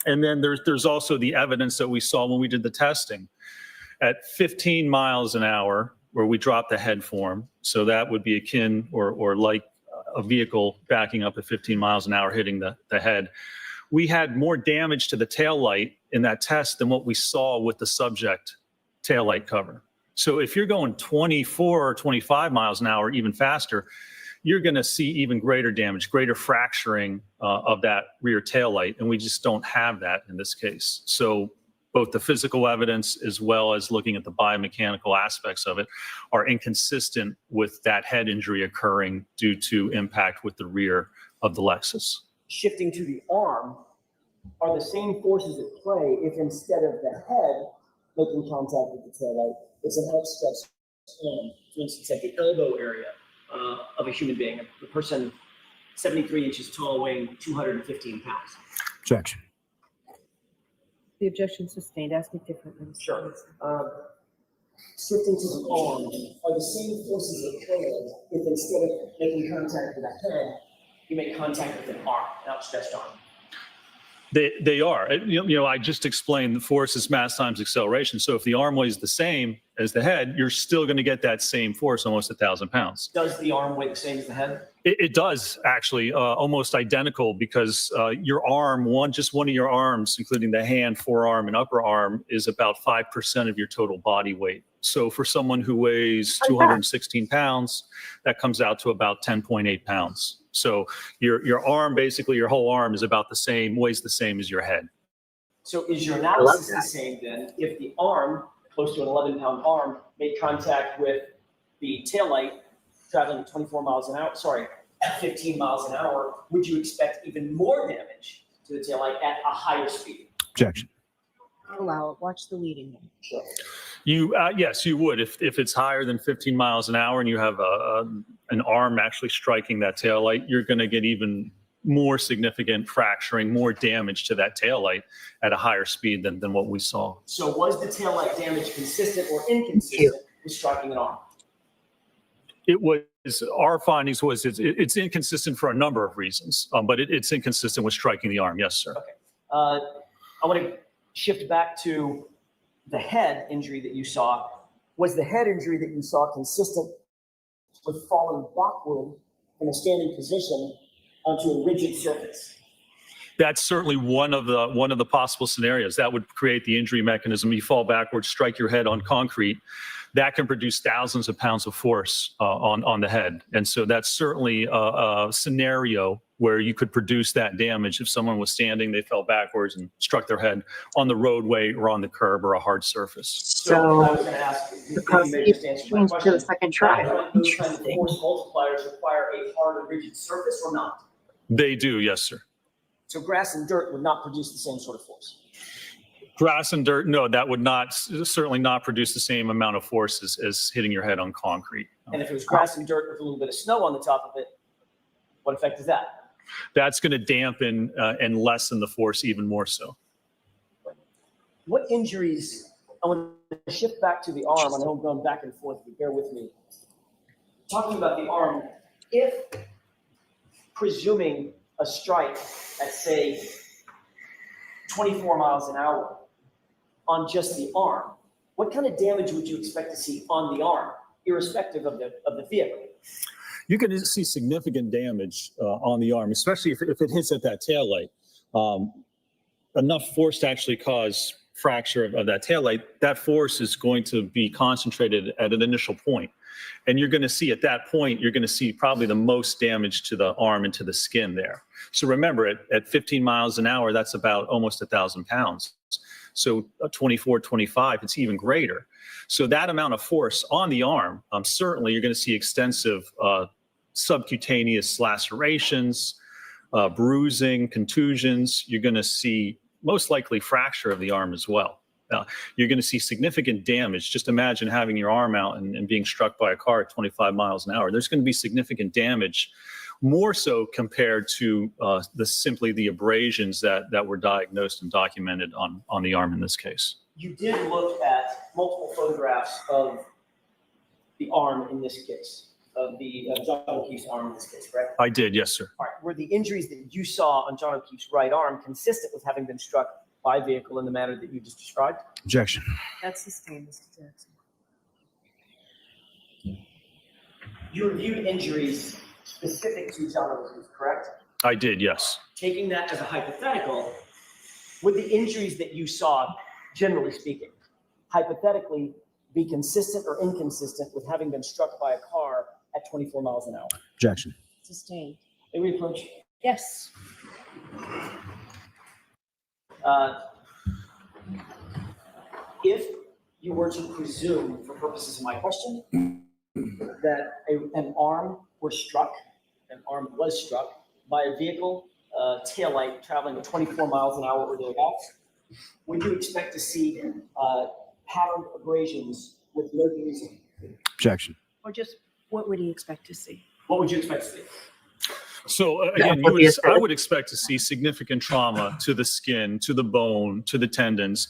And then there's also the evidence that we saw when we did the testing. At 15 miles an hour, where we dropped the head form, so that would be akin or like a vehicle backing up at 15 miles an hour hitting the head. We had more damage to the tail light in that test than what we saw with the subject tail light cover. So if you're going 24 or 25 miles an hour, even faster, you're going to see even greater damage, greater fracturing of that rear tail light. And we just don't have that in this case. So both the physical evidence as well as looking at the biomechanical aspects of it are inconsistent with that head injury occurring due to impact with the rear of the Lexus. Shifting to the arm, are the same forces at play if instead of the head making contact with the taillight, it's an outstretched arm, for instance, at the elbow area of a human being, a person 73 inches tall weighing 215 pounds? Objection. The objection sustained. Ask it differently. Sure. Shifting to the arm, are the same forces at play if instead of making contact with the head, you make contact with an arm, an outstretched arm? They are. I just explained the force is mass times acceleration. So if the arm weighs the same as the head, you're still going to get that same force, almost 1,000 pounds. Does the arm weigh the same as the head? It does, actually, almost identical, because your arm, just one of your arms, including the hand, forearm, and upper arm, is about 5% of your total body weight. So for someone who weighs 216 pounds, that comes out to about 10.8 pounds. So your arm, basically your whole arm, is about the same, weighs the same as your head. So is your analysis the same then if the arm, close to an 11-pound arm, made contact with the taillight traveling at 24 miles an hour, at 15 miles an hour, would you expect even more damage to the taillight at a higher speed? Objection. Allow it. Watch the leading. Sure. Yes, you would. If it's higher than 15 miles an hour and you have an arm actually striking that taillight, you're going to get even more significant fracturing, more damage to that taillight at a higher speed than what we saw. So was the taillight damage consistent or inconsistent with striking an arm? It was, our findings was it's inconsistent for a number of reasons, but it's inconsistent with striking the arm. Yes, sir. Okay. I want to shift back to the head injury that you saw. Was the head injury that you saw consistent with falling backward in a standing position onto a rigid surface? That's certainly one of the possible scenarios that would create the injury mechanism. You fall backwards, strike your head on concrete. That can produce thousands of pounds of force on the head. And so that's certainly a scenario where you could produce that damage if someone was standing, they fell backwards and struck their head on the roadway or on the curb or a hard surface. So I was going to ask, the prosecution changed to the second trial. Those kinds of force multipliers require a hard and rigid surface or not? They do, yes, sir. So grass and dirt would not produce the same sort of force? Grass and dirt, no, that would certainly not produce the same amount of force as hitting your head on concrete. And if it was grass and dirt with a little bit of snow on the top of it, what effect is that? That's going to dampen and lessen the force even more so. What injuries, I want to shift back to the arm. I know I'm going back and forth, but bear with me. Talking about the arm, if presuming a strike at, say, 24 miles an hour on just the arm, what kind of damage would you expect to see on the arm, irrespective of the vehicle? You can see significant damage on the arm, especially if it hits at that taillight. Enough force to actually cause fracture of that taillight, that force is going to be concentrated at an initial point. And you're going to see at that point, you're going to see probably the most damage to the arm and to the skin there. So remember, at 15 miles an hour, that's about almost 1,000 pounds. So 24, 25, it's even greater. So that amount of force on the arm, certainly you're going to see extensive subcutaneous lacerations, bruising, contusions. You're going to see most likely fracture of the arm as well. You're going to see significant damage. Just imagine having your arm out and being struck by a car at 25 miles an hour. There's going to be significant damage, more so compared to simply the abrasions that were diagnosed and documented on the arm in this case. You did look at multiple photographs of the arm in this case, of John O'Keefe's arm in this case, correct? I did, yes, sir. All right. Were the injuries that you saw on John O'Keefe's right arm consistent with having been struck by a vehicle in the manner that you just described? Objection. That's sustained, Mr. Jackson. You reviewed injuries specific to John O'Keefe, correct? I did, yes. Taking that as a hypothetical, would the injuries that you saw, generally speaking, hypothetically be consistent or inconsistent with having been struck by a car at 24 miles an hour? Objection. Sustained. May we approach? Yes. If you were to presume, for purposes of my question, that an arm was struck by a vehicle, taillight traveling at 24 miles an hour or thereabouts, would you expect to see patterned abrasions with no bruising? Objection. Or just what would he expect to see? What would you expect to see? So again, I would expect to see significant trauma to the skin, to the bone, to the tendons.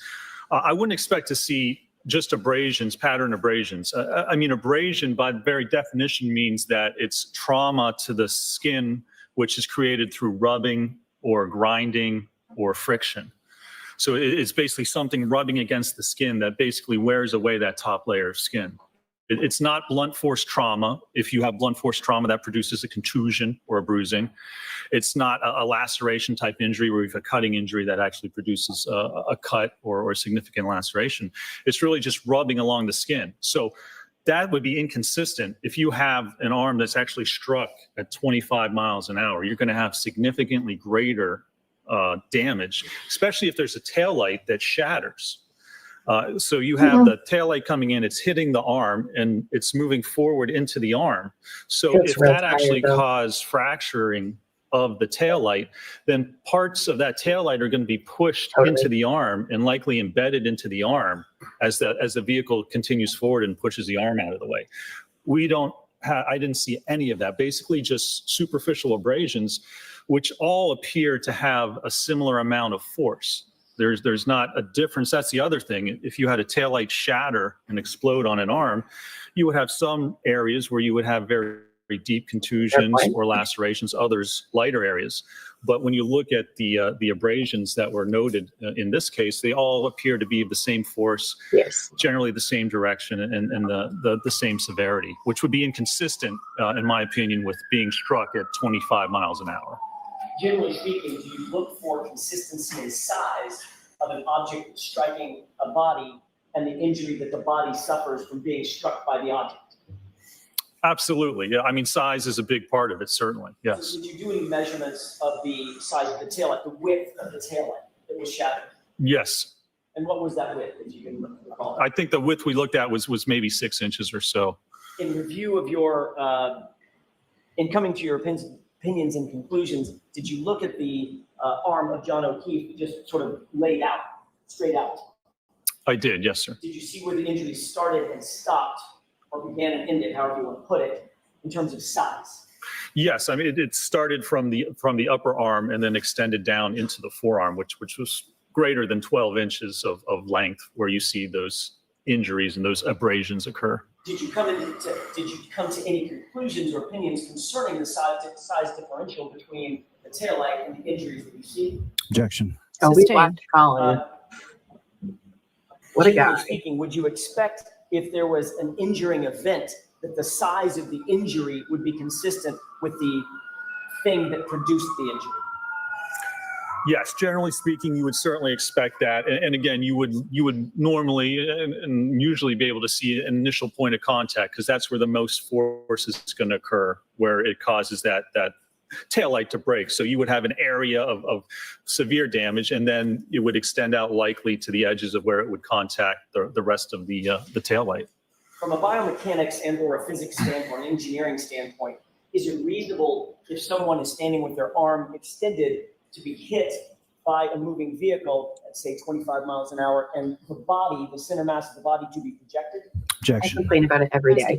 I wouldn't expect to see just abrasions, pattern abrasions. I mean, abrasion by very definition means that it's trauma to the skin, which is created through rubbing or grinding or friction. So it's basically something rubbing against the skin that basically wears away that top layer of skin. It's not blunt force trauma. If you have blunt force trauma, that produces a contusion or a bruising. It's not a laceration type injury where you have a cutting injury that actually produces a cut or a significant laceration. It's really just rubbing along the skin. So that would be inconsistent. If you have an arm that's actually struck at 25 miles an hour, you're going to have significantly greater damage, especially if there's a taillight that shatters. So you have the taillight coming in, it's hitting the arm, and it's moving forward into the arm. So That's if real that actually tired, though. caused fracturing of the taillight, then parts of that taillight are going to be pushed Totally. into the arm and likely embedded into the arm as the vehicle continues forward and pushes the arm out of the way. I didn't see any of that. Basically just superficial abrasions, which all appear to have a similar amount of force. There's not a difference. That's the other thing. If you had a taillight shatter and explode on an arm, you would have some areas where you would have very, very deep contusions or lacerations, others lighter areas. But when you look at the abrasions that were noted in this case, they all appear to be of the same force, Yes. generally the same direction and the same severity, which would be inconsistent, in my opinion, with being struck at 25 miles an hour. Generally speaking, do you look for consistency in size of an object striking a body and the injury that the body suffers from being struck by the object? Absolutely. Yeah. I mean, size is a big part of it, certainly. Yes. So did you do any measurements of the size of the taillight, the width of the taillight that was shattered? Yes. And what was that width, if you can recall? I think the width we looked at was maybe 6 inches or so. In review of your, in coming to your opinions and conclusions, did you look at the arm of John O'Keefe just sort of laid out, straight out? I did, yes, sir. Did you see where the injury started and stopped, or began and ended, however you want to put it, in terms of size? Yes, I mean it started from the upper arm and then extended down into the forearm, which was greater than 12 inches of length, where you see those injuries and those abrasions occur. Did you come to any conclusions or opinions concerning the size differential between the taillight and the injuries that you see? Objection. Oh, we Sustained. watched Colin. What a Generally guy. speaking, would you expect if there was an injuring event that the size of the injury would be consistent with the thing that produced the injury? Yes, generally speaking, you would certainly expect that. And again, you would normally and usually be able to see an initial point of contact, because that's where the most force is going to occur, where it causes that taillight to break. So you would have an area of severe damage, and then it would extend out likely to the edges of where it would contact the rest of the taillight. From a biomechanics and or a physics standpoint, engineering standpoint, is it reasonable if someone is standing with their arm extended to be hit by a moving vehicle at, say, 25 miles an hour, and the body, the center mass of the body, to be projected? I Objection. complain about it every day.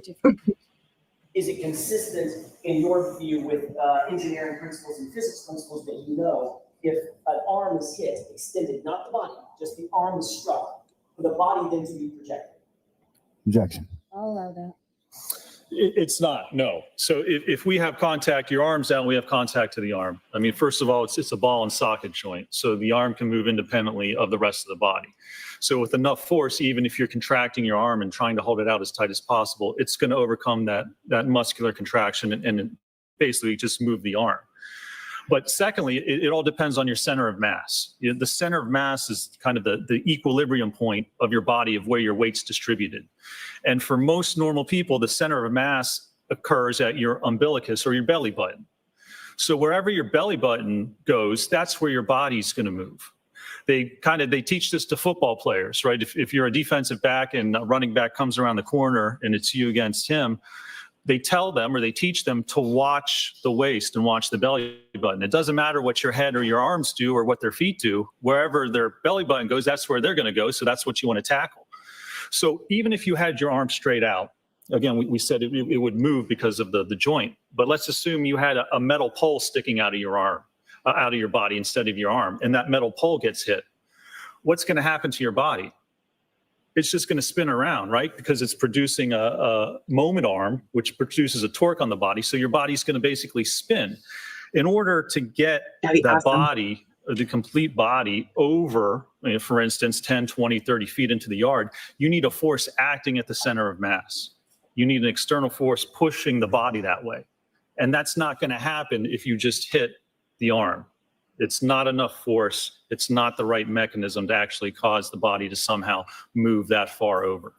Is it consistent in your view with engineering principles and physics principles that you know if an arm is hit, extended, not the body, just the arm is struck, for the body then to be projected? Objection. I'll allow that. It's not, no. So if we have contact, your arm's out, we have contact to the arm. I mean, first of all, it's a ball and socket joint. So the arm can move independently of the rest of the body. So with enough force, even if you're contracting your arm and trying to hold it out as tight as possible, it's going to overcome that muscular contraction and basically just move the arm. But secondly, it all depends on your center of mass. The center of mass is kind of the equilibrium point of your body, of where your weight's distributed. And for most normal people, the center of mass occurs at your umbilicus or your belly button. So wherever your belly button goes, that's where your body's going to move. They teach this to football players, right? If you're a defensive back and a running back comes around the corner and it's you against him, they tell them, or they teach them, to watch the waist and watch the belly button. It doesn't matter what your head or your arms do or what their feet do. Wherever their belly button goes, that's where they're going to go. So that's what you want to tackle. So even if you had your arm straight out, again, we said it would move because of the joint. But let's assume you had a metal pole sticking out of your arm, out of your body instead of your arm, and that metal pole gets hit. What's going to happen to your body? It's just going to spin around, right? Because it's producing a moment arm, which produces a torque on the body. So your body's going to basically spin. In order to get that body, the complete body, over, for instance, 10, 20, 30 feet into the yard, you need a force acting at the center of mass. You need an external force pushing the body that way. And that's not going to happen if you just hit the arm. It's not enough force. It's not the right mechanism to actually cause the body to somehow move that far over.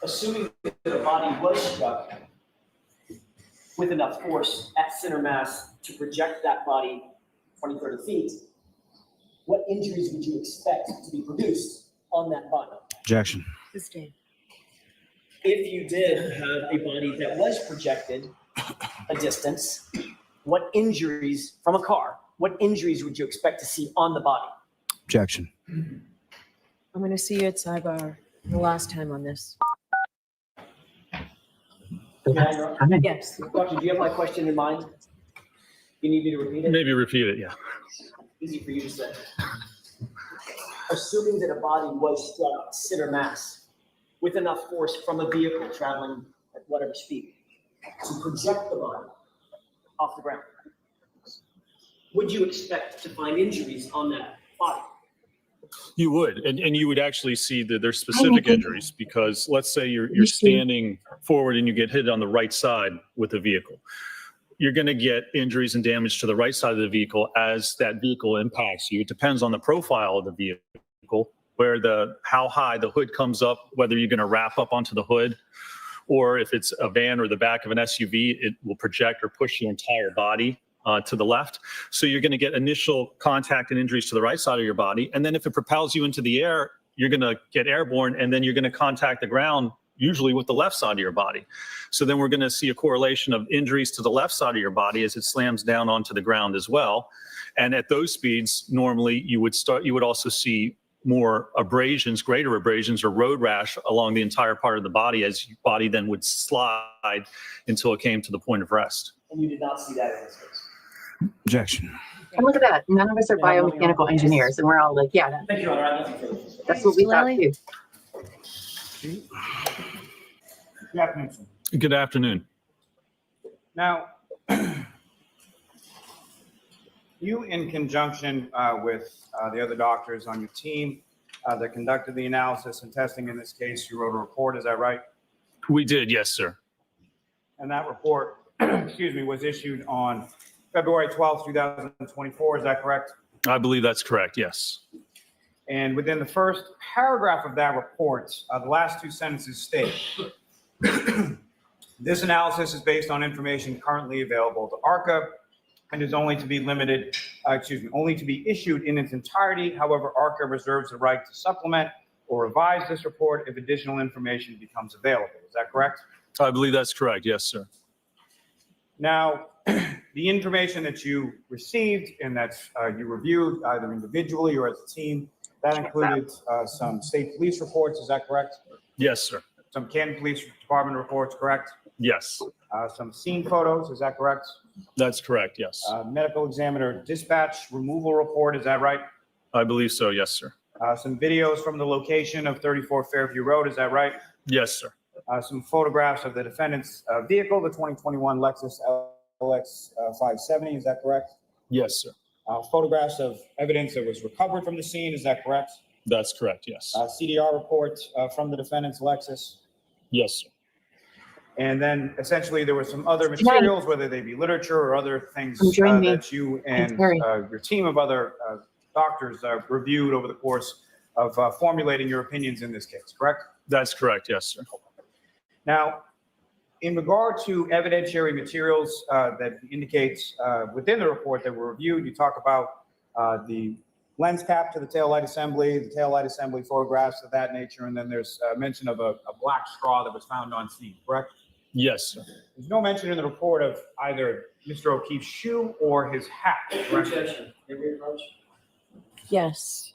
Assuming that the body was struck with enough force at center mass to project that body 20, 30 feet, what injuries would you expect to be produced on that body? Objection. Sustained. If you did have a body that was projected a distance, what injuries from a car, what injuries would you expect to see on the body? Objection. I'm going to see you at sidebar the last time on this. Yes. Doctor, do you have my question in mind? You need me to repeat it? Maybe repeat it, yeah. Easy for you to say. Assuming that a body was struck, center mass, with enough force from a vehicle traveling at whatever speed to project the body off the ground, would you expect to find injuries on that body? You would, and you would actually see that there's specific injuries because let's say you're standing forward and you get hit on the right side with a vehicle. You're going to get injuries and damage to the right side of the vehicle as that vehicle impacts you. It depends on the profile of the vehicle, how high the hood comes up, whether you're going to wrap up onto the hood, or if it's a van or the back of an SUV, it will project or push your entire body to the left. So you're going to get initial contact and injuries to the right side of your body. And then if it propels you into the air, you're going to get airborne and then you're going to contact the ground, usually with the left side of your body. So then we're going to see a correlation of injuries to the left side of your body as it slams down onto the ground as well. And at those speeds, normally you would also see more abrasions, greater abrasions or road rash along the entire part of the body as your body then would slide until it came to the point of rest. And you did not see that in this case. Objection. And look at that. None of us are biomechanical engineers, and we're all like, yeah, Thank you, Your Honor. I have nothing further. that's what we thought Lily? too. Good afternoon, sir. Good afternoon. Now, you, in conjunction with the other doctors on your team that conducted the analysis and testing in this case, you wrote a report, is that right? We did, yes, sir. And that report, excuse me, was issued on February 12th, 2024, is that correct? I believe that's correct, yes. And within the first paragraph of that report, the last two sentences state, this analysis is based on information currently available to ARCCA and is only to be only to be issued in its entirety. However, ARCCA reserves the right to supplement or revise this report if additional information becomes available. Is that correct? I believe that's correct, yes, sir. Now, the information that you received and that you reviewed either individually or as a team, that included some state police reports, is that correct? Yes, sir. Some Canton Police Department reports, correct? Yes, Some scene photos, is that correct? that's correct, yes. Medical examiner dispatch removal report, is that right? I believe so, yes, sir. Some videos from the location of 34 Fairview Road, is that right? Yes, sir. Some photographs of the defendant's vehicle, the 2021 Lexus LX 570, is that correct? Yes, sir. Photographs of evidence that was recovered from the scene, is that correct? That's correct, yes. CDR report from the defendant's Lexus. Yes, sir. And then essentially there were some other materials, whether they be literature or other things that you and your team of other doctors reviewed over the course of formulating your opinions in this case, correct? That's correct, yes, sir. Now, in regard to evidentiary materials that indicates within the report that were reviewed, you talk about the lens cap to the taillight assembly photographs of that nature, and then there's mention of a black straw that was found on scene, correct? Yes, sir. There's no mention in the report of either Mr. O'Keefe's shoe or his hat, correct? Objection. May we approach? Yes.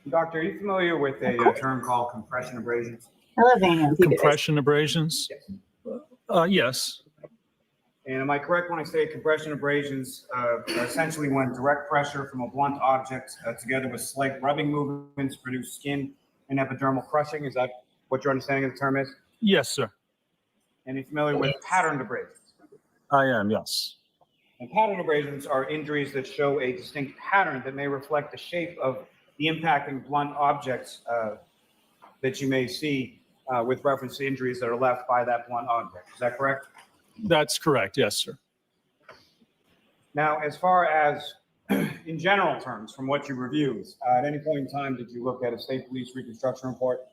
Doctor, are you familiar with a term called compression abrasions? I love hanging out with you guys. Compression abrasions? Yes. And am I correct when I say compression abrasions are essentially when direct pressure from a blunt object together with slight rubbing movements produce skin and epidermal crushing? Is that what your understanding of the term is? Yes, sir. And you're familiar with patterned abrasions? I am, yes. And pattern abrasions are injuries that show a distinct pattern that may reflect the shape of the impacting blunt objects that you may see with reference to injuries that are left by that blunt object. Is that correct? That's correct, yes, sir. Now, as far as in general terms, from what you reviewed, at any point in time, did you look at a state police reconstruction report?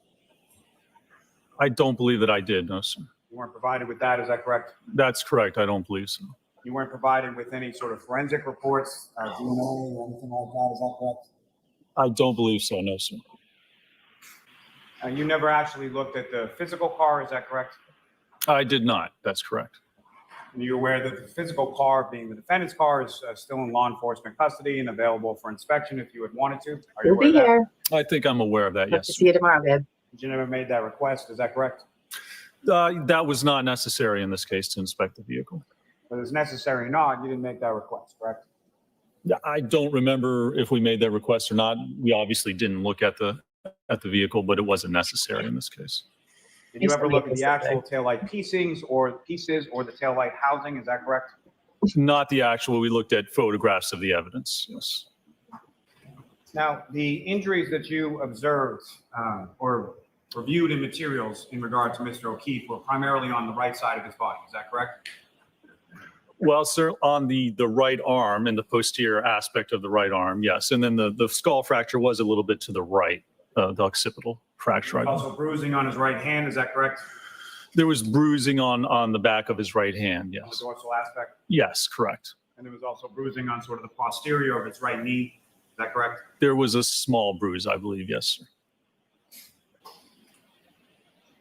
I don't believe that I did, no, sir. You weren't provided with that, is that correct? That's correct, I don't believe so. You weren't provided with any sort of forensic reports, DNA or anything like that, is that correct? I don't believe so, no, sir. You never actually looked at the physical car, is that correct? I did not. That's correct. And you're aware that the physical car, being the defendant's car, is still in law enforcement custody and available for inspection if you had wanted to? Are you We'll aware be of that? here. I think I'm aware of that. Hope Yes. to Sir. see you tomorrow, babe. You never made that request, is that correct? That was not necessary in this case to inspect the vehicle. Whether it's necessary or not, you didn't make that request, correct? I don't remember if we made that request or not. We obviously didn't look at the vehicle, but it wasn't necessary in this case. Did you Thanks ever for look at being the actual taillight pieces or the taillight housing, is that correct? Not the actual. We looked at photographs of the evidence. Yes. Now, the injuries that you observed or reviewed in materials in regard to Mr. O'Keefe were primarily on the right side of his body, is that correct? Well, sir, on the right arm and the posterior aspect of the right arm, yes. And then the skull fracture was a little bit to the right, the occipital fracture. I believe. Also bruising on his right hand, is that correct? There was bruising on the back of his right hand, On the yes. dorsal aspect? Yes, correct. And there was also bruising on sort of the posterior of his right knee, is that correct? There was a small bruise, I believe, yes, sir.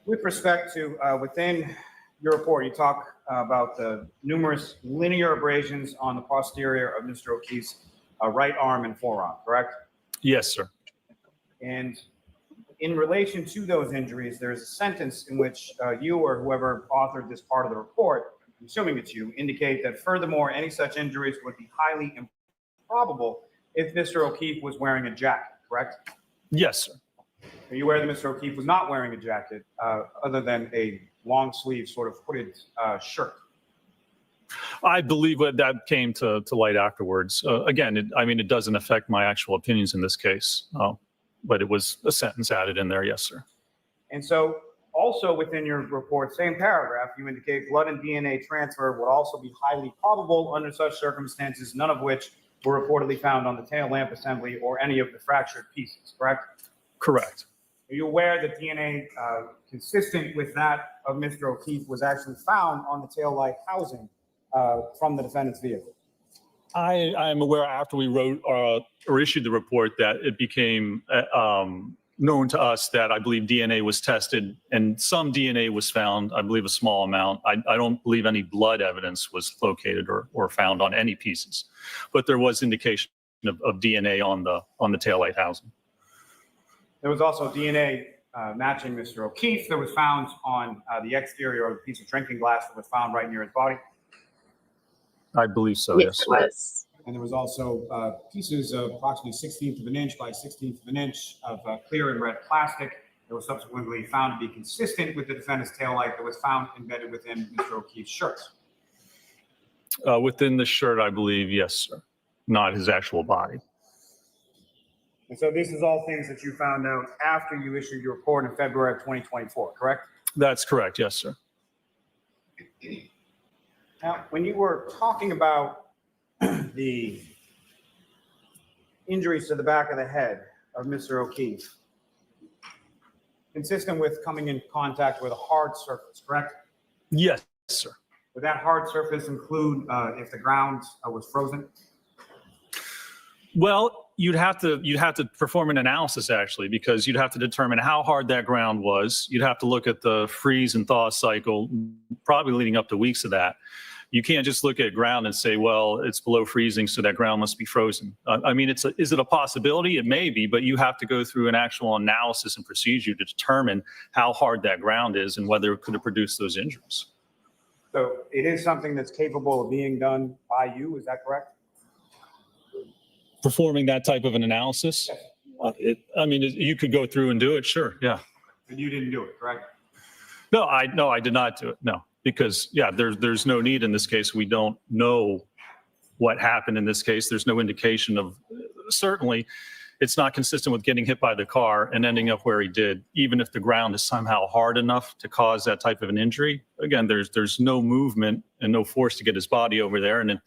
With respect to within your report, you talk about the numerous linear abrasions on the posterior of Mr. O'Keefe's right arm and forearm, correct? Yes, sir. And in relation to those injuries, there's a sentence in which you or whoever authored this part of the report, I'm assuming it's you, indicate that furthermore, any such injuries would be highly improbable if Mr. O'Keefe was wearing a jacket, correct? Yes, sir. Are you aware that Mr. O'Keefe was not wearing a jacket other than a long sleeve sort of hooded shirt? I believe that came to light afterwards. Again, it doesn't affect my actual opinions in this case, but it was a sentence added in there. Yes, sir. And so also within your report, same paragraph, you indicate blood and DNA transfer would also be highly probable under such circumstances, none of which were reportedly found on the tail lamp assembly or any of the fractured pieces, correct? Correct. Are you aware that DNA consistent with that of Mr. O'Keefe was actually found on the tail light housing from the defendant's vehicle? I am aware after we wrote or issued the report that it became known to us that I believe DNA was tested and some DNA was found, I believe a small amount. I don't believe any blood evidence was located or found on any pieces, but there was indication of DNA on the taillight housing. There was also DNA matching Mr. O'Keefe that was found on the exterior of the piece of drinking glass that was found right near his body. I believe so, Yes, yes. it was. And there was also pieces of approximately 1/16 of an inch by 1/16 of an inch of clear and red plastic that was subsequently found to be consistent with the defendant's taillight that was found embedded within Mr. O'Keefe's shirt. Within the shirt, I believe, yes, sir. Not his actual body. And so this is all things that you found out after you issued your report in February of 2024, correct? That's correct, yes, sir. Now, when you were talking about the injuries to the back of the head of Mr. O'Keefe, consistent with coming in contact with a hard surface, correct? Yes, sir. Would that hard surface include if the ground was frozen? Well, you'd have to perform an analysis actually, because you'd have to determine how hard that ground was. You'd have to look at the freeze and thaw cycle, probably leading up to weeks of that. You can't just look at ground and say, well, it's below freezing, so that ground must be frozen. Is it a possibility? It may be, but you have to go through an actual analysis and procedure to determine how hard that ground is and whether it could have produced those injuries. So it is something that's capable of being done by you, is that correct? Performing that type of an analysis? You could go through and do it, sure, yeah. And you didn't do it, correct? No, I did not do it, no. Because, yeah, there's no need in this case. We don't know what happened in this case. There's no indication of, certainly, it's not consistent with getting hit by the car and ending up where he did, even if the ground is somehow hard enough to cause that type of an injury. Again, there's no movement and no force to get his body over there. And then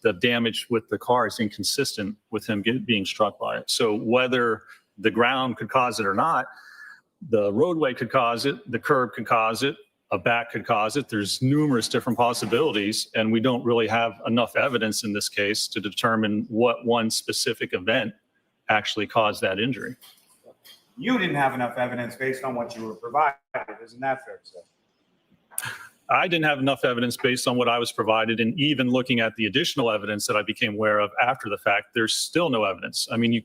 the damage with the car is inconsistent with him being struck by it. So whether the ground could cause it or not, the roadway could cause it, the curb could cause it, a back could cause it. There's numerous different possibilities, and we don't really have enough evidence in this case to determine what one specific event actually caused that injury. you didn't have enough evidence based on what you were provided. Isn't that fair to say? I didn't have enough evidence based on what I was provided, and even looking at the additional evidence that I became aware of after the fact, there's still no evidence. I mean,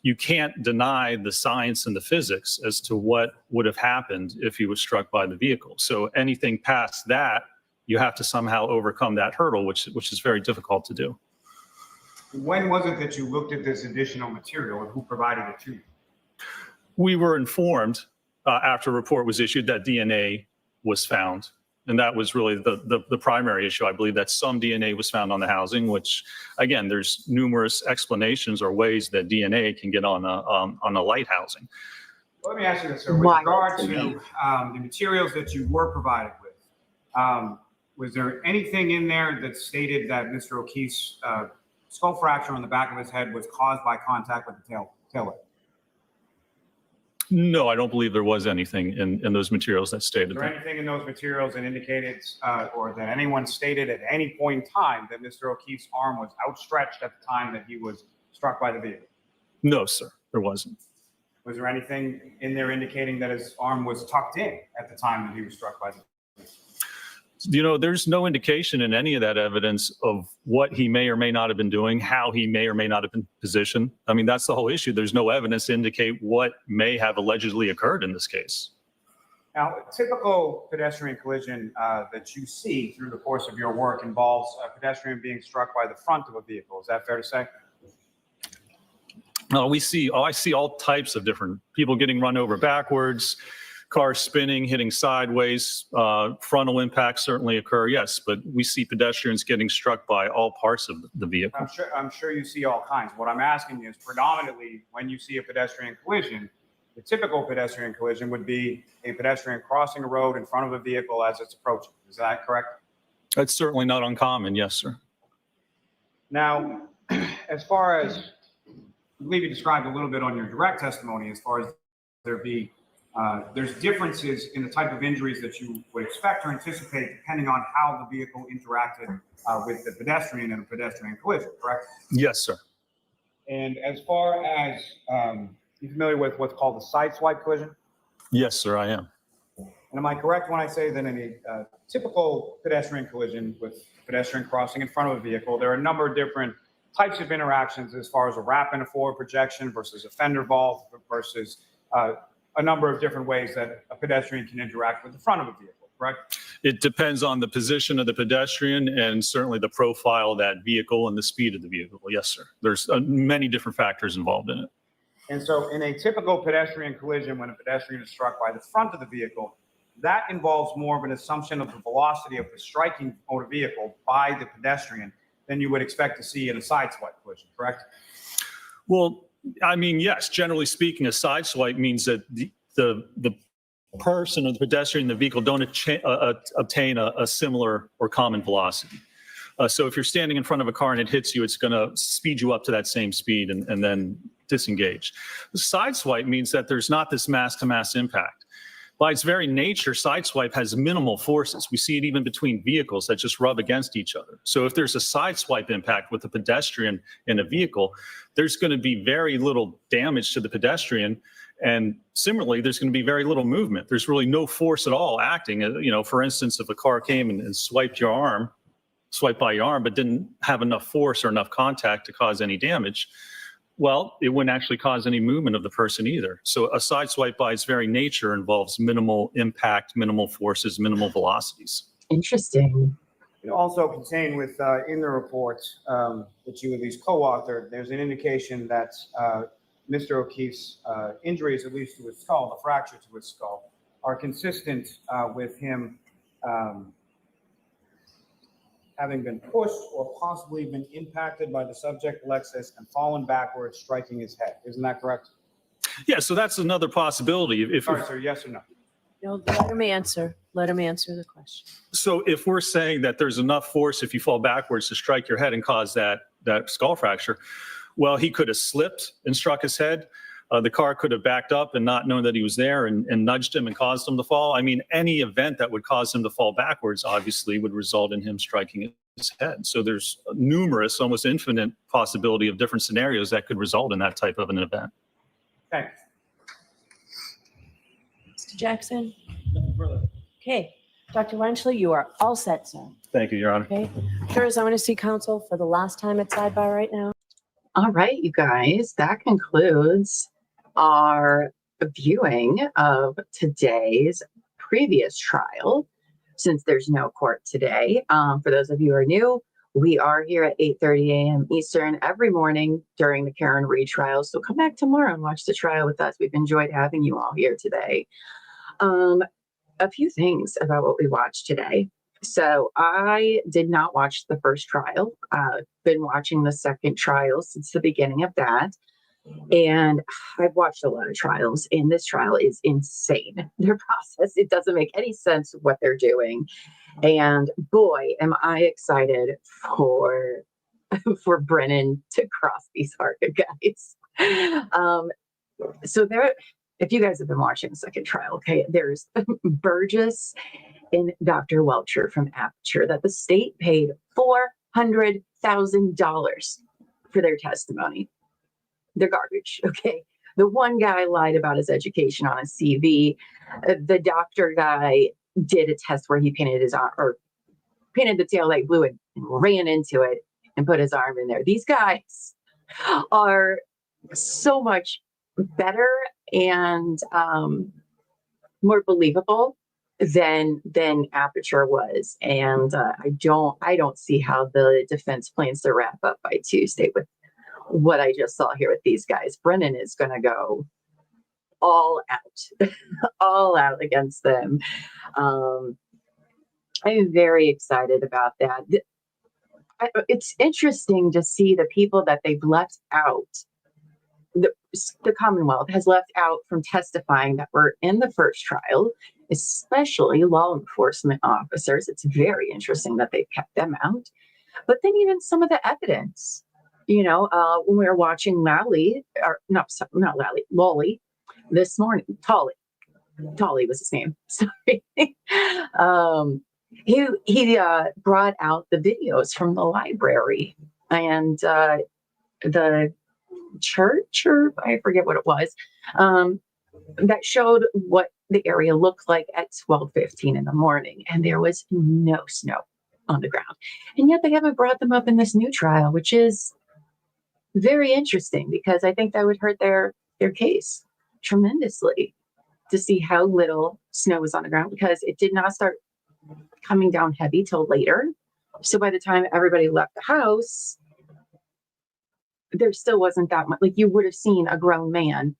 you can't deny the science and the physics as to what would have happened if he was struck by the vehicle. So anything past that, you have to somehow overcome that hurdle, which is very difficult to do. When was it that you looked at this additional material, and who provided it to you? We were informed after a report was issued that DNA was found. And that was really the primary issue. I believe that some DNA was found on the housing, which, again, there's numerous explanations or ways that DNA can get on a light housing. Let me ask you this, sir. With regard to the materials that you were provided with, was there anything in there that stated that Mr. O'Keefe's skull fracture on the back of his head was caused by contact with the taillight? No, I don't believe there was anything in those materials that stated Is there that. anything in those materials that indicated or that anyone stated at any point in time that Mr. O'Keefe's arm was outstretched at the time that he was struck by the vehicle? No, sir, there wasn't. Was there anything in there indicating that his arm was tucked in at the time that he was struck by the vehicle? You know, there's no indication in any of that evidence of what he may or may not have been doing, how he may or may not have been positioned. I mean, that's the whole issue. There's no evidence to indicate what may have allegedly occurred in this case. Now, a typical pedestrian collision that you see through the course of your work involves a pedestrian being struck by the front of a vehicle. Is that fair to say? I see all types of different people getting run over backwards, cars spinning, hitting sideways, frontal impacts certainly occur, yes, but we see pedestrians getting struck by all parts of the vehicle. I'm sure you see all kinds. What I'm asking you is predominantly when you see a pedestrian collision, the typical pedestrian collision would be a pedestrian crossing a road in front of a vehicle as it's approaching. Is that correct? That's certainly not uncommon, yes, sir. Now, as far as, I believe you described a little bit on your direct testimony, as far as there's differences in the type of injuries that you would expect or anticipate depending on how the vehicle interacted with the pedestrian in a pedestrian collision, correct? Yes, sir. And as far as, you familiar with what's called a sideswipe collision? Yes, sir, I am. And am I correct when I say that in a typical pedestrian collision with pedestrian crossing in front of a vehicle, there are a number of different types of interactions as far as a wrap and a forward projection versus a fender vault versus a number of different ways that a pedestrian can interact with the front of a vehicle, correct? It depends on the position of the pedestrian and certainly the profile of that vehicle and the speed of the vehicle. Yes, sir. There's many different factors involved in it. And so in a typical pedestrian collision, when a pedestrian is struck by the front of the vehicle, that involves more of an assumption of the velocity of the striking motor vehicle by the pedestrian than you would expect to see in a sideswipe collision, correct? Well, I mean, yes, generally speaking, a sideswipe means that the person or the pedestrian in the vehicle don't obtain a similar or common velocity. So if you're standing in front of a car and it hits you, it's going to speed you up to that same speed and then disengage. The sideswipe means that there's not this mass-to-mass impact. By its very nature, sideswipe has minimal forces. We see it even between vehicles that just rub against each other. So if there's a sideswipe impact with a pedestrian in a vehicle, there's going to be very little damage to the pedestrian. And similarly, there's going to be very little movement. There's really no force at all acting. You know, for instance, if a car came and swiped by your arm, but didn't have enough force or enough contact to cause any damage, well, it wouldn't actually cause any movement of the person either. So a sideswipe by its very nature involves minimal impact, minimal forces, minimal velocities. Interesting. It also contained in the report that you at least co-authored, there's an indication that Mr. O'Keefe's injuries, at least to his skull, the fracture to his skull, are consistent with him having been pushed or possibly been impacted by the subject Lexus and fallen backwards, striking his head. Isn't that correct? Yeah, so that's another possibility. Sorry, sir, yes or no? No, let him answer. Let him answer the question. So if we're saying that there's enough force if you fall backwards to strike your head and cause that skull fracture, well, he could have slipped and struck his head. The car could have backed up and not known that he was there and nudged him and caused him to fall. I mean, any event that would cause him to fall backwards obviously would result in him striking his head. So there's numerous, almost infinite possibility of different scenarios that could result in that type of an event. Thanks. Mr. Jackson? Nothing further. Okay. Dr. Rentchler, you are all set, sir. Thank you, Your Honor. Okay. Jurors, I'm going to see counsel for the last time at sidebar right now. All right, you guys, that concludes our viewing of today's previous trial. Since there's no court today, for those of you who are new, we are here at 8:30 a.m. Eastern every morning during the Karen Reed trial. So come back tomorrow and watch the trial with us. We've enjoyed having you all here today. A few things about what we watched today. So I did not watch the first trial. I've been watching the second trial since the beginning of that. And I've watched a lot of trials, and this trial is insane. Their process, it doesn't make any sense what they're doing. And boy, am I excited for Brennan to cross these ARCCA guys. So there, if you guys have been watching the second trial, okay, there's Burgess and Dr. Welcher from Aperture that the state paid $400,000 for their testimony. They're garbage, okay? The one guy lied about his education on his CV. The doctor guy did a test where he painted his arm, or painted the tail light blue and ran into it and put his arm in there. These guys are so much better and more believable than Aperture was. And I don't see how the defense plans to wrap up by Tuesday with what I just saw here with these guys. Brennan is going to go all out, all out against them. I'm very excited about that. It's interesting to see the people that they've left out. The Commonwealth has left out from testifying that were in the first trial, especially law enforcement officers. It's very interesting that they've kept them out. But then even some of the evidence, when we were watching Lolly this morning, Tully was his name. Sorry. He brought out the videos from the library and the church, or I forget what it was, that showed what the area looked like at 12:15 in the morning, and there was no snow on the ground. And yet they haven't brought them up in this new trial, which is very interesting because I think that would hurt their case tremendously to see how little snow was on the ground, because it did not start coming down heavy till later. So by the time everybody left the house, there still wasn't that much. Like, you would have seen a grown man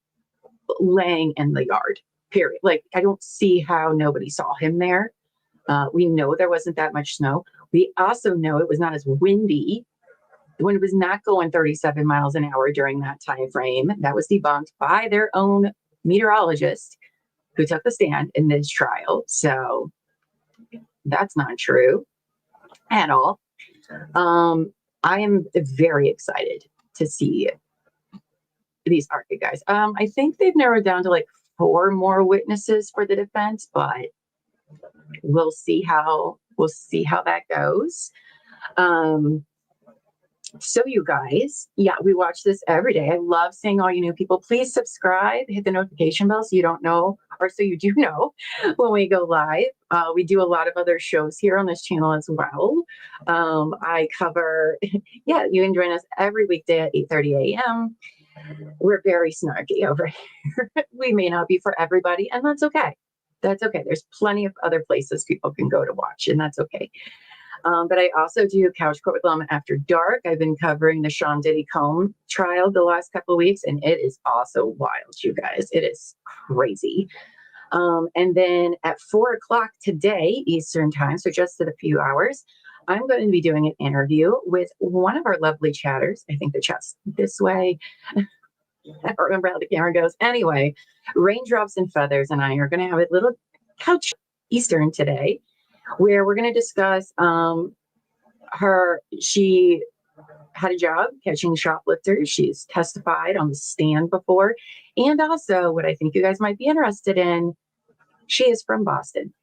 laying in the yard, period. Like, I don't see how nobody saw him there. We know there wasn't that much snow. We also know it was not as windy. The wind was not going 37 miles an hour during that time frame. That was debunked by their own meteorologist who took the stand in this trial. So that's not true at all. I am very excited to see these ARCCA guys. I think they've narrowed down to like 4 more witnesses for the defense, but we'll see how that goes. So you guys, we watch this every day. I love seeing all you new people. Please subscribe, hit the notification bell so you don't know, or so you do know when we go live. We do a lot of other shows here on this channel as well. I cover, you can join us every weekday at 8:30 a.m. We're very snarky over here. We may not be for everybody, and that's okay. That's okay. There's plenty of other places people can go to watch, and that's okay. But I also do Couch Court with Llama After Dark. I've been covering the Sean Diddy Combs trial the last couple of weeks, and it is also wild, you guys. It is crazy. And then at 4:00 today, Eastern time, so just in a few hours, I'm going to be doing an interview with one of our lovely chatters. I think the chat's this way. I don't remember how the camera goes. Anyway, Raindrops and Feathers and I are going to have a little couch Eastern today, where we're going to discuss she had a job catching shoplifters. She's testified on the stand before. And also, what I think you guys might be interested in, she is from Boston.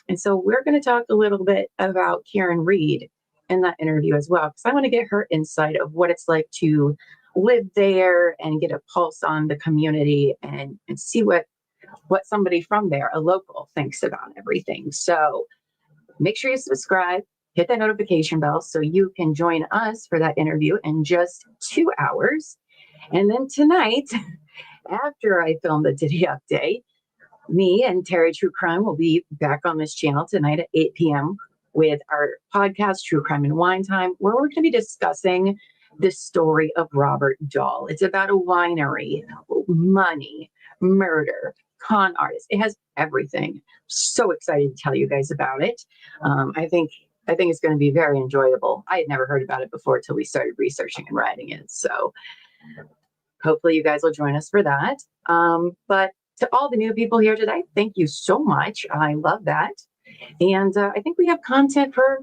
And so we're going to talk a little bit about Karen Reed in that interview as well, because I want to get her insight of what it's like to live there and get a pulse on the community and see what what somebody from there, a local, thinks about everything. So make sure you subscribe, hit that notification bell so you can join us for that interview in just 2 hours. And then tonight, after I film the Diddy update, me and Terry True Crime will be back on this channel tonight at 8 p.m. with our podcast, True Crime and Wine Time, where we're going to be discussing the story of Robert Dahl. It's about a winery, money, murder, con artist. It has everything. So excited to tell you guys about it. I think it's going to be very enjoyable. I had never heard about it before till we started researching and writing it. So hopefully you guys will join us for that. But to all the new people here today, thank you so much. I love that. And I think we have content for,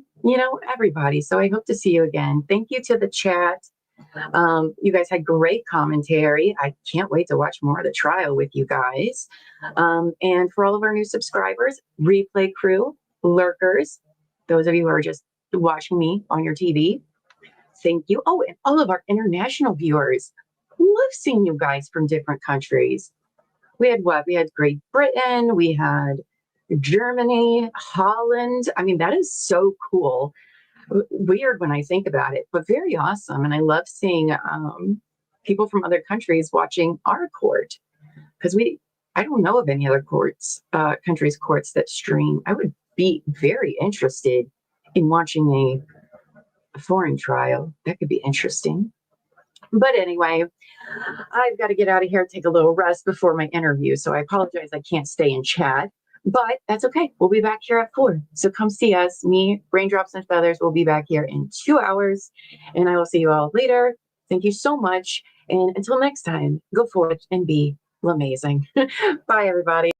everybody. So I hope to see you again. Thank you to the chat. You guys had great commentary. I can't wait to watch more of the trial with you guys. And for all of our new subscribers, replay crew, lurkers, those of you who are just watching me on your TV, thank you. Oh, and all of our international viewers. Love seeing you guys from different countries. We had what? We had Great Britain. We had Germany, Holland. I mean, that is so cool. Weird when I think about it, but very awesome. And I love seeing people from other countries watching our court, because I don't know of any other countries' courts that stream. I would be very interested in watching a foreign trial. That could be interesting. But anyway, I've got to get out of here, take a little rest before my interview. So I apologize I can't stay and chat, but that's okay. We'll be back here at 4. So come see us. Me, Raindrops and Feathers, will be back here in 2 hours. And I will see you all later. Thank you so much. And until next time, go forth and be amazing. Bye, everybody.